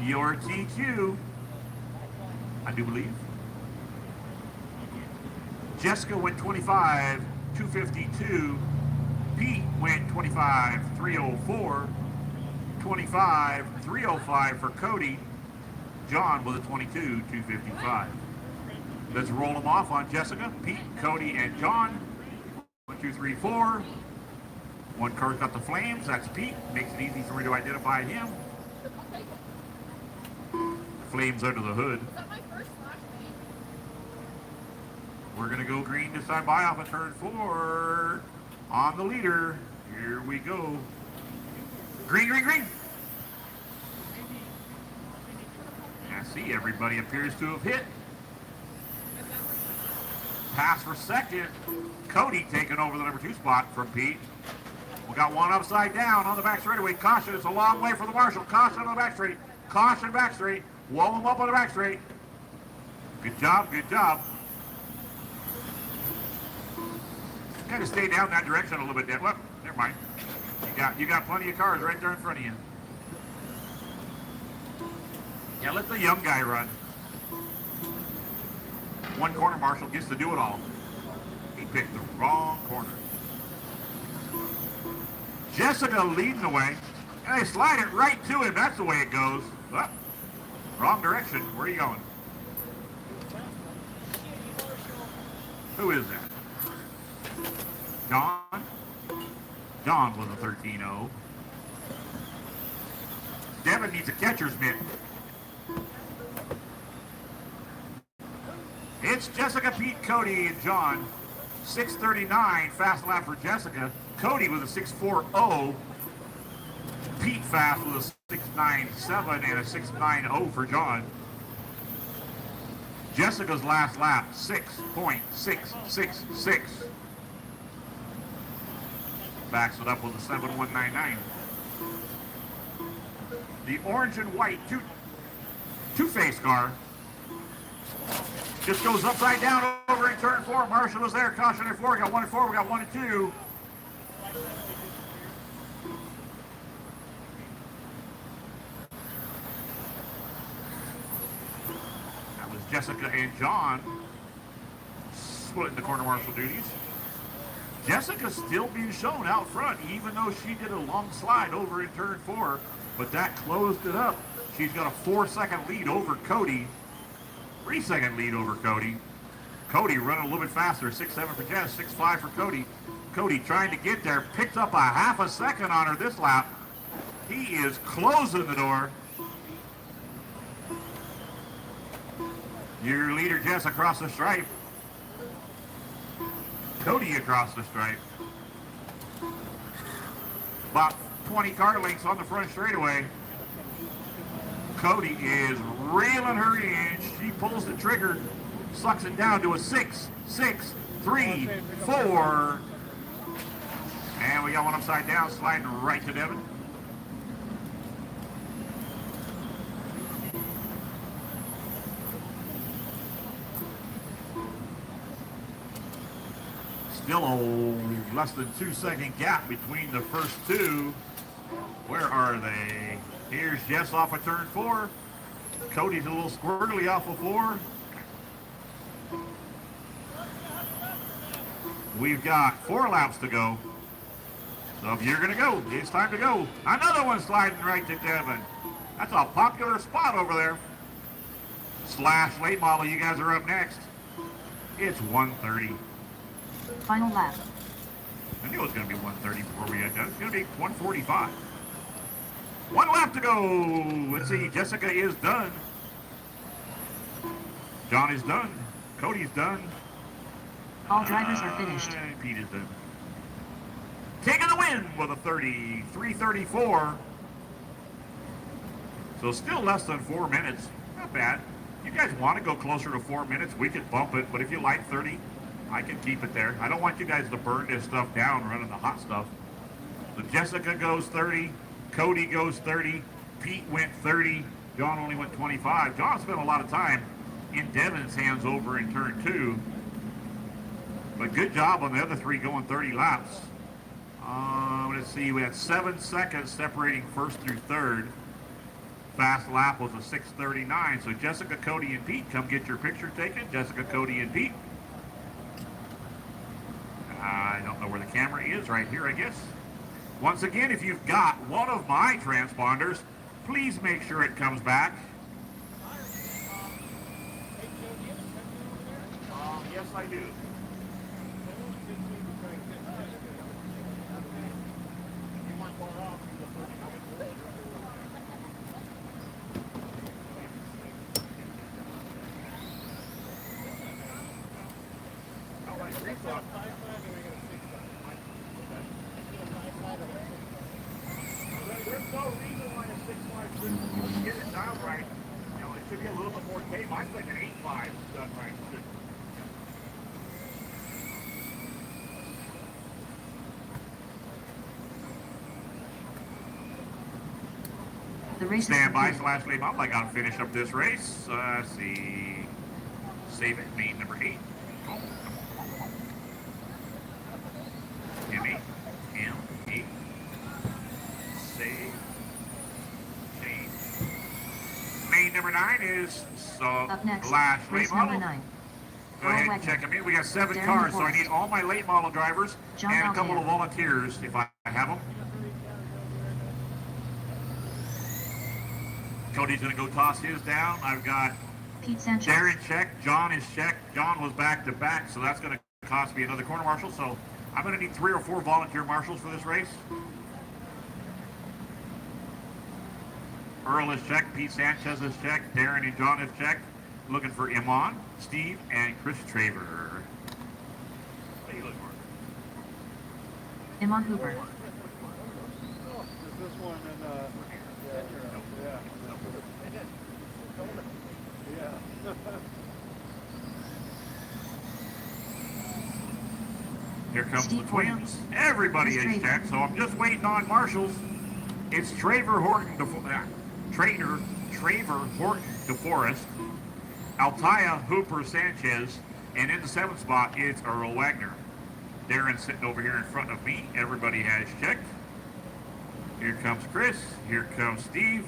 [SPEAKER 6] your TQ, I do believe. Jessica went 25, 252. Pete went 25, 304. 25, 305 for Cody. John was a 22, 255. Let's roll them off on Jessica, Pete, Cody, and John. 1, 2, 3, 4. One car's got the flames. That's Pete. Makes it easy for me to identify him. Flames under the hood.
[SPEAKER 4] Is that my first flash page?
[SPEAKER 6] We're going to go green to sign by off of turn 4. On the leader. Here we go. Green, green, green. I see everybody appears to have hit. Pass for second. Cody taking over the number 2 spot from Pete. We got one upside down on the back straightaway. Caution, it's a long way for the marshal. Caution on the back straight. Caution back straight. Wall him up on the back straight. Good job, good job. Kind of stay down that direction a little bit. Well, never mind. You got plenty of cars right there in front of you. Yeah, let the young guy run. One corner marshal gets to do it all. He picked the wrong corner. Jessica leading the way. And they slide it right to him. That's the way it goes. Oh, wrong direction. Where are you going? Who is that? John? John was a 13-0. Devin needs a catcher's mitt. It's Jessica, Pete, Cody, and John. 6:39 fast lap for Jessica. Cody with a 6:40. Pete fast with a 6:97 and a 6:90 for John. Jessica's last lap, 6.666. Backs it up with a 7:199. The orange and white two-face car just goes upside down over in turn 4. Marshall is there. Caution at 4. We got 1 and 4. We got 1 and 2. That was Jessica and John splitting the corner marshal duties. Jessica's still being shown out front, even though she did a long slide over in turn 4, but that closed it up. She's got a 4-second lead over Cody. 3-second lead over Cody. Cody running a little bit faster, 6.7 for Jess, 6.5 for Cody. Cody trying to get there, picked up a half a second on her this lap. He is closing the door. Your leader, Jess, across the stripe. Cody across the stripe. About 20 car lengths on the front straightaway. Cody is reeling her in. She pulls the trigger, sucks it down to a 6, 6, 3, 4. And we got one upside down, sliding right to Devin. Still a less than 2-second gap between the first two. Where are they? Here's Jess off of turn 4. Cody's a little squirrely off of 4. We've got 4 laps to go. So if you're going to go, it's time to go. Another one sliding right to Devin. That's a popular spot over there. Slash late model, you guys are up next. It's 1:30.
[SPEAKER 3] Final lap.
[SPEAKER 6] I knew it was going to be 1:30 before we had done. It's going to be 1:45. 1 lap to go. Let's see. Jessica is done. John is done. Cody's done.
[SPEAKER 3] All drivers are finished.
[SPEAKER 6] And Pete is done. Taking the win with a 33:34. So still less than 4 minutes. Not bad. If you guys want to go closer to 4 minutes, we could bump it. But if you like 30, I can keep it there. I don't want you guys to burn this stuff down running the hot stuff. So Jessica goes 30. Cody goes 30. Pete went 30. John only went 25. John spent a lot of time in Devin's hands over in turn 2. But good job on the other 3 going 30 laps. Let's see, we had 7 seconds separating first through third. Fast lap was a 6:39. So Jessica, Cody, and Pete, come get your picture taken. Jessica, Cody, and Pete. I don't know where the camera is. Right here, I guess. Once again, if you've got one of my transponders, please make sure it comes back. Yes, I do. There's no reason why a 6.5 shouldn't get it down right. You know, it should be a little bit more tape. Mine's like an 8.5 done right.
[SPEAKER 3] The race
[SPEAKER 6] Stand
[SPEAKER 3] is
[SPEAKER 6] by
[SPEAKER 3] complete.
[SPEAKER 6] / leave up. I gotta finish up this race. Let's see. Save it. Main number 8. Oh. M8. Save. Change. Main number 9 is
[SPEAKER 3] Up next,
[SPEAKER 6] Slash
[SPEAKER 3] race
[SPEAKER 6] late
[SPEAKER 3] number
[SPEAKER 6] model.
[SPEAKER 3] 9.
[SPEAKER 6] Go ahead and
[SPEAKER 3] Wagner.
[SPEAKER 6] check them in. We got 7
[SPEAKER 3] Darren
[SPEAKER 6] cars, so I
[SPEAKER 3] DeForest.
[SPEAKER 6] need all my late model drivers
[SPEAKER 3] John
[SPEAKER 6] and a couple
[SPEAKER 3] Altea.
[SPEAKER 6] of volunteers if I have them. Cody's going to go toss his down. I've got
[SPEAKER 3] Pete Sanchez.
[SPEAKER 6] Darren checked. John is checked. John was back to back, so that's going to cost me another corner marshal. So I'm going to need 3 or 4 volunteer marshals for this race. Earl is checked. Pete Sanchez is checked. Darren and John is checked. Looking for Iman, Steve, and Chris Traver. What are you looking for?
[SPEAKER 3] Iman Hooper.
[SPEAKER 8] Is this one in, yeah.
[SPEAKER 6] Here comes
[SPEAKER 3] Steve
[SPEAKER 6] the
[SPEAKER 3] Horton.
[SPEAKER 6] twins. Everybody
[SPEAKER 3] Chris
[SPEAKER 6] is
[SPEAKER 3] Traver.
[SPEAKER 6] checked, so I'm just waiting on marshals. It's Traver Horton, Traver Horton DeForest, Altea Hooper Sanchez, and in the 7th spot, it's Earl Wagner. Darren's sitting over here in front of me. Everybody has checked. Here comes Chris. Here comes Steve.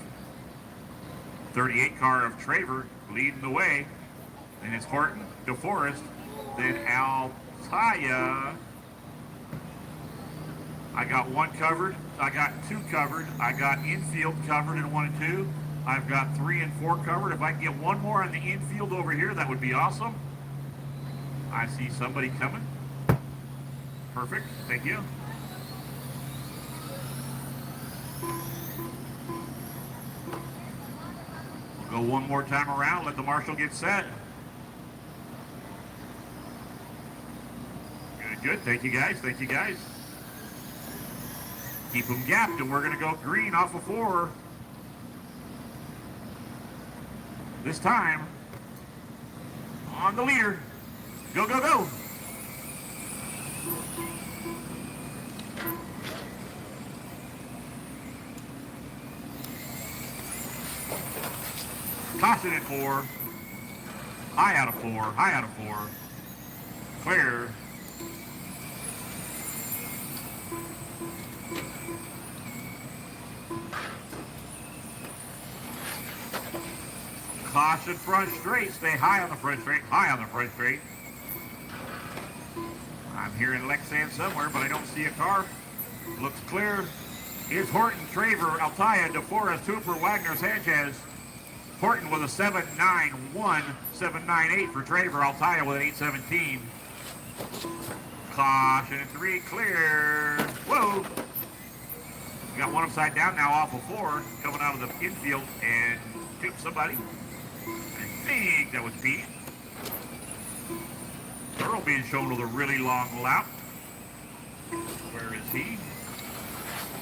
[SPEAKER 6] 38 car of Traver leading the way. Then it's Horton, DeForest, then Altea. I got 1 covered. I got 2 covered. I got infield covered in 1 and 2. I've got 3 and 4 covered. If I can get 1 more on the infield over here, that would be awesome. I see somebody coming. Perfect. Thank you. We'll go 1 more time around. Let the marshal get set. Good, good. Thank you, guys. Thank you, guys. Keep them gapped, and we're going to go green off of 4. This time, on the leader. Go, go, go. Caution at 4. High out of 4. High out of 4. Clear. Caution front straight. Stay high on the front straight. High on the front straight. I'm hearing Lexan somewhere, but I don't see a car. Looks clear. Is Horton, Traver, Altaya, DeForest, Hooper, Wagner, Sanchez. Horton with a 7.91, 7.98 for Traver. Altaya with an 8.17. Caution 3, clear. Whoa. We got one upside down now off of 4, coming out of the infield and tipped somebody. I think that was Pete. Earl being shown with a really long lap. Where is he?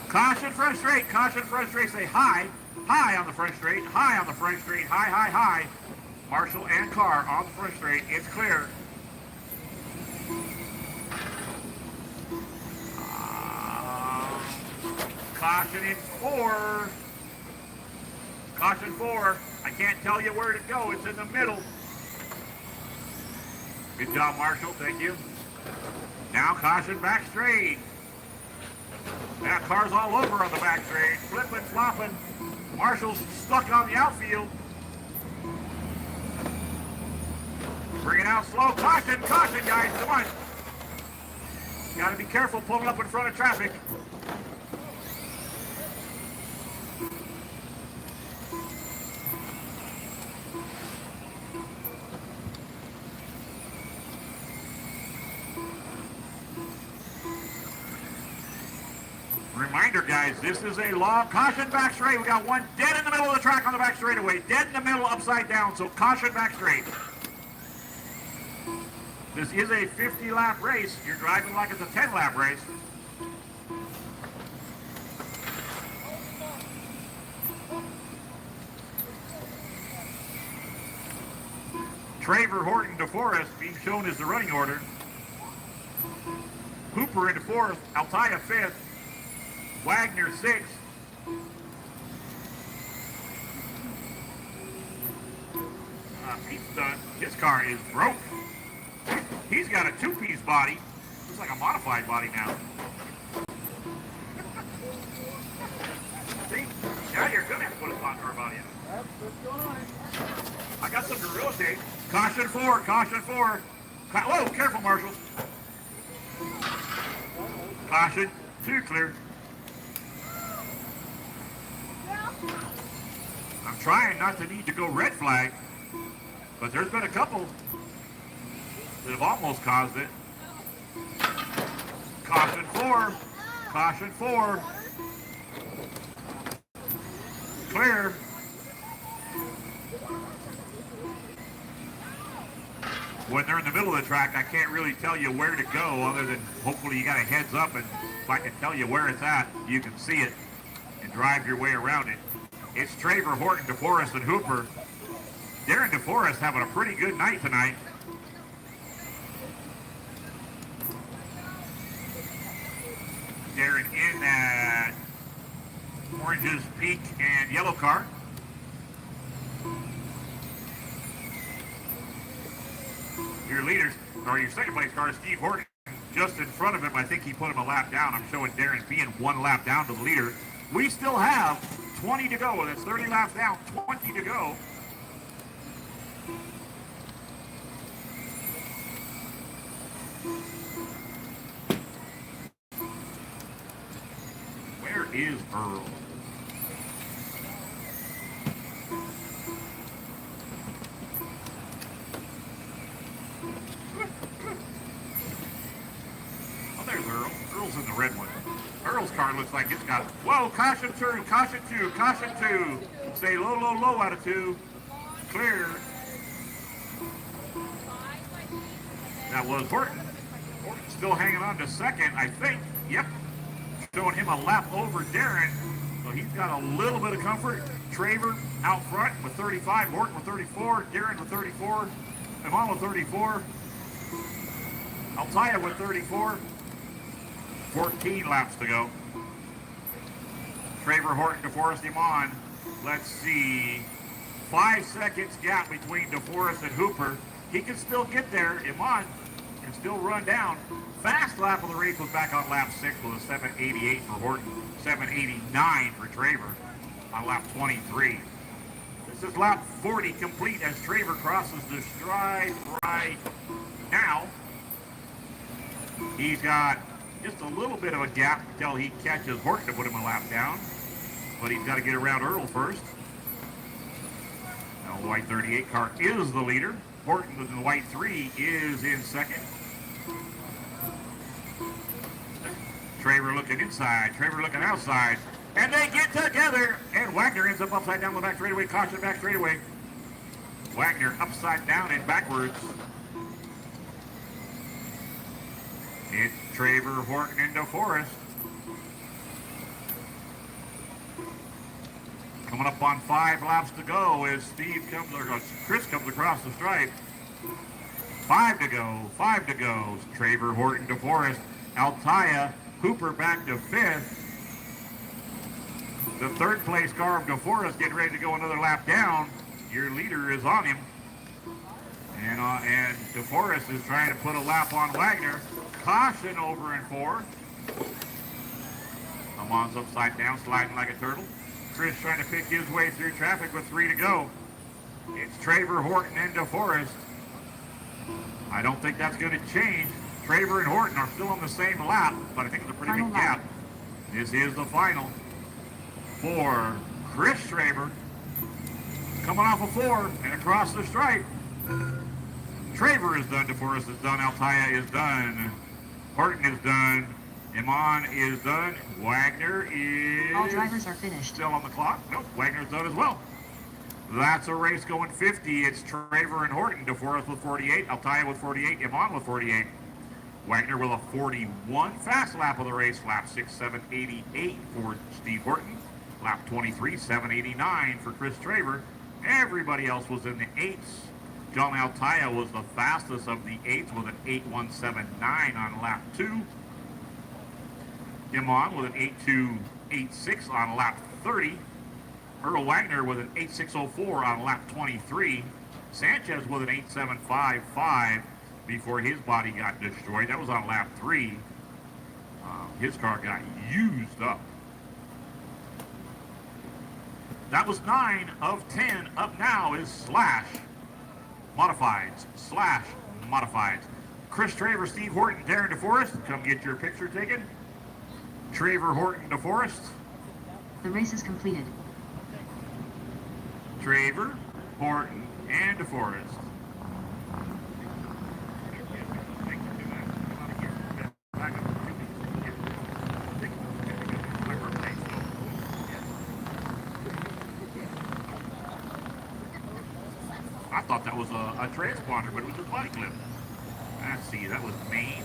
[SPEAKER 6] Caution front straight, caution front straight. Say high, high on the front straight, high on the front straight, high, high, high. Marshall and Carr on the front straight. It's clear. Caution in 4. Caution 4. I can't tell you where to go. It's in the middle. Good job, Marshall. Thank you. Now caution back straight. That car's all over on the back straight. Flipping, flopping. Marshall's stuck on the outfield. Bring it out slow. Caution, caution, guys. Come on. Got to be careful pulling up in front of traffic. Reminder, guys, this is a long caution back straight. We got one dead in the middle of the track on the back straightaway. Dead in the middle, upside down, so caution back straight. This is a 50-lap race. You're driving like it's a 10-lap race. Traver, Horton, DeForest being shown as the running order. Hooper into 4th, Altaya 5th, Wagner 6th. Pete's done. His car is broke. He's got a 2-piece body. Looks like a modified body now. See? Now you're going to have to put a hot car body in.
[SPEAKER 8] That's what's going on.
[SPEAKER 6] I got some gorilla tape. Caution 4, caution 4. Whoa, careful, Marshall. Caution 2, clear. I'm trying not to need to go red flag, but there's been a couple that have almost caused it. Caution 4, caution 4. Clear. When they're in the middle of the track, I can't really tell you where to go other than hopefully you got a heads up, and if I can tell you where it's at, you can see it and drive your way around it. It's Traver, Horton, DeForest, and Hooper. Darren DeForest having a pretty good night tonight. Darren in that oranges, pink, and yellow car. Your leaders, or your second place car, Steve Horton, just in front of him. I think he put him a lap down. I'm showing Darren being 1 lap down to the leader. We still have 20 to go. That's 30 laps down, 20 to go. Where is Earl? Oh, there's Earl. Earl's in the red one. Earl's car looks like it's got, whoa, caution 2, caution 2, caution 2. Stay low, low, low out of 2. Clear. That was Horton. Horton's still hanging on to second, I think. Yep. Showing him a lap over Darren. So he's got a little bit of comfort. Traver out front with 35. Horton with 34. Darren with 34. Iman with 34. Altaya with 34. 14 laps to go. Traver, Horton, DeForest, Iman. Let's see. 5 seconds gap between DeForest and Hooper. He can still get there. Iman can still run down. Fast lap of the race was back on lap 6 with a 7.88 for Horton. 7.89 for Traver on lap 23. This is lap 40 complete as Traver crosses the stride right now. He's got just a little bit of a gap until he catches Horton to put him a lap down. But he's got to get around Earl first. Now the white 38 car is the leader. Horton in the white 3 is in second. Traver looking inside, Traver looking outside. And they get together, and Wagner ends up upside down the back straightaway. Caution back straightaway. Wagner upside down and backwards. It's Traver, Horton, and DeForest. Coming up on 5 laps to go as Chris comes across the stripe. 5 to go, 5 to go. Traver, Horton, DeForest, Altaya, Hooper back to 5th. The third place car of DeForest getting ready to go another lap down. Your leader is on him. And DeForest is trying to put a lap on Wagner. Caution over in 4. Amon's upside down, sliding like a turtle. Chris trying to pick his way through traffic with 3 to go. It's Traver, Horton, and DeForest. I don't think that's going to change. Traver and Horton are still on the same lap, but I think it's a pretty big gap. This is the final for Chris Traver. Coming off a 4 and across the stripe. Traver is done, DeForest is done, Altaya is done, Horton is done, Iman is done, Wagner is...
[SPEAKER 3] All drivers are finished.
[SPEAKER 6] Still on the clock? Nope, Wagner's done as well. That's a race going 50. It's Traver and Horton, DeForest with 48, Altaya with 48, Iman with 48. Wagner with a 41. Fast lap of the race, lap 6, 7:88 for Steve Horton. Lap 23, 7:89 for Chris Traver. Everybody else was in the 8s. John Altaya was the fastest of the 8s with an 8:179 on lap 2. Iman with an 8:286 on lap 30. Earl Wagner with an 8:604 on lap 23. Sanchez with an 8:755 before his body got destroyed. That was on lap 3. His car got used up. That was 9 of 10. Up now is Slash Modifieds. Slash Modifieds. Chris Traver, Steve Horton, Darren DeForest. Come get your picture taken. Traver, Horton, DeForest.
[SPEAKER 3] The race is completed.
[SPEAKER 6] Traver, Horton, and DeForest. I thought that was a transponder, but it was a body clip. Let's see, that was Maine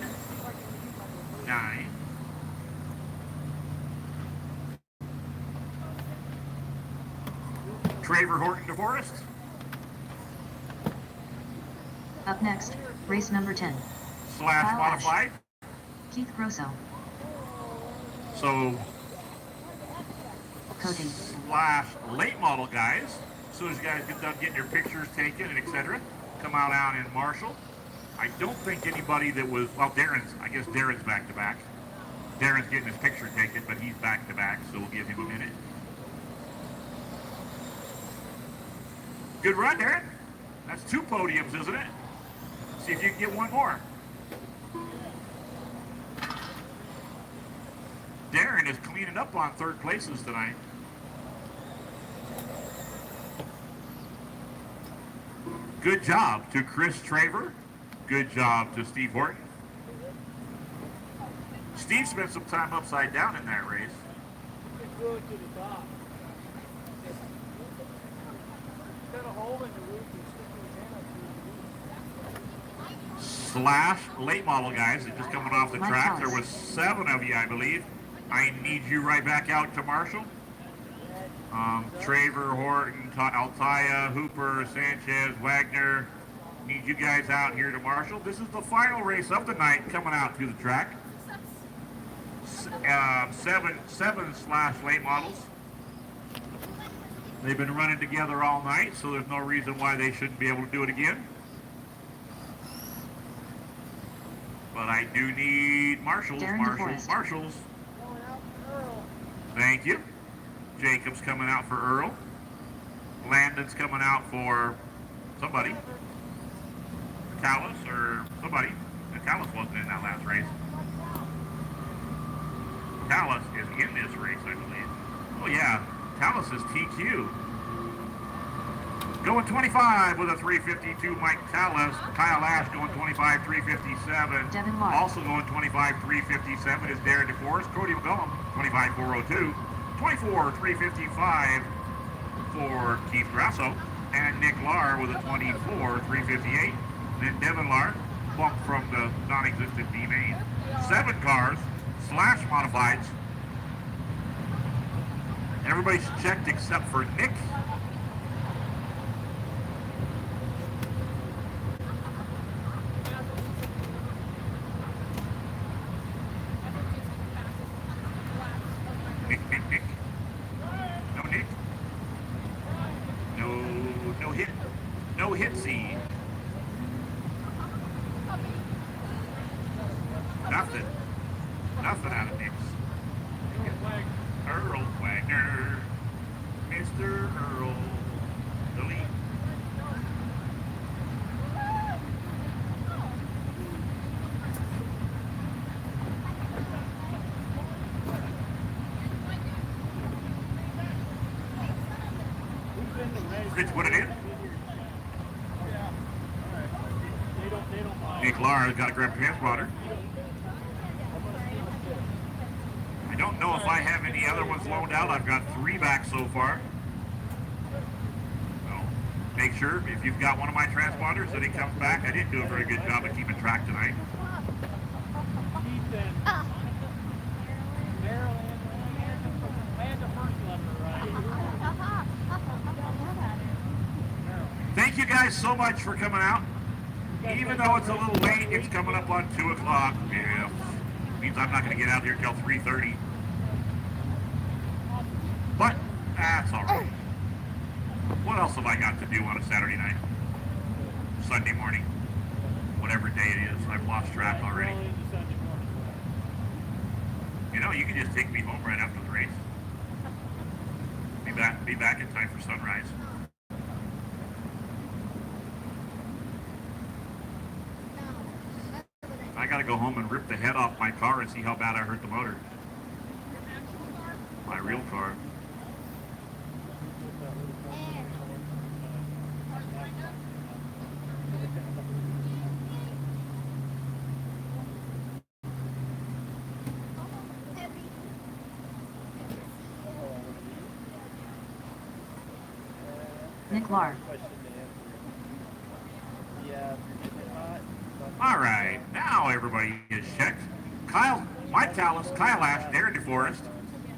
[SPEAKER 6] 9. Traver, Horton, DeForest.
[SPEAKER 3] Up next, race number 10.
[SPEAKER 6] Slash
[SPEAKER 3] Kyle
[SPEAKER 6] Modified.
[SPEAKER 3] Keith Grosso.
[SPEAKER 6] So,
[SPEAKER 3] Cody.
[SPEAKER 6] Slash late model guys. As soon as you guys get done getting your pictures taken and etc., come out in Marshall. I don't think anybody that was, well, I guess Darren's back to back. Darren's getting his picture taken, but he's back to back, so we'll give him a minute. Good run, Darren. That's 2 podiums, isn't it? See if you can get one more. Darren is cleaning up on 3rd places tonight. Good job to Chris Traver. Good job to Steve Horton. Steve spent some time upside down in that race.
[SPEAKER 5] They threw it to the top. Cut a hole in the roof and stick your hand up through the roof.
[SPEAKER 6] Slash late model guys that just coming off the track. There was 7 of you, I believe. I need you right back out to Marshall. Traver, Horton, Altaya, Hooper, Sanchez, Wagner. Need you guys out here to Marshall. This is the final race of the night coming out to the track. 7 slash late models. They've been running together all night, so there's no reason why they shouldn't be able to do it again. But I do need Marshalls, Marshalls. Thank you. Jacob's coming out for Earl. Landon's coming out for somebody. Callis or somebody. Callis wasn't in that last race. Callis is in this race, I believe. Oh yeah, Callis is TQ. Going 25 with a 352, Mike Callis. Kyle Ash going 25, 357.
[SPEAKER 3] Devin Mark.
[SPEAKER 6] Also going 25, 357 is Darren DeForest. Cody McGullum, 25, 402. 24, 355 for Keith Grasso. And Nick Lahr with a 24, 358. Then Devin Lahr bumped from the non-existent B main. 7 cars, slash modifieds. Everybody's checked except for Nick. Nick. No Nick. No hit. No hitsy. Nothing. Nothing out of Nick's. Earl Wagner. Mr. Earl. The lead. Rich put it in. Nick Lahr's got to grab transponder. I don't know if I have any other ones loaned out. I've got 3 back so far. So make sure if you've got one of my transponders that he comes back. I didn't do a very good job of keeping track tonight. Thank you guys so much for coming out. Even though it's a little late, it's coming up on 2 o'clock. Yeah, means I'm not going to get out here till 3:30. But that's all right. What else have I got to do on a Saturday night? Sunday morning. Whatever day it is. I've lost track already. You know, you can just take me home right after the race. Be back in time for sunrise. I gotta go home and rip the head off my car and see how bad I hurt the motor. My real car.
[SPEAKER 3] Nick Lahr.
[SPEAKER 6] All right, now everybody is checked. Mike Callis, Kyle Ash, Darren DeForest,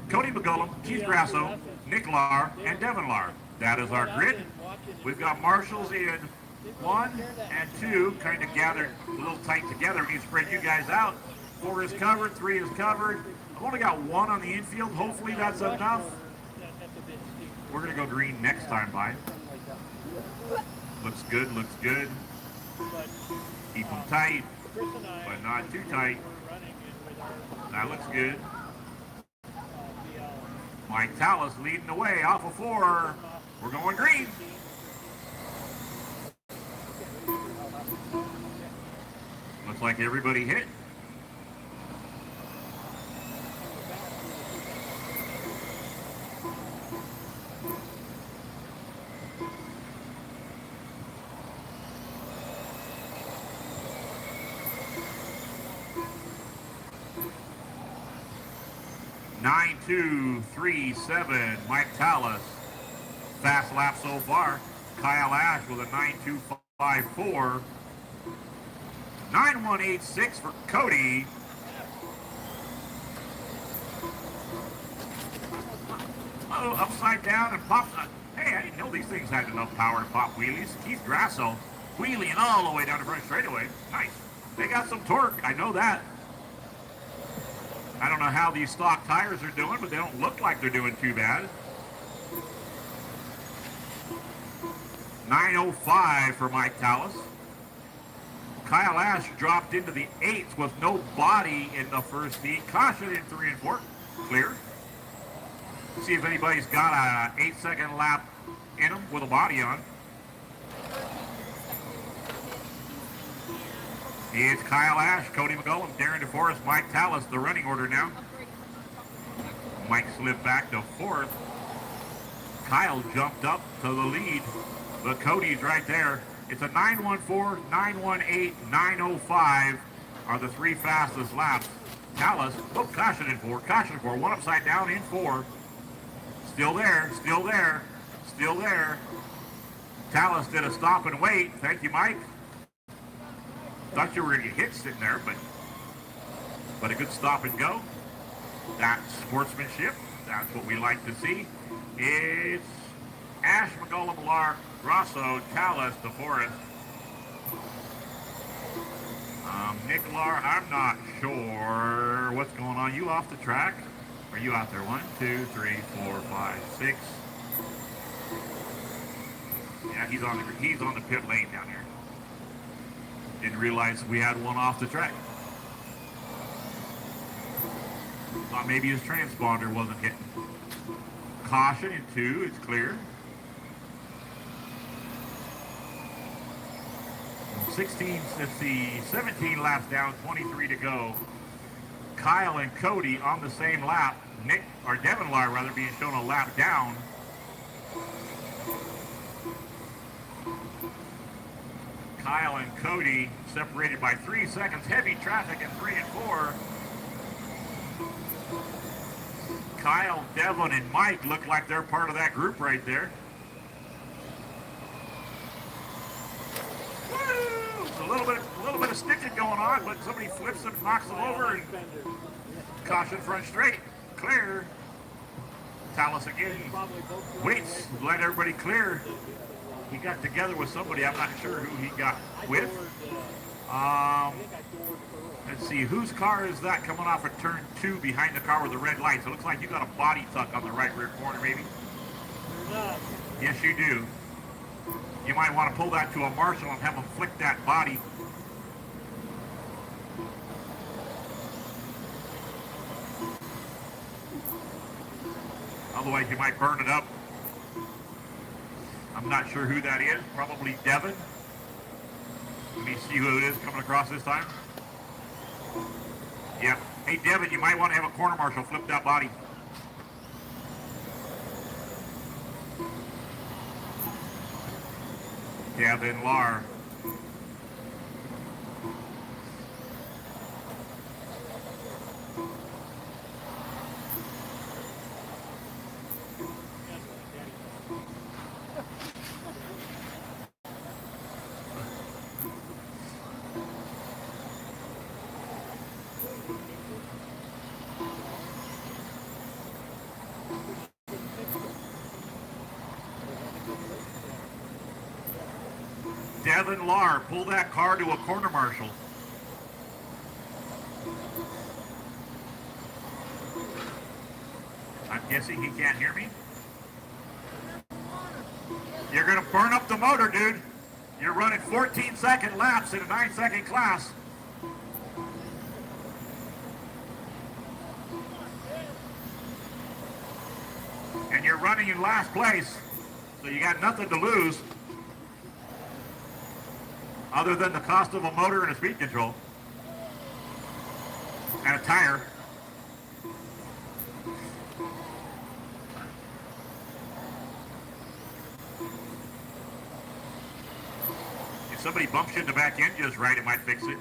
[SPEAKER 6] Cody McGullum, Keith Grasso, Nick Lahr, and Devin Lahr. That is our grid. We've got marshals in 1 and 2, kind of gathered a little tight together. We spread you guys out. 4 is covered, 3 is covered. I've only got 1 on the infield. Hopefully that's enough. We're gonna go green next time by. Looks good, looks good. Keep them tight, but not too tight. That looks good. Mike Callis leading the way off of 4. We're going green. Looks like everybody hit. Nine, 2, 3, 7. Mike Callis. Fast lap so far. Kyle Ash with a 9.254. 9.186 for Cody. Oh, upside down and pops. Hey, I didn't know these things had enough power to pop wheelies. Keith Grasso wheeling all the way down the front straightaway. Nice. They got some torque. I know that. I don't know how these stock tires are doing, but they don't look like they're doing too bad. 9.05 for Mike Callis. Kyle Ash dropped into the 8th with no body in the first heat. Caution in 3 and 4. Clear. See if anybody's got a 8-second lap in them with a body on. It's Kyle Ash, Cody McGullum, Darren DeForest, Mike Tallis, the running order now. Mike slipped back to fourth. Kyle jumped up to the lead, but Cody's right there. It's a 9:14, 9:18, 9:05 are the three fastest laps. Tallis, caution in four, one upside down in four. Still there, still there, still there. Tallis did a stop and wait. Thank you, Mike. Thought you were going to get hit sitting there, but a good stop and go. That's sportsmanship. That's what we like to see. It's Ash, McGullum, Lark, Grosso, Tallis, DeForest. Nick Lar, I'm not sure what's going on. You off the track? Are you out there? 1, 2, 3, 4, 5, 6. Yeah, he's on the pit lane down here. Didn't realize we had one off the track. Thought maybe his transponder wasn't hitting. Caution in 2, it's clear. let's see, 17 laps down, 23 to go. Kyle and Cody on the same lap. Devin Lar rather being shown a lap down. Kyle and Cody separated by 3 seconds. Heavy traffic in 3 and 4. Kyle, Devin, and Mike look like they're part of that group right there. Woo! It's a little bit of sticking going on, but somebody flips them, knocks them over, and caution front straight. Clear. Tallis again waits, let everybody clear. He got together with somebody. I'm not sure who he got with. Let's see, whose car is that coming off of turn 2 behind the car with the red lights? It looks like you got a body tuck on the right rear corner, maybe. Yes, you do. You might want to pull that to a marshal and have him flick that body. Otherwise, you might burn it up. I'm not sure who that is. Probably Devin. Let me see who it is coming across this time. Yep. Hey, Devin, you might want to have a corner marshal flip that body. Devin Lar. Devin Lar, pull that car to a corner marshal. I'm guessing he can't hear me. You're going to burn up the motor, dude. You're running 14-second laps in a 9-second class. And you're running in last place, so you got nothing to lose other than the cost of a motor and a speed control and a tire. If somebody bumps you in the back end just right, it might fix it.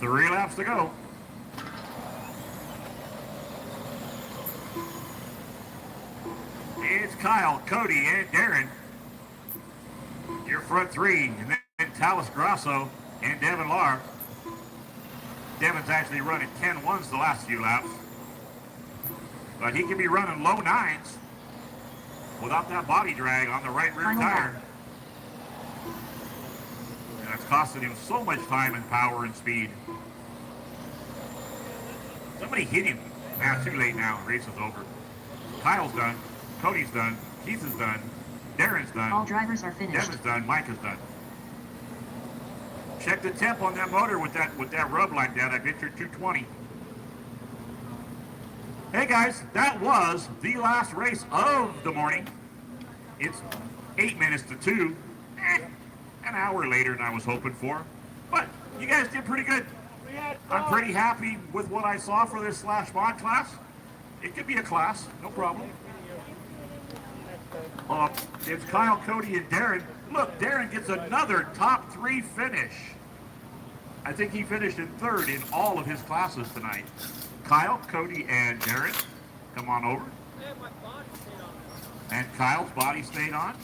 [SPEAKER 6] Three laps to go. It's Kyle, Cody, and Darren. Your front three, and then Tallis, Grosso, and Devin Lar. Devin's actually running 10-1s the last few laps. But he can be running low 9s without that body drag on the right rear tire. And it's costing him so much time and power and speed. Somebody hit him. Nah, too late now. Race is over. Kyle's done. Cody's done. Keith is done. Darren's done.
[SPEAKER 3] All drivers are finished.
[SPEAKER 6] Devin's done. Mike is done. Check the temp on that motor with that rub like that. I bet you're 220. Hey guys, that was the last race of the morning. It's 8 minutes to 2. An hour later than I was hoping for. But you guys did pretty good. I'm pretty happy with what I saw for this slash mod class. It could be a class, no problem. It's Kyle, Cody, and Darren. Look, Darren gets another top 3 finish. I think he finished in 3rd in all of his classes tonight. Kyle, Cody, and Darren, come on over. And Kyle's body stayed on.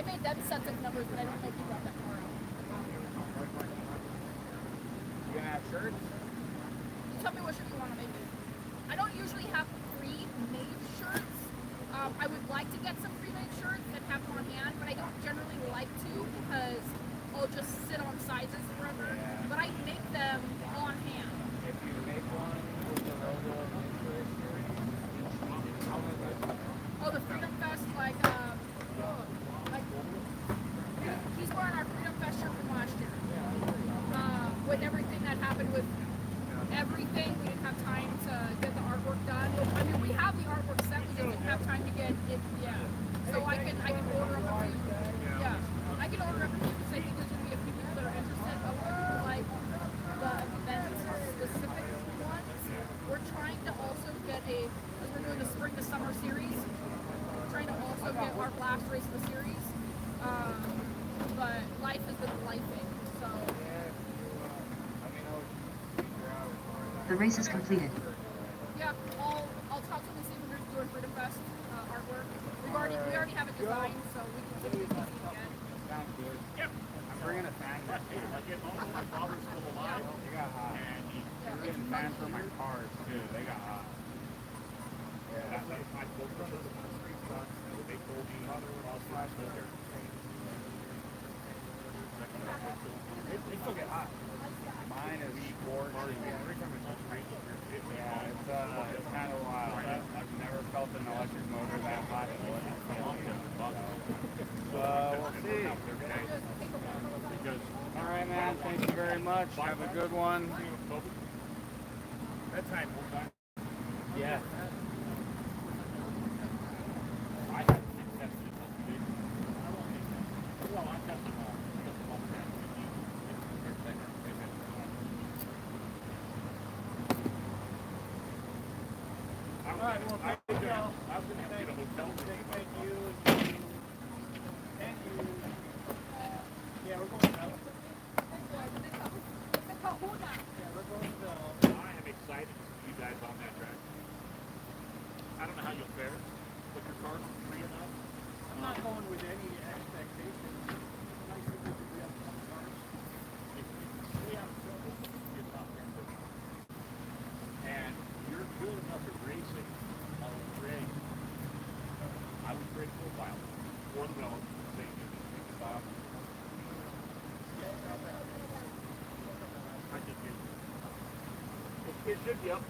[SPEAKER 4] I made them sets of numbers, but I don't know if you got that far out.
[SPEAKER 5] You gonna have shirts?
[SPEAKER 4] You tell me what shirt you want to make. I don't usually have pre-made shirts. I would like to get some pre-made shirts and have them on hand, but I don't generally like to because I'll just sit on sizes forever.
[SPEAKER 5] Yeah.
[SPEAKER 4] But I make them on hand.
[SPEAKER 5] If you make one with the logo of the series,
[SPEAKER 4] Oh, the Freedom Fest, like he's wearing our Freedom Fest shirt from last year. With everything that happened with everything, we didn't have time to get the artwork done. I mean, we have the artwork set, we just didn't have time to get it. Yeah. So I can order them for you. Yeah. I can order them for you because I think there's gonna be a few people that are interested. But like the event specific ones, we're trying to also get because we're doing the spring to summer series. Trying to also get our last race of the series. But life has been lifing, so.
[SPEAKER 3] The race is completed.
[SPEAKER 4] Yeah, I'll talk to them and see when they're doing Freedom Fest artwork. We already have it designed, so we can see it again.
[SPEAKER 5] sounds good.
[SPEAKER 2] Yep.
[SPEAKER 5] I'm bringing a fan back here.
[SPEAKER 2] Like it, my father's still alive.
[SPEAKER 5] They got hot.
[SPEAKER 2] And he,
[SPEAKER 5] I'm getting fans for my cars too. They got hot.
[SPEAKER 2] that was my book for the street trucks. They told me all slash there.
[SPEAKER 5] They still get hot. Mine is gorgeous.
[SPEAKER 2] Every time I touch rain,
[SPEAKER 5] Yeah, it's kind of wild. I've never felt an electric motor that hot. We'll see. All right, man. Thank you very much. Have a good one.
[SPEAKER 2] that time,
[SPEAKER 5] Yeah.
[SPEAKER 2] I had to test it. Well, I tested them all.
[SPEAKER 5] All right, well,
[SPEAKER 2] I was going to get a hotel room.
[SPEAKER 5] Thank you. Thank you. Yeah, we're going to
[SPEAKER 2] I am excited to see you guys on that track. I don't know how you'll fare, but your car's free enough.
[SPEAKER 5] I'm not going with any expectations. Nice to meet you.
[SPEAKER 2] Stay out of trouble, you're top 10 for me. And you're good enough at racing already. I would create a profile for the development of the same I just did. It should be up.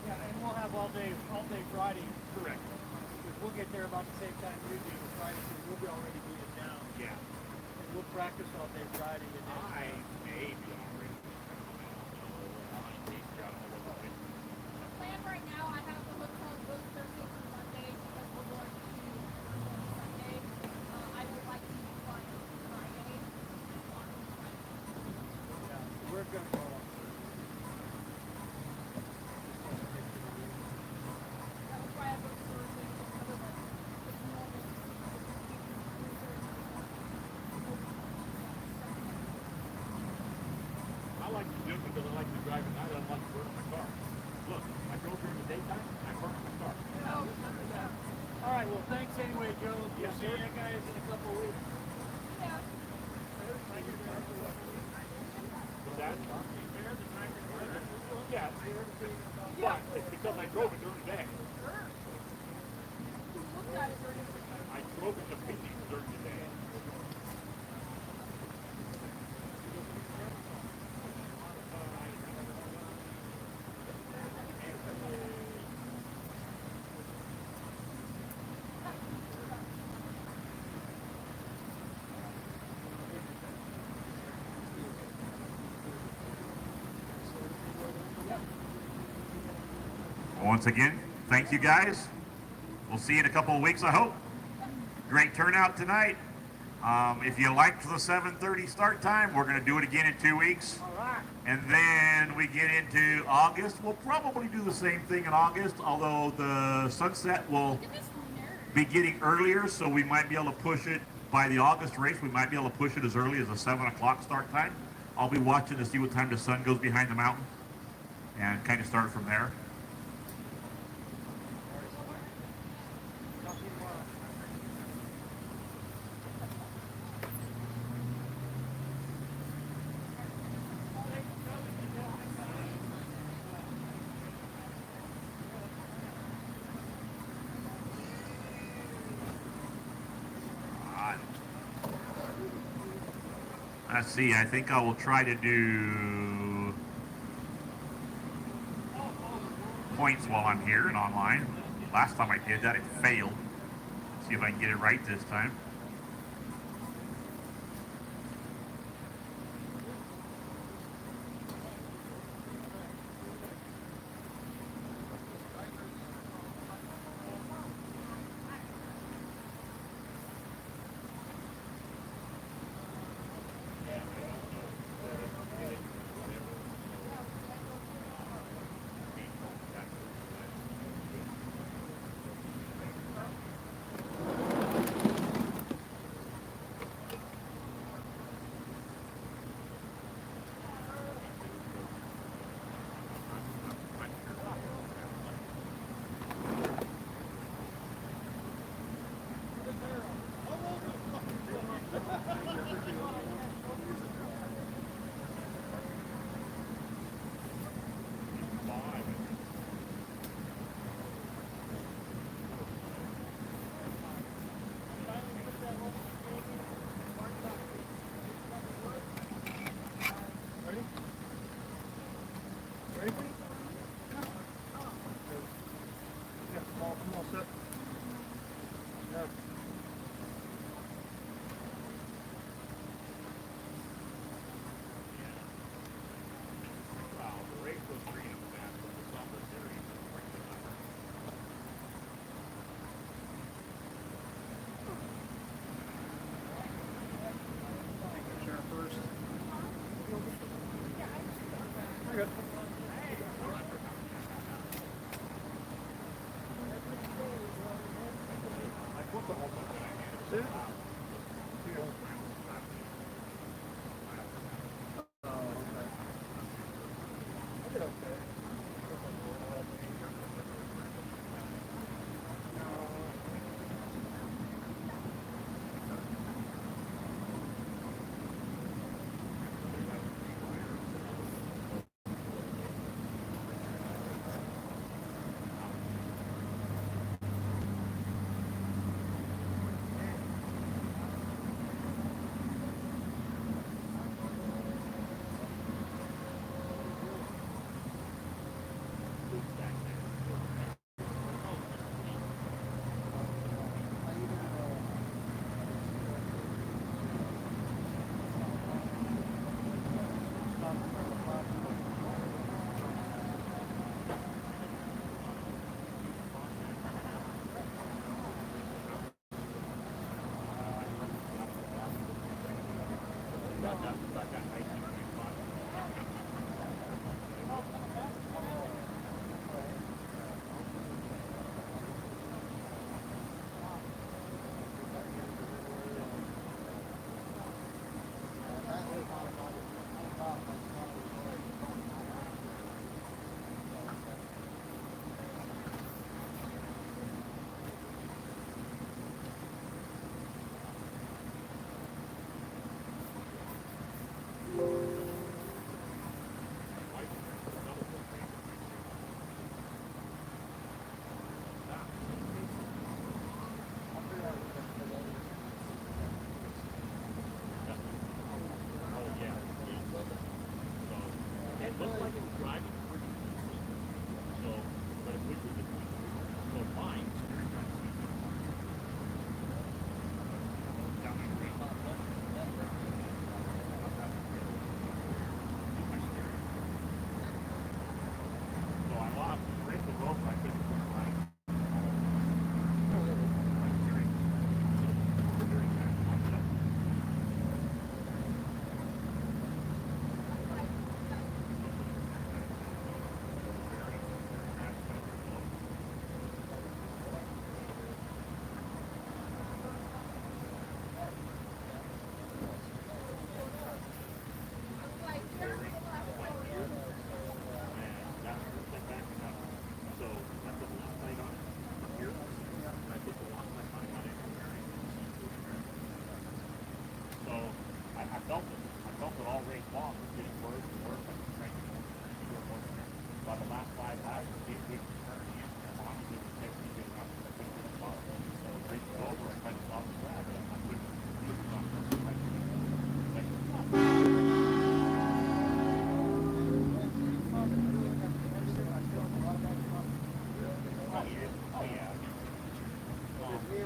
[SPEAKER 5] Yeah, and we'll have all day Friday.
[SPEAKER 2] Correct.
[SPEAKER 5] Because we'll get there about the same time you do Friday, so we'll be already beaten down.
[SPEAKER 2] Yeah.
[SPEAKER 5] And we'll practice all day Friday. And then
[SPEAKER 2] I may be already.
[SPEAKER 4] The plan right now, I have the hotel booked Thursday through Monday because we're going to Sunday. I would like to fly Friday.
[SPEAKER 5] we're going to go on.
[SPEAKER 4] That was why I booked Thursday. Otherwise, it's normal.
[SPEAKER 2] I like to do it because I like to drive at night. I don't like to burn my car. Look, I drove during the daytime. I burned my car.
[SPEAKER 5] All right, well, thanks anyway, Joe. We'll see you guys in a couple of weeks.
[SPEAKER 4] Yeah.
[SPEAKER 2] Was that? Yeah. But it's because I drove it during the day.
[SPEAKER 4] Who looked at it during the day?
[SPEAKER 2] I drove it to Phoenix during the day.
[SPEAKER 6] Once again, thank you guys. We'll see you in a couple of weeks, I hope. Great turnout tonight. If you liked the 7:30 start time, we're going to do it again in 2 weeks.
[SPEAKER 5] All right.
[SPEAKER 6] And then we get into August. We'll probably do the same thing in August, although the sunset will be getting earlier, so we might be able to push it by the August race. We might be able to push it as early as a 7 o'clock start time. I'll be watching to see what time the sun goes behind the mountain and kind of start from there. Let's see. I think I will try to do points while I'm here and online. Last time I did that, it failed. See if I can get it right this time.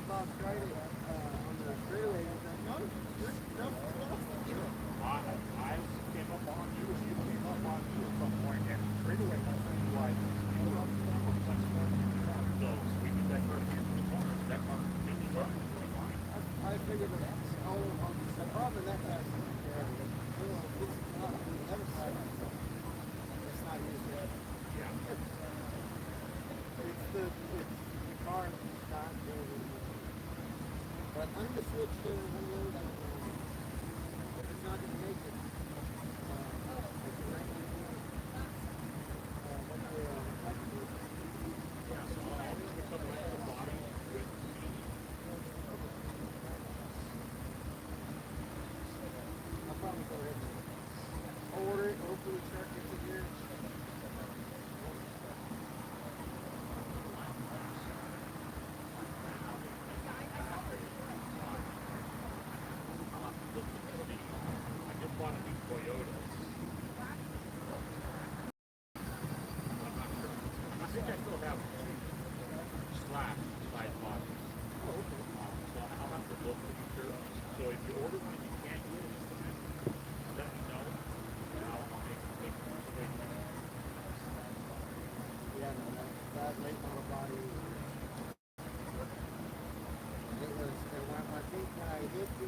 [SPEAKER 8] about Friday on the straightaway. He's like, no, there's no
[SPEAKER 7] I came up on you, and you came up on me at some point, and straight away I was like, you know, so we did that first in the corner. That car completely run.
[SPEAKER 8] I figured that's all on the problem that has it's not on the other side. It's not used yet.
[SPEAKER 7] Yeah.
[SPEAKER 8] It's the car not doing it. But I'm the switch to one of those. It's not going to make it. I'll probably go ahead and order it, hopefully start getting here.
[SPEAKER 7] I just want to do Toyotas. I'm not sure. I think I still have slash size models. So I'll have to look to be sure. So if you order one and you can't get it, let me know. And I'll make it.
[SPEAKER 8] Yeah, no, that late model body. It was, I think when I hit the,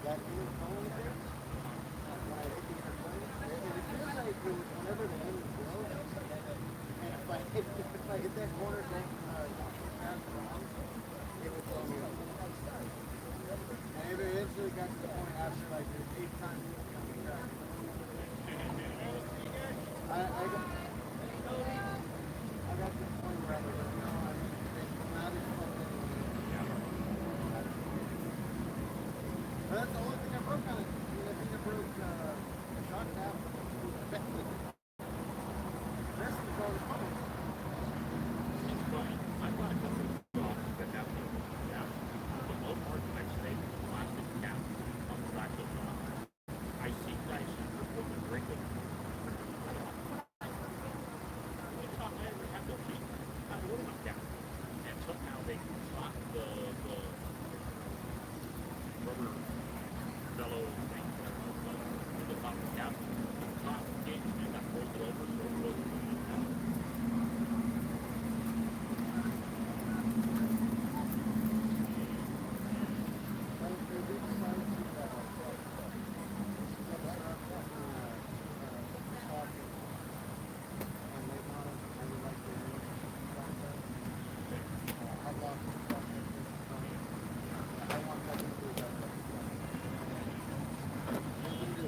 [SPEAKER 8] that inner cone there, when I hit the inner cone, it feels like it was whenever the wind was blowing, and if I hit that corner going, fast around, it would blow me up. And it eventually got to the point after like the 8th time coming back. I got to the point where I was like, no, I'm not as fucking. But that's the only thing I broke on it. I mean, I think I broke the shock tap. The rest of the car was fine.
[SPEAKER 7] It's funny. I've got a couple of dogs that have the cap. The most part that I've stayed with the plastic cap on the back of the dog. I see guys who are drinking. It's not I ever have no cheap. I don't know cap. And somehow they shot the rubber bellow thing to the top of the cap. Top gauge and that rolls it over so it goes into the cap.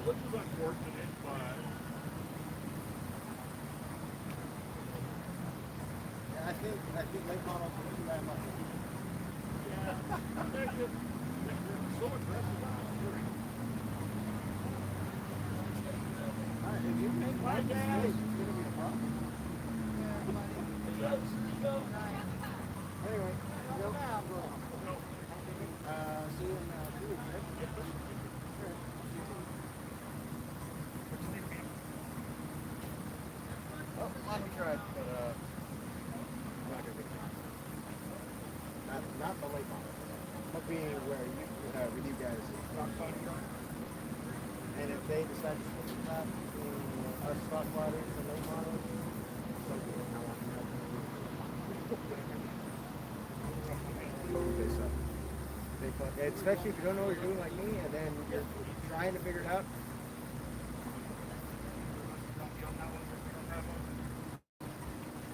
[SPEAKER 7] Which is unfortunate, but
[SPEAKER 8] I think late models are too bad luck.
[SPEAKER 7] yeah, they're so aggressive on the steering.
[SPEAKER 8] Alright, if you make one mistake, it's going to be a problem. Anyway, go now, bro. See you in 2 weeks, right? Sure. Oh, let me try it, but not the late model. But being where you with you guys. And if they decide to switch it up between our stock bodies and late models, something I want to know. Especially if you don't know what you're doing like me, and then you're trying to figure it out.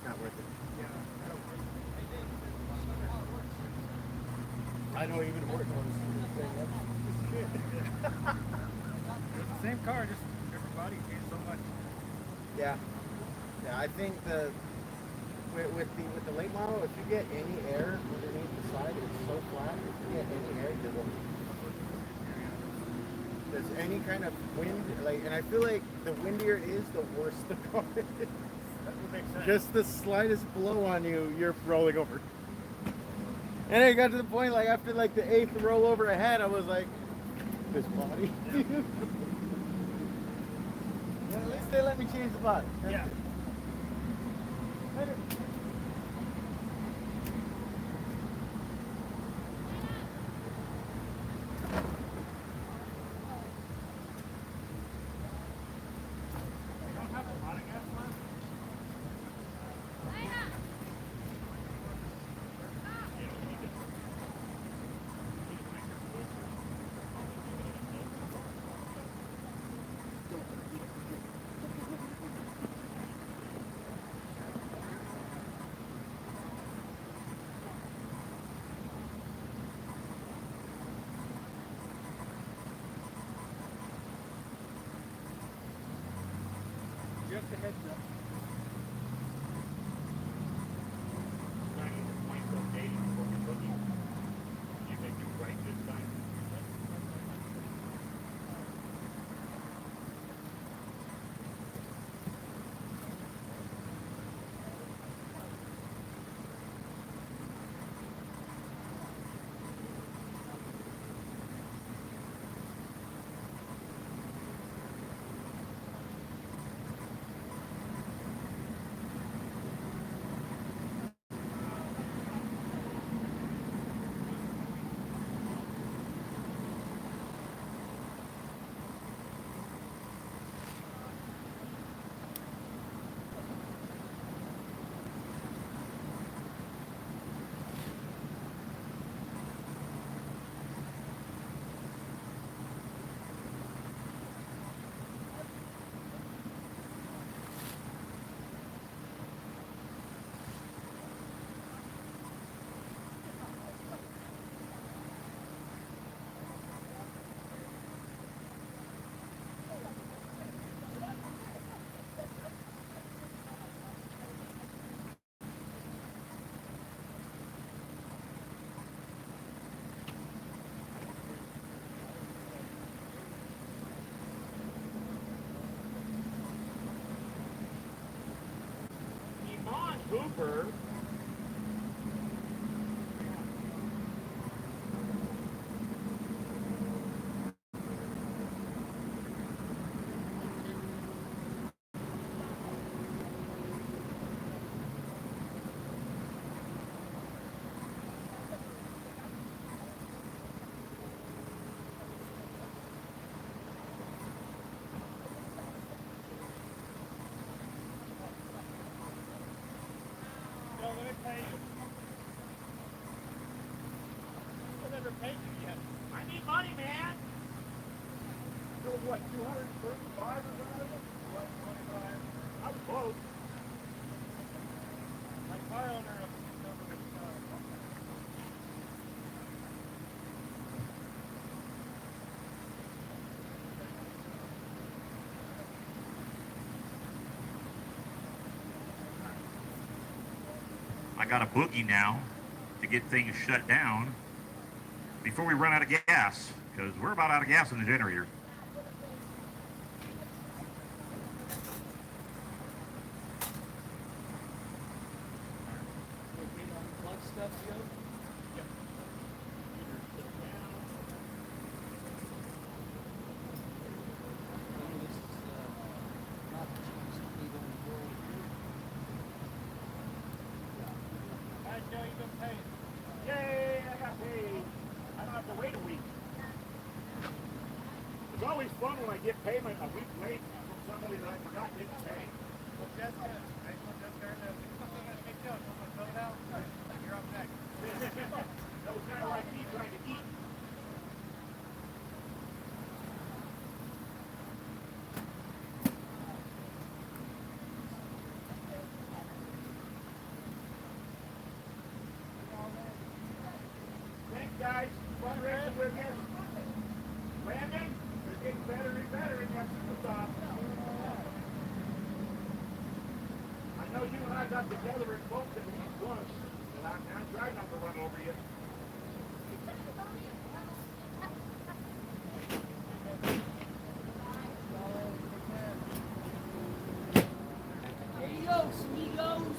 [SPEAKER 8] Not worth it. I know even worse ones.
[SPEAKER 5] It's the same car, just everybody changed so much.
[SPEAKER 8] Yeah. Yeah, I think with the late model, if you get any air underneath the side, it's so flat. If you get any air, you're going. There's any kind of wind, and I feel like the windier it is, the worse the car is.
[SPEAKER 5] That would make sense.
[SPEAKER 8] Just the slightest blow on you, you're rolling over. And it got to the point, like after like the 8th rollover ahead, I was like, this body. Well, at least they let me change the body.
[SPEAKER 5] Yeah. a heads up.
[SPEAKER 7] Signing the points on dating before we booking. You may do right this time. Hooper.
[SPEAKER 5] Let me pay you. I never paid you yet.
[SPEAKER 7] I need money, man. So what, 235 or something?
[SPEAKER 5] 125.
[SPEAKER 7] I'm close.
[SPEAKER 5] My car owner over his
[SPEAKER 6] I got a boogie now to get things shut down before we run out of gas, because we're about out of gas in the generator.
[SPEAKER 5] plug stuff, Joe? Yep. How's Joe, you been paying?
[SPEAKER 7] Yay, I got paid. I don't have to wait a week. It's always fun when I get payment a week late from somebody that I forgot didn't pay.
[SPEAKER 5] Well, Jessica, I told Jessica earlier, we something gonna make Joe. You want to fill it out? You're up next.
[SPEAKER 7] That was kind of like me trying to eat. Thanks, guys. Fun racing with you. Landon, you're getting better and better in that super stop. I know you and I got together and both at least once, and I'm trying not to run over you.
[SPEAKER 4] Amigos, amigos.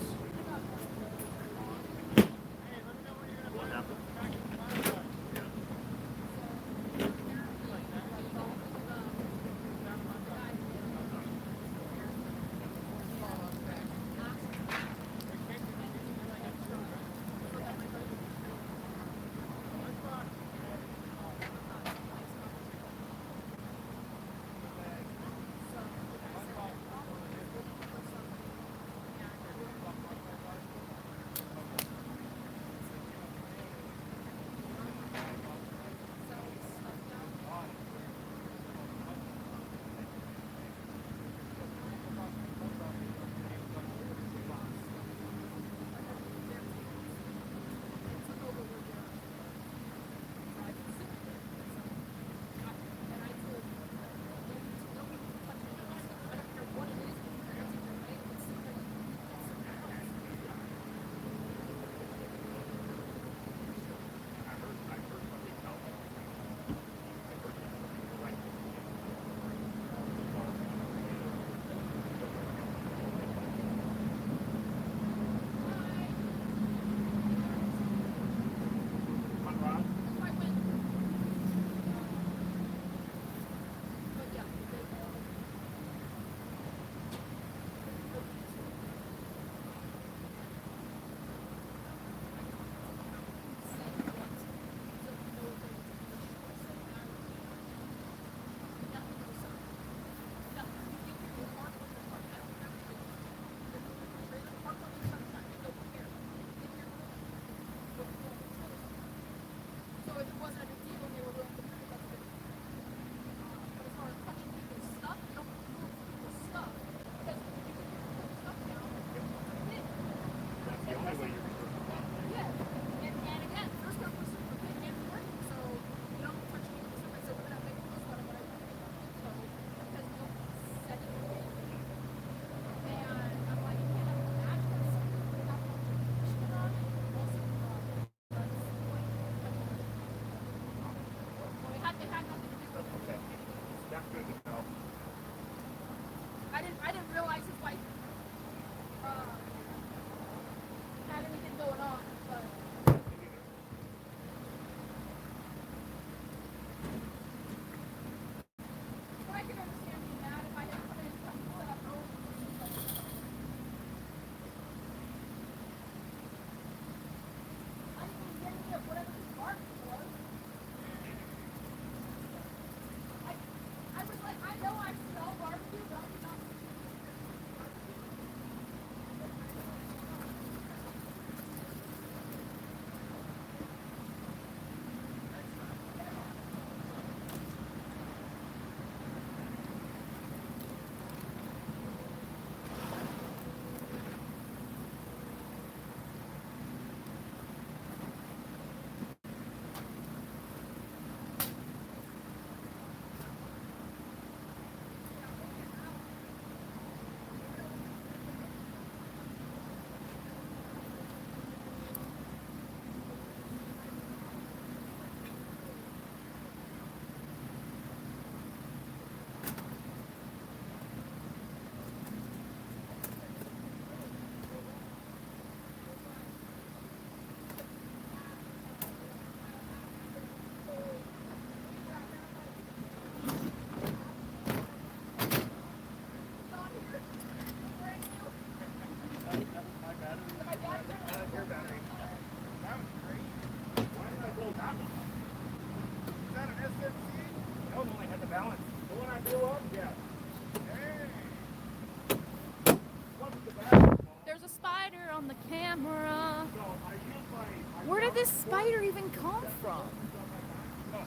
[SPEAKER 4] did this spider even come from?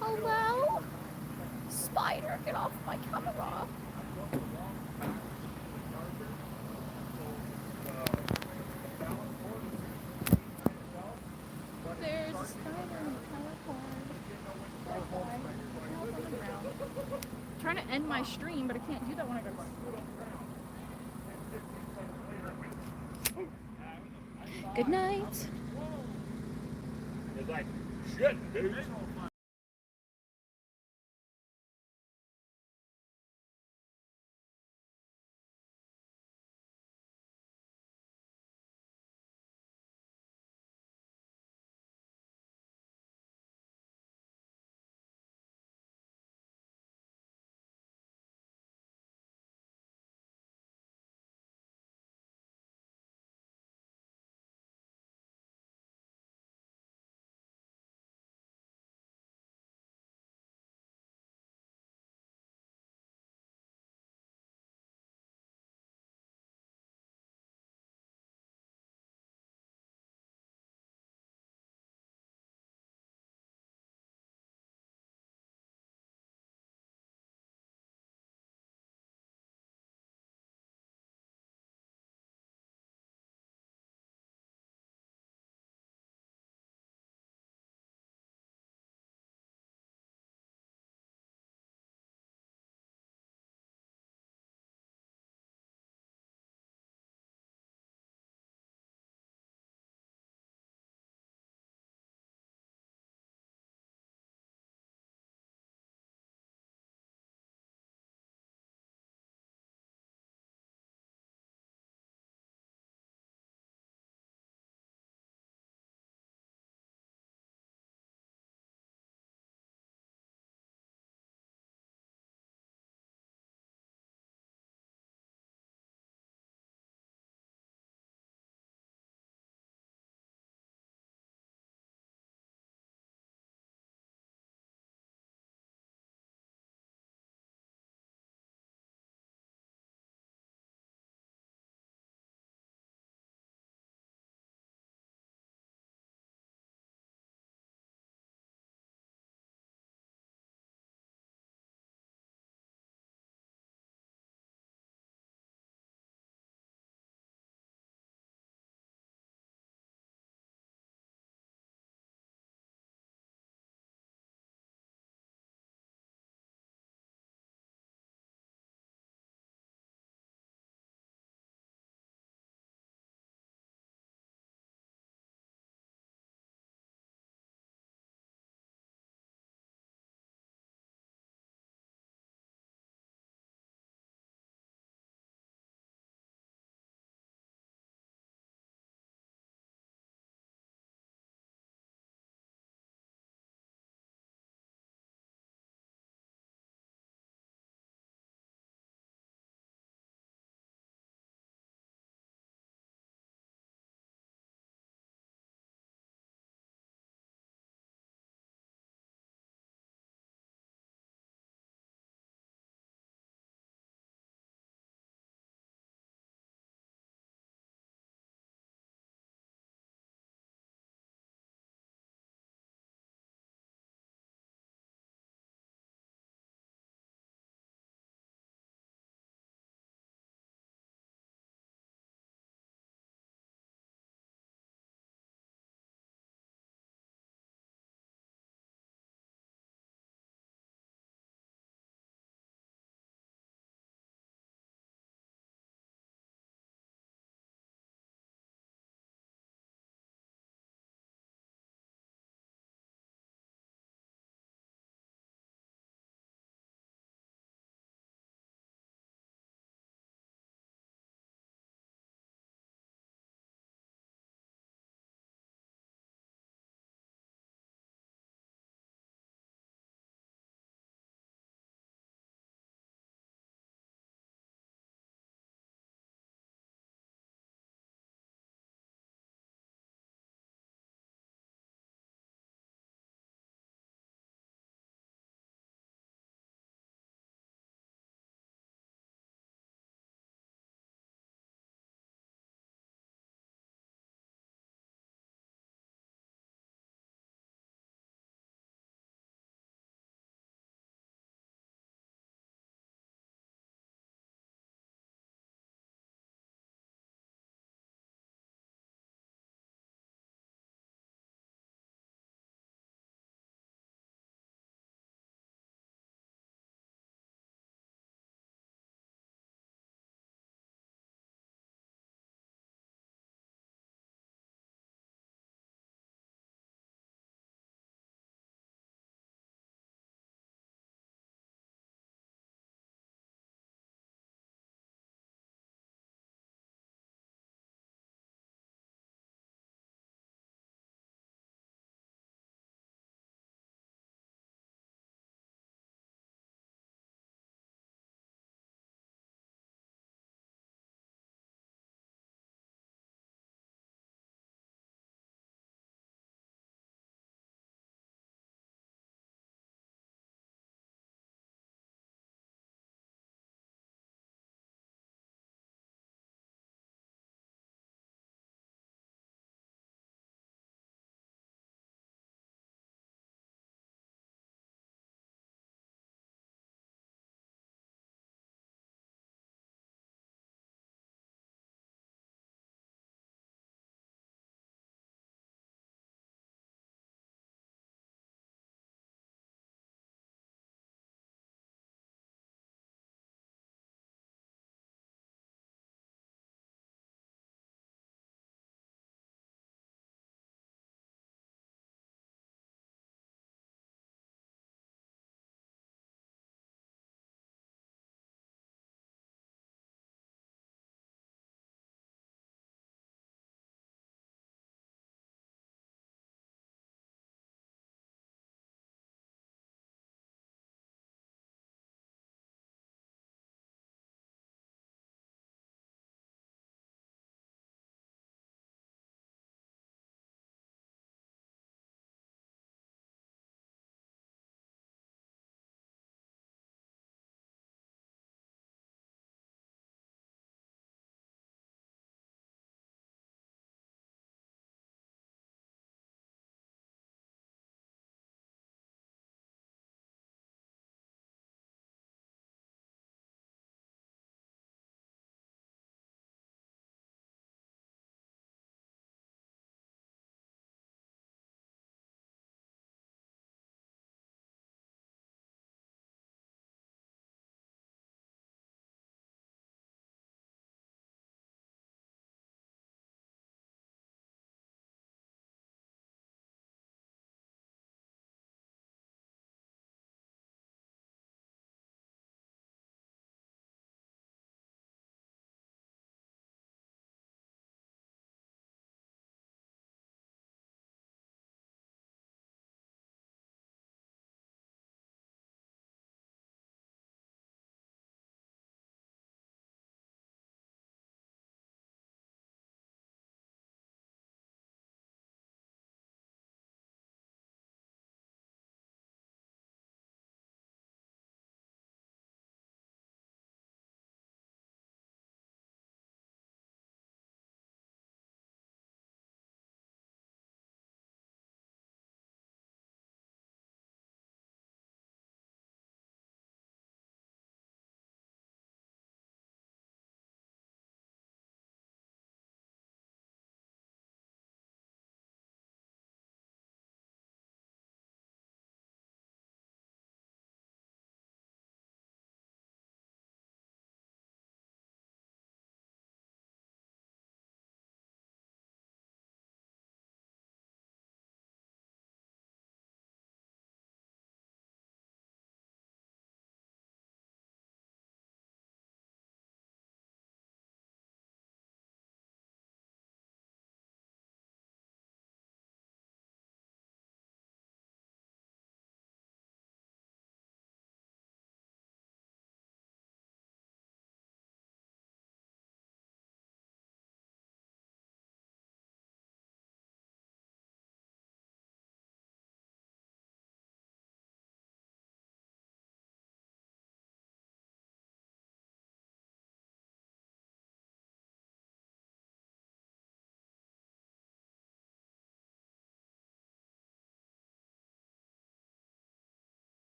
[SPEAKER 4] Hello? Spider, get off my camera. There's a spider in the teleport. Trying to end my stream, but I can't do that when I go to sleep. Good night.
[SPEAKER 7] It's like, shit, dude.